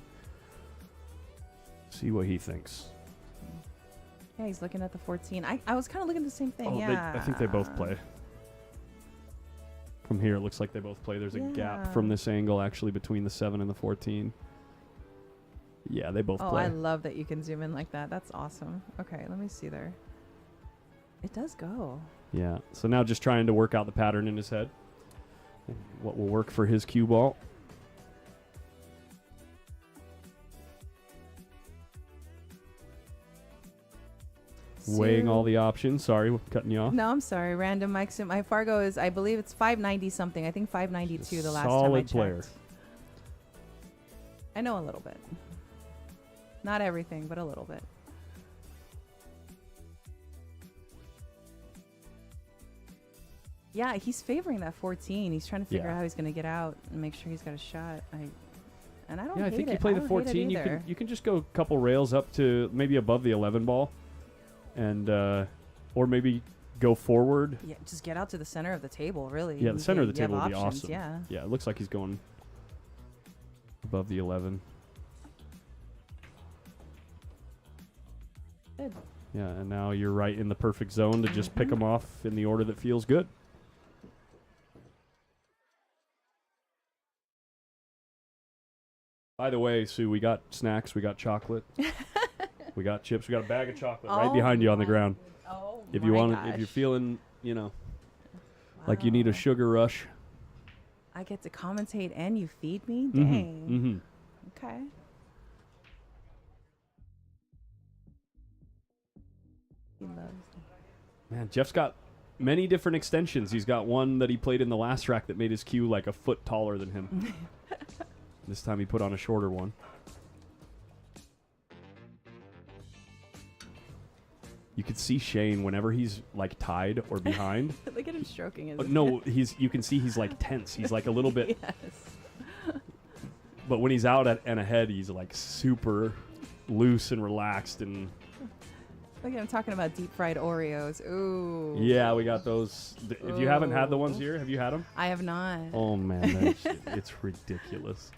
what he thinks. Yeah, he's looking at the 14. I was kind of looking at the same thing. Oh, yeah. I think they both play. From here, it looks like they both play. There's a gap from this angle, actually, between the 7 and the 14. Yeah, they both Oh, play. I love that you can zoom in like that. That's awesome. Okay, let me see there. It does go. Yeah, so now just trying to work out the pattern in his head. What will work for his cue ball. Weighing all the options. Sorry, we're cutting you off. No, I'm sorry. Random mics. My Fargo is, I believe it's 590 something. I think 592 the last time I Solid checked. player. I know a little bit. Not everything, but a little bit. Yeah, he's favoring that 14. He's trying to figure out how he's going to get out and make sure he's got a shot. And I don't Yeah, I hate think it. you play I the don't hate it 14. either. You can just go a couple rails up to maybe above the 11 ball, and or maybe go forward. Yeah, just get out to the center of the table, really. Yeah, the center of the You have table would be options, awesome. Yeah. Yeah, it looks like he's going above the 11. Good. Yeah, and now you're right in the perfect zone to just pick them off in the order that feels good. By the way, Sue, we got snacks, we got chocolate, we got chips, we got a bag of chocolate right behind you on the ground. Oh, If you want, if you're feeling, like you need a sugar rush. I get to commentate and you feed me? Dang. Okay. He loves it. Man, Jeff's got many different extensions. He's got one that he played in the last rack that made his cue like a foot taller than him. This time he put on a shorter one. You could see Shane whenever he's like tied or behind. Look at him stroking his No, you can see he's like tense. He's like a little bit. Yes. But when he's out and ahead, he's like super loose and relaxed and. Look at him talking about deep fried Oreos. Ooh. Yeah, we got those. If you haven't had the ones here, have you had them? I have not. Oh man, it's ridiculous.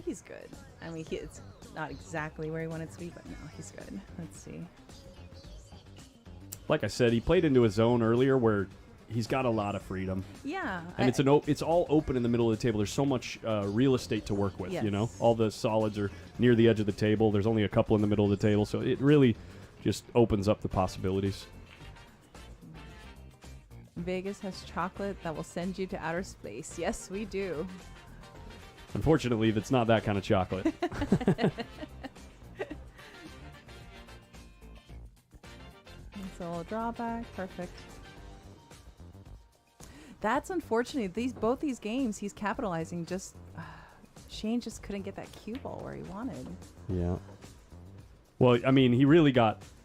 He's good. I mean, it's not exactly where he wanted to be, but no, he's good. Let's see. Like I said, he played into a zone earlier where he's got a lot of freedom. Yeah. And it's all open in the middle of the table. There's so much real estate to work with, you know? Yes. All the solids are near the edge of the table. There's only a couple in the middle of the table, so it really just opens up the possibilities. Vegas has chocolate that will send you to outer space. Yes, we do. Unfortunately, it's not that kind of chocolate. It's a little drawback. Perfect. That's unfortunate. Both these games, he's capitalizing. Just Shane just couldn't get that cue ball where he wanted. Yeah. Well, I mean,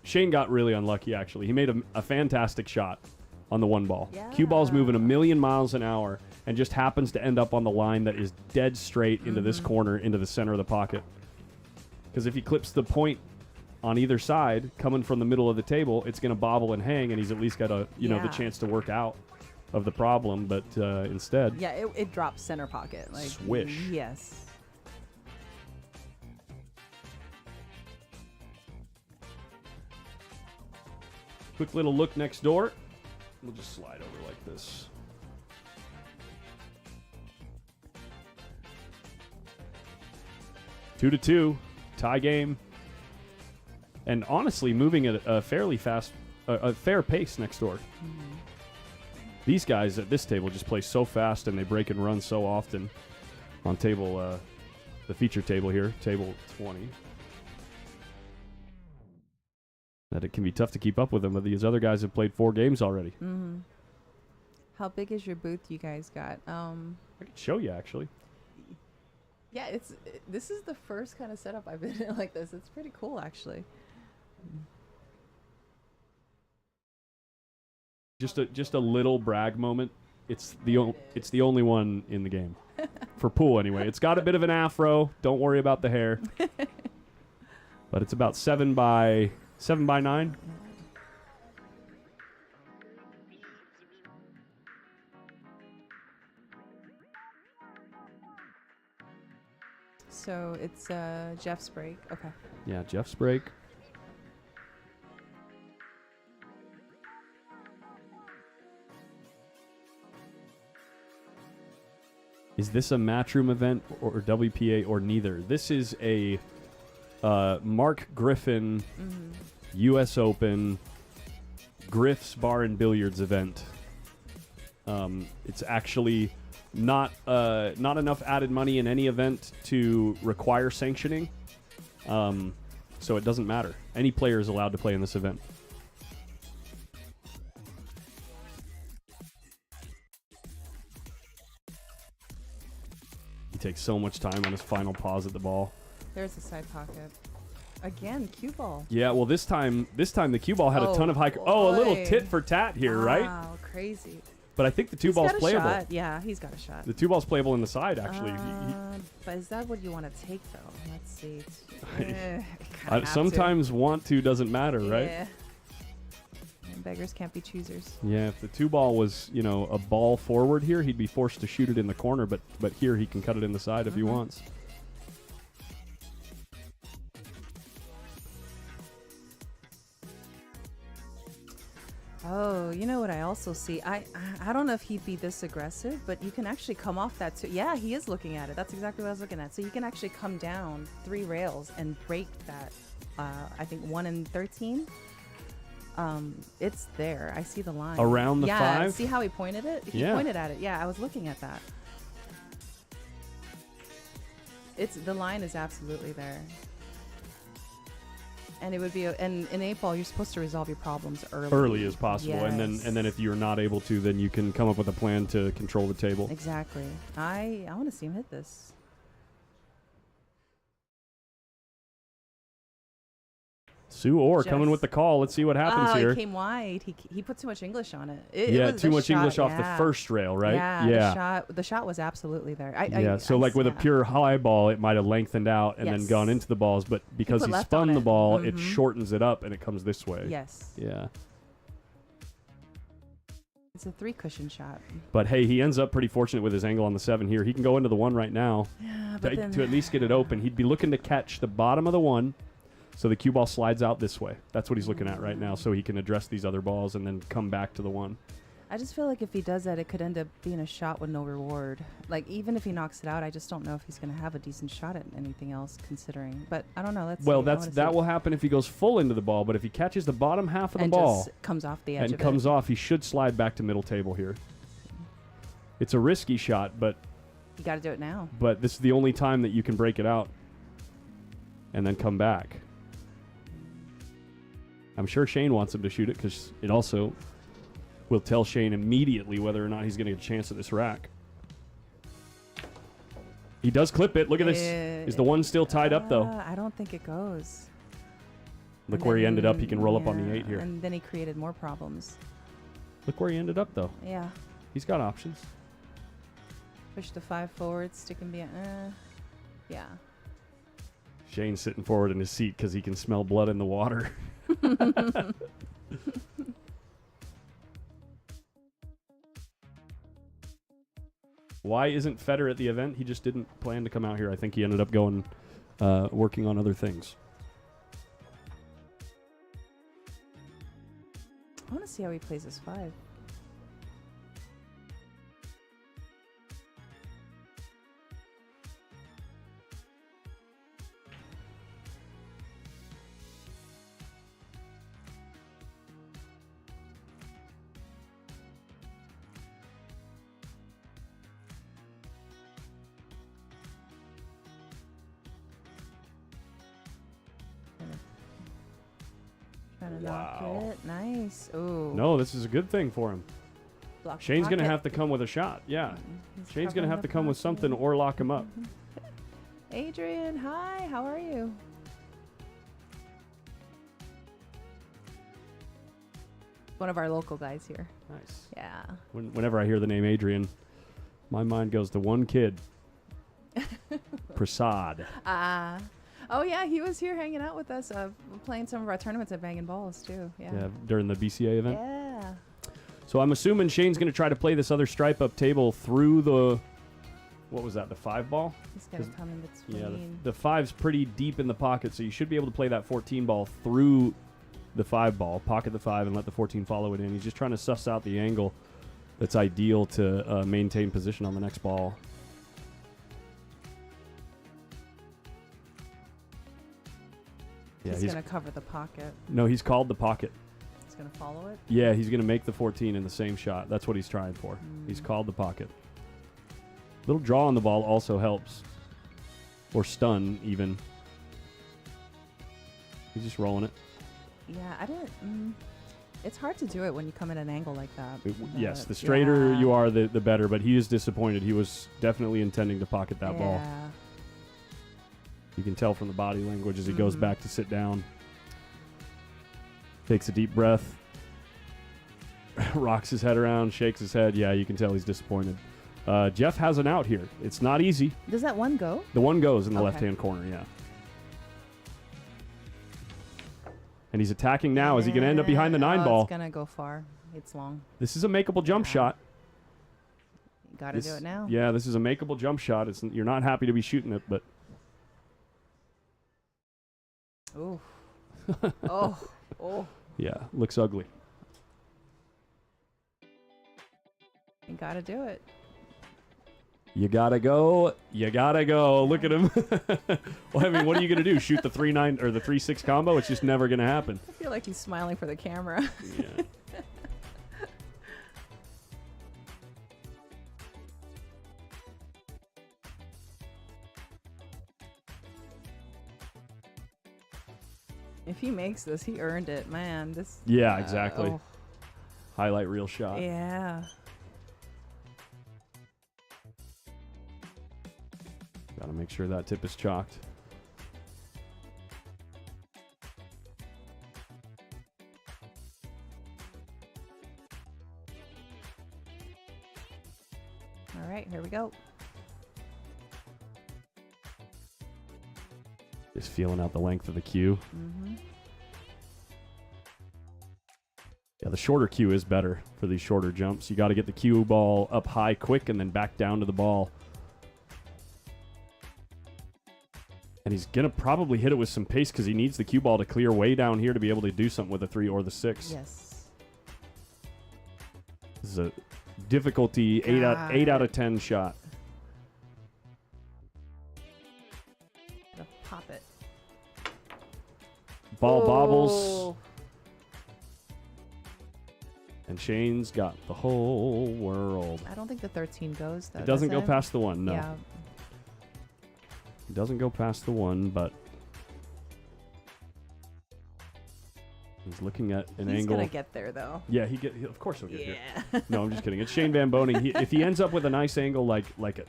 Shane got really unlucky, actually. He made a fantastic shot on the one ball. Yeah. Cue ball's moving 1,000,000 miles an hour and just happens to end up on the line that is dead straight into this corner, into the center of the pocket. Because if he clips the point on either side, coming from the middle of the table, it's going to bobble and hang, and he's at least got the chance to work out of the problem. But instead, Yeah, it drops center pocket. Like Swish. Yes. quick little look next door. We'll just slide over like this. Two to two. tie game. And honestly, moving at a fairly fast, a fair pace next door. These guys at this table just play so fast and they break and run so often on table, the feature table here, table 20, that it can be tough to keep up with them. But these other guys have played 4 games already. How big is your booth you guys got? I can show you, actually. Yeah, this is the first kind of setup I've been in like this. It's pretty cool, actually. Just a little brag moment. It's the only one in the game for pool anyway. It's got a bit of an afro. Don't worry about the hair. But it's about 7 by 9. So it's Jeff's break. Okay. Yeah, Jeff's break. Is this a Matchroom event or WPA or neither? This is a Mark Griffin U.S. Open Griff's Bar and Billiards event. It's actually not enough added money in any event to require sanctioning, so it doesn't matter. Any player is allowed to play in this event. He takes so much time on his final pause at the ball. There's a side pocket. Again, cue ball. Yeah, well, this time the cue ball had a ton of high. boy. Oh, a little tit for tat here, right? Wow, crazy. But I think the 2 He's ball's got a playable. shot. Yeah, he's got a shot. The 2 ball's playable in the side, actually. But is that what you want to take, though? Let's see. Sometimes want to doesn't matter, right? Yeah. And beggars can't be choosers. Yeah, if the 2 ball was, a ball forward here, he'd be forced to shoot it in the corner, but here he can cut it in the side if he wants. Oh, you know what I also see? I don't know if he'd be this aggressive, but you can actually come off that too. Yeah, he is looking at it. That's exactly what I was looking at. So you can actually come down 3 rails and break that, I think 1 and 13. It's there. I see the line. Around the 5? Yeah, see how he pointed it? He Yeah. pointed at it. Yeah, I was looking at that. The line is absolutely there. And it would be, and in 8 ball, you're supposed to resolve your problems early. Early as possible, Yes. and then if you're not able to, then you can come up with a plan to control the table. Exactly. I want to see him hit this. Sue Orr Just- coming with the call. Let's see what happens here. He came wide. He put too much English on it. It Yeah, was too the much shot, English off the yeah. first rail, right? Yeah. The shot was absolutely there. So like with a pure high ball, it might have lengthened out and then Yes. gone into the balls, but because put he left spun on the it. ball, it shortens it up and it comes this way. Yes. Yeah. It's a 3 cushion shot. But hey, he ends up pretty fortunate with his angle on the 7 here. He can go into the 1 right now Yeah, to at least get it open. He'd be looking to catch the bottom of the 1, so the cue ball slides out this way. That's what he's looking at right now, so he can address these other balls and then come back to the 1. I just feel like if he does that, it could end up being a shot with no reward. Like, even if he knocks it out, I just don't know if he's going to have a decent shot at anything else, considering. But I don't know. Well, see. that will happen if he goes full into the ball, but if he catches the bottom half of the and ball just comes off the edge and of comes it. off, he should slide back to middle table here. It's a risky shot, but You got to do it now. this is the only time that you can break it out and then come back. I'm sure Shane wants him to shoot it because it also will tell Shane immediately whether or not he's going to get a chance at this rack. He does clip it. Look at this. Is the 1 still tied up, though? I don't think it goes. Look And where he ended up. He then- can roll up on the yeah, 8 here. And then he created more problems. Look where he ended up, though. Yeah. He's got options. Push the 5 forward, stick him behind. Yeah. Shane's sitting forward in his seat because he can smell blood in the water. Why isn't Federer at the event? He just didn't plan to come out here. I think he ended up going, working on other things. I want to see how he plays his 5. Trying to Wow. knock it. Nice. Ooh. No, this is a good thing for him. Block the Shane's going to pocket. have to come with a shot. Yeah. He's Shane's going to covering have the to come with pocket. something or lock him up. Adrian, hi. How are you? One of our local guys here. Nice. Yeah. Whenever I hear the name Adrian, my mind goes to one kid. Prasad. Oh yeah, he was here hanging out with us, playing some of our tournaments at Bangin' Balls too. Yeah. Yeah, during the BCA event. Yeah. So I'm assuming Shane's going to try to play this other stripe up table through the, what was that, the 5 ball? He's gonna come in between. Yeah, the 5's pretty deep in the pocket, so you should be able to play that 14 ball through the 5 ball, pocket the 5, and let the 14 follow it in. He's just trying to suss out the angle that's ideal to maintain position on the next ball. Yeah, he's gonna cover the pocket. No, he's called the pocket. He's gonna follow it. Yeah, he's going to make the 14 in the same shot. That's what he's trying for. He's called the pocket. Little draw on the ball also helps. Or stun, even. He's just rolling it. Yeah, I didn't. It's hard to do it when you come at an angle like that. Yes, but the straighter yeah. you are, the better. But he is disappointed. He was definitely intending to pocket that ball. Yeah. You can tell from the body language as he goes back to sit down. Takes a deep breath. Rocks his head around, shakes his head. Yeah, you can tell he's disappointed. Jeff has an out here. It's not easy. Does that one go? The one goes in the Okay. left-hand corner, yeah. And he's attacking now. Is he going to end up behind the 9 ball? It's gonna go far. It's long. This is a makeable jump shot. You gotta do it now. Yeah, this is a makeable jump shot. You're not happy to be shooting it, but... Ooh. Oh. Oh. Yeah, looks ugly. You gotta do it. You gotta go. You gotta go. Look at him. Well, I mean, what are you gonna do? Shoot the 3-9 or the 3-6 combo? It's just never gonna happen. I feel like he's smiling for the camera. Yeah. If he makes this, he earned it, man. This. Yeah, exactly. Oh. Highlight reel shot. Yeah. Gotta make sure that tip is chalked. All right, here we go. Just feeling out the length of the cue. Mm-hmm. Yeah, the shorter cue is better for these shorter jumps. You got to get the cue ball up high quick and then back down to the ball. And he's going to probably hit it with some pace because he needs the cue ball to clear way down here to be able to do something with the 3 or the 6. Yes. This is a difficulty 8 out of 10 shot. Gotta pop it. Ball bobbles. Oh. And Shane's got the whole world. I don't think the 13 goes though. It doesn't does go past the 1, no. Yeah. It doesn't go past the 1, but he's looking at an He's angle. gonna get there though. Yeah, of course he'll get here. Yeah. No, I'm just kidding. It's Shane Van Boening. If he ends up with a nice angle like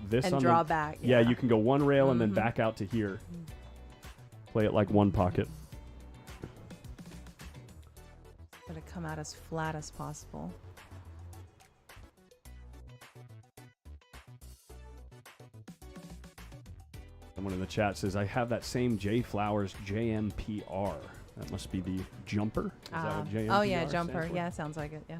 this And on draw the, back. yeah, you can go one rail and then Mhm. back out to here. Play it like one pocket. Gotta come out as flat as possible. Someone in the chat says, I have that same J Flowers JMPR. That must be the jumper. Is that what JMPR Oh yeah, stands jumper. for? Yeah, sounds like it. Yeah.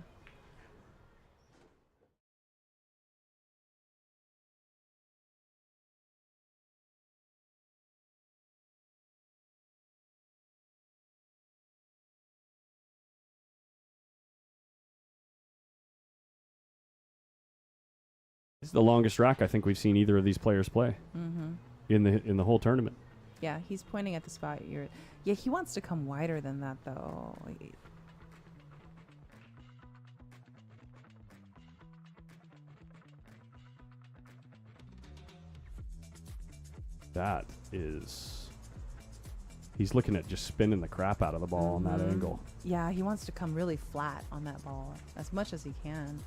This is the longest rack I think we've seen either of these players play Mm-hmm. in the whole tournament. Yeah, he's pointing at the spot. Yeah, he wants to come wider than that though. That is He's looking at just spinning the crap out of the ball on that angle. Yeah, he wants to come really flat on that ball as much as he can.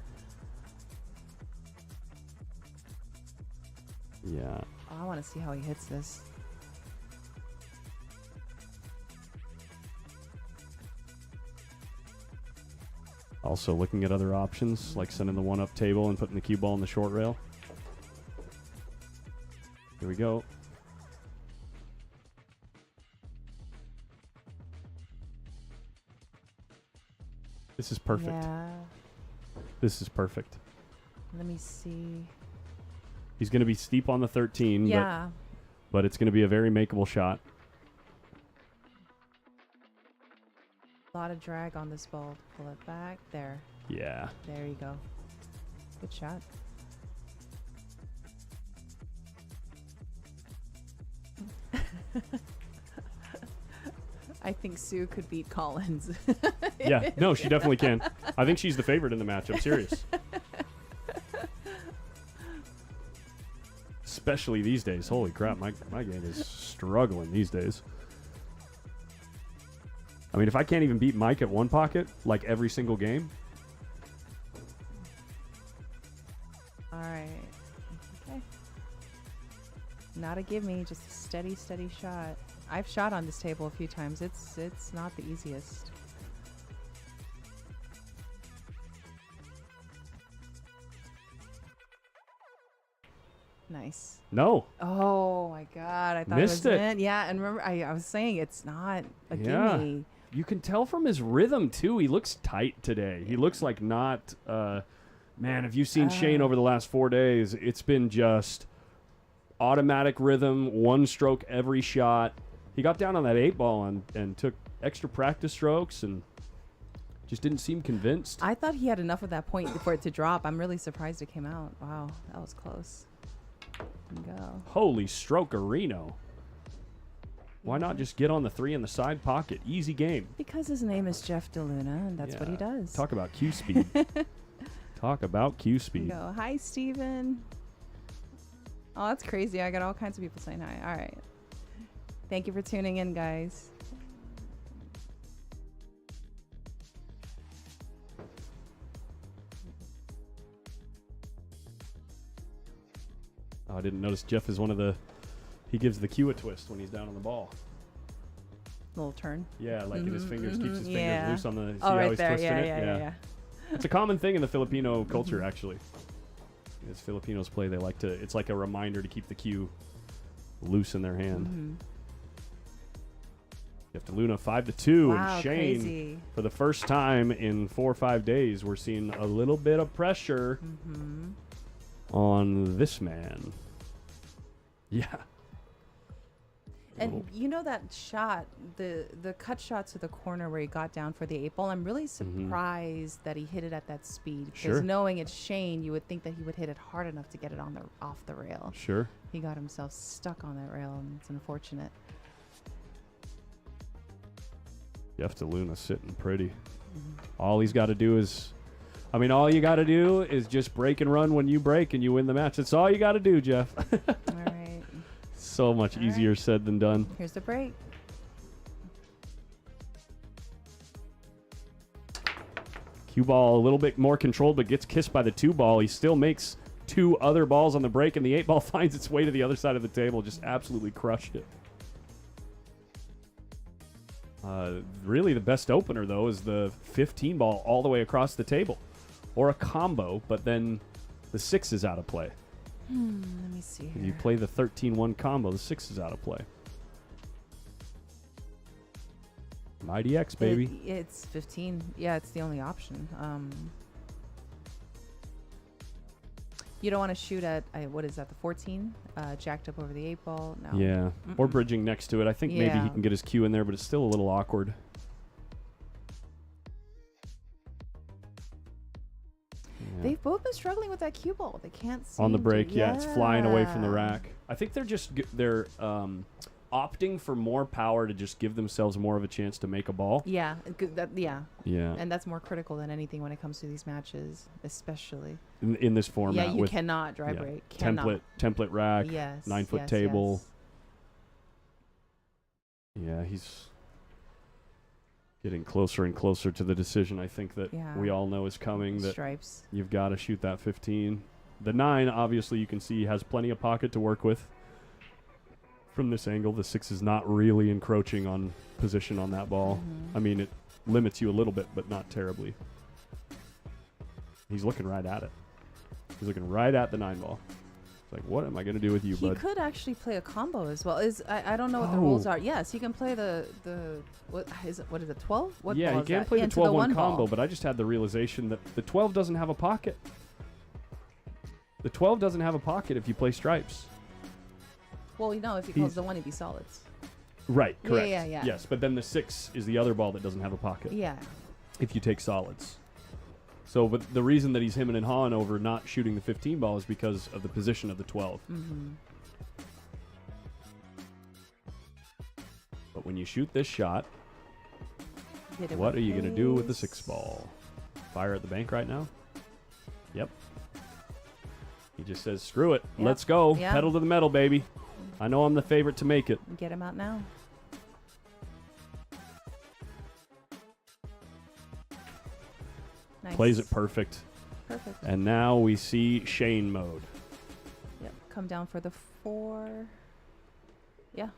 Yeah. Oh, I want to see how he hits this. Also looking at other options, like sending the one-up table and putting the cue ball in the short rail. Here we go. This is perfect. Yeah. This is perfect. Let me see. He's going to be steep on the 13, Yeah. but it's going to be a very makeable shot. A lot of drag on this ball. Pull it back. There. Yeah. There you go. Good shot. I think Sue could beat Collins. Yeah. No, she definitely can. I think she's the favorite in the match. I'm serious. Especially these days. Holy crap, my game is struggling these days. I mean, if I can't even beat Mike at one pocket, like every single game. All right. Okay. Not a gimme, just a steady, steady shot. I've shot on this table a few times. It's not the easiest. Nice. No. Oh my God! I thought Missed it was it. in. Yeah, and remember, I was saying it's not a Yeah. gimme. You can tell from his rhythm, too. He looks tight today. He looks like not... man, have you seen Shane over the last 4 days? It's been just automatic rhythm, one stroke every shot. He got down on that 8 ball and took extra practice strokes and just didn't seem convinced. I thought he had enough of that point for it to drop. I'm really surprised it came out. Wow, that was close. Go. Holy strokerino. Why not just get on the 3 in the side pocket? Easy game. Because his name is Jeff DeLuna, and that's what he Yeah. does. Talk about cue speed. Talk about cue speed. Go. Hi, Steven. Oh, that's crazy. I got all kinds of people saying hi. All right. Thank you for tuning in, guys. Oh, I didn't notice Jeff is one of the... He gives the cue a twist when he's down on the ball. Little turn. Yeah, like in his fingers, keeps his fingers Yeah. loose on the... See Oh, how right he's there. twisting Yeah, it? yeah. It's a common thing in the Filipino culture, actually. As Filipinos play, they like to... It's like a reminder to keep the cue loose in their hand. Jeff DeLuna 5-2, Wow, and Shane, crazy. for the first time in 4 or 5 days, we're seeing a little bit of pressure on this man. Yeah. And you know that shot, the cut shot to the corner where he got down for the 8 ball, I'm really surprised that he hit it at that speed. Because Sure. knowing it's Shane, you would think that he would hit it hard enough to get it on the off the rail. Sure. He got himself stuck on that rail, and it's unfortunate. Jeff DeLuna sitting pretty. All he's got to do is... I mean, all you got to do is just break and run when you break and you win the match. That's all you got to do, Jeff. All right. So much easier said than done. Here's the break. Cue ball a little bit more controlled, but gets kissed by the 2 ball. He still makes 2 other balls on the break, and the 8 ball finds its way to the other side of the table. Just absolutely crushed it. Really, the best opener, though, is the 15 ball all the way across the table. Or a combo, but then the 6 is out of play. Let me see If here. you play the 13-1 combo, the 6 is out of play. Mighty X, baby. It's 15. Yeah, it's the only option. You don't want to shoot at, what is that, the 14? Jacked up over the 8 ball? No. Yeah. Or bridging next to it. I think maybe Yeah. he can get his cue in there, but it's still a little awkward. Yeah. They've both been struggling with that cue ball. They can't seem On the to- break, yeah, it's flying away from the Yeah. rack. I think they're just they're opting for more power to just give themselves more of a chance to make a ball. Yeah, yeah. Yeah. And that's more critical than anything when it comes to these matches, especially. In this format, Yeah, you with cannot dry break. Cannot. template rack, Yes. 9-foot yes, table. yes. Yeah, he's getting closer and closer to the decision. I think that Yeah. we all know is coming. That Stripes. you've got to shoot that 15. The 9, obviously, you can see has plenty of pocket to work with. From this angle, the 6 is not really encroaching on position on that ball. Mhm. I mean, it limits you a little bit, but not terribly. He's looking right at it. He's looking right at the 9 ball. It's like, what am I going to do with you, He bud? could actually play a combo as well. I don't know what the Oh. rules are. Yes, he can play the what is it 12? What Yeah, ball he is can that? play Yeah, the into 12-1 1 ball. combo, but I just had the realization that the 12 doesn't have a pocket. The 12 doesn't have a pocket if you play stripes. Well, you know, if he He's- calls the 1, he'd be solids. Right, Yeah, correct. yeah. Yes, but then the 6 is the other ball that doesn't have a pocket Yeah. if you take solids. So, but the reason that he's hemming and hawing over not shooting the 15 ball is because of the position of the 12. Mm-hmm. But when you shoot this shot, Hit it what with are you going to do with the pace. 6 ball? Fire at the bank right now? Yep. He just says, screw it. Yep. Let's go. Yeah. Pedal to the metal, baby. I know I'm the favorite to make it. Get him out now. Nice. Plays it perfect. Perfect. And now we see Shane mode. Yep. Come down for the 4. Yeah.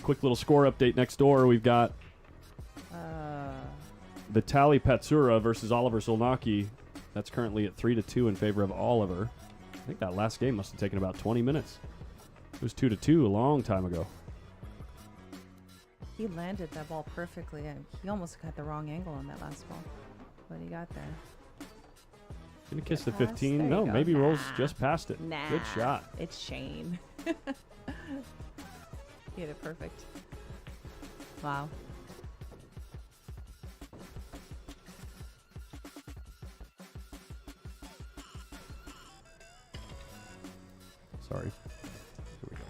Quick little score update next door. We've got Vitaly Patsura versus Oliver Solnacki. That's currently at 3-2 in favor of Oliver. I think that last game must have taken about 20 minutes. It was 2-2 a long time ago. He landed that ball perfectly, and he almost got the wrong angle on that last ball. What he got there? Gonna kiss the Pass? There 15. you No, go. maybe rolls Nah. just past it. Nah. Good shot. It's Shane. He hit it perfect. Wow. Sorry. Here we go.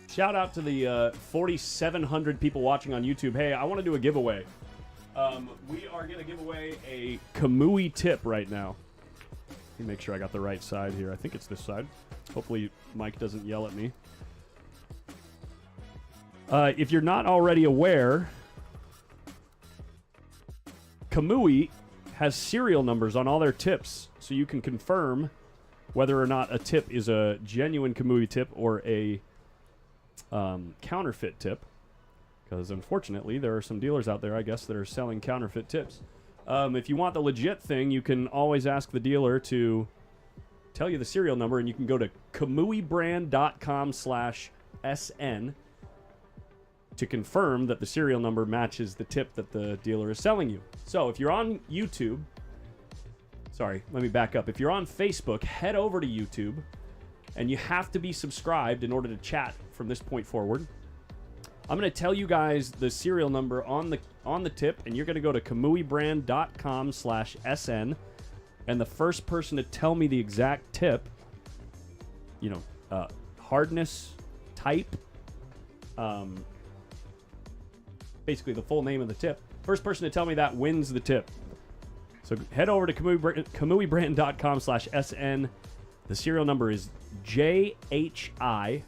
Shout out to the 4,700 people watching on YouTube. Hey, I want to do a giveaway. We are going to give away a Kamui tip right now. Let me make sure I got the right side here. I think it's this side. Hopefully Mike doesn't yell at me. If you're not already aware, Kamui has serial numbers on all their tips, so you can confirm whether or not a tip is a genuine Kamui tip or a counterfeit tip. Because unfortunately, there are some dealers out there, I guess, that are selling counterfeit tips. If you want the legit thing, you can always ask the dealer to tell you the serial number, and you can go to kamuibrand.com/SN to confirm that the serial number matches the tip that the dealer is selling you. So if you're on YouTube, sorry, let me back up. If you're on Facebook, head over to YouTube, and you have to be subscribed in order to chat from this point forward. I'm going to tell you guys the serial number on the tip, and you're going to go to kamuibrand.com/SN, and the first person to tell me the exact tip, hardness, type, basically the full name of the tip. First person to tell me that wins the tip. So head over to kamuibrand.com/SN. The serial number is JHIZ2D.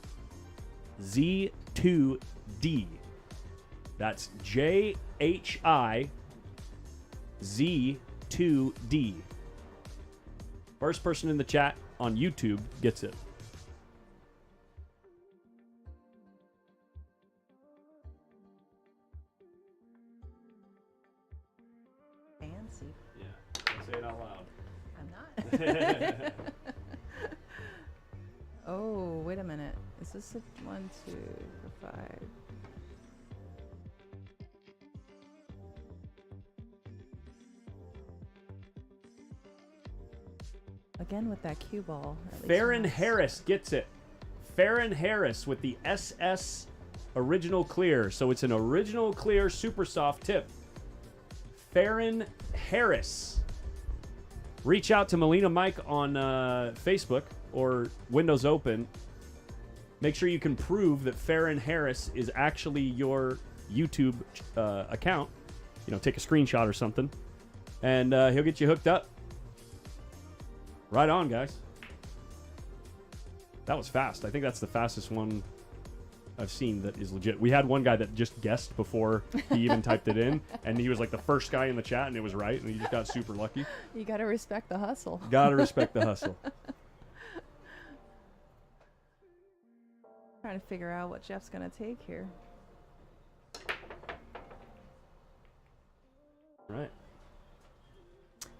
That's JHIZ2D. First person in the chat on YouTube gets it. Fancy. Yeah, say it out loud. I'm not. Oh, wait a minute. Is this a 1, 2, 5? Again with that cue ball. at least Farron once. Harris gets it. Farron Harris with the SS Original Clear. So it's an Original Clear Super Soft tip. Farron Harris. reach out to Molina Mike on Facebook or Windows Open. Make sure you can prove that Farron Harris is actually your YouTube account. You know, take a screenshot or something, and he'll get you hooked up. Right on, guys. That was fast. I think that's the fastest one I've seen that is legit. We had one guy that just guessed before he even typed it in, and he was like the first guy in the chat, and it was right, and he just got super lucky. You got to respect the hustle. Gotta respect the hustle. Trying to figure out what Jeff's going to take here. Right.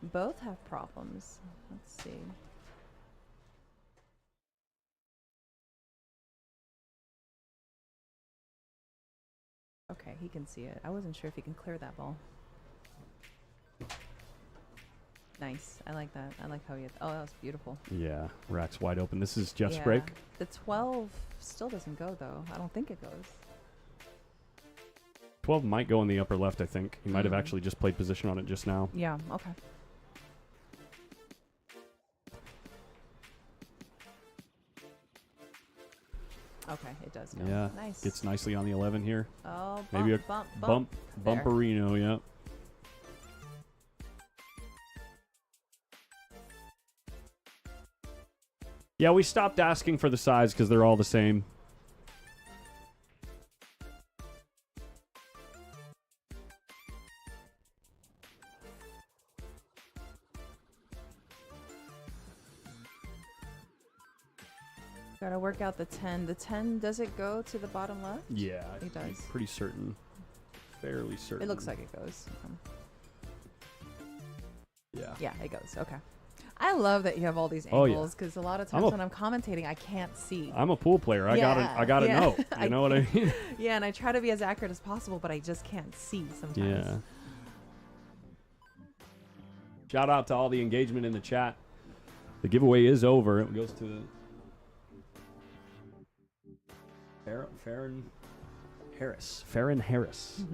Both have problems. Let's see. Okay, he can see it. I wasn't sure if he can clear that ball. Nice. I like that. I like how he... Oh, that was beautiful. Yeah, rack's wide open. This is Jeff's Yeah. break. The 12 still doesn't go, though. I don't think it goes. 12 might go in the upper left, I think. He might have Mm. actually just played position on it just now. Yeah, okay. Okay, it does go. Yeah, Nice. gets nicely on the 11 here. Oh, bump, Maybe a bump. There. bumperino, yeah. Yeah, we stopped asking for the size because they're all the same. Gotta work out the 10. The 10, does it go to the bottom left? Yeah, It I'm does. pretty certain. Fairly certain. It looks like it goes. Yeah. Yeah, it goes. Okay. I love that you have all these Oh, yeah. angles because a lot of I'm times a- when I'm commentating, I can't see. I'm a pool player. I gotta Yeah. know. You know what I mean? Yeah, and I try to be as accurate as possible, but I just can't see sometimes. Yeah. Shout out to all the engagement in the chat. The giveaway is over. It goes to Farron Harris. Farron Harris.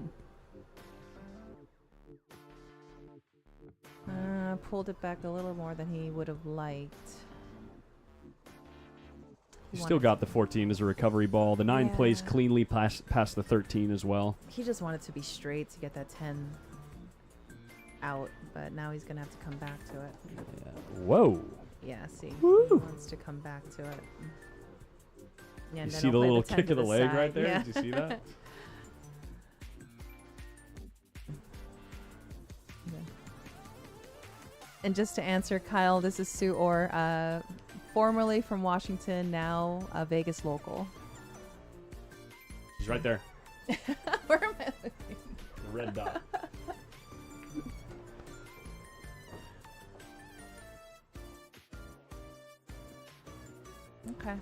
Pulled it back a little more than he would have liked. He still got the 14 as a recovery ball. The 9 plays Yeah. cleanly past the 13 as well. He just wanted to be straight to get that 10 out, but now he's going to have to come back to it. Yeah. Whoa. Yeah, see. Woo. He wants to come back to it. Yeah, You and then see he'll the play little 10 kick to of the leg side. right there? Yeah. Did you see that? And just to answer, Kyle, this is Sue Orr, formerly from Washington, now a Vegas local. He's right there. Where am I looking? The red dot. Okay.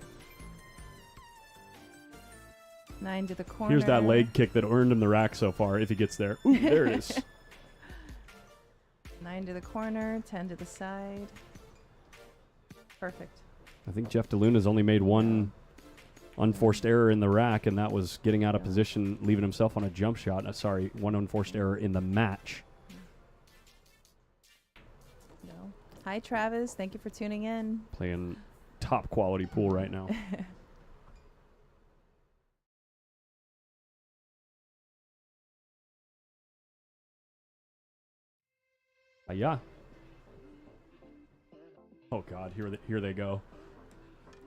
9 to the corner. Here's that leg kick that earned him the rack so far, if he gets there. Ooh, there it is. 9 to the corner, 10 to the side. Perfect. I think Jeff DeLuna's only made one unforced error in the rack, and that was getting out of position, leaving himself on a jump shot. Sorry, one unforced error in the match. No. Hi, Travis. Thank you for tuning in. Playing top quality pool right now. Yeah. Oh God, here they go.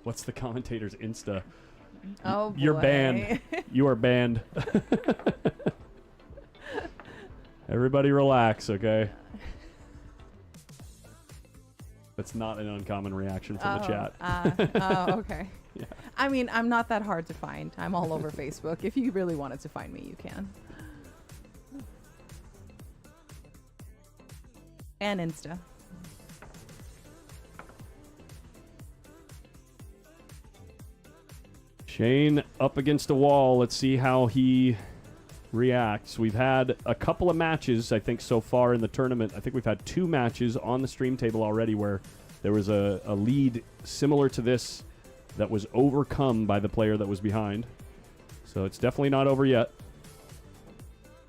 What's the commentator's Insta? Oh, You're boy. banned. You are banned. Everybody relax, okay? That's not an uncommon reaction from the chat. Okay. Yeah. I mean, I'm not that hard to find. I'm all over Facebook. If you really wanted to find me, you can. And Insta. Shane up against a wall. Let's see how he reacts. We've had a couple of matches, I think, so far in the tournament. I think we've had 2 matches on the stream table already where there was a lead similar to this that was overcome by the player that was behind. So it's definitely not over yet.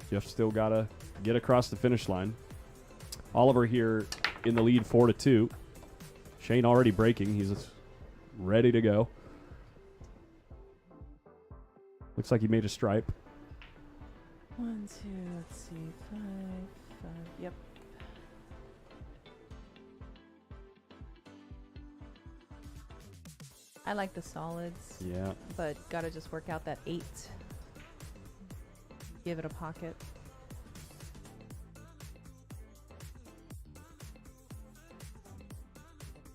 Jeff still got to get across the finish line. Oliver here in the lead 4-2. Shane already breaking. He's ready to go. Looks like he made a stripe. 1, 2, let's see, 5, 5. Yep. I like the solids. Yeah. But gotta just work out that 8. Give it a pocket.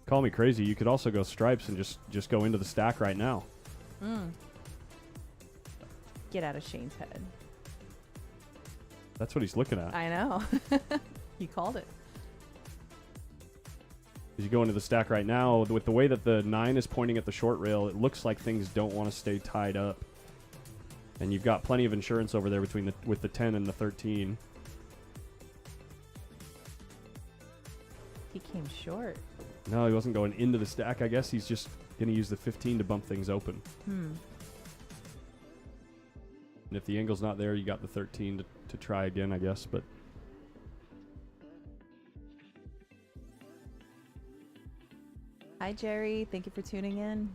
Call me crazy. You could also go stripes and just go into the stack right now. Get out of Shane's head. That's what he's looking at. I know. He called it. As you go into the stack right now, with the way that the 9 is pointing at the short rail, it looks like things don't want to stay tied up. And you've got plenty of insurance over there with the 10 and the 13. He came short. No, he wasn't going into the stack. I guess he's just going to use the 15 to bump things open. And if the angle's not there, you got the 13 to try again, I guess. But Hi, Jerry. Thank you for tuning in.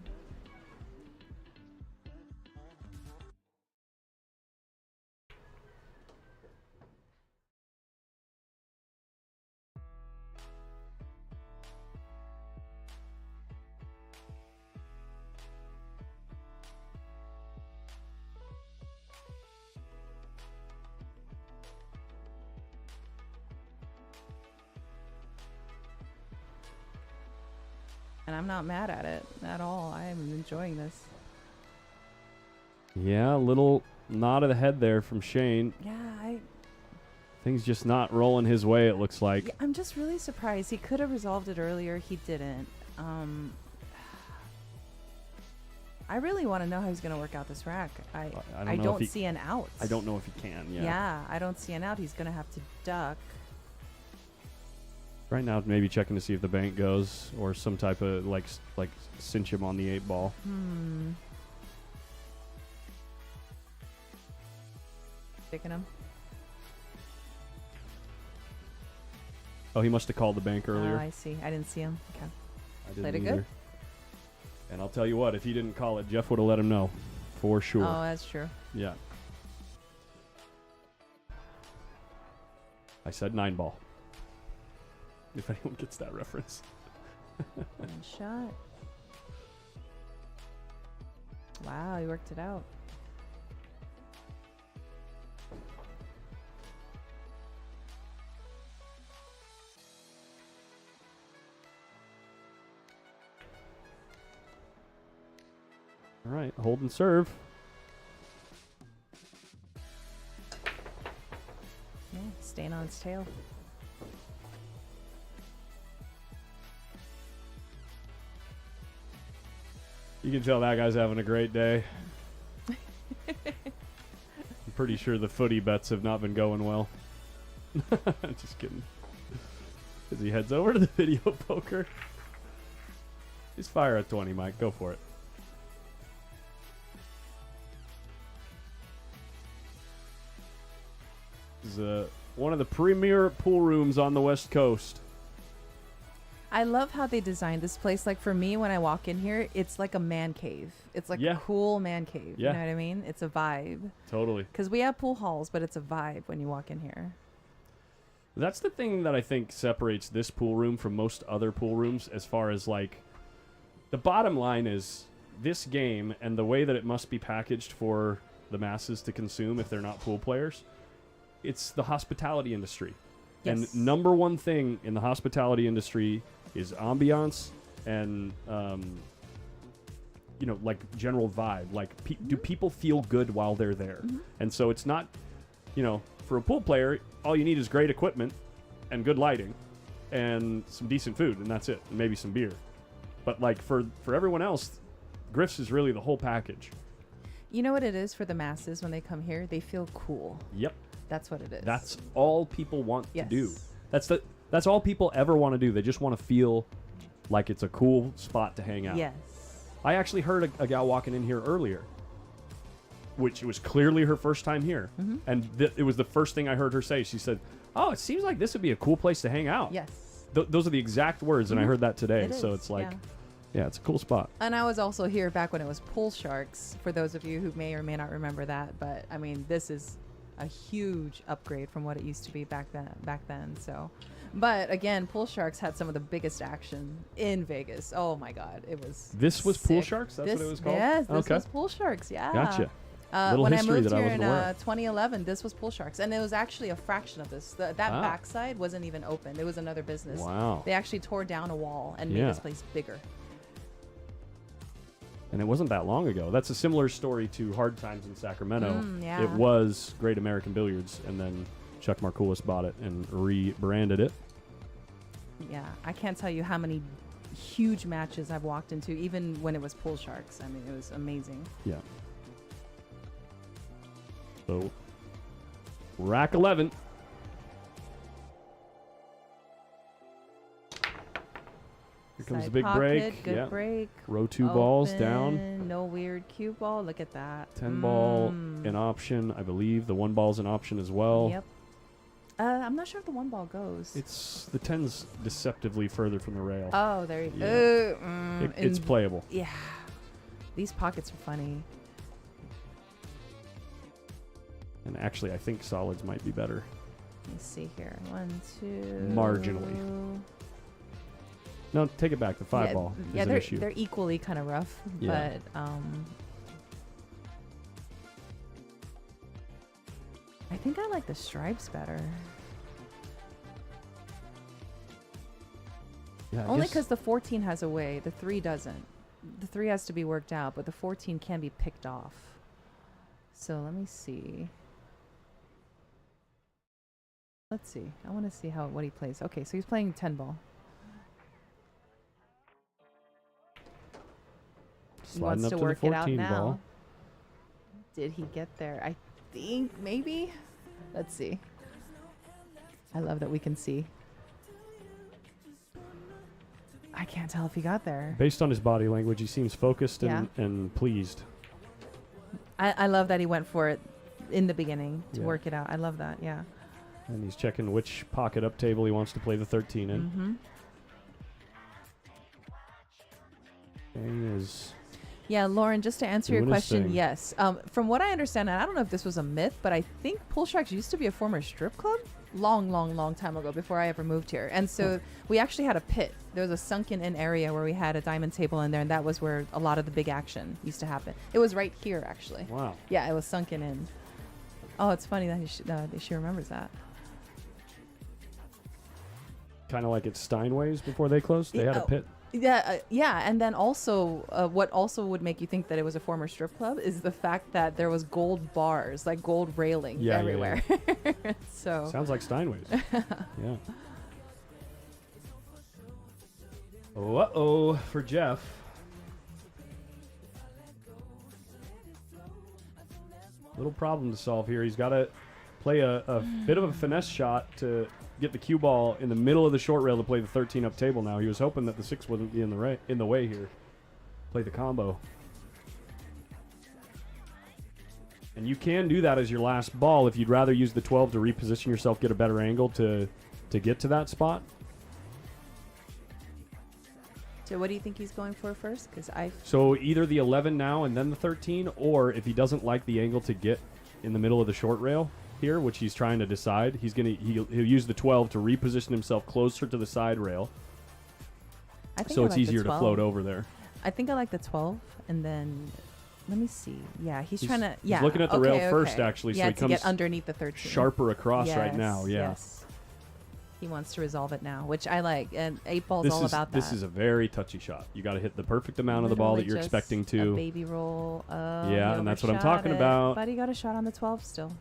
And I'm not mad at it at all. I am enjoying this. yeah, a little nod of the head there from Shane. Yeah, Things just not rolling his way, it looks like. yeah, I'm just really surprised. He could have resolved it earlier. He didn't. I really want to know how he's going to work out this rack. I don't see an out. I don't know if he can, yeah. Yeah, I don't see an out. He's going to have to duck. Right now, maybe checking to see if the bank goes or some type of like cinch him on the 8 ball. Picking him. Oh, he must have called the bank earlier. Oh, I see. I didn't see him. Okay. I didn't Played it either. good? And I'll tell you what, if he didn't call it, Jeff would have let him know. For sure. Oh, that's true. Yeah. I said 9 ball. If anyone gets that reference. One shot. Wow, he worked it out. All right, hold and serve. Yeah, staying on its tail. You can tell that guy's having a great day. I'm pretty sure the footy bets have not been going well. Just kidding. As he heads over to the video poker. Just fire at 20, Mike. Go for it. This is one of the premier pool rooms on the West Coast. I love how they designed this place. Like for me, when I walk in here, it's like a man cave. It's like a cool man cave. Yeah. You know what I mean? It's a vibe. Totally. Because we have pool halls, but it's a vibe when you walk in here. That's the thing that I think separates this pool room from most other pool rooms as far as like the bottom line is this game and the way that it must be packaged for the masses to consume if they're not pool players. It's the hospitality industry. Yes. And number one thing in the hospitality industry is ambiance and, like general vibe. Like, do people feel good while they're there? And so it's not, for a pool player, all you need is great equipment and good lighting and some decent food, and that's it, and maybe some beer. But like for everyone else, Griff's is really the whole package. You know what it is for the masses when they come here? They feel cool. Yep. That's what it is. That's all people want to do. Yes. That's all people ever want to do. They just want to feel like it's a cool spot to hang out. Yes. I actually heard a gal walking in here earlier, which was clearly her first time here. And it was the first thing I heard her say. She said, "Oh, it seems like this would be a cool place to hang out." Yes. those are the exact words, and I heard that today. It So is, it's like, yeah. yeah, it's a cool spot. And I was also here back when it was Pool Sharks, for those of you who may or may not remember that. But I mean, this is a huge upgrade from what it used to be back then. So, but again, Pool Sharks had some of the biggest action in Vegas. Oh my God, it was. This was Pool sick. Sharks? That's This, what it was called? Yes, this Okay. was Pool Sharks. Yeah. Gotcha. Little when I history moved that I here in wasn't aware of. 2011, this was Pool Sharks, and it was actually a fraction of this. That Wow. backside wasn't even open. It was another business. Wow. They actually tore down a wall and made Yeah. this place bigger. And it wasn't that long ago. That's a similar story to Hard Times in Sacramento. Yeah. It was Great American Billiards, and then Chuck Markoulis bought it and rebranded it. Yeah, I can't tell you how many huge matches I've walked into, even when it was Pool Sharks. I mean, it was amazing. Yeah. So, rack 11. Here comes Side the big pocket, break. Good Yeah. break. Row 2 balls down. Open, No weird cue ball. Look at that. 10 ball an option, I believe. The 1 ball's an option as well. Yep. I'm not sure if the 1 ball goes. It's the 10's deceptively further from the rail. Oh, there you Yeah. go. It's playable. Yeah. These pockets are funny. And actually, I think solids might be better. Let me see here. 1, 2. Marginally. No, take it back. The 5 ball is Yeah, an issue. they're equally kind of rough, Yeah. but I think I like the stripes better. Yeah, I Only guess- because the 14 has a way, the 3 doesn't. The 3 has to be worked out, but the 14 can be picked off. So let me see. Let's see. I want to see what he plays. Okay, so he's playing 10 ball. He sliding wants up to to the work it out 14 now. ball. Did he get there? I think maybe. Let's see. I love that we can see. I can't tell if he got there. Based on his body language, he seems focused Yeah. and pleased. I love that he went for it in the beginning to Yeah. work it out. I love that. Yeah. And he's checking which pocket up table he wants to play the 13 in. Mm-hmm. And he is Yeah, Lauren, just to answer your doing his question, thing. yes. From what I understand, and I don't know if this was a myth, but I think Pool Sharks used to be a former strip club long time ago before I ever moved here. And so we actually had a pit. There was a sunken in area where we had a diamond table in there, and that was where a lot of the big action used to happen. It was right here, actually. Wow. Yeah, it was sunken in. Oh, it's funny that she remembers that. Kind of like at Steinway's before they closed. They had a Oh. pit. Yeah, and then also, what also would make you think that it was a former strip club is the fact that there was gold bars, like gold railing everywhere. So Sounds like Steinway's. Yeah. Uh-oh for Jeff. Little problem to solve here. He's got to play a bit of a finesse shot to get the cue ball in the middle of the short rail to play the 13 up table now. He was hoping that the 6 wouldn't be in the way here. Play the combo. And you can do that as your last ball if you'd rather use the 12 to reposition yourself, get a better angle to get to that spot. So what do you think he's going for first? Because So either the 11 now and then the 13, or if he doesn't like the angle to get in the middle of the short rail here, which he's trying to decide, he'll use the 12 to reposition himself closer to the side rail. I think So I it's like the easier to 12. float over there. I think I like the 12, and then let me see. Yeah, he's trying to. he's Yeah, looking at the okay, rail first, okay. actually, so Yeah, he to comes get underneath the 13. Sharper across right now, yeah. Yes. He wants to resolve it now, which I like. And 8 ball's This all is about that. this is a very touchy shot. You got to hit the perfect amount of the ball that you're Literally expecting just a to. baby roll. Yeah, he and that's what I'm overshot talking it, about. But he got a shot on the 12 still.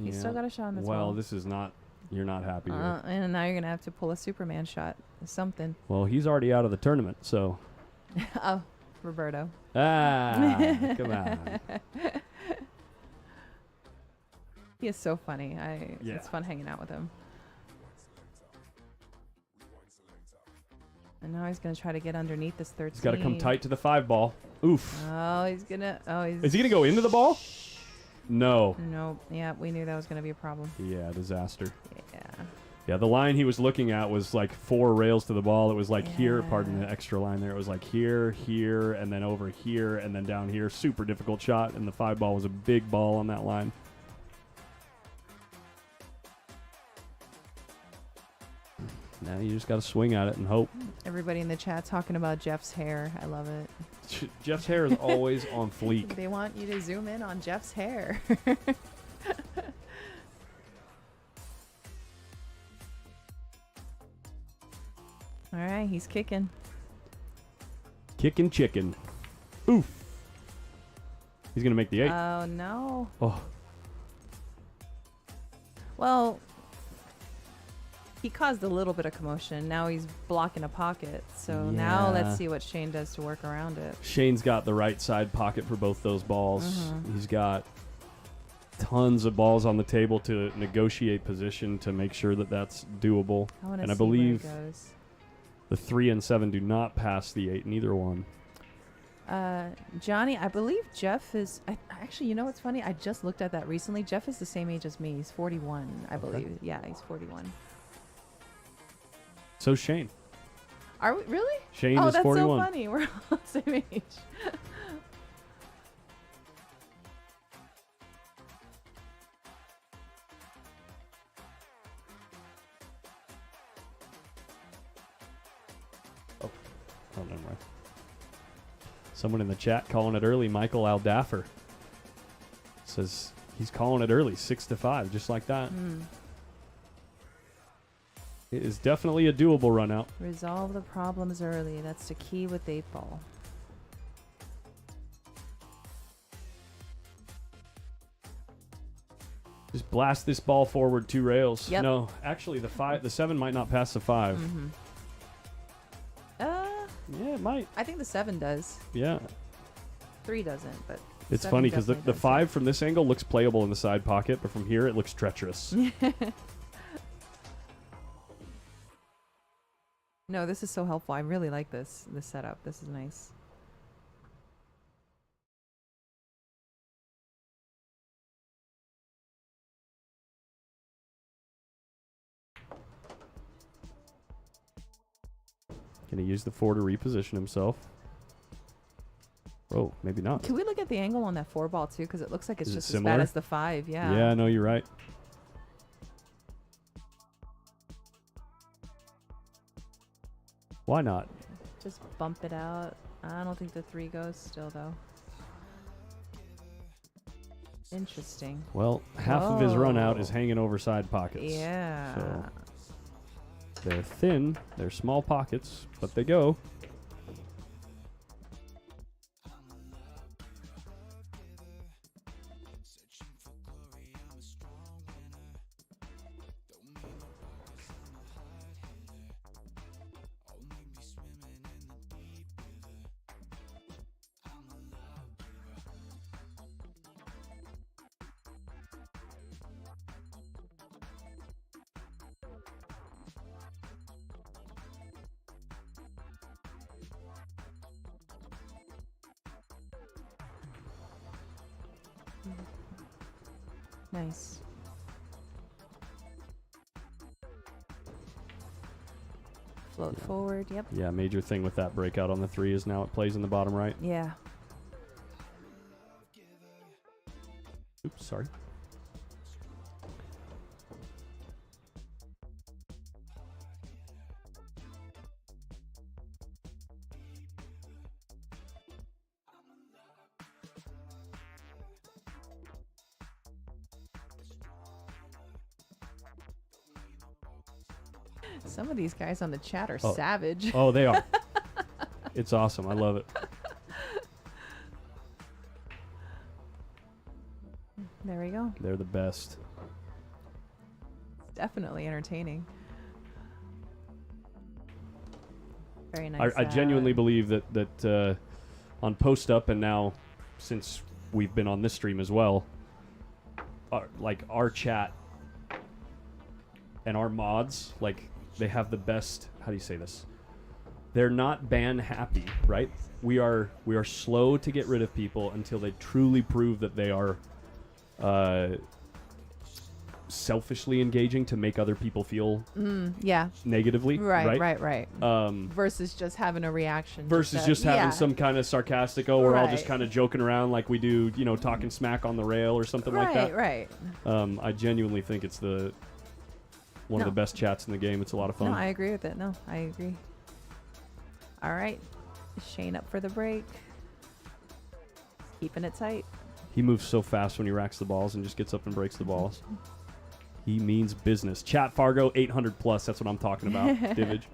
He's still got a shot on the 12. Well, this is not. You're not happy here. And now you're gonna have to pull a Superman shot, something. Well, he's already out of the tournament, so. Oh, Roberto. Ah, come on. He is so funny. Yeah. It's fun hanging out with him. And now he's gonna try to get underneath this 13. He's got to come tight to the 5 ball. Oof. Oh, he's gonna. Oh, he's. Is he going to go into the ball? No. Nope. Yeah, we knew that was gonna be a problem. Yeah, disaster. Yeah. Yeah, the line he was looking at was like 4 rails to the ball. It was like here, pardon Yeah. the extra line there. It was like here, here, and then over here, and then down here. Super difficult shot, and the 5 ball was a big ball on that line. Now you just got to swing at it and hope. Everybody in the chat talking about Jeff's hair. I love it. Jeff's hair is always on fleek. They want you to zoom in on Jeff's hair. All right, he's kicking. Kicking chicken. Oof. He's going to make the 8. Oh, no. Oh, Well, he caused a little bit of commotion. Now he's blocking a pocket. So now Yeah. let's see what Shane does to work around it. Shane's got the right side pocket for both those balls. He's got tons of balls on the table to negotiate position to make sure that that's doable. I want to And I see believe where it goes. the 3 and 7 do not pass the 8, neither one. Johnny, I believe Jeff is. Actually, you know what's funny? I just looked at that recently. Jeff is the same age as me. He's 41, I believe. Yeah, he's 41. So Shane. Are we really? Shane Oh, is that's 41. so funny. We're all the same age. Oh, never mind. Someone in the chat calling it early. Michael Aldaffer says he's calling it early, 6-5, just like that. It is definitely a doable run out. Resolve the problems early. That's the key with 8-ball. Just blast this ball forward 2 rails. Yep. No, actually, the 7 might not pass the 5. Yeah, it might. I think the 7 does. Yeah. 3 doesn't, but It's 7 funny because the definitely does. 5 from this angle looks playable in the side pocket, but from here it looks treacherous. No, this is so helpful. I really like this setup. This is nice. Can he use the 4 to reposition himself? Oh, maybe not. Can we look at the angle on that 4-ball too? Because it looks like it's Is it just as similar? bad as the 5. Yeah. Yeah, no, you're right. Why not? Just bump it out. I don't think the 3 goes still though. Interesting. Well, half of his run out is Whoa. hanging over side pockets. Yeah. So they're thin, they're small pockets, but they go. Nice. Float forward. Yep. Yeah, major thing with that breakout on the 3 is now it plays in the bottom right. Yeah. Oops, sorry. Some of these guys on the chat are Oh. savage. Oh, they are. It's awesome. I love it. There we go. They're the best. Definitely entertaining. Very nice. I genuinely believe that on Post Up and now since we've been on this stream as well, our chat and our mods, like, they have the best, how do you say this? They're not ban happy, right? We are slow to get rid of people until they truly prove that they are selfishly engaging to make other people feel Yeah. negatively. Right. Versus just having a reaction. Versus just having some kind of sarcastic, oh, we're all just Right. kind of joking around like we do, you know, talking smack on the rail or something like that. Right. I genuinely think it's one of the best chats in the game. It's a lot of fun. No, I agree with it. No, I agree. All right. Shane up for the break. Keeping it tight. He moves so fast when he racks the balls and just gets up and breaks the balls. He means business. Chat Fargo 800 plus. That's what I'm talking about. Divage.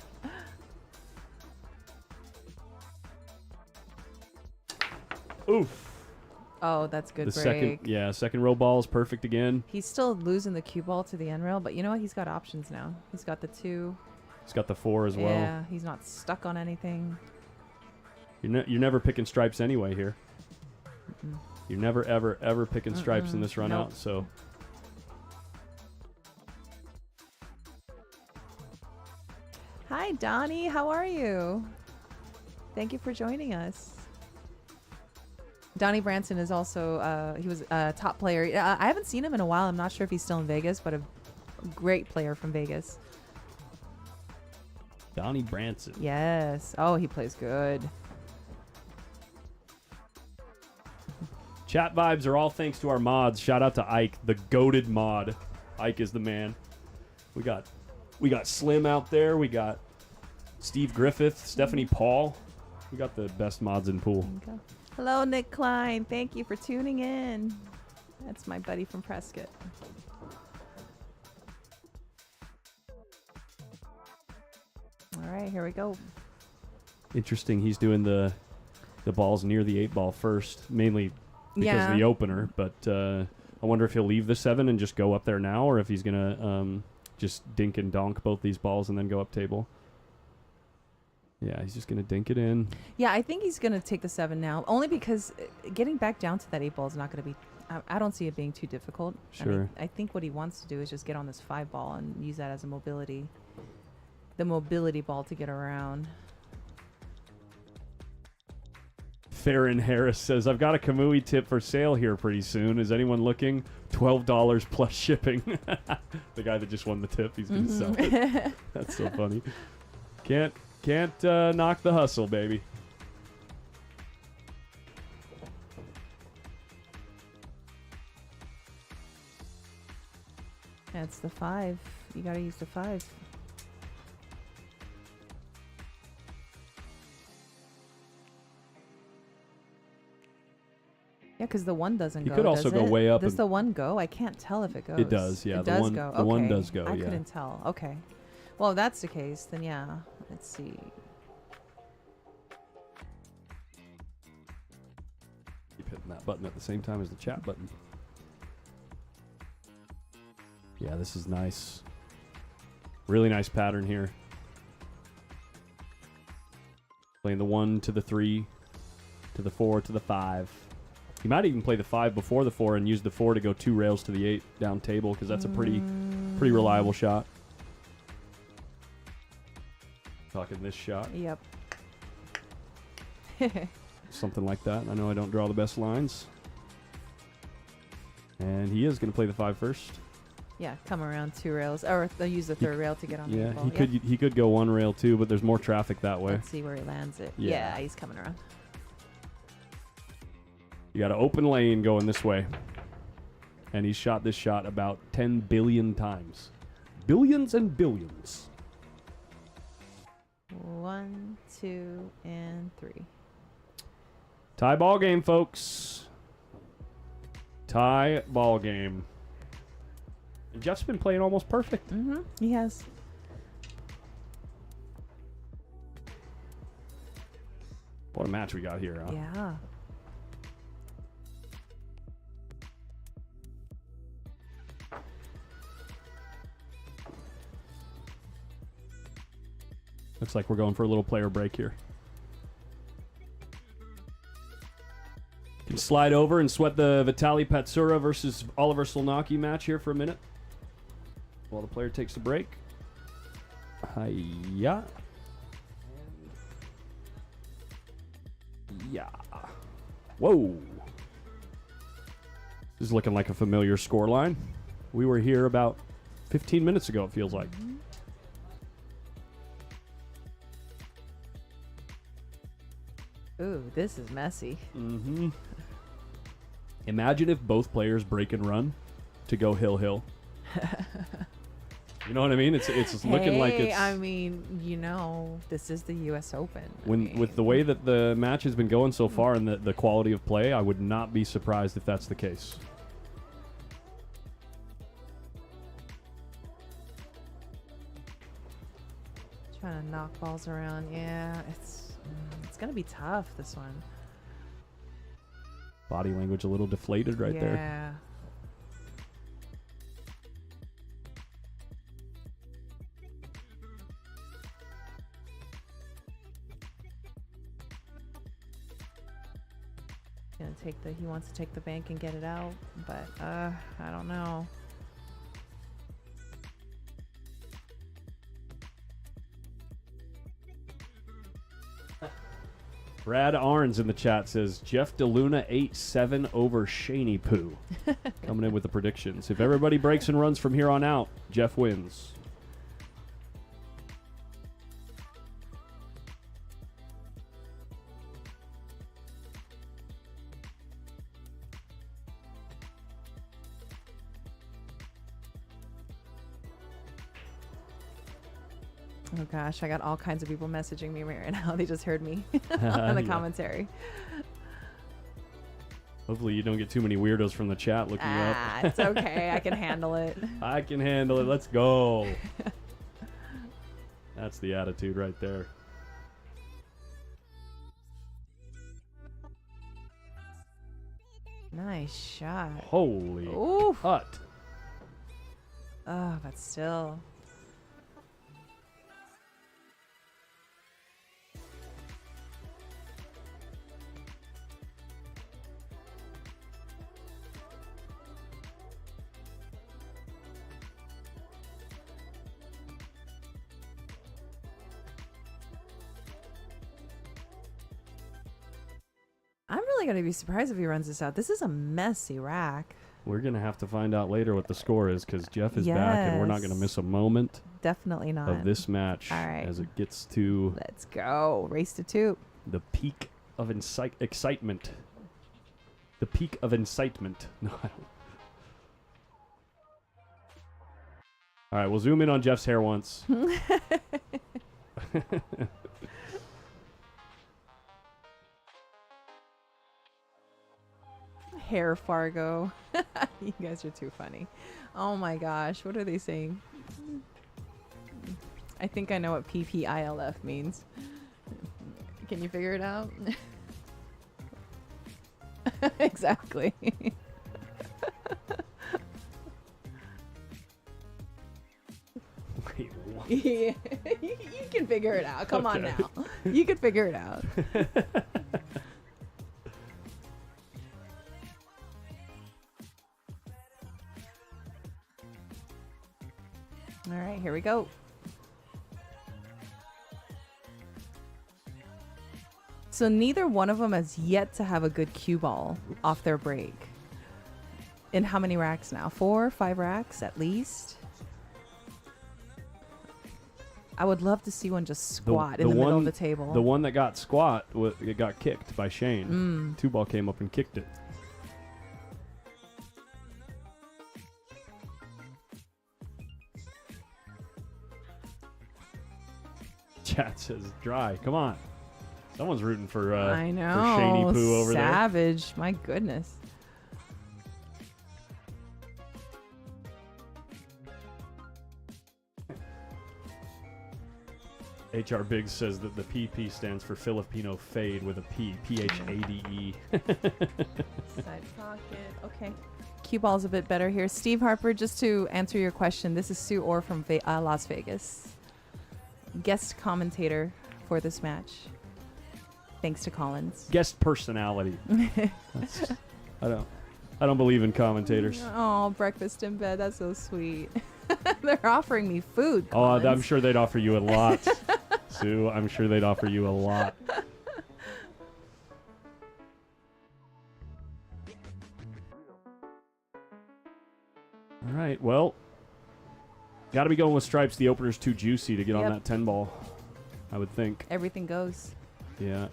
Oof. Oh, that's good The break. second row ball is perfect again. He's still losing the cue ball to the end rail, but you know what? He's got options now. He's got the 2. He's got the 4 as well. Yeah, he's not stuck on anything. You're never picking stripes anyway here. You're never, ever picking stripes in this run Nope. out. So Hi, Donnie. How are you? Thank you for joining us. Donnie Branson is also, he was a top player. I haven't seen him in a while. I'm not sure if he's still in Vegas, but a great player from Vegas. Donnie Branson. Yes. Oh, he plays good. Chat vibes are all thanks to our mods. Shout out to Ike, the goated mod. Ike is the man. We got Slim out there. We got Steve Griffith, Stephanie Paul. We got the best mods in pool. Okay. Hello, Nick Klein. Thank you for tuning in. That's my buddy from Prescott. All right, here we go. Interesting. He's doing the balls near the 8 ball first, mainly because of the opener. But I wonder if he'll leave the 7 and just go up there now, or if he's gonna just dink and donk both these balls and then go up table. Yeah, he's just gonna dink it in. Yeah, I think he's going to take the 7 now, only because getting back down to that 8 ball is not going to be, I don't see it being too difficult. Sure. I think what he wants to do is just get on this 5 ball and use that as a mobility, the mobility ball to get around. Farron Harris says, I've got a Kamui tip for sale here pretty soon. Is anyone looking? $12 plus shipping. The guy that just won the tip, he's going to sell it. That's so funny. Can't knock the hustle, baby. That's the 5. You got to use the 5. Yeah, because the 1 doesn't go. He could also does go it? way up. Does the 1 go? I can't tell if it goes. It does, yeah. It The does one- go. the one Okay. does go, I yeah. couldn't tell. Okay. Well, if that's the case, then yeah. Let's see. Keep hitting that button at the same time as the chat button. Yeah, this is nice. Really nice pattern here. Playing the 1 to the 3 to the 4 to the 5. He might even play the 5 before the 4 and use the 4 to go 2 rails to the 8 down table, because that's a pretty reliable shot. Talking this shot. Yep. Something like that. I know I don't draw the best lines. And he is going to play the 5 first. Yeah, come around 2 rails, or they'll use the 3rd rail to get on the Yeah, ball. he could go 1 rail too, but there's more traffic that way. Let's see where he lands it. Yeah. Yeah, he's coming around. You got an open lane going this way. And he's shot this shot about 10 billion times. Billions and billions. 1, 2, and 3. Tie ball game, folks. Tie ball game. And Jeff's been playing almost perfect. Mm-hmm. He has. What a match we got here, huh? Yeah. Looks like we're going for a little player break here. Can slide over and sweat the Vitaly Patsura versus Oliver Solnaki match here for a minute while the player takes a break. Hiya. Yeah. Whoa. This is looking like a familiar scoreline. We were here about 15 minutes ago, it feels like. Ooh, this is messy. Mm-hmm. Imagine if both players break and run to go hill. You know what I mean? It's looking like it's... I mean, this is the U.S. Open. With the way that the match has been going so far and the quality of play, I would not be surprised if that's the case. Trying to knock balls around. Yeah, it's going to be tough, this one. Body language a little deflated right there. Yeah. He wants to take the bank and get it out, but I don't know. Brad Arns in the chat says Jeff DeLuna 8-7 over Shaney Poo. Coming in with the predictions. If everybody breaks and runs from here on out, Jeff wins. Oh gosh, I got all kinds of people messaging me right now. They just heard me on the commentary. Hopefully you don't get too many weirdos from the chat looking you up. It's okay. I can handle it. I can handle it. Let's go. That's the attitude right there. Nice shot. Holy Oof. cut. Oh, but still. I'm really going to be surprised if he runs this out. This is a messy rack. We're going to have to find out later what the score is because Jeff is back and we're not going to miss a moment Definitely not. of this match All right. as it gets to Let's go. Race to 2. the peak of excitement. The peak of incitement. No, I don't. All right, we'll zoom in on Jeff's hair once. Hair Fargo. You guys are too funny. Oh my gosh. What are they saying? I think I know what PPILF means. Can you figure it out? Exactly. Wait, what? Yeah. You can figure it out. Come on now. You can figure it out. All right, here we go. So neither one of them has yet to have a good cue ball off their break. In how many racks now? 4, 5 racks at least? I would love to see one just squat in the middle of the table. The one that got squat, it got kicked by Shane. 2-ball came up and kicked it. Chat says dry. Come on. Someone's rooting for I know. for Shaney Poo over there. Savage. My goodness. HR Biggs says that the PP stands for Filipino fade with a P. Phade. Side pocket. Okay. Cue ball's a bit better here. Steve Harper, just to answer your question, this is Sue Orr from Las Vegas. Guest commentator for this match. Thanks to Collins. Guest personality. I don't believe in commentators. Oh, breakfast in bed. That's so sweet. They're offering me food. Oh, I'm Collins. sure they'd offer you a lot, Sue. I'm sure they'd offer you a lot. All right, well, got to be going with stripes. The opener's too juicy to get on Yep. that 10 ball, I would think. Everything goes. Yeah.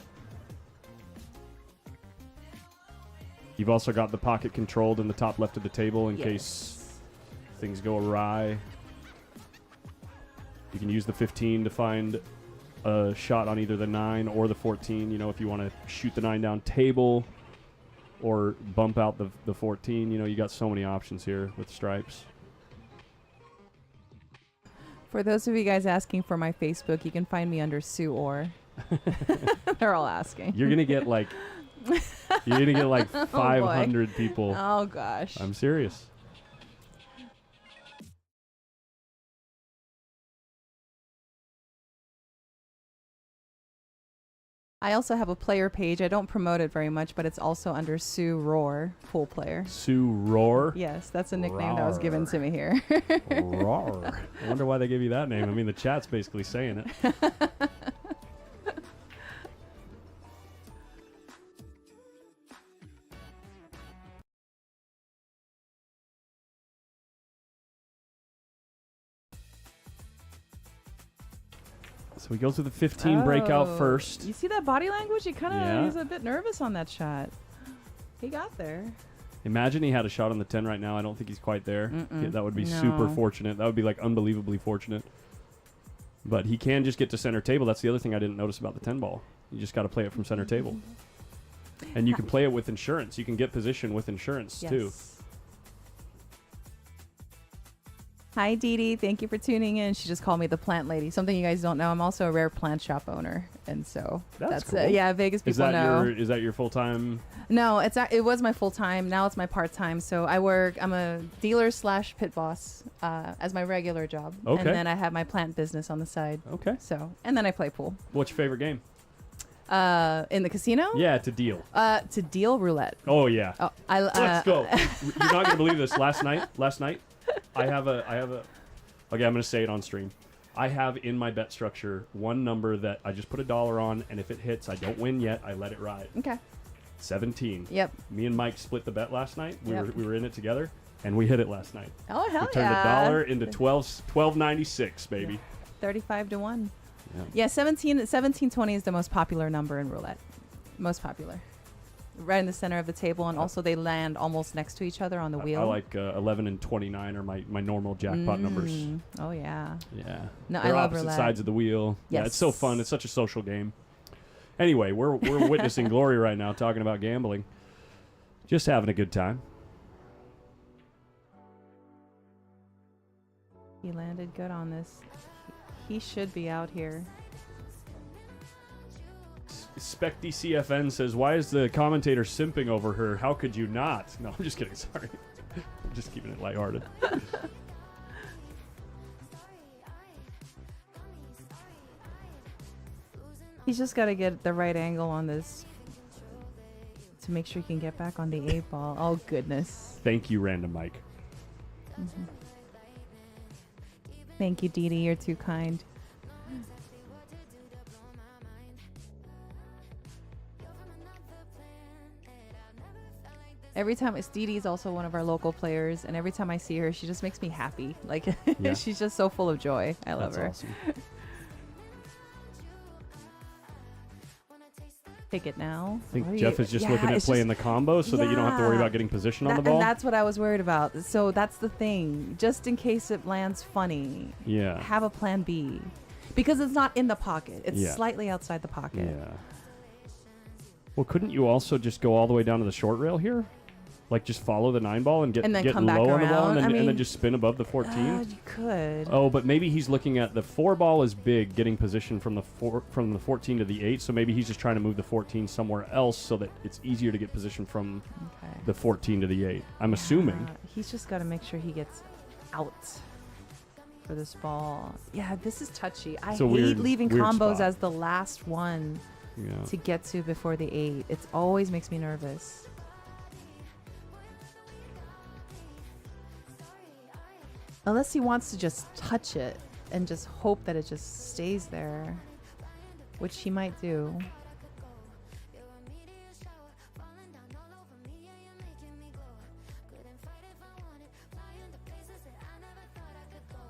You've also got the pocket controlled in the top left of the table in case things go awry. You can use the 15 to find a shot on either the 9 or the 14. You know, if you want to shoot the 9 down table or bump out the 14, you know, you got so many options here with stripes. For those of you guys asking for my Facebook, you can find me under Sue Orr. They're all asking. You're gonna get like 500 people. Oh gosh. I'm serious. I also have a player page. I don't promote it very much, but it's also under Sue Roar, pool player. Sue Roar. Yes, that's a nickname that was given to me here. Roar. I wonder why they gave you that name. I mean, the chat's basically saying it. So he goes with the 15 breakout first. You see that body language? He kind of Yeah. he's a bit nervous on that shot. He got there. Imagine he had a shot on the 10 right now. I don't think he's quite there. Yeah, that would be No. super fortunate. That would be like unbelievably fortunate. But he can just get to center table. That's the other thing I didn't notice about the 10 ball. You just got to play it from center table. And you can play it with insurance. You can get position with insurance too. Yes. Hi, Dee Dee. Thank you for tuning in. She just called me the plant lady. Something you guys don't know. I'm also a rare plant shop owner, and so That's it. cool. Yeah, Vegas people know. Is that your full time? No, it was my full time. Now it's my part time. So I'm a dealer / pit boss as my regular job. Okay. And then I have my plant business on the side. Okay. So and then I play pool. What's your favorite game? In the casino? Yeah, to deal. To deal roulette. Oh yeah. Oh, Let's go. You're not gonna believe this. Last night, I have a. Okay, I'm gonna say it on stream. I have in my bet structure one number that I just put $1 on, and if it hits, I don't win yet. I let it ride. Okay. 17. Yep. Me and Mike split the bet last night. Yep. We were in it together, and we hit it last night. Oh hell We turned yeah! $1 into 12.96, baby. 35 to 1. Yeah. Yeah, 1720 is the most popular number in roulette. Most popular. Right in the center of the table, and also they land almost next to each other on the wheel. I like 11 and 29 are my normal jackpot numbers. Oh yeah. Yeah. No, They're I love opposite roulette. sides of the wheel. Yeah, it's so Yes. fun. It's such a social game. Anyway, we're witnessing glory right now, talking about gambling. Just having a good time. He landed good on this. He should be out here. Specty CFN says, "Why is the commentator simping over her? How could you not?" No, I'm just kidding. Sorry. I'm just keeping it lighthearted. He's just got to get the right angle on this to make sure he can get back on the 8 ball. Oh goodness. Thank you, Random Mike. Thank you, Dee Dee. You're too kind. Every time Dee Dee's also one of our local players, and every time I see her, she just makes me happy. Like Yeah. she's just so full of joy. I love her. That's awesome. Take it now. I think What are Jeff you- is just Yeah, looking at it's playing the combo so that you don't have to worry Yeah. about getting position on the ball. And that's what I was worried about. So that's the thing. Just in case it lands funny, Yeah. have a plan B. Because it's not in the pocket. It's Yeah. slightly outside the pocket. Yeah. Well, couldn't you also just go all the way down to the short rail here? Like just follow the 9 ball and get And then get come low back on the ball around? and I then, and then mean, just spin above the 14? You could. Oh, but maybe he's looking at the 4 ball is big, getting position from the 14 to the 8. So maybe he's just trying to move the 14 somewhere else so that it's easier to get position from Okay. the 14 to the 8. I'm assuming. Yeah, he's just got to make sure he gets out for this ball. Yeah, this is touchy. I It's a hate weird- leaving weird combos spot. as the last one Yeah. to get to before the 8. It always makes me nervous. Unless he wants to just touch it and just hope that it just stays there, which he might do.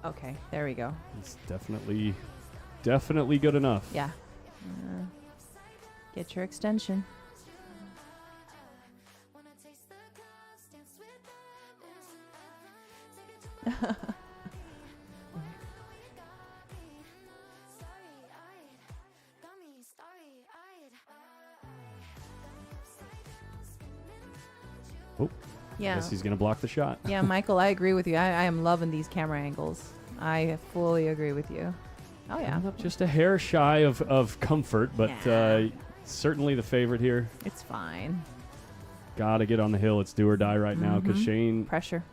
Okay, there we go. It's definitely good enough. Yeah. Get your extension. Oh, Yeah. guess he's going to block the shot. Yeah, Michael, I agree with you. I am loving these camera angles. I fully agree with you. Oh, yeah. Just a hair shy of comfort, but Yeah. certainly the favorite here. It's fine. Got to get on the hill. It's do or die right now because Pressure.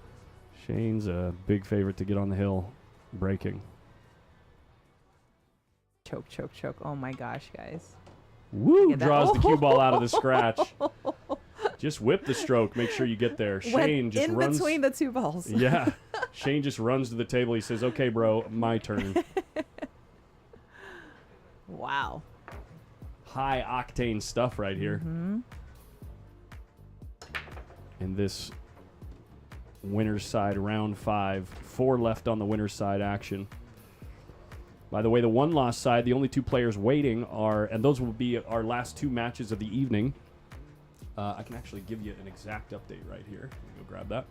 Shane's a big favorite to get on the hill breaking. Choke, choke, choke. Oh, my gosh, guys. Woo! Get that. Draws the cue ball out of the scratch. Just whip the stroke. Make sure you get there. Shane just in runs. between the two balls. Yeah. Shane just runs to the table. He says, okay, bro, my turn. Wow. High octane stuff right here. Mm-hmm. In this winner's side round 5. 4 left on the winner's side action. By the way, the one-loss side, the only 2 players waiting are, and those will be our last 2 matches of the evening. I can actually give you an exact update right here. Let me go grab that.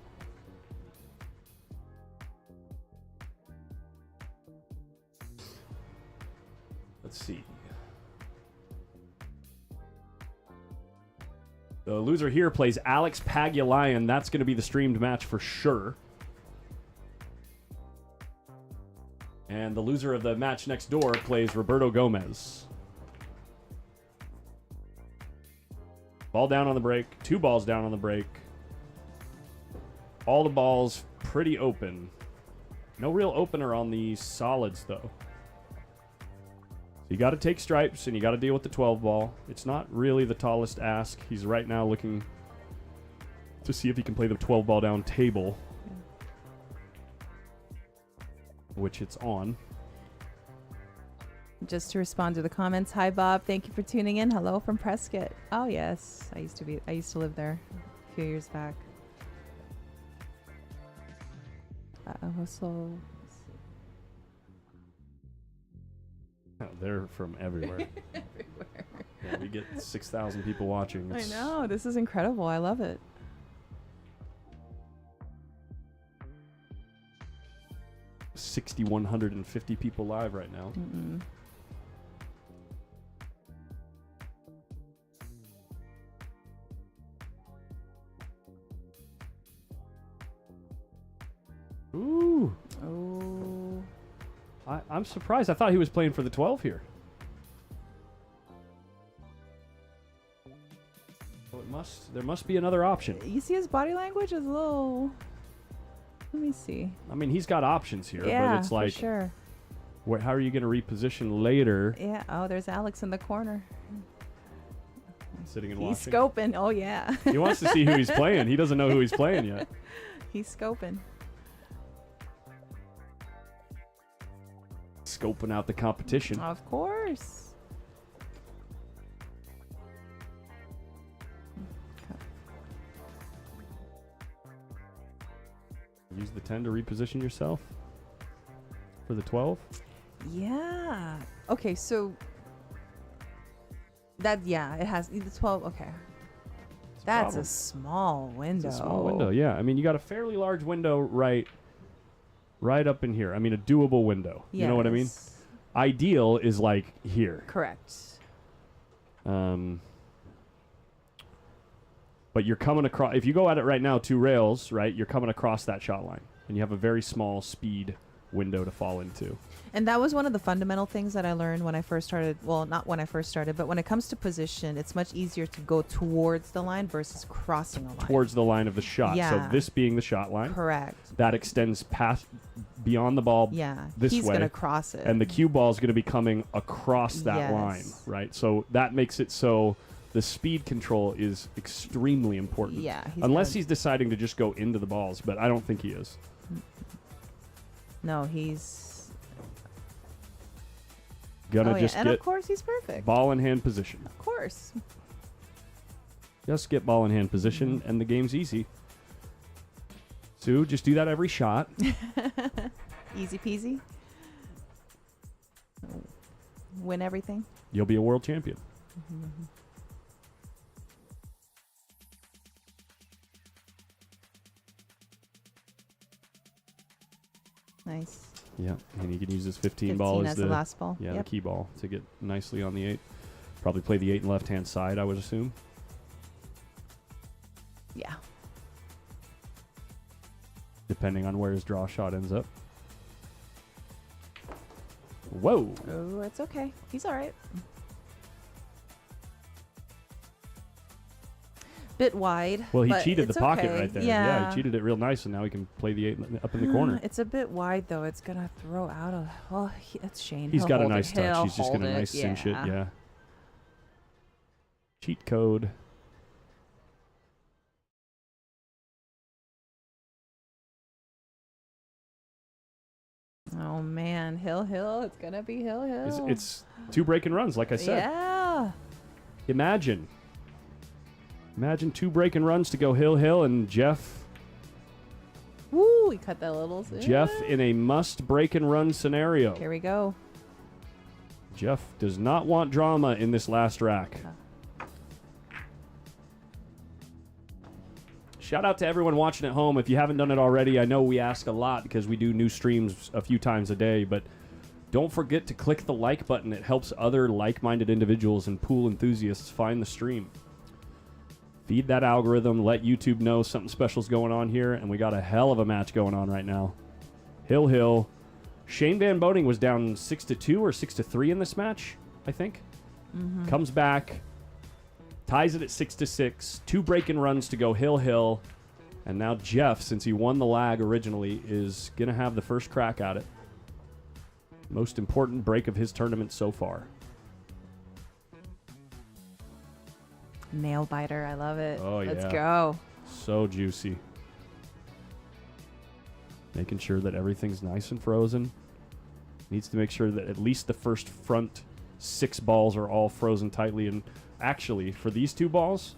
Let's see. The loser here plays Alex PAGULAYAN. That's going to be the streamed match for sure. And the loser of the match next door plays Roberto Gomez. Ball down on the break. 2 balls down on the break. All the balls pretty open. No real opener on the solids, though. So you got to take stripes, and you got to deal with the 12 ball. It's not really the tallest ask. He's right now looking to see if he can play the 12 ball down table, which it's on. Just to respond to the comments, hi Bob, thank you for tuning in. Hello from Prescott. Oh yes, I used to live there a few years back. So They're from everywhere. everywhere. Yeah, we get 6,000 people watching. I know, this is incredible. I love it. 6,150 people live right now. Mm-mm. Ooh. Oh. I'm surprised. I thought he was playing for the 12 here. Well, there must be another option. You see his body language is a little. Let me see. I mean, he's got options here, Yeah, but it's like, for sure. how are you going to reposition later? Yeah. Oh, there's Alex in the corner. Sitting and He's watching. scoping. Oh yeah. He wants to see who he's playing. He doesn't know who he's playing yet. He's scoping. Scoping out the competition. Of course. Use the 10 to reposition yourself for the 12. Yeah. Okay, so it has the 12. Okay. That's a small window. It's a small window, yeah. I mean, you got a fairly large window right up in here. I mean, a doable window. You know what I mean? Yes. Ideal is like here. Correct. But you're coming across, if you go at it right now, 2 rails, right, you're coming across that shot line. And you have a very small speed window to fall into. And that was one of the fundamental things that I learned when I first started. Well, not when I first started, but when it comes to position, it's much easier to go towards the line versus crossing a line. Towards the line of the shot. Yeah. So this being the shot line. Correct. That extends past, beyond the ball Yeah. this He's way. going to cross it. And the cue ball is going to be coming across that Yes. line, right? So that makes it so the speed control is extremely important. Yeah. Unless he's deciding to just go into the balls, but I don't think he is. No, he's. Gonna Oh, just yeah. And get of course, he's perfect. ball in hand position. Of course. Just get ball in hand position, and the game's easy. Sue, just do that every shot. Easy peasy. Win everything. You'll be a world champion. Nice. Yeah, and you can use this 15 15 ball as the last ball. Yeah, Yep. the key ball to get nicely on the 8. Probably play the 8 and left-hand side, I would assume. Yeah. Depending on where his draw shot ends up. Whoa. Oh, it's okay. He's all right. Bit wide. Well, he but cheated the it's pocket okay. right there. Yeah. He cheated it real nice, and now he can play the 8 up in the corner. It's a bit wide, though. It's going to throw out a... Well, it's Shane. He's He'll got a hold nice it. touch. He'll He's just going to hold nice cinch it. Yeah. Cheat code. Oh, man. Hill. It's going to be Hill. It's 2 break and runs, like I said. Yeah. Imagine 2 break and runs to go Hill, and Jeff Woo, he cut that little... in a must break and run scenario. Here we go. Jeff does not want drama in this last rack. Shout out to everyone watching at home. If you haven't done it already, I know we ask a lot because we do new streams a few times a day, but don't forget to click the like button. It helps other like-minded individuals and pool enthusiasts find the stream. Feed that algorithm. Let YouTube know something special's going on here, and we got a hell of a match going on right now. Hill. Shane Van Boening was down 6-2 or 6-3 in this match, I think. Comes back, ties it at 6-6. 2 break-in runs to go Hill. And now Jeff, since he won the lag originally, is going to have the first crack at it. Most important break of his tournament so far. Nail biter. I love it. Oh, Let's yeah. go. So juicy. Making sure that everything's nice and frozen. Needs to make sure that at least the first front 6 balls are all frozen tightly. And actually, for these 2 balls,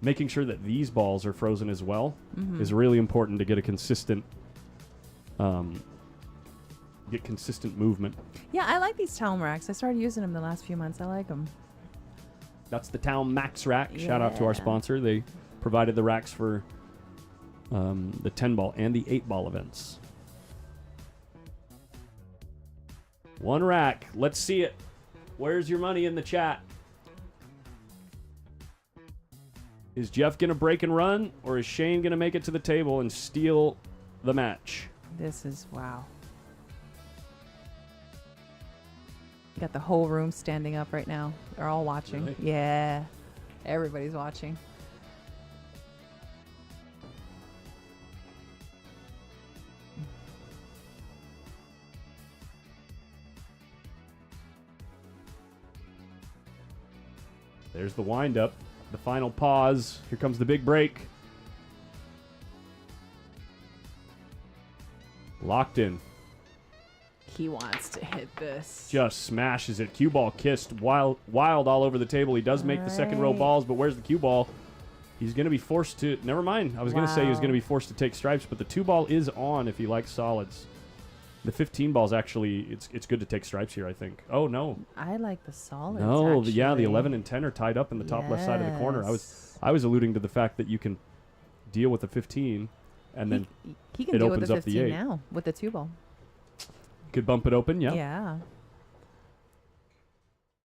making sure that these balls are frozen as well is really important to get a consistent movement. Yeah, I like these Talon racks. I started using them the last few months. I like them. That's the Town Max Rack. Shout out to our Yeah. sponsor. They provided the racks for the 10 ball and the 8 ball events. 1 rack. Let's see it. Where's your money in the chat? Is Jeff going to break and run, or is Shane going to make it to the table and steal the match? This is wow. Got the whole room standing up right now. They're all watching. Really? Yeah. Everybody's watching. There's the windup, the final pause. Here comes the big break. Locked in. He wants to hit this. Just smashes it. Cue ball kissed wild all over the table. He does make the second row Alright. balls, but where's the cue ball? He's going to be forced to... Never mind. I was going to say he was Wow. going to be forced to take stripes, but the 2 ball is on if he likes solids. The 15 ball's actually... It's good to take stripes here, I think. Oh, no. I like the solids. No, the 11 actually. and 10 are tied up in the top left side of the corner. Yes. I was alluding to the fact that you can deal with the 15 and then he can it deal with opens the up the 15 8. now with the 2 ball. could bump it open. Yeah. Yeah.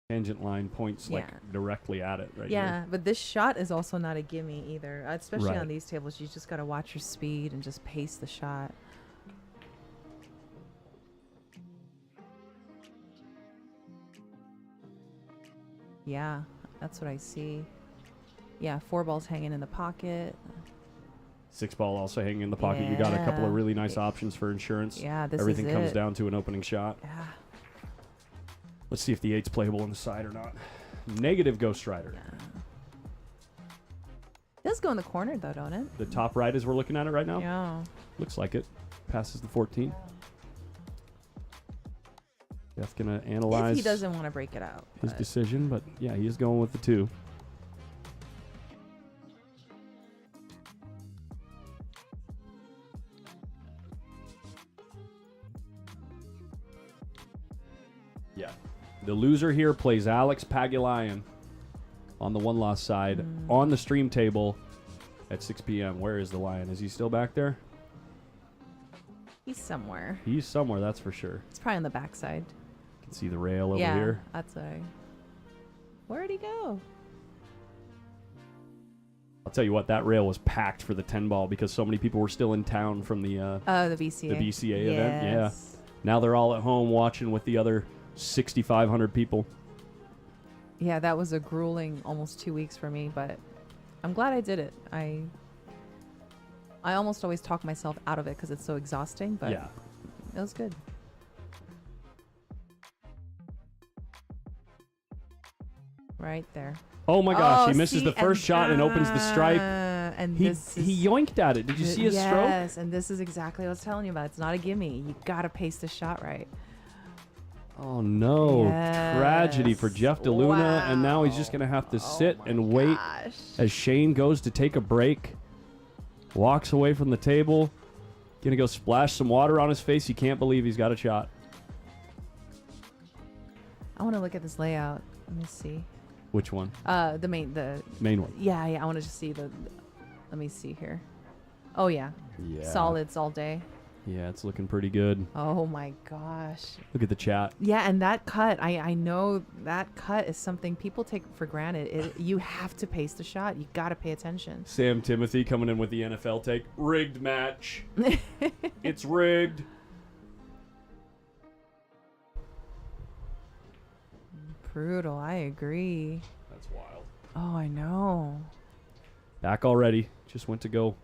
Tangent line points like Yeah. directly at it right Yeah, here. but this shot is also not a gimme either. Especially Right. on these tables, you just got to watch your speed and just pace the shot. Yeah, that's what I see. Yeah, 4 balls hanging in the pocket. 6 ball also hanging in the pocket. You got a couple of Yeah. really nice options for insurance. Yeah, this Everything is comes it. down to an opening shot. Yeah. Let's see if the 8's playable on the side or not. Negative Ghost Rider. Yeah. It does go in the corner though, don't it? The top right as we're looking at it right now. Yeah. Looks like it. Passes the 14. Jeff's going to analyze If he doesn't want to break it out. his but- decision, but yeah, he is going with the 2. The loser here plays Alex Pagulayan on the one-loss side on the stream table at 6 p.m. Where is the Lion? Is he still back there? He's somewhere. He's somewhere, that's for sure. It's probably on the backside. You can see the rail over Yeah, here. that's why. Where'd he go? I'll tell you what, that rail was packed for the 10 ball because so many people were still in town from the The BCA. the BCA event. Yeah. Yes. Now they're all at home watching with the other 6,500 people. Yeah, that was a grueling almost 2 weeks for me, but I'm glad I did it. I almost always talk myself out of it because it's so exhausting, but Yeah. it was good. Right there. Oh my gosh, he misses see, the first shot and opens the stripe. And He this is, he yoinked at it. Did you see his stroke? Yes, and this is exactly what I was telling you about. It's not a gimme. You gotta pace the shot right. Oh no. Tragedy for Yes. Jeff DeLuna. And now he's just going to have to sit and wait as Shane goes to take a break. Walks away from the table. Going to go splash some water on his face. He can't believe he's got a shot. I want to look at this layout. Let me see. Which one? The Main one. yeah. I want to just see the. Let me see here. Oh yeah. Yeah. Solids all day. Yeah, it's looking pretty good. Oh my gosh. Look at the chat. Yeah, and that cut, I know that cut is something people take for granted. You have to pace the shot. You got to pay attention. Sam Timothy coming in with the NFL take. Rigged match. It's rigged. Brutal. I agree. That's wild. Oh, I know. Back already. Just went to go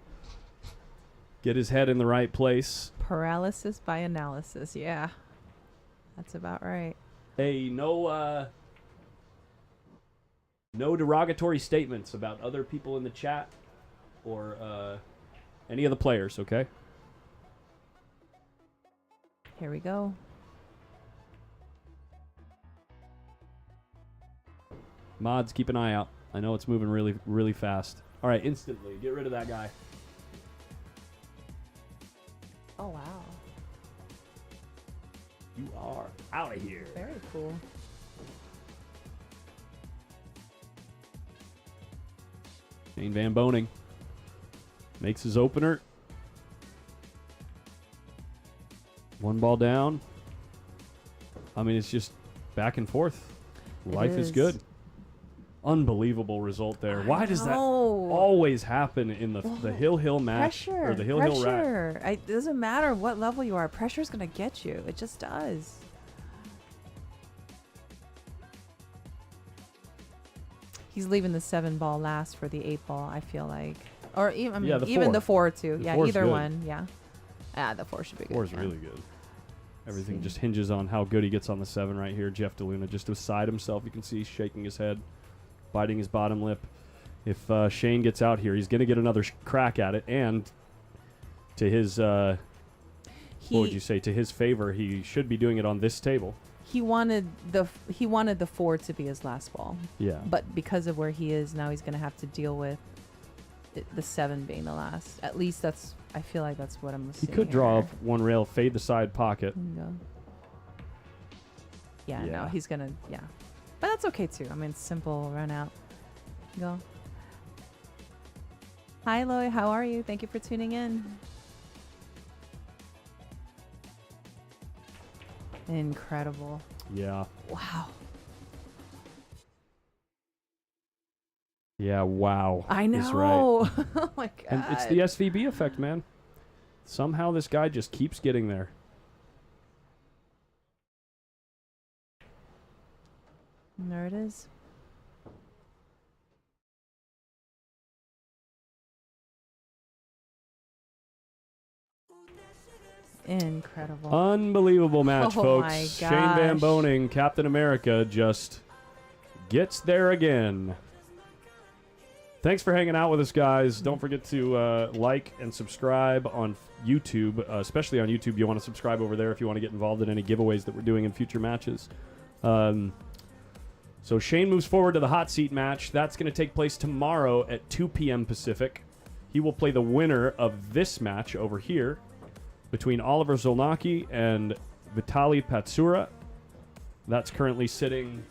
get his head in the right place. Paralysis by analysis. Yeah. That's about right. Hey, no derogatory statements about other people in the chat or any of the players, okay? Here we go. Mods, keep an eye out. I know it's moving really, really fast. All right, instantly. Get rid of that guy. Oh, wow. You are out of here. Very cool. Shane Van Boening makes his opener. One ball down. I mean, it's just back and forth. Life is good. Unbelievable result there. Why does that always happen in the Hill match Pressure. or the Hill rack? Pressure. It doesn't matter what level you are. Pressure's going to get you. It just does. He's leaving the 7 ball last for the 8 ball, I feel like. Or even, I mean, Yeah, the even 4. the 4 too. The Yeah, 4's either good. one. Yeah. The 4 should be good. 4 is yeah. really good. Everything See. just hinges on how good he gets on the 7 right here. Jeff DeLuna just beside himself. You can see he's shaking his head, biting his bottom lip. If Shane gets out here, he's going to get another crack at it. And to his, what would you say, to his favor, he should be doing it on this table. He wanted the 4 to be his last ball. Yeah. But because of where he is now, he's going to have to deal with the 7 being the last. At least I feel like that's what I'm He seeing could draw here. up one rail, fade the side pocket. There you go. Yeah, Yeah. no, he's going to, yeah. But that's okay too. I mean, simple run out. Go. Hi, Loy. How are you? Thank you for tuning in. Incredible. Yeah. Wow. Yeah, wow. I is right. know. Oh my God. And it's the SVB effect, man. Somehow this guy just keeps getting there. And there it is. Incredible. Unbelievable match, Oh folks. my Shane Van gosh. Boening, Captain America, just gets there again. Thanks for hanging out with us, guys. Don't forget to like and subscribe on YouTube, especially on YouTube. You want to subscribe over there if you want to get involved in any giveaways that we're doing in future matches. So Shane moves forward to the hot seat match. That's going to take place tomorrow at 2 p.m. Pacific. He will play the winner of this match over here between Oliver Zolnacki and Vitali Patsura. That's currently sitting.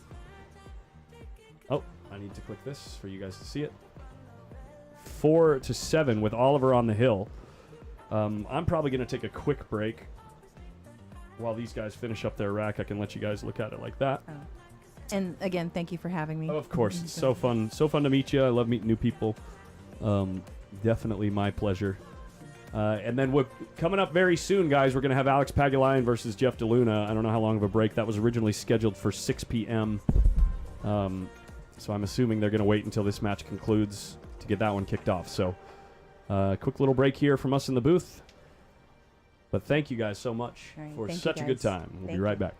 Oh, I need to click this for you guys to see it. 4-7 with Oliver on the hill. I'm probably going to take a quick break while these guys finish up their rack. I can let you guys look at it like that. Oh. And again, thank you for having me. Oh, of course, it's so fun to meet you. I love meeting new people. Definitely my pleasure. And then coming up very soon, guys, we're going to have Alex Pagulayan versus Jeff DeLuna. I don't know how long of a break. That was originally scheduled for 6 p.m. So I'm assuming they're going to wait until this match concludes to get that one kicked off. So quick little break here from us in the booth. But thank you guys so much for such a good time. We'll be right back.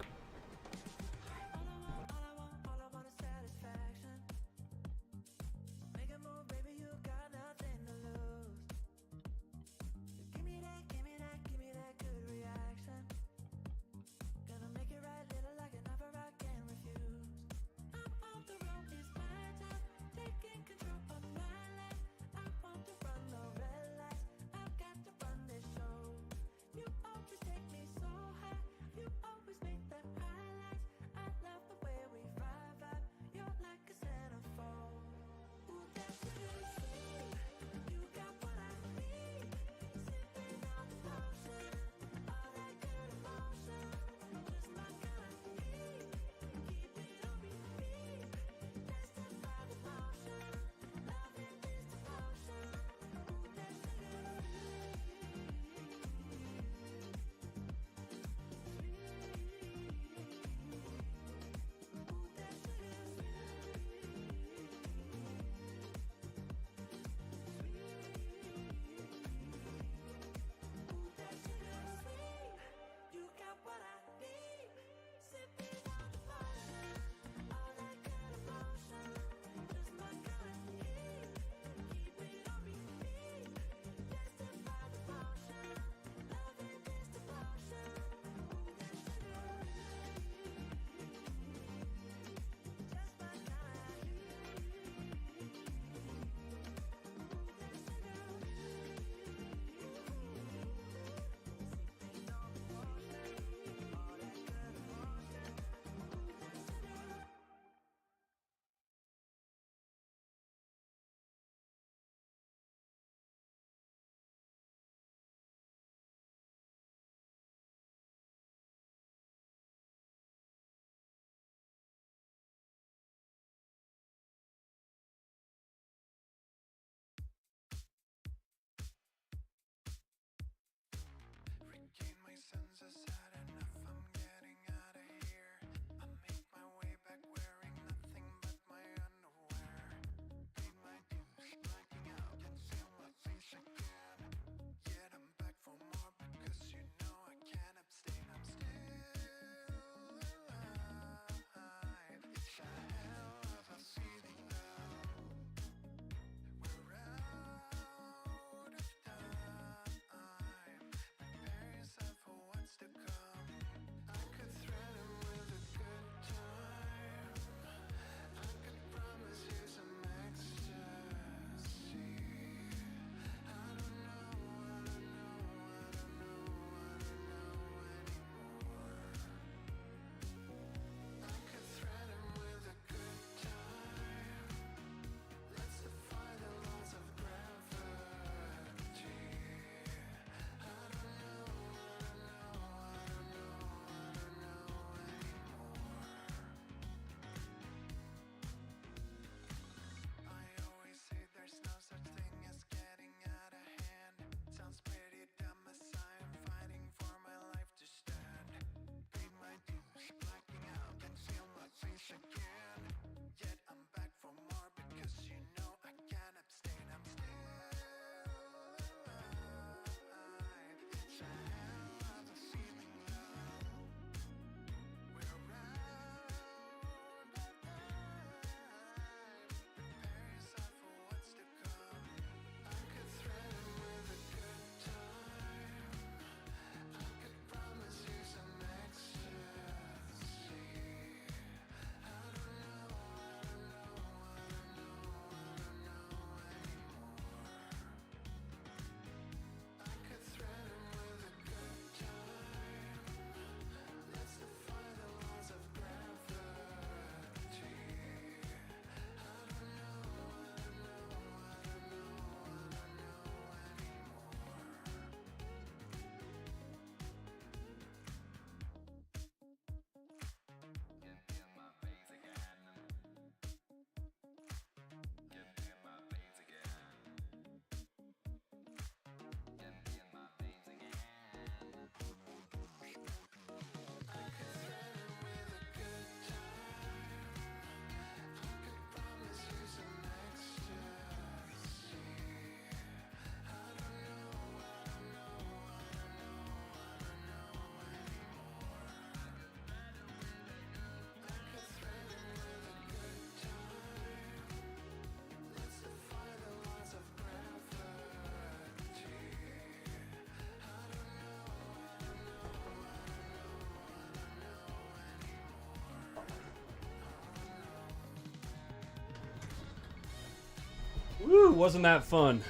Woo, wasn't that fun?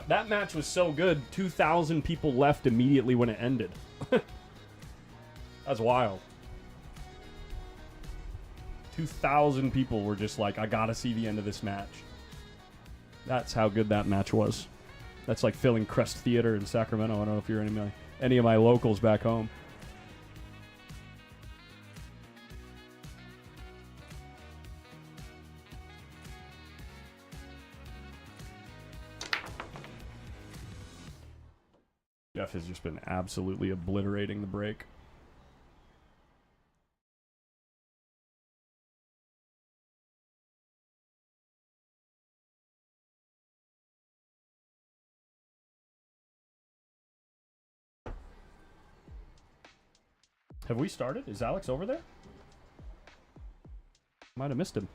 That match was so good. 2,000 people left immediately when it ended. That's wild. 2,000 people were just like, I gotta see the end of this match. That's how good that match was. That's like filling Crest Theater in Sacramento. I don't know if you're any of my locals back home. Jeff has just been absolutely obliterating the break. Have we started? Is Alex over there? Might have missed him.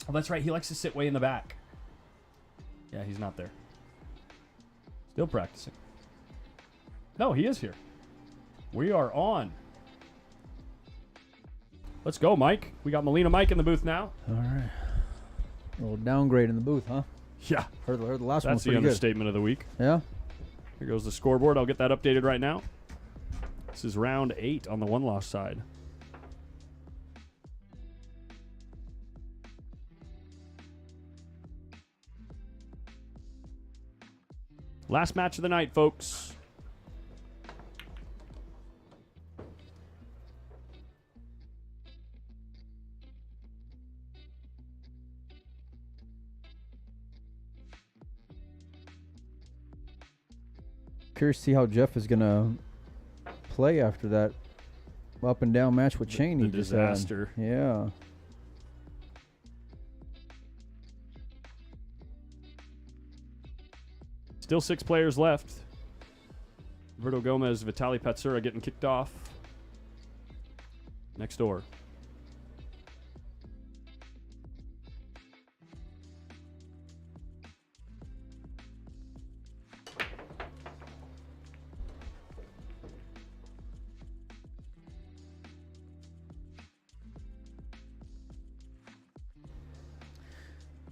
Oh, that's right. He likes to sit way in the back. Yeah, he's not there. Still practicing. No, he is here. We are on. Let's go, Mike. We got Molina Mike in the booth now. All right. A little downgrade in the booth, huh? Yeah. Heard the last one was That's the pretty good. understatement of the week. Yeah? Here goes the scoreboard. I'll get that updated right now. This is round 8 on the one-loss side. Last match of the night, folks. Curious to see how Jeff is going to play after that up and down match with Shane. The he just had. disaster. Yeah. Still 6 players left. Roberto Gomez, Vitaly Patsura getting kicked off. Next door.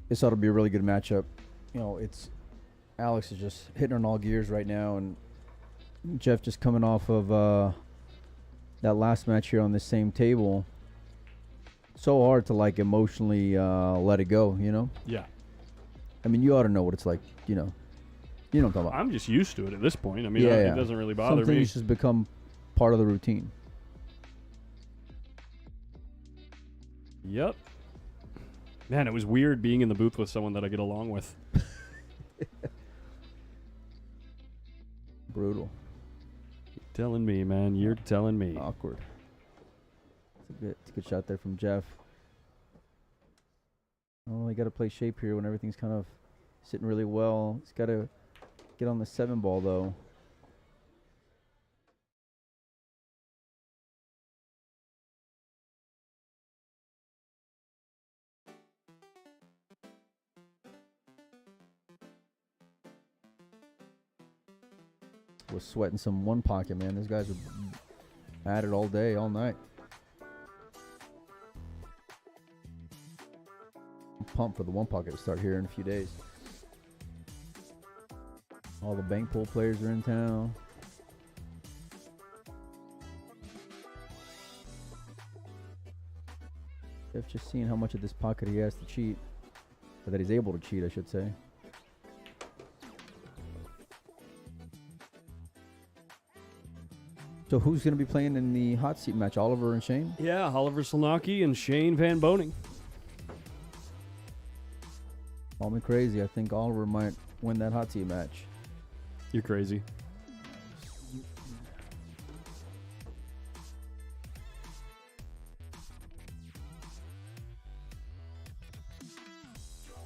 This ought to be a really good matchup. You know, it's Alex is just hitting on all gears right now, and Jeff just coming off of that last match here on this same table. So hard to like emotionally let it go, you know? Yeah. I mean, you ought to know what it's like, you know. You know what I'm talking about. I'm just used to it at this point. I mean, Yeah, it yeah. doesn't really bother Something me. that's just become part of the routine. Yep. Man, it was weird being in the booth with someone that I get along with. Brutal. You're telling me, man. You're telling me. Awkward. It's a good shot there from Jeff. Oh, you got to play shape here when everything's kind of sitting really well. He's got to get on the 7 ball, though. Was sweating some one pocket, man. These guys are at it all day, all night. I'm pumped for the one pocket to start here in a few days. All the bank pool players are in town. Jeff's just seeing how much of this pocket he has to cheat, or that he's able to cheat, I should say. So who's going to be playing in the hot seat match? Oliver and Shane? Yeah, Oliver Slonaki and Shane Van Boening. Call me crazy. I think Oliver might win that hot seat match. You're crazy.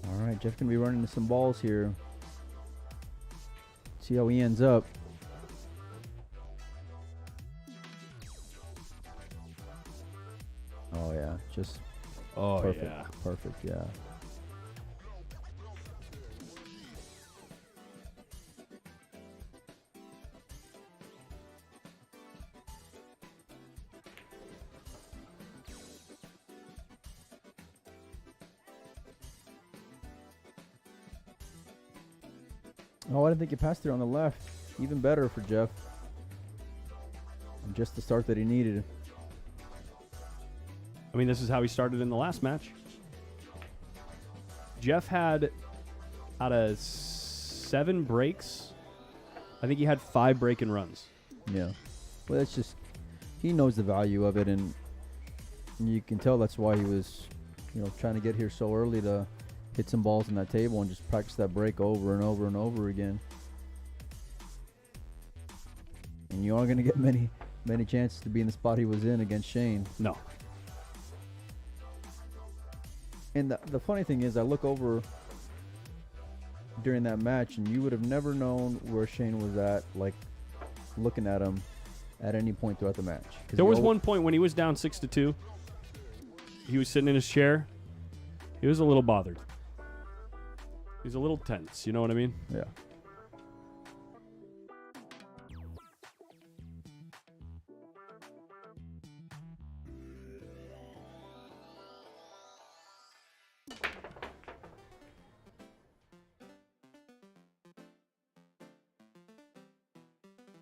All right, Jeff's going to be running some balls here. See how he ends up. Oh, yeah. Just perfect. yeah. Perfect, yeah. Oh, I didn't think you passed it on the left. Even better for Jeff. And just the start that he needed. I mean, this is how he started in the last match. Jeff had, out of 7 breaks, I think he had 5 break-and runs. Yeah. Well, that's just, he knows the value of it, and you can tell that's why he was, trying to get here so early to hit some balls on that table and just practice that break over and over and over again. And you aren't going to get many chances to be in the spot he was in against Shane. No. And the funny thing is, I look over during that match, and you would have never known where Shane was at, like looking at him at any point throughout the match. There was one point when he was down 6-2. He was sitting in his chair. He was a little bothered. He was a little tense. You know what I mean? Yeah.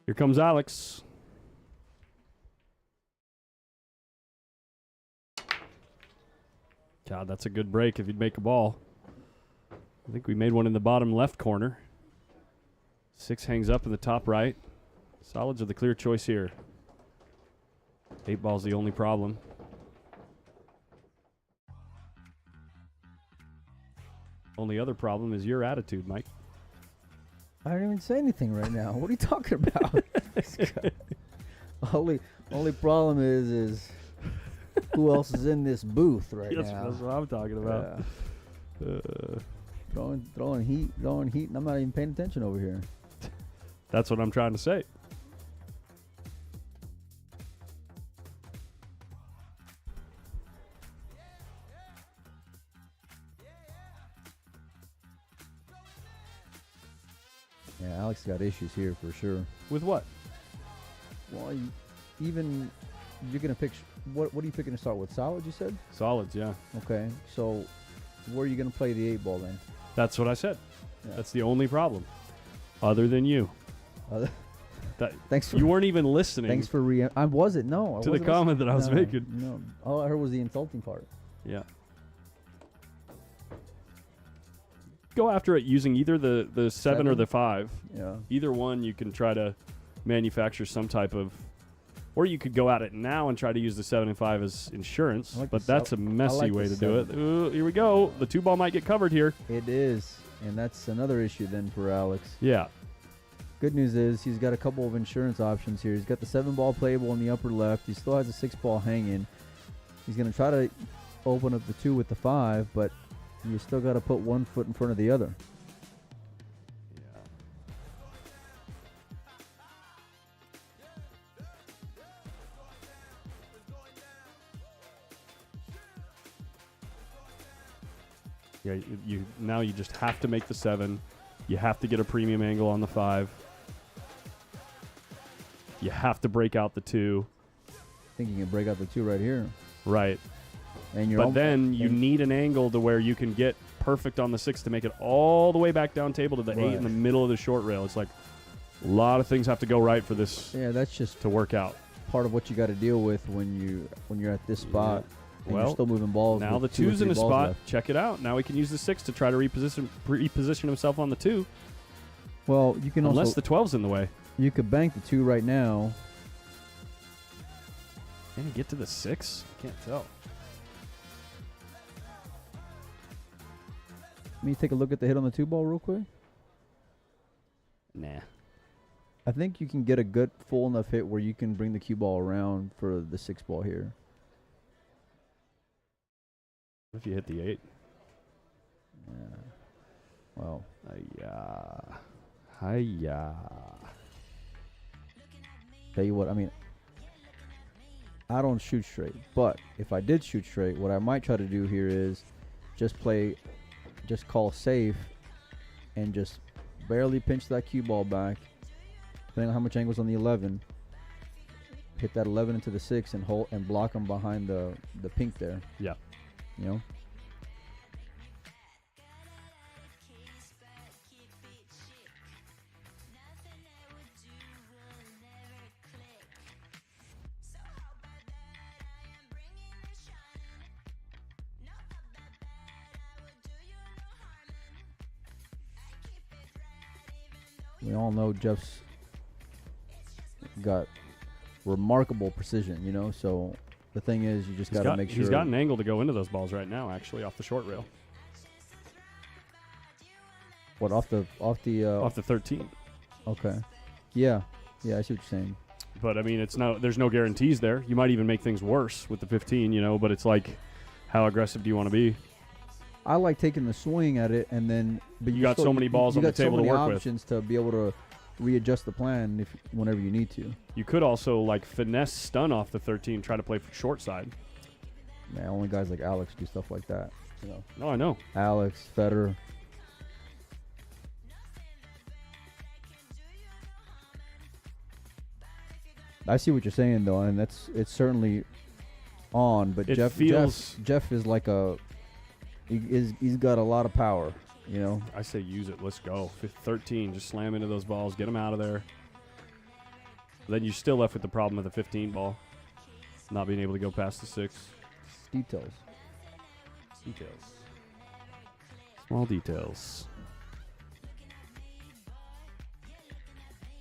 Here comes Alex. God, that's a good break if you'd make a ball. I think we made one in the bottom left corner. 6 hangs up in the top right. Solids are the clear choice here. 8 ball's the only problem. Only other problem is your attitude, Mike. I didn't even say anything right now. What are you talking about? only problem is who else is in this booth right now? That's what I'm talking about. Yeah. Throwing heat, and I'm not even paying attention over here. That's what I'm trying to say. Yeah, Alex got issues here for sure. With what? Well, even you're gonna pick. What are you picking to start with? Solid, you said? Solids, yeah. Okay, so where are you gonna play the 8 ball then? That's what I said. Yeah. That's the only problem. Other than you. Thanks for you weren't even listening. Thanks for I wasn't. No, I to wasn't the comment that I was no, making. No, all I heard was the insulting part. Yeah. Go after it using either the 7 or the 5. Yeah. Either one you can try to manufacture some type of, or you could go at it now and try to use the 7 and 5 as insurance, like but that's a messy like way the to do it. 7. Ooh, here we go. The 2 ball might get covered here. It is, and that's another issue then for Alex. Yeah. Good news is he's got a couple of insurance options here. He's got the 7 ball playable in the upper left. He still has a 6 ball hanging. He's going to try to open up the 2 with the 5, but you still got to put one foot in front of the other. Yeah, now you just have to make the 7. You have to get a premium angle on the 5. You have to break out the 2. I think you can break out the 2 right here. Right. And you're but then you need an angle to where you can get perfect on the 6 to make it all the way back down table to the 8 in the middle of the short rail. It's like a lot of things have to go right for this. Yeah, that's just to work out. Part of what you got to deal with when you're at this spot. Yeah. And Well, you're still moving balls. Now the 2's in a spot. Left. Check it out. Now he can use the 6 to try to reposition himself on the 2. Well, you can unless also, the 12's in the way. You could bank the 2 right now. Can he get to the 6? Can't tell. Let me take a look at the hit on the 2 ball real quick. Nah. I think you can get a good full enough hit where you can bring the cue ball around for the 6 ball here. What if you hit the 8? Yeah. Well. Hiya. Tell you what, I mean, I don't shoot straight, but if I did shoot straight, what I might try to do here is just call safe and just barely pinch that cue ball back, depending on how much angle's on the 11. Hit that 11 into the 6 and hold and block them behind the pink there. Yeah. You know? We all know Jeff's got remarkable precision, you know. So the thing is, you just got to make sure. He's got an angle to go into those balls right now, actually, off the short rail. What, off the Off the 13. Okay. Yeah, I see what you're saying. But I mean, there's no guarantees there. You might even make things worse with the 15, you know. But it's like, how aggressive do you want to be? I like taking the swing at it, and then but you got so many balls on the table to work with. You got so many options to be able to readjust the plan whenever you need to. You could also like finesse stun off the 13, try to play for short side. Man, only guys like Alex do stuff like that. You know. No, I know. Alex, Federer. I see what you're saying though, and it's certainly on. But Jeff is like he's got a lot of power, you know. I say use it. Let's go. 13. Just slam into those balls. Get them out of there. Then you're still left with the problem of the 15 ball, not being able to go past the 6. Details. Small details.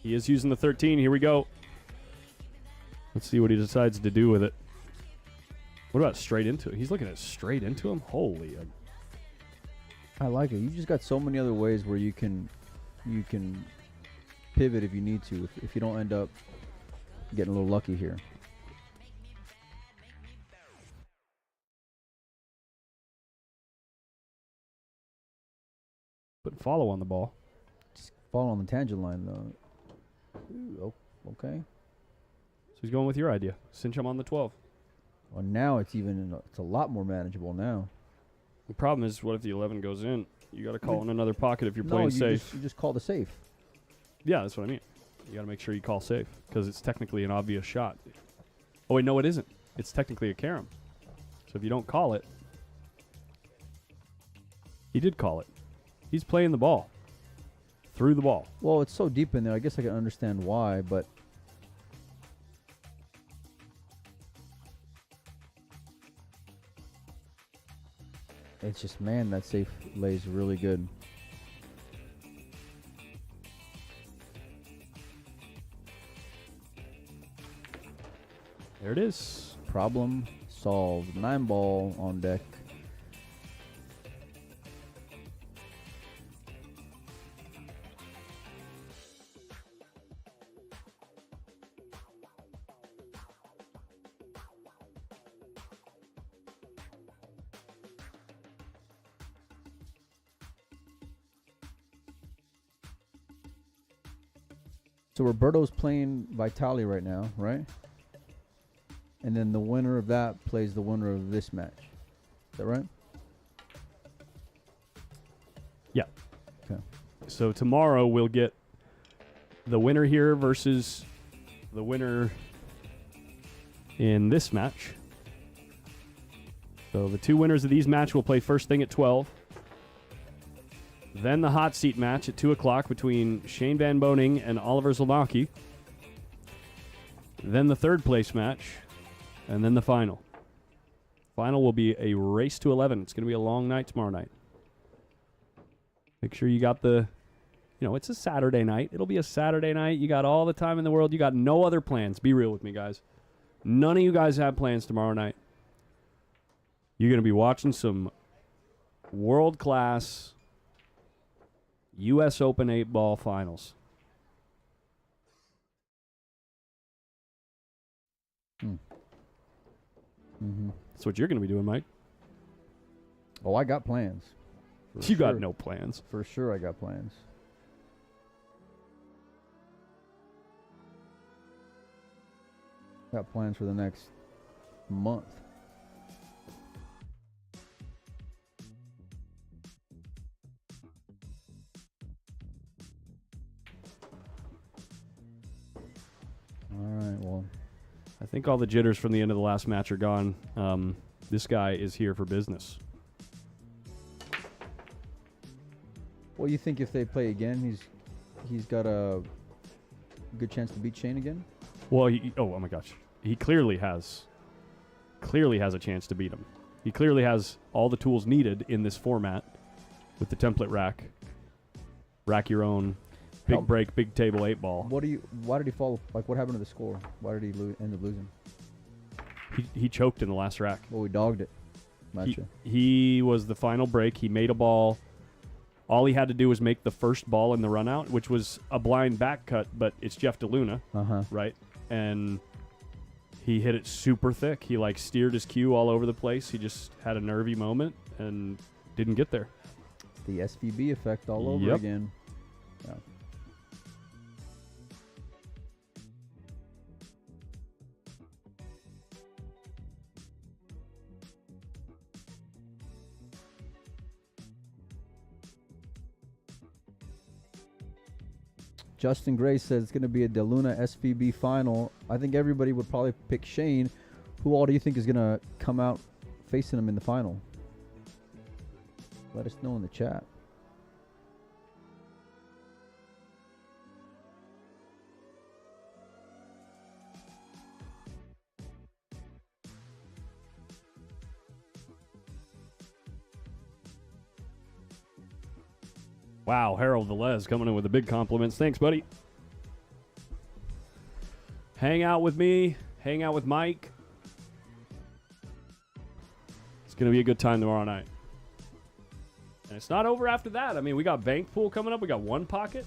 He is using the 13. Here we go. Let's see what he decides to do with it. What about straight into it? He's looking at straight into him. Holy. I like it. You just got so many other ways where you can pivot if you need to. If you don't end up getting a little lucky here. But follow on the ball. Just follow on the tangent line though. Ooh, okay. So he's going with your idea. Cinch him on the 12. Well, now it's a lot more manageable now. The problem is, what if the 11 goes in? You got to call in another pocket if you're playing safe. You just call the safe. Yeah, that's what I mean. You got to make sure you call safe because it's technically an obvious shot. Oh, wait, no, it isn't. It's technically a carom. So if you don't call it, he did call it. He's playing the ball. Through the ball. Well, it's so deep in there. I guess I can understand why, but it's just, man, that safe lays really good. There it is. Problem solved. 9 ball on deck. So Roberto's playing Vitali right now, right? And then the winner of that plays the winner of this match. Is that right? Yeah. Okay. So tomorrow we'll get the winner here versus the winner in this match. So the 2 winners of these matches will play first thing at 12. Then the hot seat match at 2 o'clock between Shane Van Boening and Oliver Zlnacki. Then the third place match. And then the final. Final will be a race to 11. It's going to be a long night tomorrow night. Make sure you got it's a Saturday night. It'll be a Saturday night. You got all the time in the world. You got no other plans. Be real with me, guys. None of you guys have plans tomorrow night. You're going to be watching some world-class U.S. Open 8-ball finals. Mm-hmm. That's what you're going to be doing, Mike. Oh, I got plans. You got no plans. For sure I got plans. Got plans for the next month. All right, well, I think all the jitters from the end of the last match are gone. This guy is here for business. what do you think if they play again? He's got a good chance to beat Shane again? Well, oh my gosh. He clearly has a chance to beat him. He clearly has all the tools needed in this format with the template rack. Rack your own. Big break, big table 8 ball. Why did he fall? Like, what happened to the score? Why did he end up losing? He choked in the last rack. Well, we dogged it. Gotcha. He was the final break. He made a ball. All he had to do was make the first ball in the run out, which was a blind back cut, but it's Jeff DeLuna, right? And he hit it super thick. He like steered his cue all over the place. He just had a nervy moment and didn't get there. The SVB effect all over again. Yeah. Justin Gray says it's going to be a DeLuna SVB final. I think everybody would probably pick Shane. Who all do you think is going to come out facing him in the final? Let us know in the chat. Wow, Harold Velez coming in with the big compliments. Thanks, buddy. Hang out with me. Hang out with Mike. It's going to be a good time tomorrow night. And it's not over after that. I mean, we got Bank Pool coming up. We got One Pocket.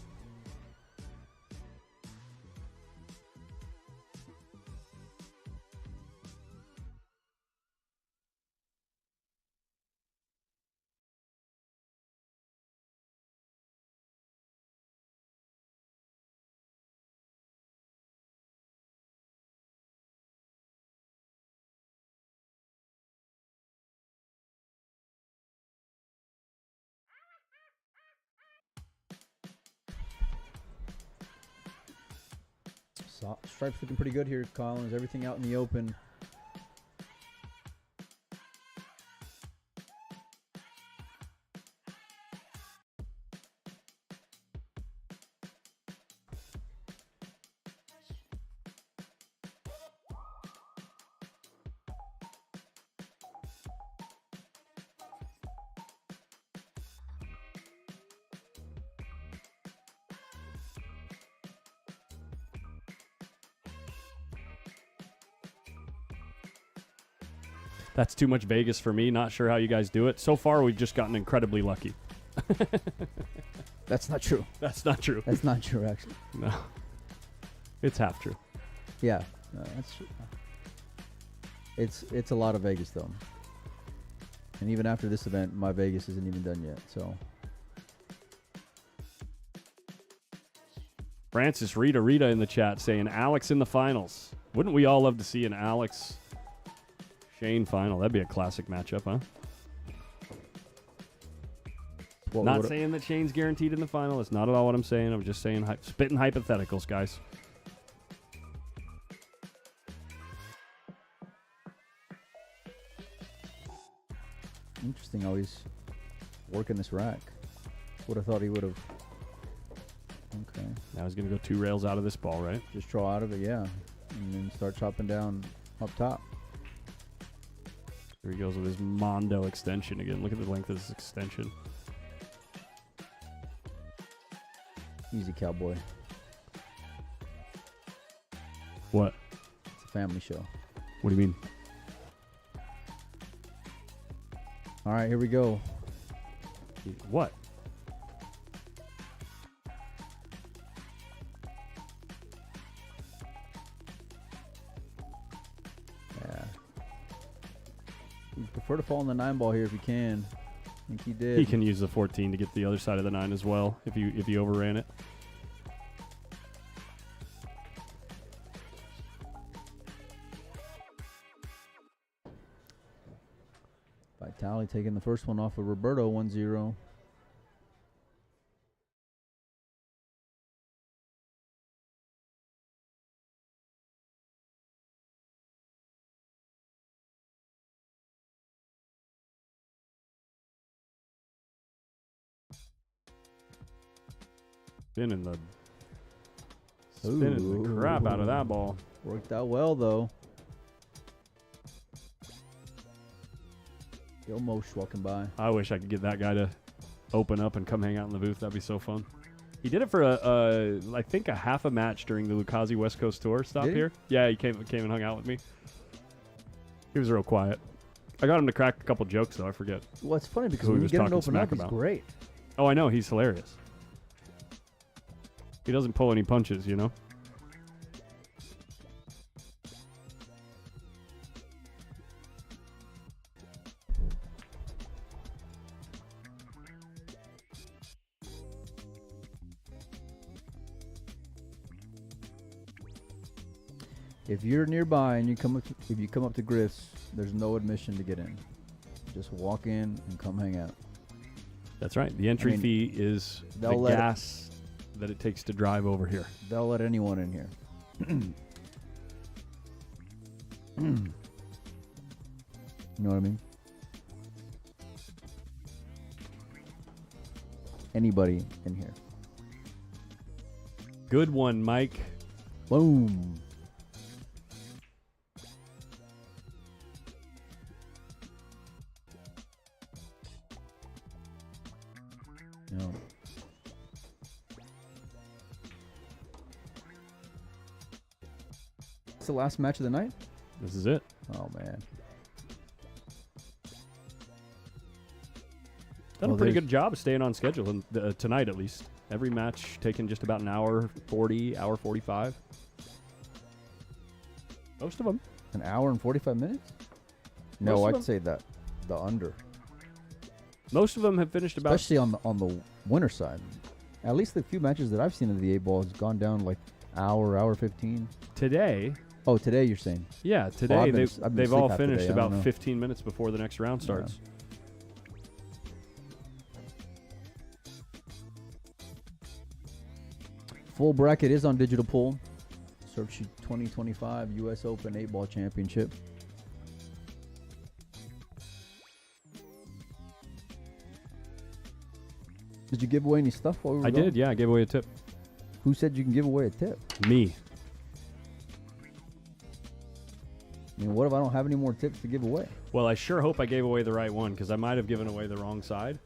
Stripes looking pretty good here, Collins. Everything out in the open. That's too much Vegas for me. Not sure how you guys do it. So far, we've just gotten incredibly lucky. That's not true. That's not true. That's not true, actually. No. It's half true. Yeah, that's true. It's a lot of Vegas, though. And even after this event, my Vegas isn't even done yet, so. Francis Rita in the chat saying Alex in the finals. Wouldn't we all love to see an Alex Shane final? That'd be a classic matchup, huh? Not saying that Shane's guaranteed in the final. That's not at all what I'm saying. I'm just saying spitting hypotheticals, guys. Interesting how he's working this rack. Would have thought he would have. Okay. Now he's going to go 2 rails out of this ball, right? Just draw out of it, yeah. And then start chopping down up top. Here he goes with his Mondo extension again. Look at the length of this extension. Easy, cowboy. What? It's a family show. What do you mean? All right, here we go. What? Yeah. You'd prefer to fall on the 9 ball here if you can. I think he did. He can use the 14 to get the other side of the 9 as well if you overran it. Vitali taking the first one off of Roberto, 1-0. Spinning the crap out of that ball. Worked out well, though. Mosh walking by. I wish I could get that guy to open up and come hang out in the booth. That'd be so fun. He did it for I think a half a match during the Lucasi West Coast Tour stop Did he? here. Yeah, he came and hung out with me. He was real quiet. I got him to crack a couple jokes though. I forget. Well, it's funny because Who when he you was get him to talking open up, smack he's about. great. Oh, I know. He's hilarious. He doesn't pull any punches, you know? If you're nearby and if you come up to Griff's, there's no admission to get in. Just walk in and come hang out. That's right. The entry mean, fee is the they'll let gas that it takes to drive over here. They'll let anyone in here. You know what I mean? Anybody in here. Good one, Mike. Boom. No. It's the last match of the night? This is it. Oh, man. Done Well, a pretty there's- good job of staying on schedule tonight, at least. Every match taking just about an hour 40, hour 45. Most of them. An hour and 45 minutes? No, Most of I'd them- say that the under. Most of them have finished about. Especially on the winter side. At least the few matches that I've seen of the 8-ball has gone down like hour 15. Today, Oh, today you're saying? yeah, today I've been they've asleep all half the finished day, I don't about know. 15 minutes before the next round starts. Full bracket is on Digital Pool. Search 2025 U.S. Open 8-ball Championship. Did you give away any stuff while we were I gone? did, yeah. I gave away a tip. Who said you can give away a tip? Me. I mean, what if I don't have any more tips to give away? Well, I sure hope I gave away the right one because I might have given away the wrong side,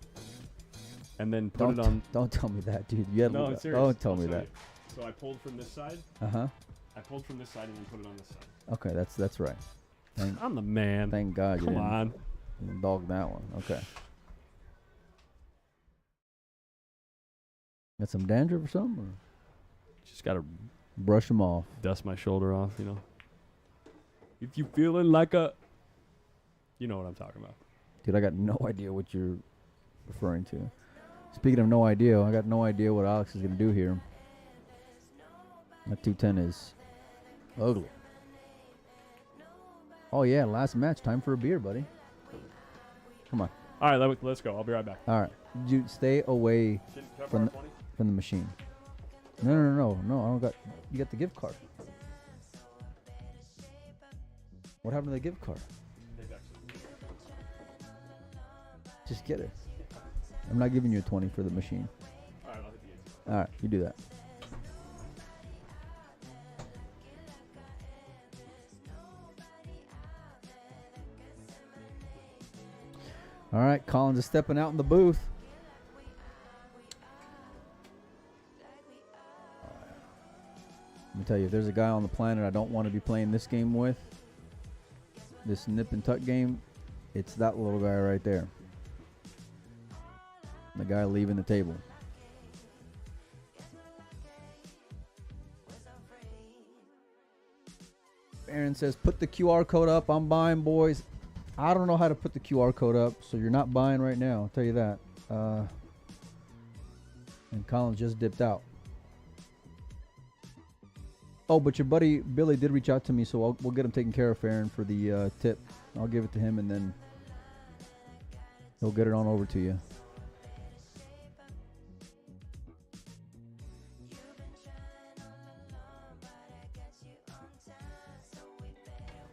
and then put it on. Don't tell me that, dude. You had No, I'm serious. Don't tell I'll me tell that. you. So I pulled from this side. Uh-huh. I pulled from this side and then put it on this side. Okay, that's right. I'm the man. Thank God you Come didn't on. dog that one. Okay. Got some dandruff or something? Or Just gotta brush them off. dust my shoulder off, you know. If you feeling like a, you know what I'm talking about. Dude, I got no idea what you're referring to. Speaking of no idea, I got no idea what Alex is going to do here. That 210 is ugly. Oh, yeah, last match. Time for a beer, buddy. Come on. All right, let's go. I'll be right back. All right. You stay away from the machine. No. I don't got. You got the gift card. What happened to the gift card? Just get it. I'm not giving you a 20 for the machine. All right, I'll hit the All right, you do that. All right, Collins is stepping out in the booth. Let me tell you, if there's a guy on the planet I don't want to be playing this game with, this nip and tuck game, it's that little guy right there. The guy leaving the table. Aaron says, put the QR code up. I'm buying, boys. I don't know how to put the QR code up, so you're not buying right now. I'll tell you that. And Collins just dipped out. Oh, but your buddy Billy did reach out to me, so we'll get him taken care of, Aaron, for the tip. I'll give it to him, and then he'll get it on over to you.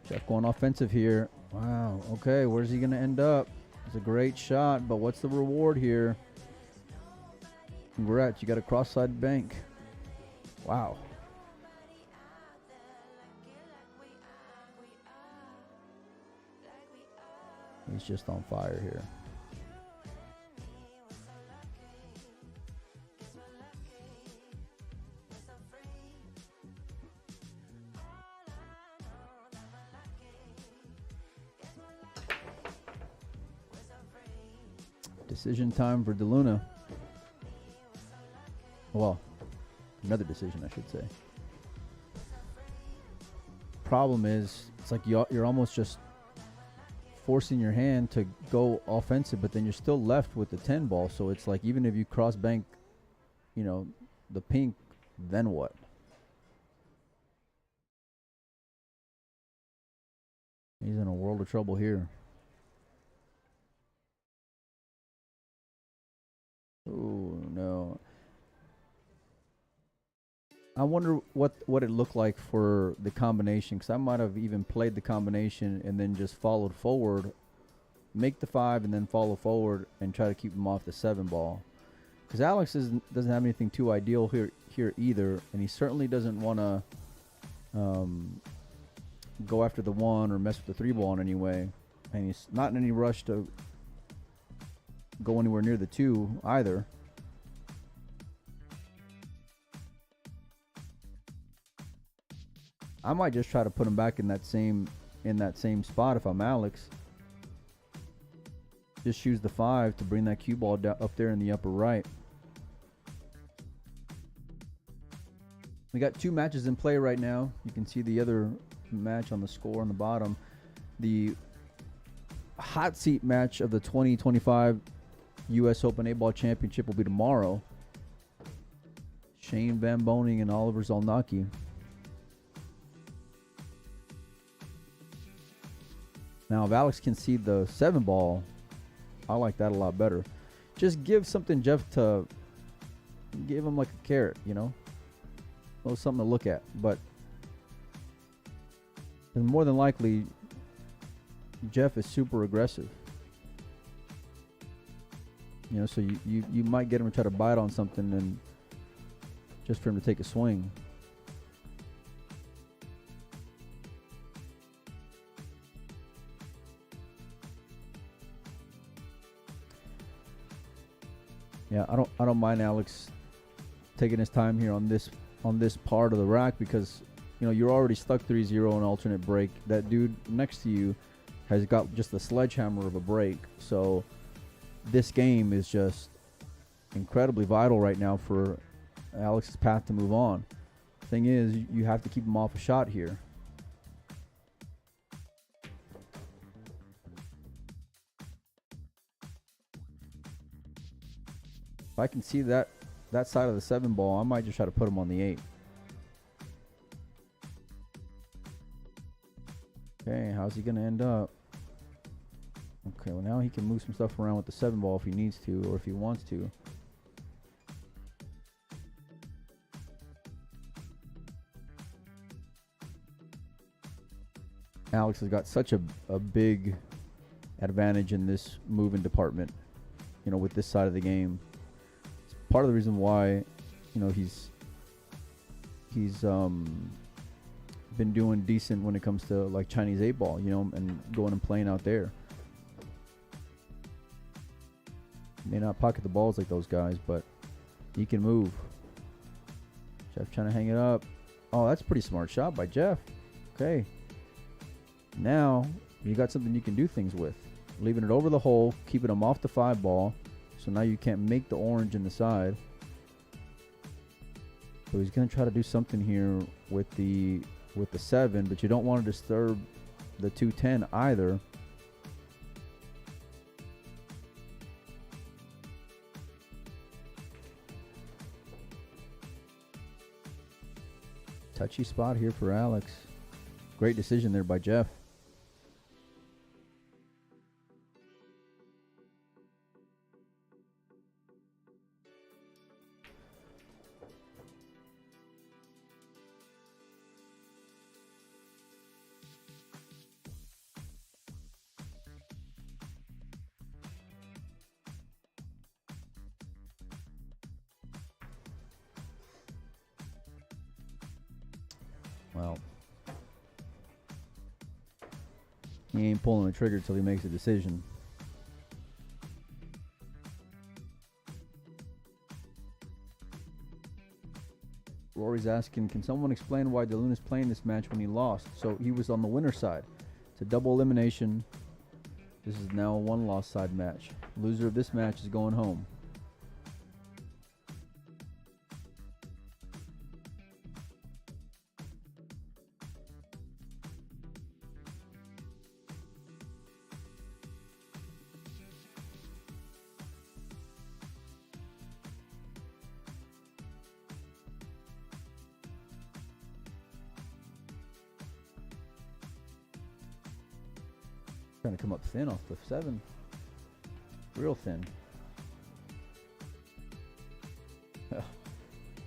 Jeff going offensive here. Wow. Okay, where's he going to end up? It's a great shot, but what's the reward here? Congrats, you got a cross-side bank. Wow. He's just on fire here. Decision time for DeLuna. Well, another decision, I should say. Problem is, it's like you're almost just forcing your hand to go offensive, but then you're still left with the 10 ball. So it's like, even if you cross bank, you know, the pink, then what? He's in a world of trouble here. Oh, no. I wonder what it looked like for the combination, because I might have even played the combination and then just followed forward, make the 5 and then follow forward and try to keep him off the 7 ball. Because Alex doesn't have anything too ideal here either, and he certainly doesn't want to go after the 1 or mess with the 3 ball in any way. And he's not in any rush to go anywhere near the 2 either. I might just try to put him back in that same spot if I'm Alex. Just use the 5 to bring that cue ball up there in the upper right. We got 2 matches in play right now. You can see the other match on the score on the bottom. The hot seat match of the 2025 U.S. Open 8-Ball Championship will be tomorrow. Shane Van Boening and Oliver Zalnacki. Now, if Alex can see the 7 ball, I like that a lot better. Just give something Jeff to give him like a carrot, you know? Well, something to look at. But more than likely, Jeff is super aggressive. You know, so you might get him to try to bite on something and just for him to take a swing. Yeah, I don't mind Alex taking his time here on this part of the rack, because you know you're already stuck 3-0 on alternate break. That dude next to you has got just the sledgehammer of a break. So this game is just incredibly vital right now for Alex's path to move on. Thing is, you have to keep him off a shot here. If I can see that side of the 7 ball, I might just try to put him on the 8. Okay, how's he going to end up? Okay, well now he can move some stuff around with the 7 ball if he needs to, or if he wants to. Alex has got such a big advantage in this moving department, you know, with this side of the game. It's part of the reason why, you know, he's been doing decent when it comes to like Chinese 8-ball, you know, and going and playing out there. May not pocket the balls like those guys, but he can move. Jeff trying to hang it up. Oh, that's a pretty smart shot by Jeff. Okay. Now you got something you can do things with. Leaving it over the hole, keeping him off the 5 ball. So now you can't make the orange in the side. So he's going to try to do something here with the 7, but you don't want to disturb the 210 either. Touchy spot here for Alex. Great decision there by Jeff. Well, he ain't pulling the trigger till he makes a decision. Rory's asking, can someone explain why DeLuna's playing this match when he lost? So he was on the winner's side. It's a double elimination. This is now a one-loss side match. Loser of this match is going home. Trying to come up thin off the 7. Real thin.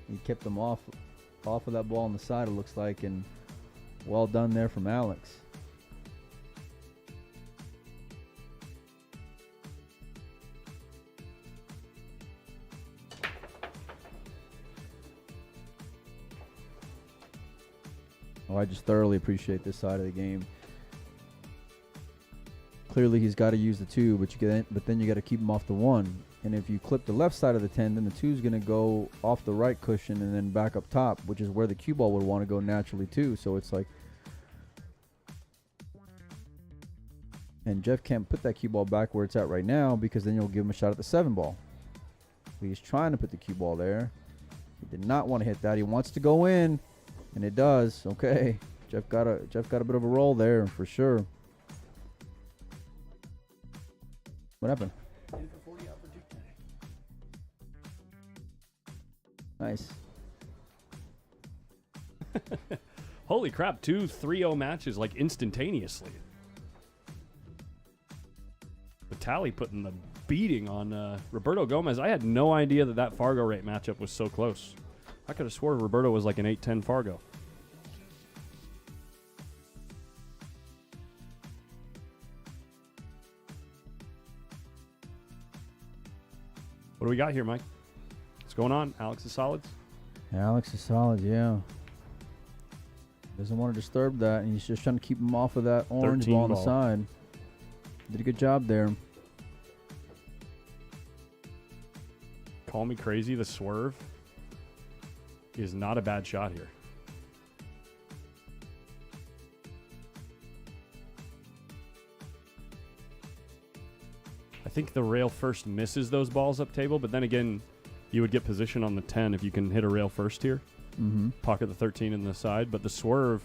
He kept them off of that ball on the side, it looks like, and well done there from Alex. Oh, I just thoroughly appreciate this side of the game. Clearly, he's got to use the 2, but then you got to keep him off the 1. And if you clip the left side of the 10, then the 2 is going to go off the right cushion and then back up top, which is where the cue ball would want to go naturally too. So it's like, and Jeff can't put that cue ball back where it's at right now because then you'll give him a shot at the 7 ball. But he's trying to put the cue ball there. He did not want to hit that. He wants to go in, and it does. Okay, Jeff got a bit of a roll there for sure. What happened? Nice. Holy crap, 2 3-0 matches like instantaneously. Vitali putting the beating on Roberto Gomez. I had no idea that Fargo rate matchup was so close. I could have swore Roberto was like an 8-10 Fargo. What do we got here, Mike? What's going on? Alex is solids? Alex is solid, yeah. Doesn't want to disturb that, and he's just trying to keep him off of that orange ball on the side. Did a good job there. Call me crazy, the swerve is not a bad shot here. I think the rail first misses those balls up table, but then again, you would get position on the 10 if you can hit a rail first here. Mm-hmm. Pocket the 13 in the side, but the swerve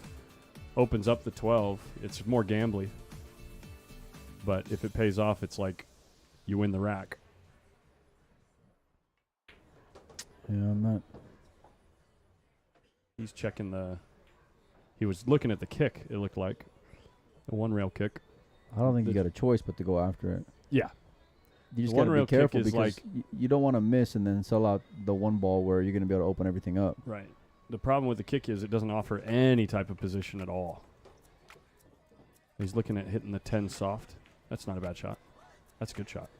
opens up the 12. It's more gambly. But if it pays off, it's like you win the rack. Yeah, I'm not. He's checking he was looking at the kick, it looked like. The one rail kick. I don't think you got a choice but to go after it. Yeah. You just The got to one rail be careful kick is because like you don't want to miss and then sell out the one ball where you're going to be able to open everything up. Right. The problem with the kick is it doesn't offer any type of position at all. He's looking at hitting the 10 soft. That's not a bad shot. That's a good shot.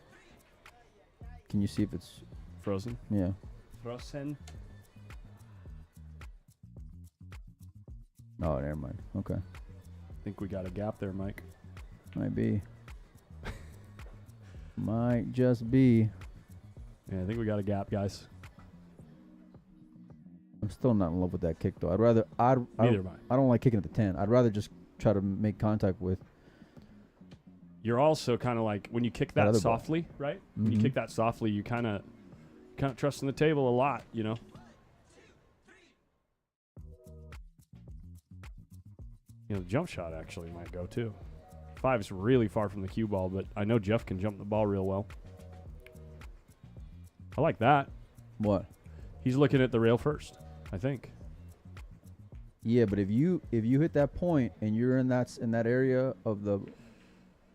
Can you see if it's Frozen. Yeah. Frozen. Oh, never mind. Okay. I think we got a gap there, Mike. Might be. Might just be. Yeah, I think we got a gap, guys. I'm still not in love with that kick though. Neither am I. I don't like kicking at the 10. I'd rather just try to make contact with. You're also kind of like when you kick that softly, right? Mm-hmm. When you kick that softly, you kind of trust in the table a lot, you know. You know, the jump shot actually might go too. 5 is really far from the cue ball, but I know Jeff can jump the ball real well. I like that. What? He's looking at the rail first, I think. Yeah, but if you hit that point and you're in that area of the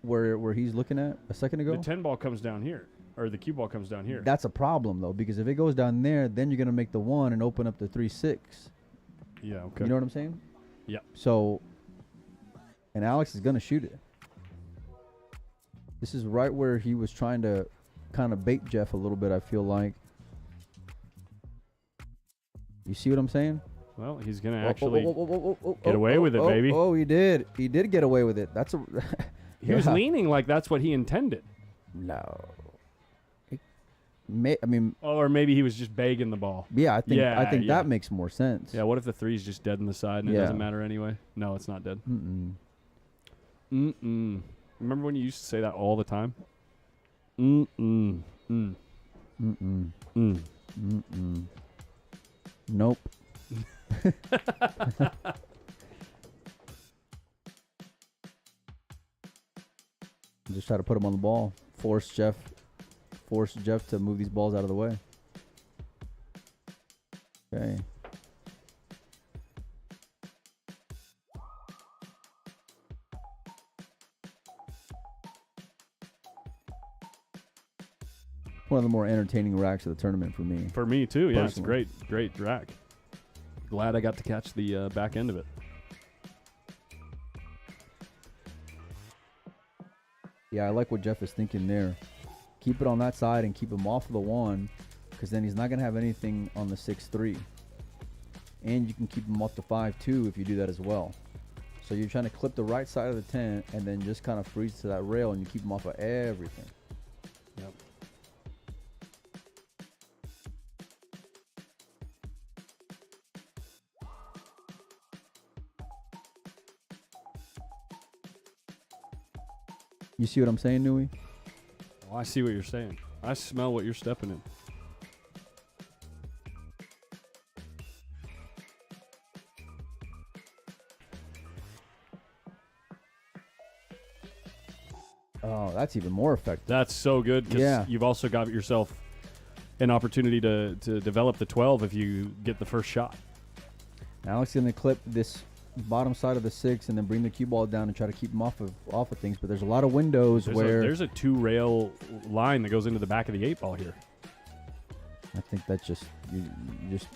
where he's looking at a second ago, the 10 ball comes down here, or the cue ball comes down here. That's a problem though, because if it goes down there, then you're gonna make the 1 and open up the 3-6. Yeah. Okay. You know what I'm saying? Yeah. So, and Alex is gonna shoot it. This is right where he was trying to kind of bait Jeff a little bit, I feel like. You see what I'm saying? Well, he's going to actually get away with it, baby. Oh, he did. He did get away with it. That's a... He was leaning like that's what he intended. No. I mean... Or maybe he was just begging the ball. Yeah, I think that makes more sense. Yeah, what if the 3's just dead in the side and it doesn't matter anyway? No, it's not dead. Mm-mm. Mm-mm. Remember when you used to say that all the time? Mm-mm. Mm. Mm-mm. Mm. Mm-mm. Nope. Just try to put him on the ball. Force Jeff to move these balls out of the way. Okay. One of the more entertaining racks of the tournament for me. For me, too. Yeah, it's Personally. great rack. Glad I got to catch the back end of it. Yeah, I like what Jeff is thinking there. Keep it on that side and keep him off of the 1, because then he's not going to have anything on the 6-3. And you can keep him off the 5-2 if you do that as well. So you're trying to clip the right side of the 10 and then just kind of freeze to that rail, and you keep him off of everything. Yep. You see what I'm saying, Nui? Oh, I see what you're saying. I smell what you're stepping in. Oh, that's even more effective. That's so good because Yeah. you've also got yourself an opportunity to develop the 12 if you get the first shot. Now Alex is going to clip this bottom side of the 6 and then bring the cue ball down and try to keep him off of things. But there's a lot of windows There's a 2-rail line that goes into the back of the 8 ball here. I think that's just you're just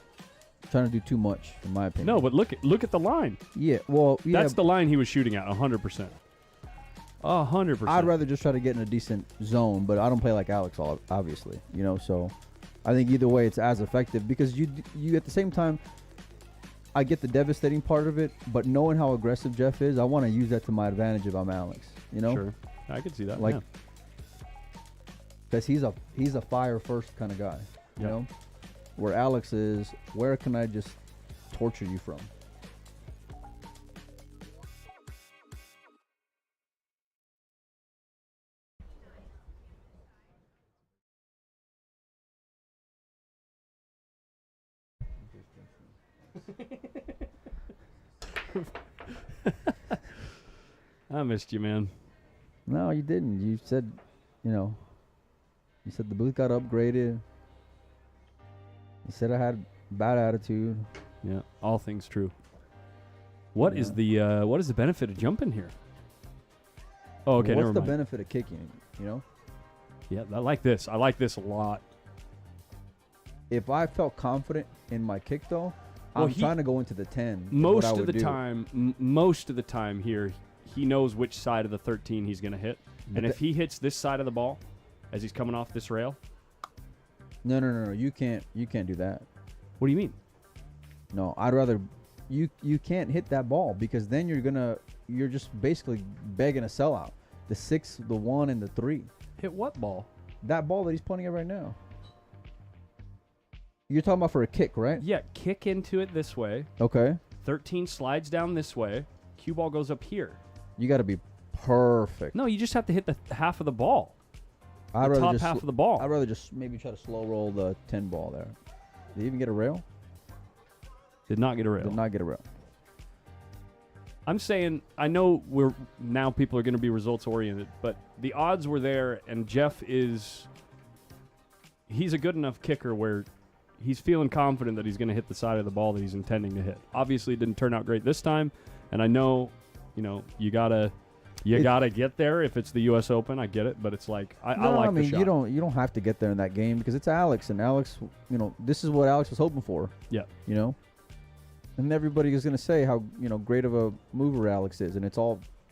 trying to do too much, in my opinion. No, but look at the line. Yeah, well, yeah. That's the line he was shooting at, 100%. 100%. I'd rather just try to get in a decent zone, but I don't play like Alex, obviously. So I think either way it's as effective because you at the same time. I get the devastating part of it, but knowing how aggressive Jeff is, I want to use that to my advantage if I'm Alex. Sure, I could see that. Like, yeah. because he's a fire first kind of guy. You know, where Alex is, where can I just torture you from? I missed you, man. No, you didn't. You said, you said the booth got upgraded. You said I had bad attitude. Yeah, all things true. What is the benefit of jumping here? Oh, okay, What's never the mind. benefit of kicking? Yeah, I like this. I like this a lot. If I felt confident in my kick, though, Well, I'm trying to go into the 10. is what I Most of would the do. time, most of the time here, he knows which side of the 13 he's going to hit. But And if he hits this side of the ball as he's coming off this rail, No. You can't do that. what do you mean? No, I'd rather you can't hit that ball because then you're just basically begging a sellout. The 6, the 1, and the 3. Hit what ball? That ball that he's pointing at right now. You're talking about for a kick, right? Yeah, kick into it this way. Okay. 13 slides down this way. Cue ball goes up here. You got to be perfect. No, you just have to hit the half of the ball. I'd The rather top just half of the ball. I'd rather just maybe try to slow roll the 10 ball there. Did he even get a rail? Did not get a rail. Did not get a rail. I'm saying, I know people are going to be results oriented, but the odds were there, and Jeff he's a good enough kicker where he's feeling confident that he's going to hit the side of the ball that he's intending to hit. Obviously, it didn't turn out great this time, and I know, you gotta get there if it's the U.S. Open. I get it, but it's like I like the shot. you don't have to get there in that game because it's Alex, and Alex, this is what Alex was hoping for. Yeah. And everybody is going to say how great of a mover Alex is, and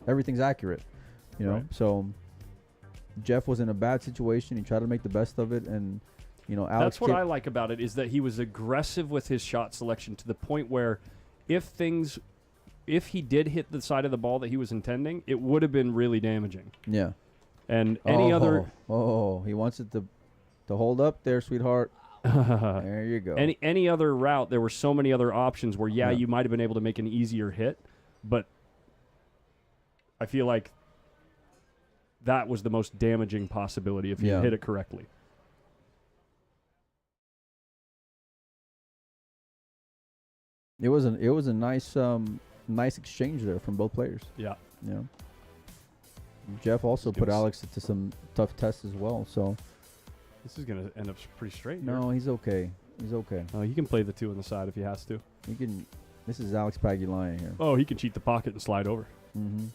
everything's accurate. Right. So Jeff was in a bad situation. He tried to make the best of it, and Alex. That's what I like about it is that he was aggressive with his shot selection to the point where if he did hit the side of the ball that he was intending, it would have been really damaging. Yeah. And any other he wants it to hold up there, sweetheart. There you go. any other route, there were so many other options where Yeah. you might have been able to make an easier hit, but I feel like that was the most damaging possibility if you Yeah. hit it correctly. It was a nice exchange there from both players. Yeah. You know. Jeff also He's put gonna Alex into some tough tests as well. So This is going to end up pretty straight here. no, he's okay. He's okay. He can play the 2 on the side if he has to. He can. This is Alex Pagulayan here. Oh, he can cheat the pocket and slide over. Mm-hmm.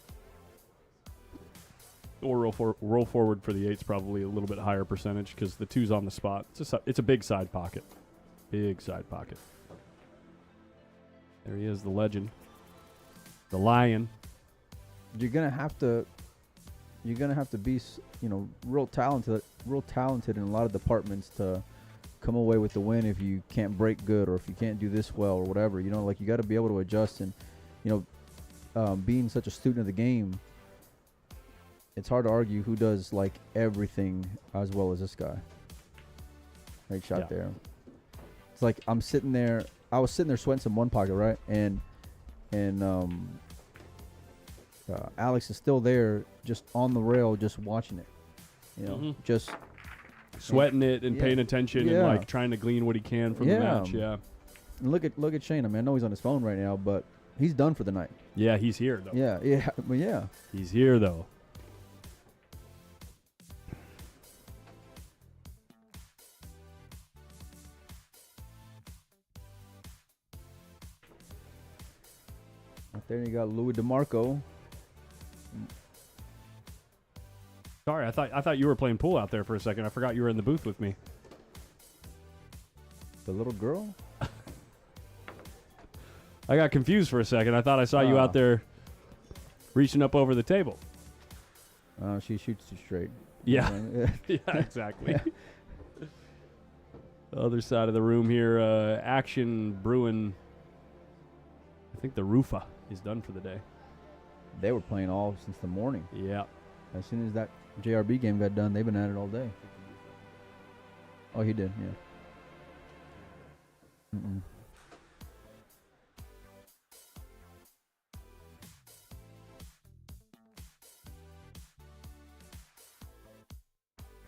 Or roll forward for the 8's probably a little bit higher percentage because the 2's on the spot. It's a big side pocket. Big side pocket. There he is, the legend. The Lion. You're gonna have to be, real talented in a lot of departments to come away with the win. If you can't break good, or if you can't do this well, or whatever, you got to be able to adjust. And being such a student of the game, it's hard to argue who does like everything as well as this guy. Great shot there. It's like I was sitting there sweating some one pocket, right, and Alex is still there, just on the rail, just watching it. Just Sweating it and paying attention and like trying to glean what he can from the match. Yeah. And look at Shane. I mean, I know he's on his phone right now, but he's done for the night. Yeah, he's here though. Yeah. He's here though. Right there you got Louis DeMarco. Sorry, I thought you were playing pool out there for a second. I forgot you were in the booth with me. The little girl? I got confused for a second. I thought I saw you out there reaching up over the table. She shoots too straight. Yeah. Yeah, exactly. Other side of the room here, action brewing. I think the Rufa is done for the day. They were playing all since the morning. Yeah. As soon as that JRB game got done, they've been at it all day. Oh, he did, yeah.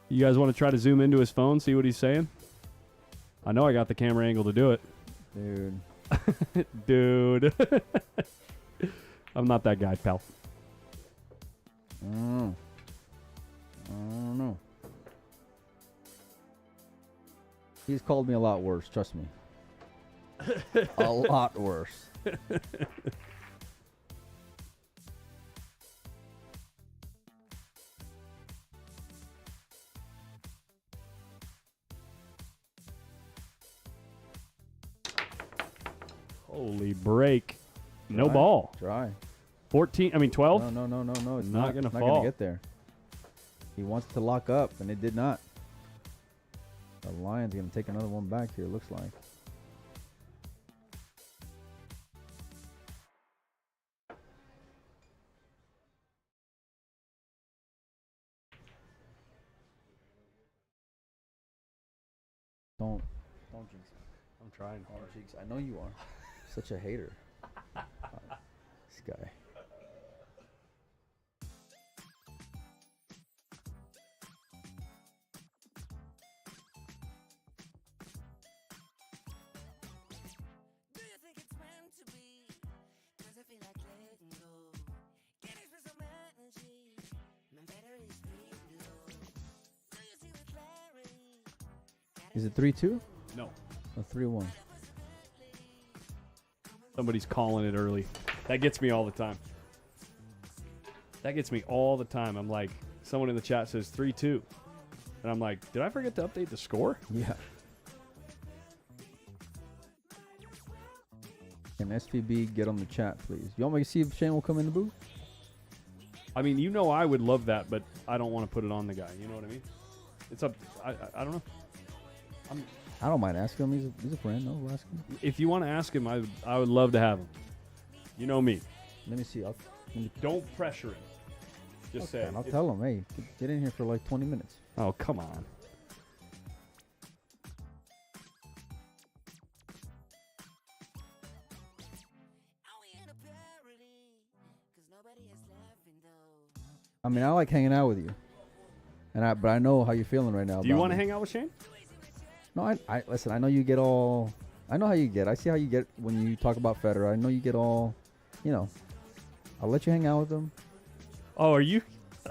You guys want to try to zoom into his phone, see what he's saying? I know I got the camera angle to do it. Dude. Dude. I'm not that guy, pal. I don't know. He's called me a lot worse, trust me. A lot worse. Holy break. No Try. ball. Try. 12? No. It's Not gonna not fall. gonna get there. He wants to lock up, and it did not. The Lions gonna take another one back here. Looks like. Don't jinx me. I'm trying hard. Don't jinx. I know you are. Such a hater. This guy. Is it 3-2? No. Or 3-1? Somebody's calling it early. That gets me all the time. I'm like, someone in the chat says 3-2. And I'm like, did I forget to update the score? Yeah. Can SVB get on the chat, please? You want me to see if Shane will come in the booth? I mean, I would love that, but I don't want to put it on the guy. You know what I mean? It's up. I don't know. I don't mind asking him. He's a friend. No, we'll ask him. If you want to ask him, I would love to have him. You know me. Let me see. Don't pressure him. Just say. I'll tell him. Hey, get in here for like 20 minutes. Oh, come on. I mean, I like hanging out with you, but I know how you're feeling right now. Do you about want to me. hang out with Shane? No, I listen. I know you get all. I know how you get. I see how you get when you talk about Federer. I know you get all. I'll let you hang out with them. Oh, are you?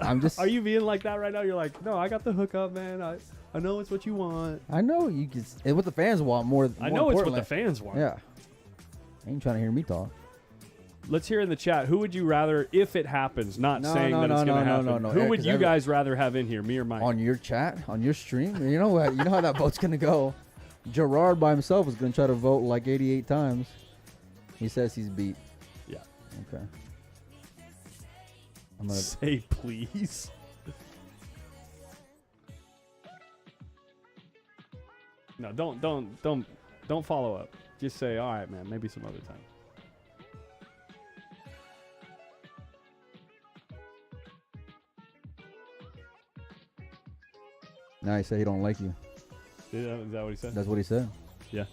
I'm just. Are you being like that right now? You're like, no, I got the hookup, man. I know it's what you want. I know you can. It's what the fans want more. I more know it's what importantly. the fans want. Yeah. Ain't trying to hear me talk. Let's hear in the chat. Who would you rather, if it happens, not No, saying no, that it's no, going to no, happen, no, no. who Yeah, would 'cause you guys rather have in here, me or Mike? On your chat, on your stream, you know what? You know how that vote's gonna go. Gerard by himself is gonna try to vote like 88 times. He says he's beat. Yeah. Okay. I'm gonna. Say please. No, don't follow up. Just say, all right, man, maybe some other time. Now he said he don't like you. Is that what he said? That's what he said. Yeah.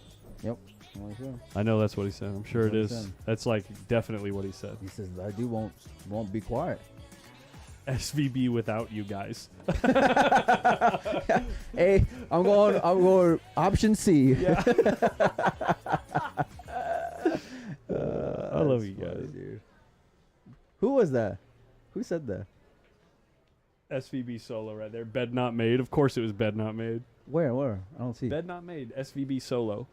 Yep. That's what he said. I know that's what he said. I'm sure it That's what he is. said. That's like definitely what he said. He says I do won't be quiet. SVB without you guys. Hey, I'm going option C. Yeah. I love That's you guys. funny, dude. Who was that? Who said that? SVB solo right there. Bed not made. Of course it was bed not made. Where? I don't see. Bed not made. SVB solo.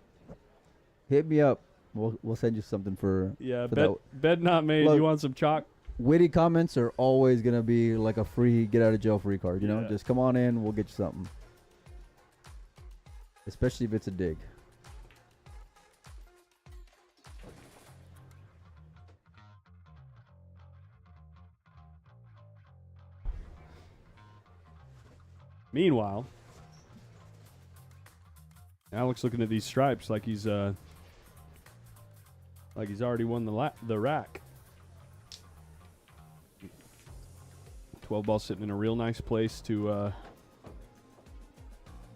Hit me up. We'll send you something for. Yeah, for bed not made. Look, you want some chalk? witty comments are always gonna be like a free get out of jail free card. You know, Yeah. just come on in, we'll get you something. Especially if it's a dig. Meanwhile, Alex looking at these stripes like he's already won the rack. 12 ball sitting in a real nice place to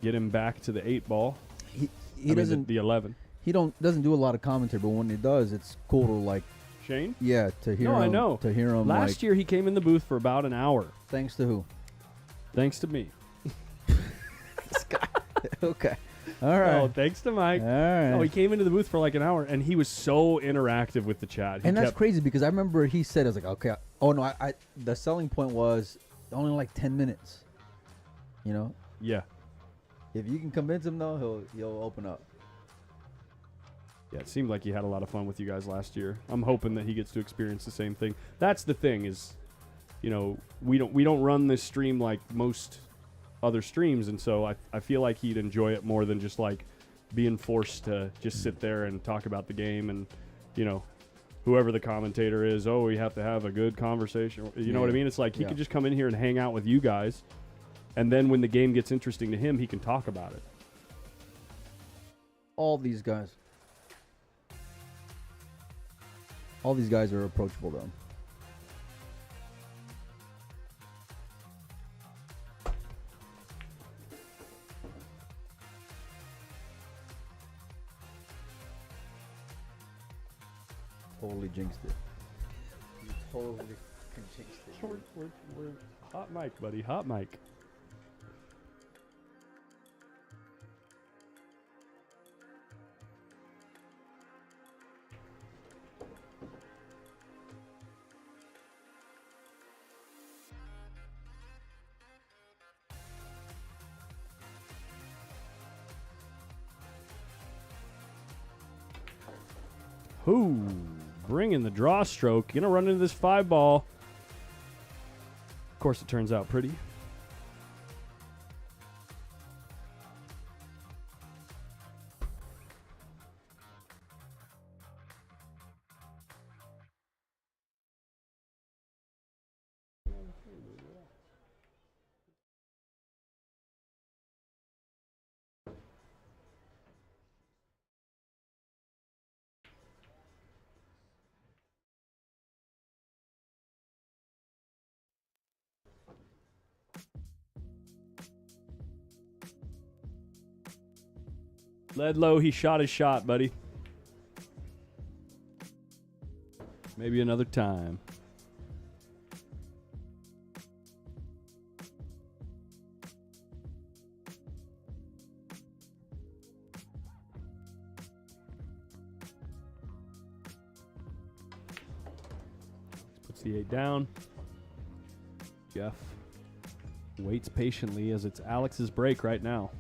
get him back to the 8 ball. He doesn't the 11. he doesn't do a lot of commentary, but when he does, it's cool to like Shane? to hear No, him. I know. To hear him Last year he came in the booth for about an hour, thanks to who? thanks to me. Okay. All right. Oh, thanks to Mike. All right. No, he came into the booth for like an hour, and he was so interactive with the chat. He And that's kept- crazy because I remember he said, I was like, okay. Oh, no, I the selling point was only like 10 minutes. You know? Yeah. If you can convince him, though, he'll open up. Yeah, it seemed like he had a lot of fun with you guys last year. I'm hoping that he gets to experience the same thing. That's the thing is, you know, we don't run this stream like most other streams, and so I feel like he'd enjoy it more than just like being forced to just sit there and talk about the game and, you know, whoever the commentator is, oh, we have to have a good conversation. You know what I mean? It's like he could just come in here and hang out with you guys, and then when the game gets interesting to him, he can talk about it. All these guys are approachable, though. Totally jinxed it. You totally jinxed it. We're hot mic, buddy. Hot mic. Who bringing the draw stroke? Gonna run into this 5 ball. Of course, it turns out pretty. Ledlow, he shot his shot, buddy. Maybe another time. 68 down. Jeff waits patiently as it's Alex's break right now.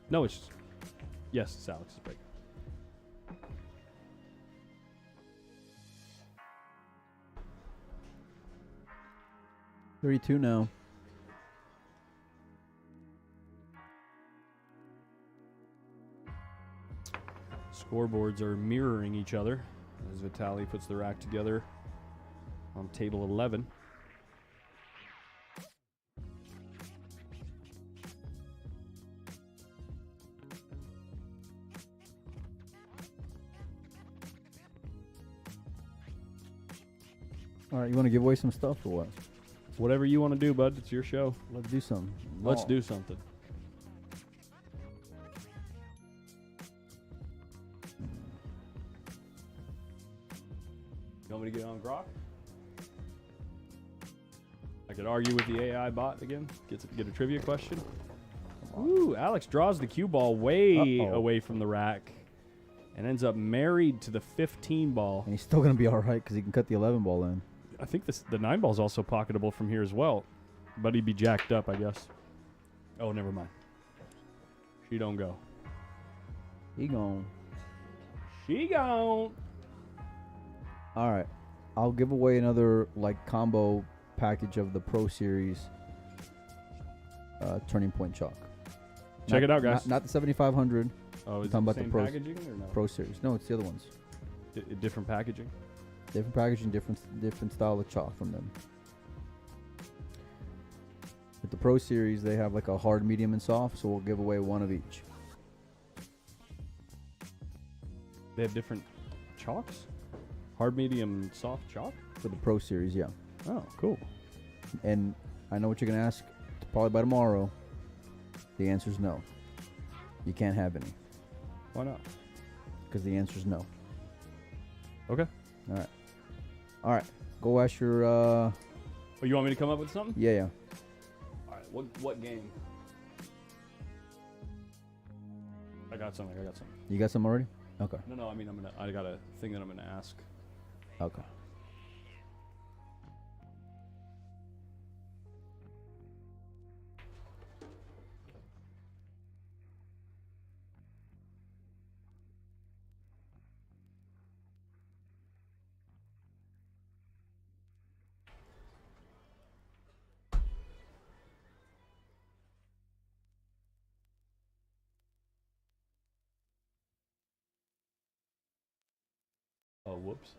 No, it's Alex's break. $32 now. Scoreboards are mirroring each other as Vitaly puts the rack together on table 11. All right, you want to give away some stuff or what? Whatever you want to do, bud. It's your show. Let's do something. Let's do something. You want me to get on Grok? I could argue with the AI bot again. Get a trivia question. Ooh, Alex draws the cue ball way away from the rack and ends up married to the 15 ball. And he's still going to be all right because he can cut the 11 ball in. I think the 9 ball is also pocketable from here as well, but he'd be jacked up, I guess. Oh, never mind. She don't go. He gone. She gone. All right. I'll give away another combo package of the Pro Series Turning Point Chalk. Check it out, guys. Not the 7500. Oh, is it talking the about same the packaging or no? Pro Series. No, it's the other ones. Different packaging? Different packaging, different style of chalk from them. With the Pro Series, they have a hard, medium, and soft, so we'll give away one of each. They have different chalks? Hard, medium, and soft chalk? For the Pro Series, yeah. Oh, cool. And I know what you're going to ask, probably by tomorrow. The answer is no. You can't have any. Why not? Because the answer is no. Okay. All right. Go ask your... Oh, you want me to come up with something? Yeah. All right. What game? I got something. You got some already? Okay. No. I mean, I got a thing that I'm gonna ask. Okay. Oh, whoops.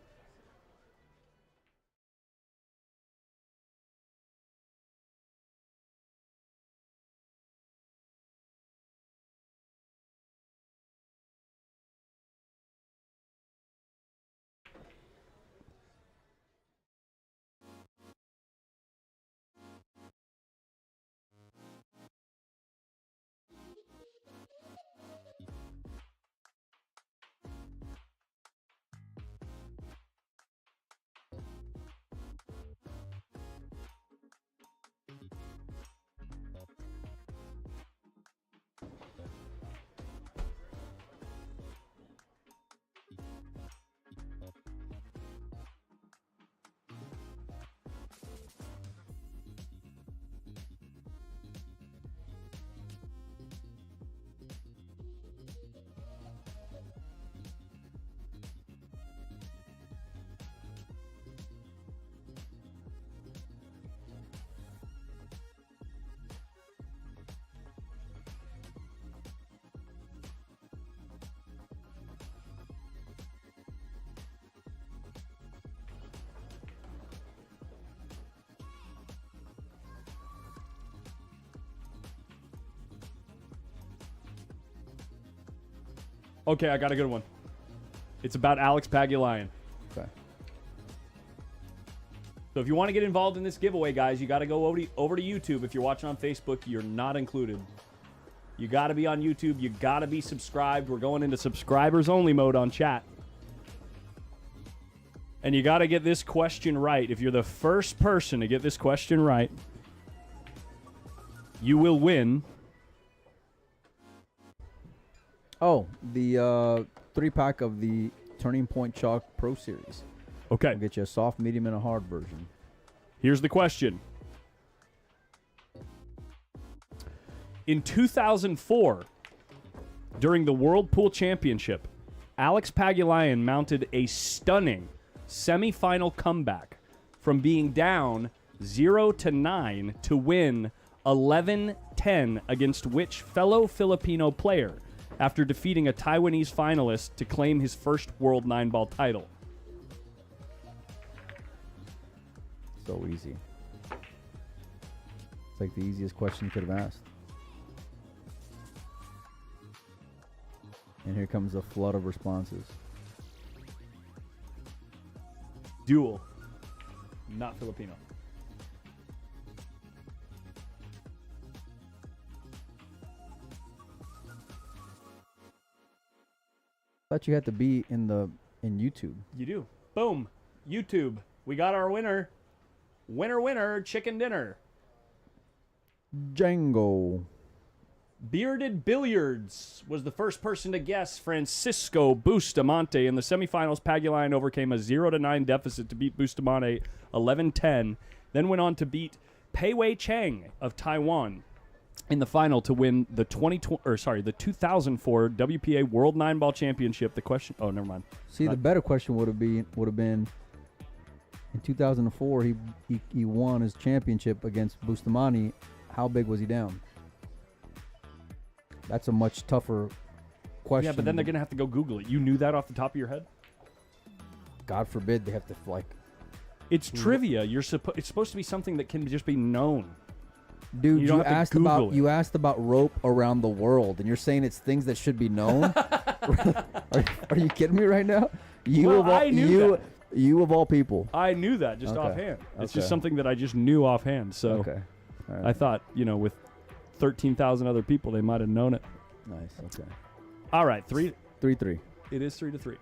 Okay, I got a good one. It's about Alex Pagulayan. Okay. So if you want to get involved in this giveaway, guys, you got to go over to YouTube. If you're watching on Facebook, you're not included. You got to be on YouTube. You got to be subscribed. We're going into subscribers only mode on chat. And you got to get this question right. If you're the first person to get this question right, you will win. Oh, the 3-pack of the Turning Point Chalk Pro Series. Okay. We'll get you a soft, medium, and a hard version. Here's the question. In 2004, during the World Pool Championship, Alex Pagulayan mounted a stunning semifinal comeback from being down 0-9 to win 11-10 against which fellow Filipino player after defeating a Taiwanese finalist to claim his first World 9-ball title? So easy. It's like the easiest question you could have asked. And here comes a flood of responses. Dual, not Filipino. Thought you had to be in YouTube. You do. Boom. YouTube. We got our winner. Winner, winner, chicken dinner. Django. Bearded Billiards was the first person to guess Francisco Bustamante. In the semifinals, Pagulayan overcame a 0-9 deficit to beat Bustamante 11-10, then went on to beat Pei Wei Chang of Taiwan in the final to win the 2004 WPA World 9-Ball Championship. The question, oh, never mind. See, the better question would have been in 2004 he won his championship against Bustamante. How big was he down? That's a much tougher question. Yeah, but then they're going to have to go Google it. You knew that off the top of your head? God forbid they have to It's trivia. It's supposed to be something that can just be known. Dude, you asked about rope around the world, and you're saying it's things that should be known. Are you kidding me right now? I knew that. You of all people. I knew that just offhand. It's just something that I just knew offhand. So All right. I thought, with 13,000 other people, they might have known it. Nice. Okay. All right, 3-3. It is 3-3.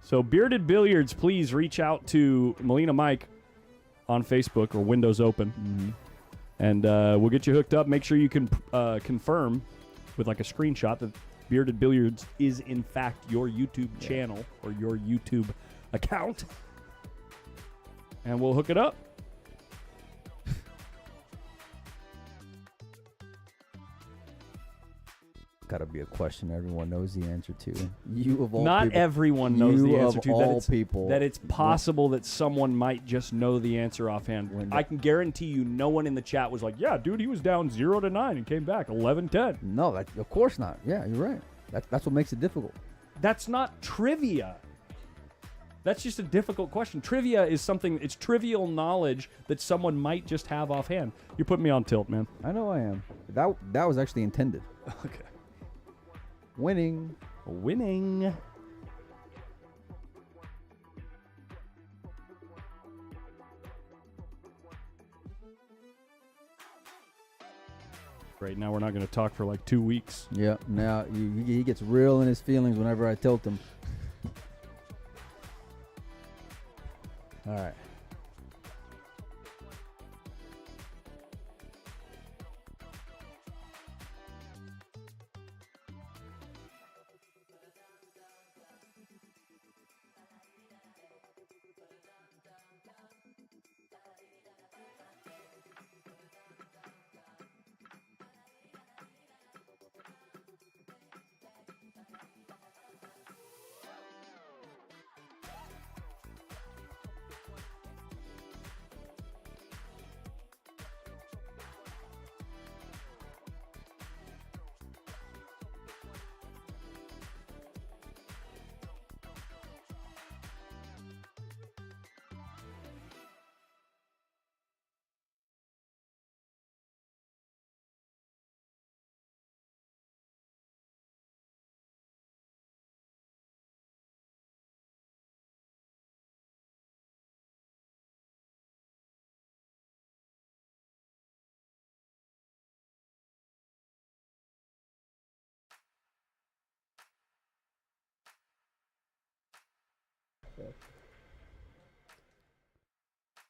So Bearded Billiards, please reach out to Molina Mike on Facebook or Windows Open, and we'll get you hooked up. Make sure you can confirm with a screenshot that Bearded Billiards is in fact your YouTube channel or your YouTube account, and we'll hook it up. Gotta be a question everyone knows the answer to. You of all Not people. everyone knows the answer to all people. that. It's possible that someone might just know the answer offhand. I can guarantee you, no one in the chat was like, "Yeah, dude, he was down 0-9 and came back 11-10." No, of course not. Yeah, you're right. That's what makes it difficult. That's not trivia. That's just a difficult question. Trivia is something. It's trivial knowledge that someone might just have offhand. You're putting me on tilt, man. I know I am. That was actually intended. Okay. Winning. Right now, we're not going to talk for 2 weeks. Yeah. Now he gets real in his feelings whenever I tilt him. All right.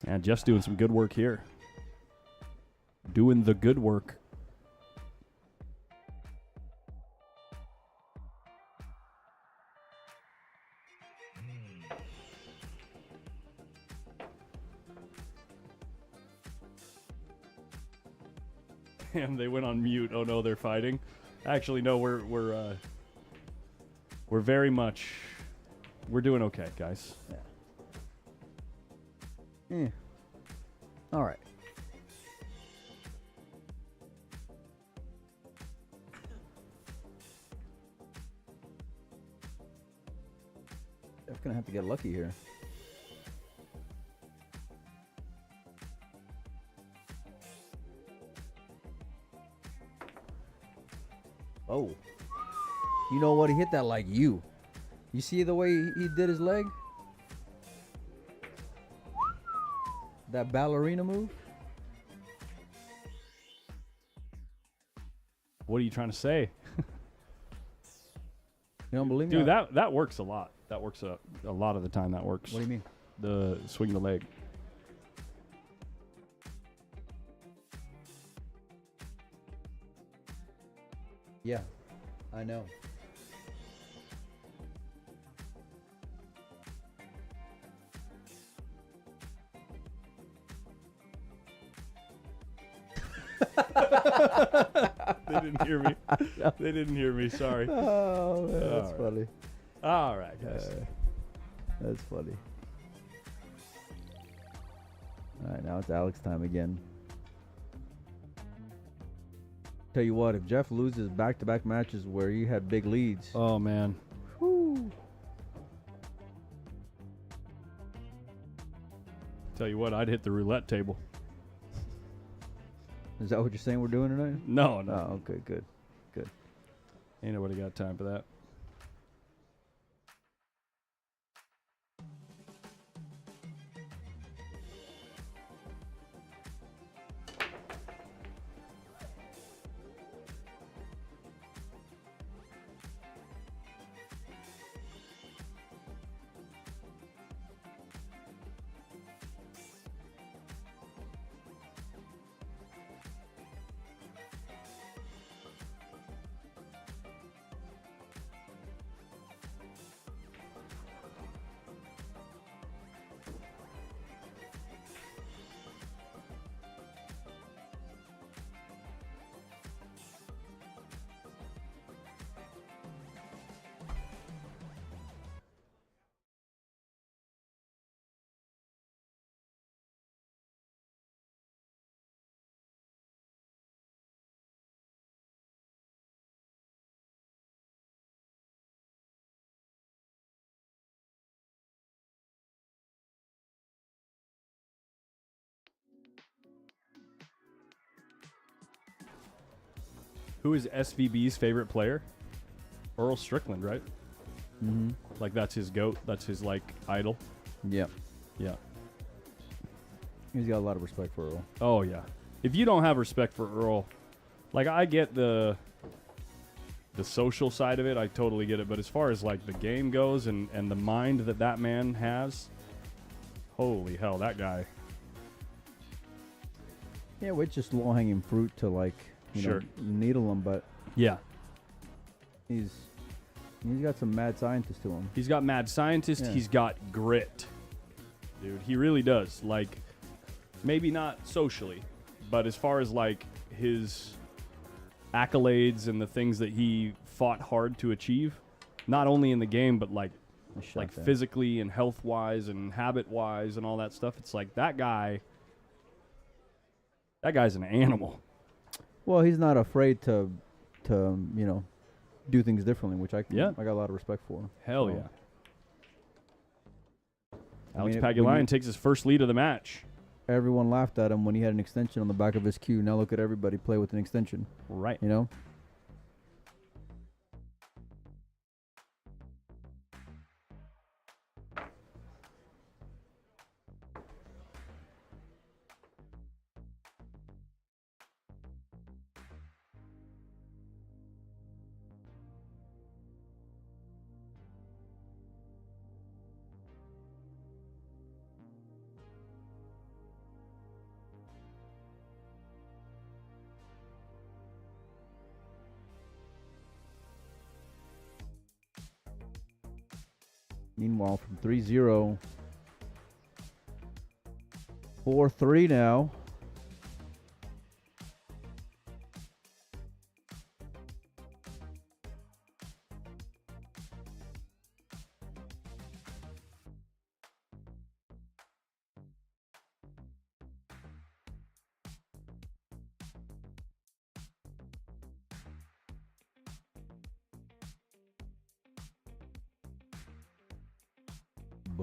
Yeah, Jeff's doing some good work here. Doing the good work. Damn, they went on mute. Oh no, they're fighting. Actually, no, we're very much we're doing okay, guys. Yeah. All right. I'm gonna have to get lucky here. Oh. You know what? He hit that like you. You see the way he did his leg? That ballerina move? What are you trying to say? You don't believe me? Dude, that works a lot. That works a lot of the time. That works. What do you mean? The swing the leg. Yeah, I know. They didn't hear me. They didn't hear me. Sorry. Oh, man, that's All right. funny. All right, guys. That's funny. All right, now it's Alex time again. Tell you what, if Jeff loses back-to-back matches where he had big leads, Oh man. Tell you what, I'd hit the roulette table. is that what you're saying we're doing tonight? No, no. Oh, okay, good. Ain't nobody got time for that. Who is SVB's favorite player? Earl Strickland, right? Mm-hmm. Like that's his goat. That's his like idol. Yep. Yeah. He's got a lot of respect for Earl. Oh yeah. If you don't have respect for Earl, like I get the social side of it, I totally get it. But as far as like the game goes and the mind that man has, holy hell, that guy. Yeah, with just low-hanging fruit to like, you Sure. know, needle him, but Yeah. he's got some mad scientist to him. He's got mad scientist. Yeah. He's got grit. Dude, he really does. Like, maybe not socially, but as far as like his accolades and the things that he fought hard to achieve, not only in the game, but like I shot like that. physically and health-wise and habit-wise and all that stuff. It's like that guy's an animal. Well, he's not afraid to you know, do things differently, which I Yeah. got a lot of respect for. Hell So, yeah. I Alex mean, when Pagulayan you- takes his first lead of the match. Everyone laughed at him when he had an extension on the back of his cue. Now look at everybody play with an extension. Right. You know. Meanwhile, from 3-0, 4-3 now.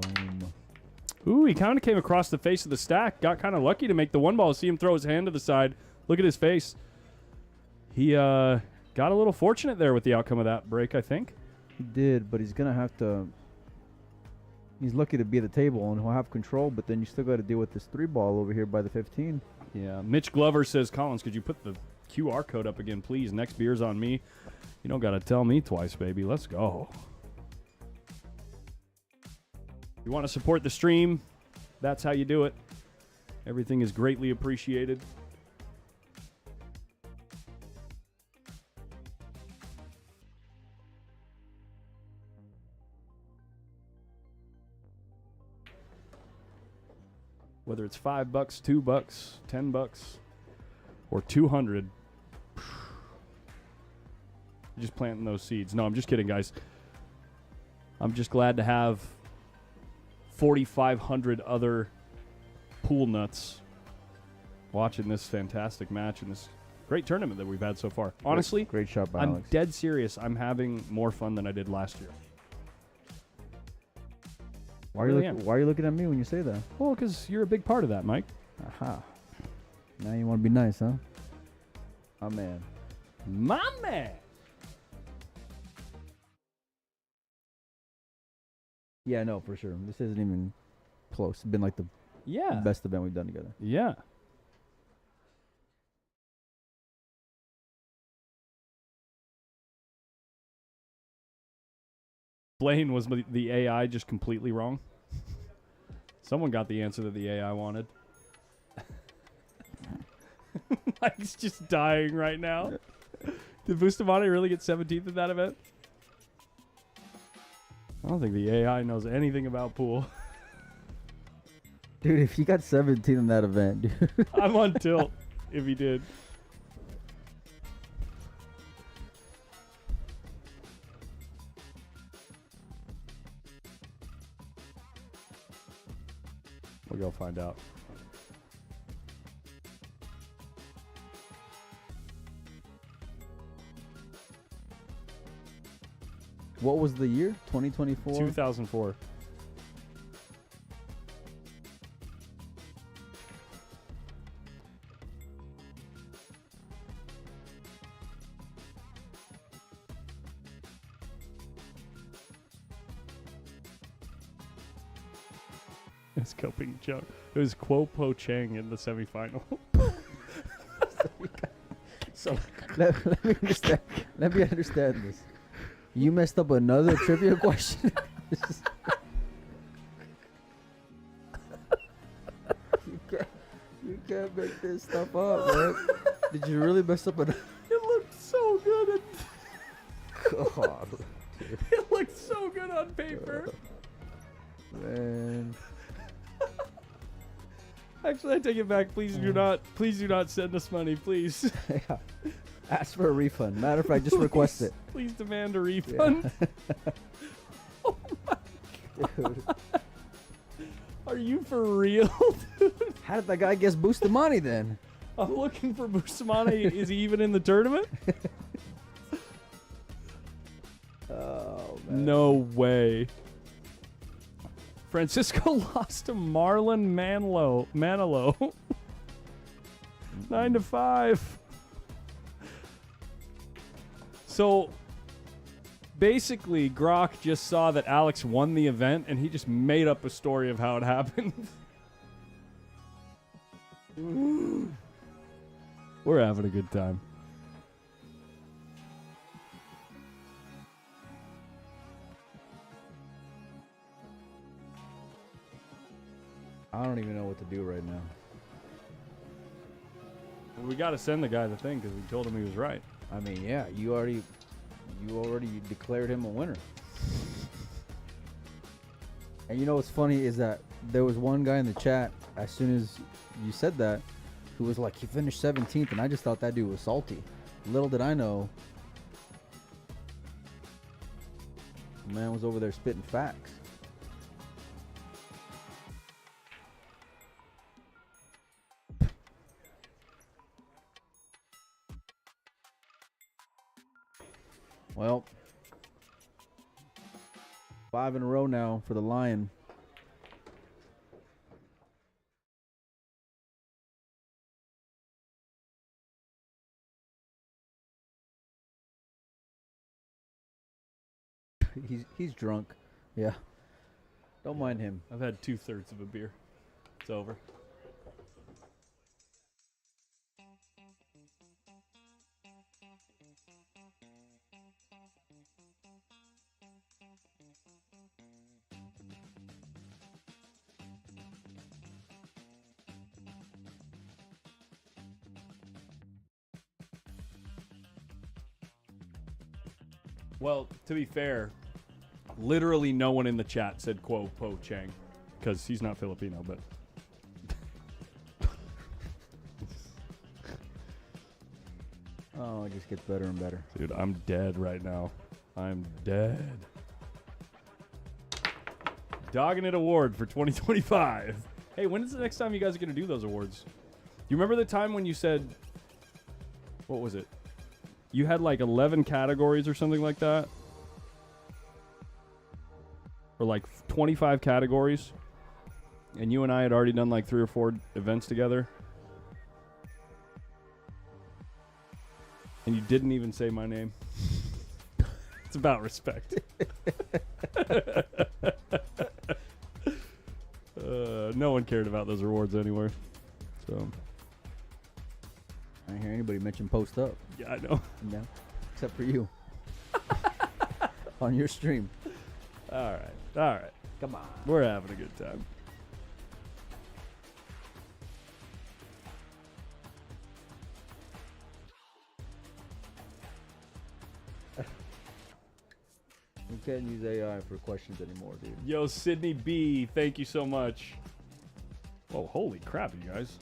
Boom. Ooh, he kind of came across the face of the stack. Got kind of lucky to make the one ball. See him throw his hand to the side. Look at his face. He got a little fortunate there with the outcome of that break, I think. He did, but he's going to have to... He's lucky to be at the table, and he'll have control, but then you still got to deal with this 3-ball over here by the 15. Yeah. Mitch Glover says, Collins, could you put the QR code up again, please? Next beer's on me. You don't got to tell me twice, baby. Let's go. You want to support the stream? That's how you do it. Everything is greatly appreciated. Whether it's $5, $2, $10, or 200, just planting those seeds. No, I'm just kidding, guys. I'm just glad to have 4,500 other pool nuts watching this fantastic match and this great tournament that we've had so far. Honestly, great shot by I'm Alex. dead serious. I'm having more fun than I did last year. Why are you looking at me when you say that? Well, because you're a big part of that, Mike. Aha. Now you want to be nice, huh? Oh, man. My man. Yeah, no, for sure. This isn't even close. It's been like the best event we've done together. Yeah. Blaine, was the AI just completely wrong? Someone got the answer that the AI wanted. Mike's just dying right now. Did Bustamante really get 17th in that event? I don't think the AI knows anything about pool. Dude, if you got 17 in that event, dude. I'm on tilt if he did. We'll go find out. What was the year? 2024? 2004. It's coping joke. It was Kuo Po Chang in the semifinal. So let me understand. Let me understand this. You messed up another trivia question. You can't make this stuff up, man. Did you really mess up another? It looked so good. God, It looked so good on paper. man. Actually, I take it back. Please do not send us money, please. Yeah. Ask for a refund. Matter of fact, just request it. Please demand a refund. Oh my Dude. Are you for real, dude? How did that guy guess Bustamante then? I'm looking for Bustamante. Is he even in the tournament? Oh, man. No way. Francisco lost to Marlon Manilow. 9-5. So basically, Grok just saw that Alex won the event, and he just made up a story of how it happened. We're having a good time. I don't even know what to do right now. We got to send the guy the thing because we told him he was right. I mean, yeah, you already declared him a winner. And you know what's funny is that there was one guy in the chat as soon as you said that who was like, he finished 17th, and I just thought that dude was salty. Little did I know, the man was over there spitting facts. Well, 5 in a row now for the Lion. He's drunk. Yeah. Don't mind him. I've had 2/3 of a beer. It's over. Well, to be fair, literally no one in the chat said Quo Po Chang because he's not Filipino, but Oh, it just gets better and better. dude, I'm dead right now. I'm dead. Dogging It Award for 2025. Hey, when is the next time you guys are going to do those awards? You remember the time when you said, what was it? You had like 11 categories or something like that? Or like 25 categories? And you and I had already done like 3 or 4 events together? And you didn't even say my name. It's about respect. No one cared about those awards anyway. So I didn't hear anybody mention Post Up. yeah, I know. No, except for you. On your stream. All right. Come on. We're having a good time. We can't use AI for questions anymore, dude. Yo, Sydney B, thank you so much. Whoa, holy crap, you guys.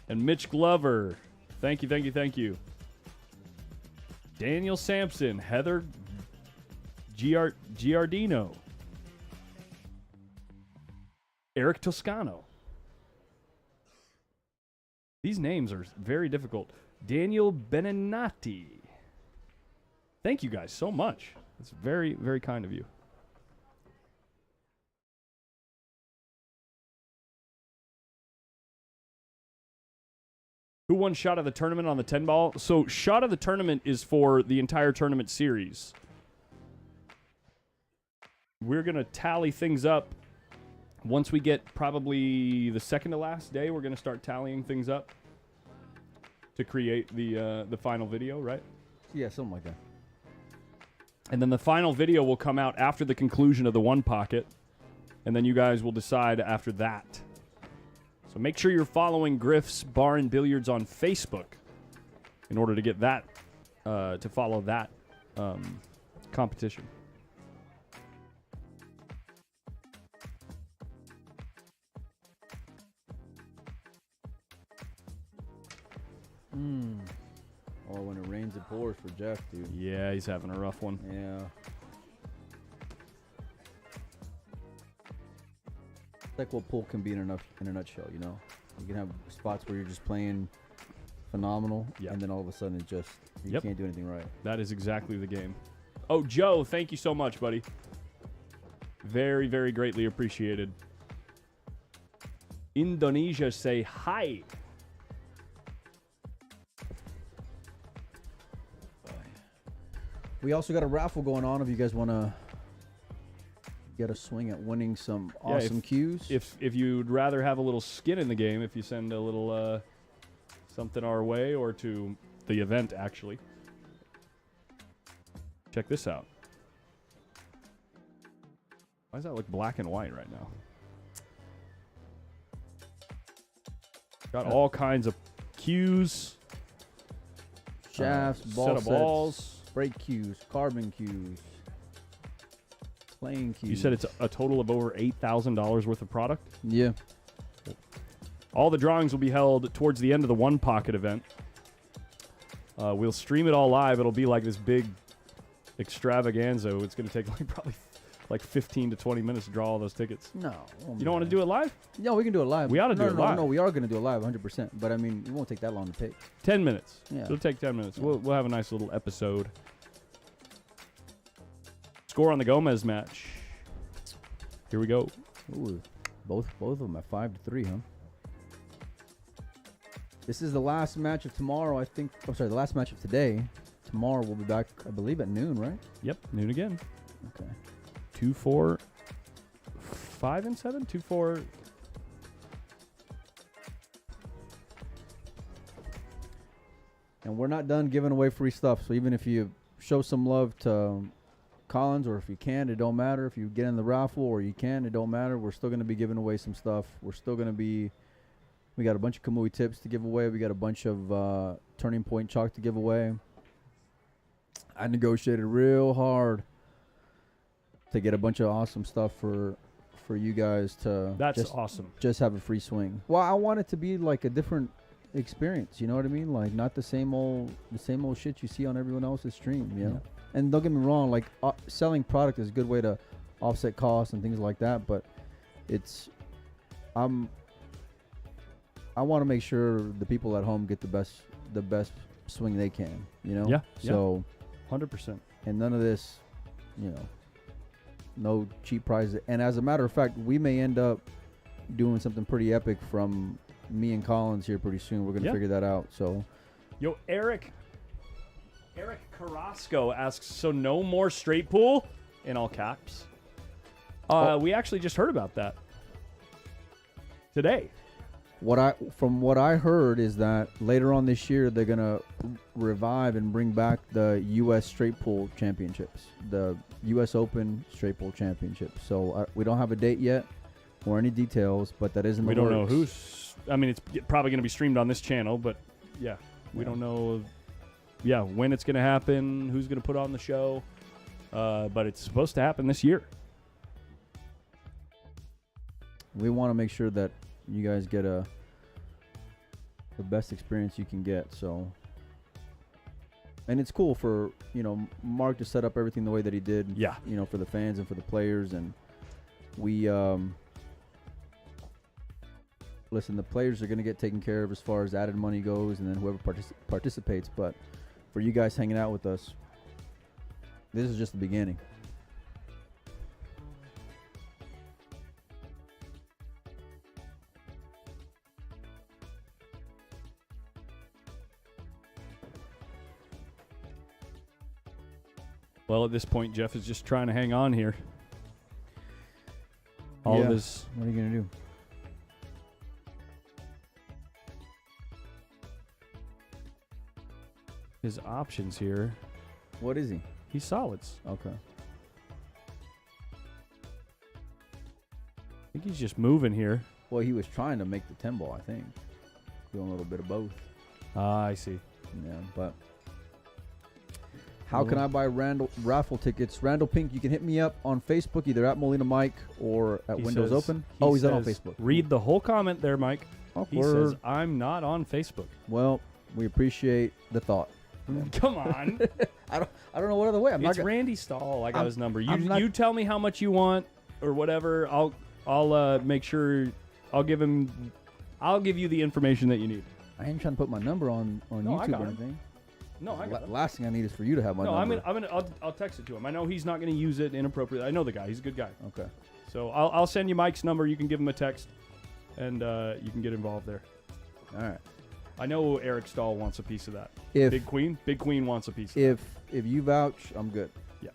And Mitch Glover, thank you. Daniel Sampson, Heather Giardino, Eric Toscano. These names are very difficult. Daniel Beninati. Thank you guys so much. It's very, very kind of you. Who won Shot of the Tournament on the 10 ball? So Shot of the Tournament is for the entire tournament series. We're going to tally things up. Once we get probably the second to last day, we're going to start tallying things up to create the final video, right? Yeah, something like that. And then the final video will come out after the conclusion of the one pocket, and then you guys will decide after that. So make sure you're following Griff's Bar and Billiards on Facebook in order to get that, to follow that competition. Oh, when it rains, it pours for Jeff, dude. Yeah, he's having a rough one. Yeah. It's like what pool can be in a nutshell, you know? You can have spots where you're just playing phenomenal, Yep. and then all of a sudden it just, you Yep. can't do anything right. That is exactly the game. Oh, Joe, thank you so much, buddy. Very, very greatly appreciated. Indonesia say hi. We also got a raffle going on if you guys want to get a swing at winning some Yeah, awesome cues. If you'd rather have a little skin in the game, if you send a little something our way or to the event, actually. Check this out. Why does that look black and white right now? Got all kinds of cues. Shafts, ball set of sets, balls. break cues, carbon cues, playing cues. You said it's a total of over $8,000 worth of product? Yeah. All the drawings will be held towards the end of the One Pocket event. We'll stream it all live. It'll be like this big extravaganza. It's going to take probably 15 to 20 minutes to draw all those tickets. No. You don't want to do it live? No, we can do it live. We ought to do it live. No, we are going to do it live 100%. But I mean, it won't take that long to pick. 10 minutes. Yeah. It'll take 10 minutes. Yeah. We'll have a nice little episode. Score on the Gomez match. Here we go. Ooh, both of them at 5-3, huh? This is the last match of tomorrow, I think. Oh, sorry, the last match of today. Tomorrow we'll be back, I believe, at noon, right? Yep, noon again. Okay. 2, 4, 5, and 7. 2, 4. And we're not done giving away free stuff. So even if you show some love to Collins, or if you can, it don't matter. If you get in the raffle or you can, it don't matter. We're still going to be giving away some stuff. We're still going to be. We got a bunch of Kamui tips to give away. We got a bunch of Turning Point chalk to give away. I negotiated real hard to get a bunch of awesome stuff for you guys to. That's awesome. Just have a free swing. Well, I want it to be like a different experience. You know what I mean? Like not the same old shit you see on everyone else's stream. You know? And don't get me wrong. Like selling product is a good way to offset costs and things like that. But it's I want to make sure the people at home get the best swing they can. You know? Yeah. So 100%. And none of this, no cheap prizes. And as a matter of fact, we may end up doing something pretty epic from me and Collins here pretty soon. We're going to figure that out. So, yo, Eric Carrasco asks, so no more straight pool? In all caps. We actually just heard about that today. From what I heard is that later on this year they're gonna revive and bring back the U.S. Straight Pool Championships, the U.S. Open Straight Pool Championships. So we don't have a date yet or any details, but that is in the works. We don't know who's. I mean, it's probably gonna be streamed on this channel, but we don't know. Yeah, when it's gonna happen, who's gonna put on the show, but it's supposed to happen this year. We want to make sure that you guys get the best experience you can get. So, and it's cool for Mark to set up everything the way that he did. Yeah. For the fans and for the players, and we listen. The players are going to get taken care of as far as added money goes, and then whoever participates. But for you guys hanging out with us, this is just the beginning. Well, at this point, Jeff is just trying to hang on here. All of his. What are you going to do? His options here. What is he? He's solids. Okay. I think he's just moving here. Well, he was trying to make the 10 ball, I think. Doing a little bit of both. I see. Yeah, but how can I buy raffle tickets? Randall Pink, you can hit me up on Facebook, either at Molina Mike or at Windows Open. He's not on Facebook. Read the whole comment there, Mike. He says, I'm not on Facebook. Well, we appreciate the thought. Come on. I don't know what other way. It's Randy Stahl. I got his number. You tell me how much you want or whatever. I'll make sure I'll give you the information that you need. I ain't trying to put my number on YouTube or anything. No, I got it. Last thing I need is for you to have my number. I'll text it to him. I know he's not going to use it inappropriately. I know the guy. He's a good guy. Okay. So I'll send you Mike's number. You can give him a text, and you can get involved there. All right. I know Eric Stahl wants a piece of that. Big Queen wants a piece of that. If you vouch, I'm good. Yeah.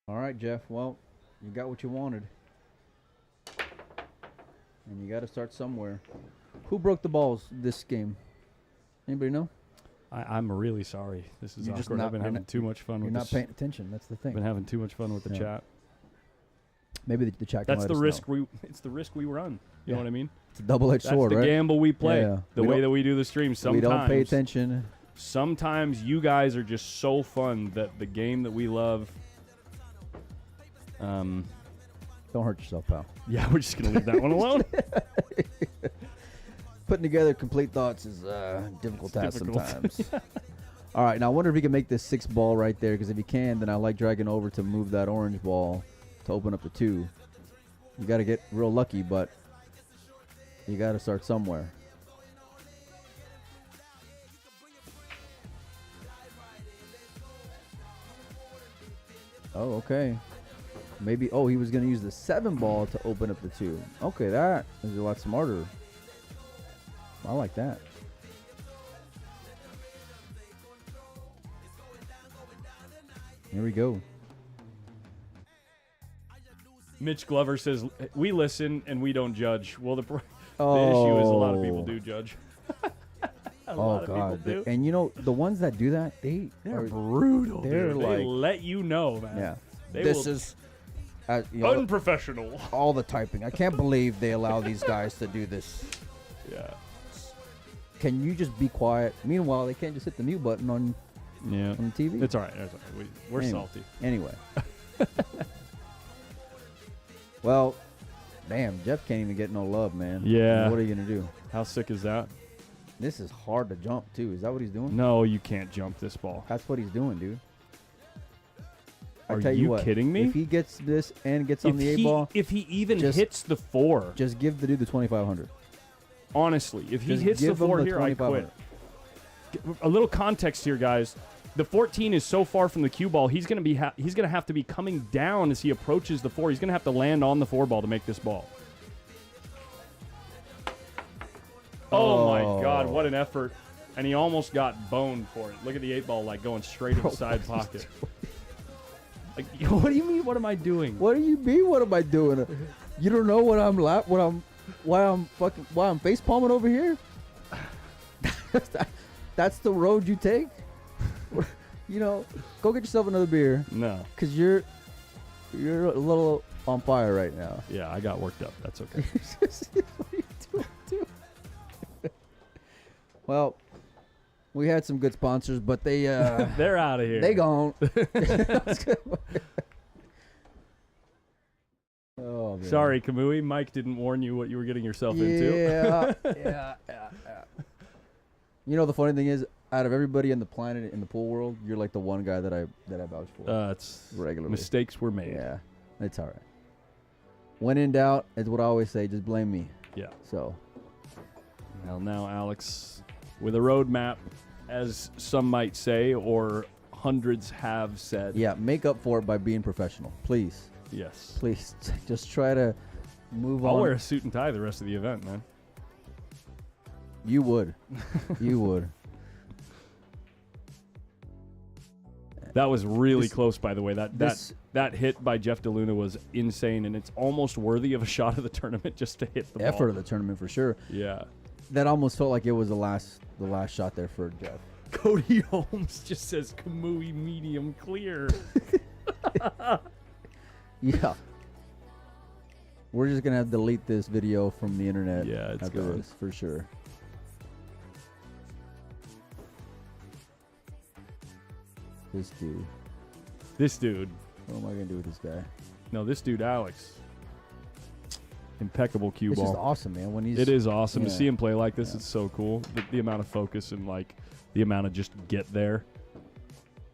All right, Jeff. Well, you got what you wanted. And you got to start somewhere. Who broke the balls this game? Anybody know? I'm really sorry. This is You're just awkward. not- I've been you're having not- too much fun You're with not this. paying attention. That's the I've thing. been having too much fun with the chat. Maybe the chat can That's let the us risk know. it's the risk we run. You know what I mean? It's a double-edged sword, That's the right? gamble we play. Yeah. The way that we do the stream. Sometimes we don't pay attention. Sometimes you guys are just so fun that the game that we love. Don't hurt yourself, pal. Yeah, we're just gonna leave that one alone. Putting together complete thoughts is a difficult task difficult. sometimes. All right, now I wonder if he can make this 6 ball right there, because if he can, then I like dragging over to move that orange ball to open up the 2. You got to get real lucky, but you got to start somewhere. Oh, okay. Maybe. Oh, he was gonna use the 7 ball to open up the 2. Okay, that is a lot smarter. I like that. Here we go. Mitch Glover says, we listen and we don't judge. Well, the issue is a lot of people do judge. A lot of people do. And you know, the ones that do that, They're brutal. they're Dude. like- They let you know, man. yeah. They This will- is you know, Unprofessional. all the typing. I can't believe they allow these guys to do this. Yeah. Can you just be quiet? Meanwhile, they can't just hit the mute button on Yeah. the TV. It's all right. It's all right. We're Anyway. salty. Anyway. Well, damn, Jeff can't even get no love, man. Yeah. What are you gonna do? How sick is that? This is hard to jump too. Is that what he's doing? No, you can't jump this ball. That's what he's doing, dude. I Are tell you what, kidding me? If he gets this and gets on the If 8 ball, if he even just- hits the 4, just give the dude the 2,500. honestly, if he Just hits the give him 4 the here, I quit. 2,500. A little context here, guys. The 14 is so far from the cue ball. He's gonna be he's gonna have to be coming down as he approaches the 4. He's gonna have to land on the 4 ball to make this ball. Oh my God! What an effort! And he almost got boned for it. Look at the 8 ball like going straight in the side pocket. Like, what do you mean? What am I doing? What do you mean? What am I doing? You don't know what why I'm face palming over here? That's the road you take. You know, go get yourself another beer, No. cause you're a little on fire right now. Yeah, I got worked up. That's okay. What are you doing, dude? Well, we had some good sponsors, but they They're out of here. they gone. Oh, man. Sorry, Kamui. Mike didn't warn you what you were getting yourself into. Yeah. You know, the funny thing is, out of everybody in the planet in the pool world, you're like the one guy that I vouch for It's regularly. mistakes were made. Yeah, it's all right. When in doubt, is what I always say. Just blame me. Yeah. So Well, now Alex, with a roadmap, as some might say, or hundreds have said. yeah, make up for it by being professional, please. Yes. Please, just try to move I'll on. wear a suit and tie the rest of the event, man. You would. You would. That was really This- close, by the way. That hit by Jeff DeLuna was insane, and it's almost worthy of a shot of the tournament just to hit the Effort ball. of the tournament for sure. Yeah. That almost felt like it was the last shot there for Jeff. Cody Holmes just says Kamui medium clear. Yeah. We're just gonna have to delete this video from the internet. Yeah, it's after gone. this for sure. This dude. What am I gonna do with this guy? No, this dude, Alex. Impeccable cue It's ball. just awesome, man. When he's It is awesome to yeah. see him play like this. Yeah. It's so cool. The amount of focus and like the amount of just get there.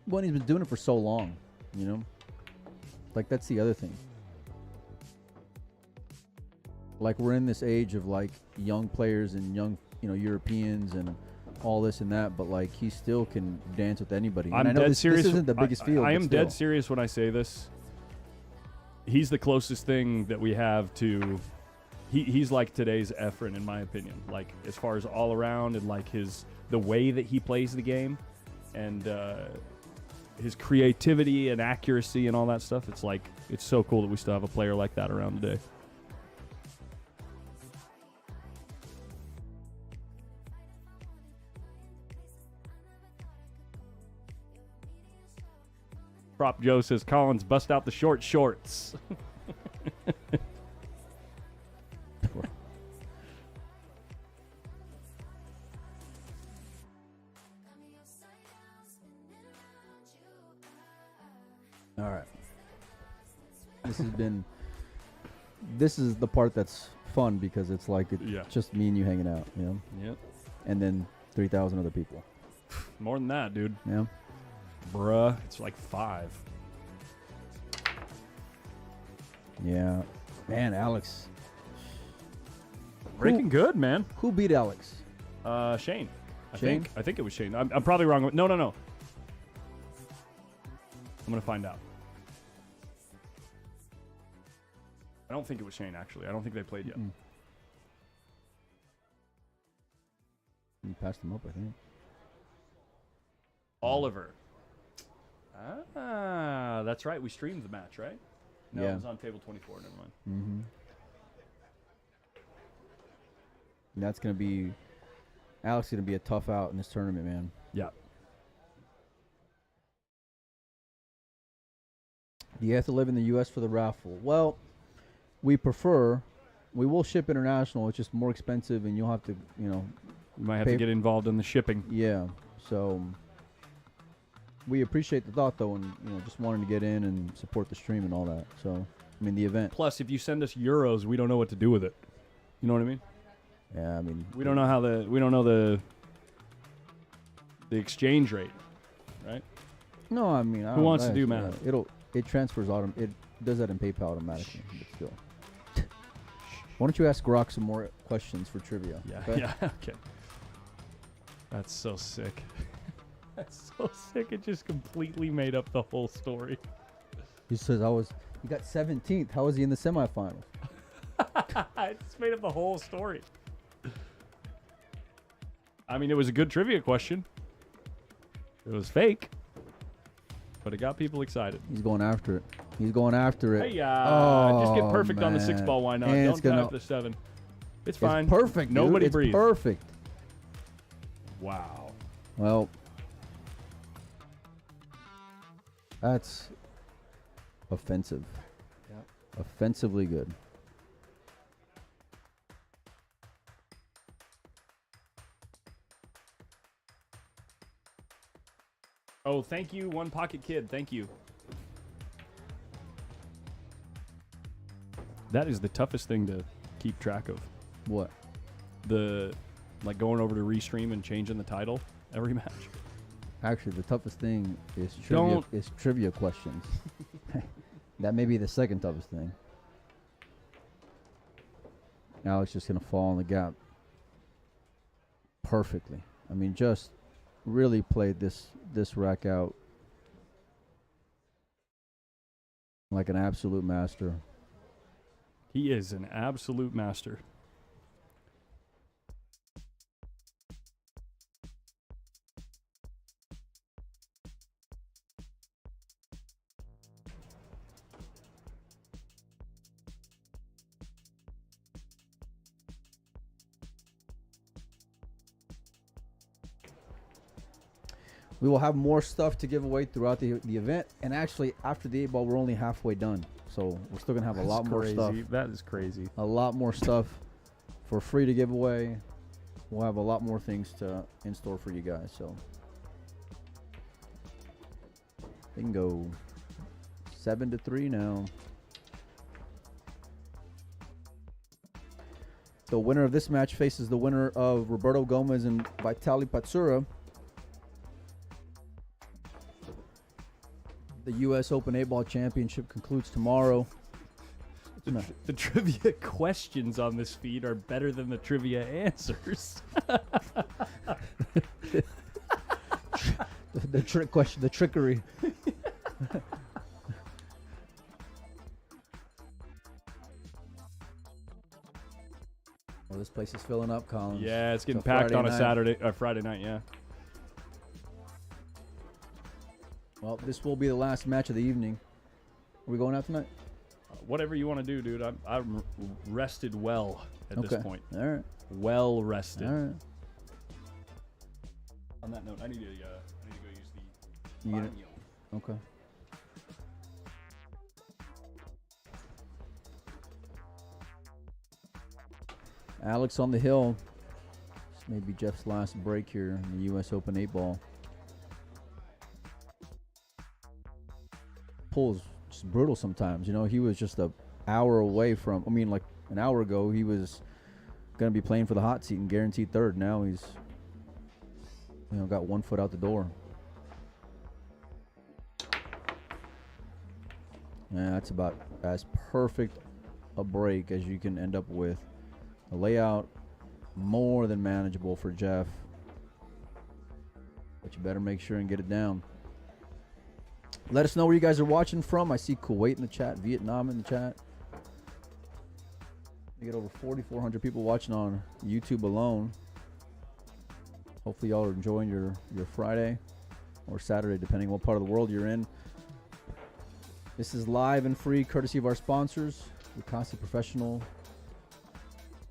when he's been doing it for so long, you know. Like that's the other thing. Like we're in this age of like young players and young, Europeans and all this and that, but like he still can dance with anybody. And I I'm know dead this serious. isn't the biggest field. I but am still. dead serious when I say this. He's the closest thing that we have to. He's like today's Efren, in my opinion. Like as far as all around and like the way that he plays the game, and his creativity and accuracy and all that stuff. It's so cool that we still have a player like that around today. Prop Joe says Collins bust out the short shorts. All right. This is the part that's fun because it's like it's Yeah. just me and you hanging out, you know, Yep. and then 3,000 other people. More than that, dude. Yeah. Bruh. It's like 5. Yeah. Man, Alex. Breaking good, man. Who beat Alex? Shane. Shane? I think it was Shane. I'm probably wrong. No. I'm going to find out. I don't think it was Shane, actually. I don't think they played yet. Mm. You passed him up, I think. Oliver. Ah, that's right. We streamed the match, right? No, Yeah. it was on table 24. Never mind. Mm-hmm. That's going to be... Alex is going to be a tough out in this tournament, man. Yeah. Do you have to live in the U.S. for the raffle? Well, we prefer. We will ship international. It's just more expensive, and you'll have to, You might have Pay- to get involved in the shipping. yeah. So we appreciate the thought, though, and just wanting to get in and support the stream and all that. So, I mean, the event. Plus, if you send us euros, we don't know what to do with it. You know what I mean? Yeah, I mean, We don't know how the exchange rate, right? No, I mean, I Who don't- wants to do yeah, math? It transfers It does that in PayPal automatically, but still. Why don't you ask Grok some more questions for trivia? Yeah. okay? Yeah. Okay. That's so sick. That's so sick. It just completely made up the whole story. He says he got 17th. How was he in the semifinals? It just made up the whole story. I mean, it was a good trivia question. It was fake, but it got people excited. He's going after it. He's going after it. Hey, just get Oh, perfect on the 6 man. ball. Why not? And Don't it's gonna- tap the 7. It's It's fine. perfect. Dude. Nobody It's breathed. perfect. Wow. Well, that's offensive. Yep. Offensively good. Oh, thank you, One Pocket Kid. Thank you. That is the toughest thing to keep track of. What? Like going over to restream and changing the title every match. Actually, the toughest thing is Don't- trivia questions. That may be the second toughest thing. Alex just gonna fall in the gap perfectly. I mean, just really played this rack out like an absolute master. He is an absolute master. We will have more stuff to give away throughout the event, and actually after the 8 ball, we're only halfway done, so we're still gonna have a lot more stuff. That is crazy. A lot more stuff for free to give away. We'll have a lot more things in store for you guys. So they can go 7-3 now. The winner of this match faces the winner of Roberto Gomez and Vitaly Patsura. The U.S. Open 8-Ball Championship concludes tomorrow. No. The trivia questions on this feed are better than the trivia answers. The trick question, the trickery. Well, this place is filling up, Collins. Yeah, it's getting a packed Friday on a night. Saturday or Friday night, yeah. Well, this will be the last match of the evening. Are we going out tonight? Whatever you want to do, dude. I'm rested well at this point. All right. Well rested. All right. On that note, I need to go use the You get baño. Okay. Alex on the hill. This may be Jeff's last break here in the U.S. Open 8-Ball. Pull is just brutal sometimes. You know, he was just an hour away from, I mean, like an hour ago, he was going to be playing for the hot seat and guaranteed third. Now he's, you know, got 1 foot out the door. Yeah, that's about as perfect a break as you can end up with. The layout, more than manageable for Jeff. But you better make sure and get it down. Let us know where you guys are watching from. I see Kuwait in the chat, Vietnam in the chat. We get over 4,400 people watching on YouTube alone. Hopefully y'all are enjoying your Friday or Saturday, depending on what part of the world you're in. This is live and free, courtesy of our sponsors, Lucasi Professional,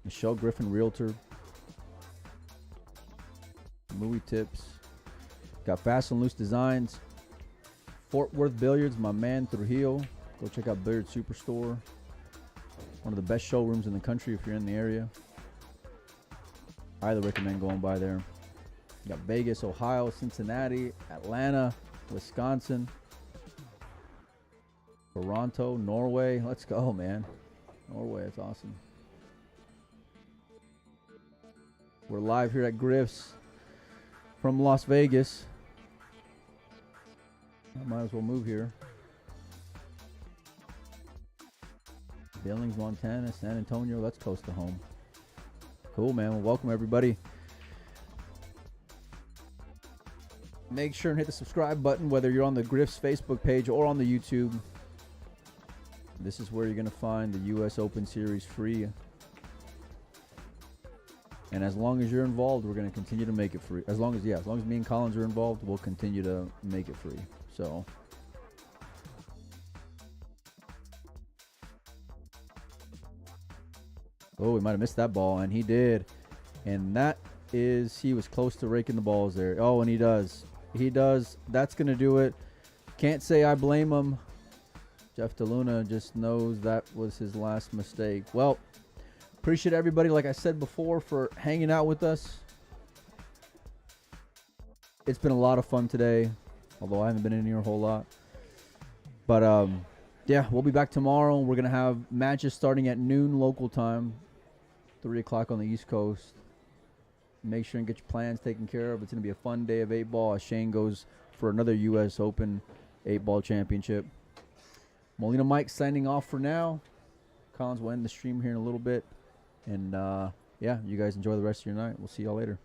Michelle Griffin Realtor, Movie Tips, got Fast and Loose Designs, Fort Worth Billiards, my man Trujillo. Go check out Billiard Superstore. One of the best showrooms in the country if you're in the area. I highly recommend going by there. You got Vegas, Ohio, Cincinnati, Atlanta, Wisconsin, Toronto, Norway. Let's go, man. Norway, it's awesome. We're live here at Griff's from Las Vegas. I might as well move here. Billings, Montana, San Antonio. That's close to home. Cool, man. Well, welcome, everybody. Make sure and hit the subscribe button, whether you're on the Griff's Facebook page or on the YouTube. This is where you're going to find the U.S. Open Series free. And as long as you're involved, we're going to continue to make it free. As long as me and Collins are involved, we'll continue to make it free. So, oh, we might have missed that ball, and he did. And he was close to raking the balls there. Oh, and he does. He does. That's going to do it. Can't say I blame him. Jeff DeLuna just knows that was his last mistake. Well, appreciate everybody, like I said before, for hanging out with us. It's been a lot of fun today, although I haven't been in here a whole lot. But, yeah, we'll be back tomorrow. We're going to have matches starting at noon local time, 3 o'clock on the East Coast. Make sure and get your plans taken care of. It's going to be a fun day of 8-ball as Shane goes for another U.S. Open 8-ball championship. Molina Mike signing off for now. Collins will end the stream here in a little bit. And, yeah, you guys enjoy the rest of your night. We'll see y'all later.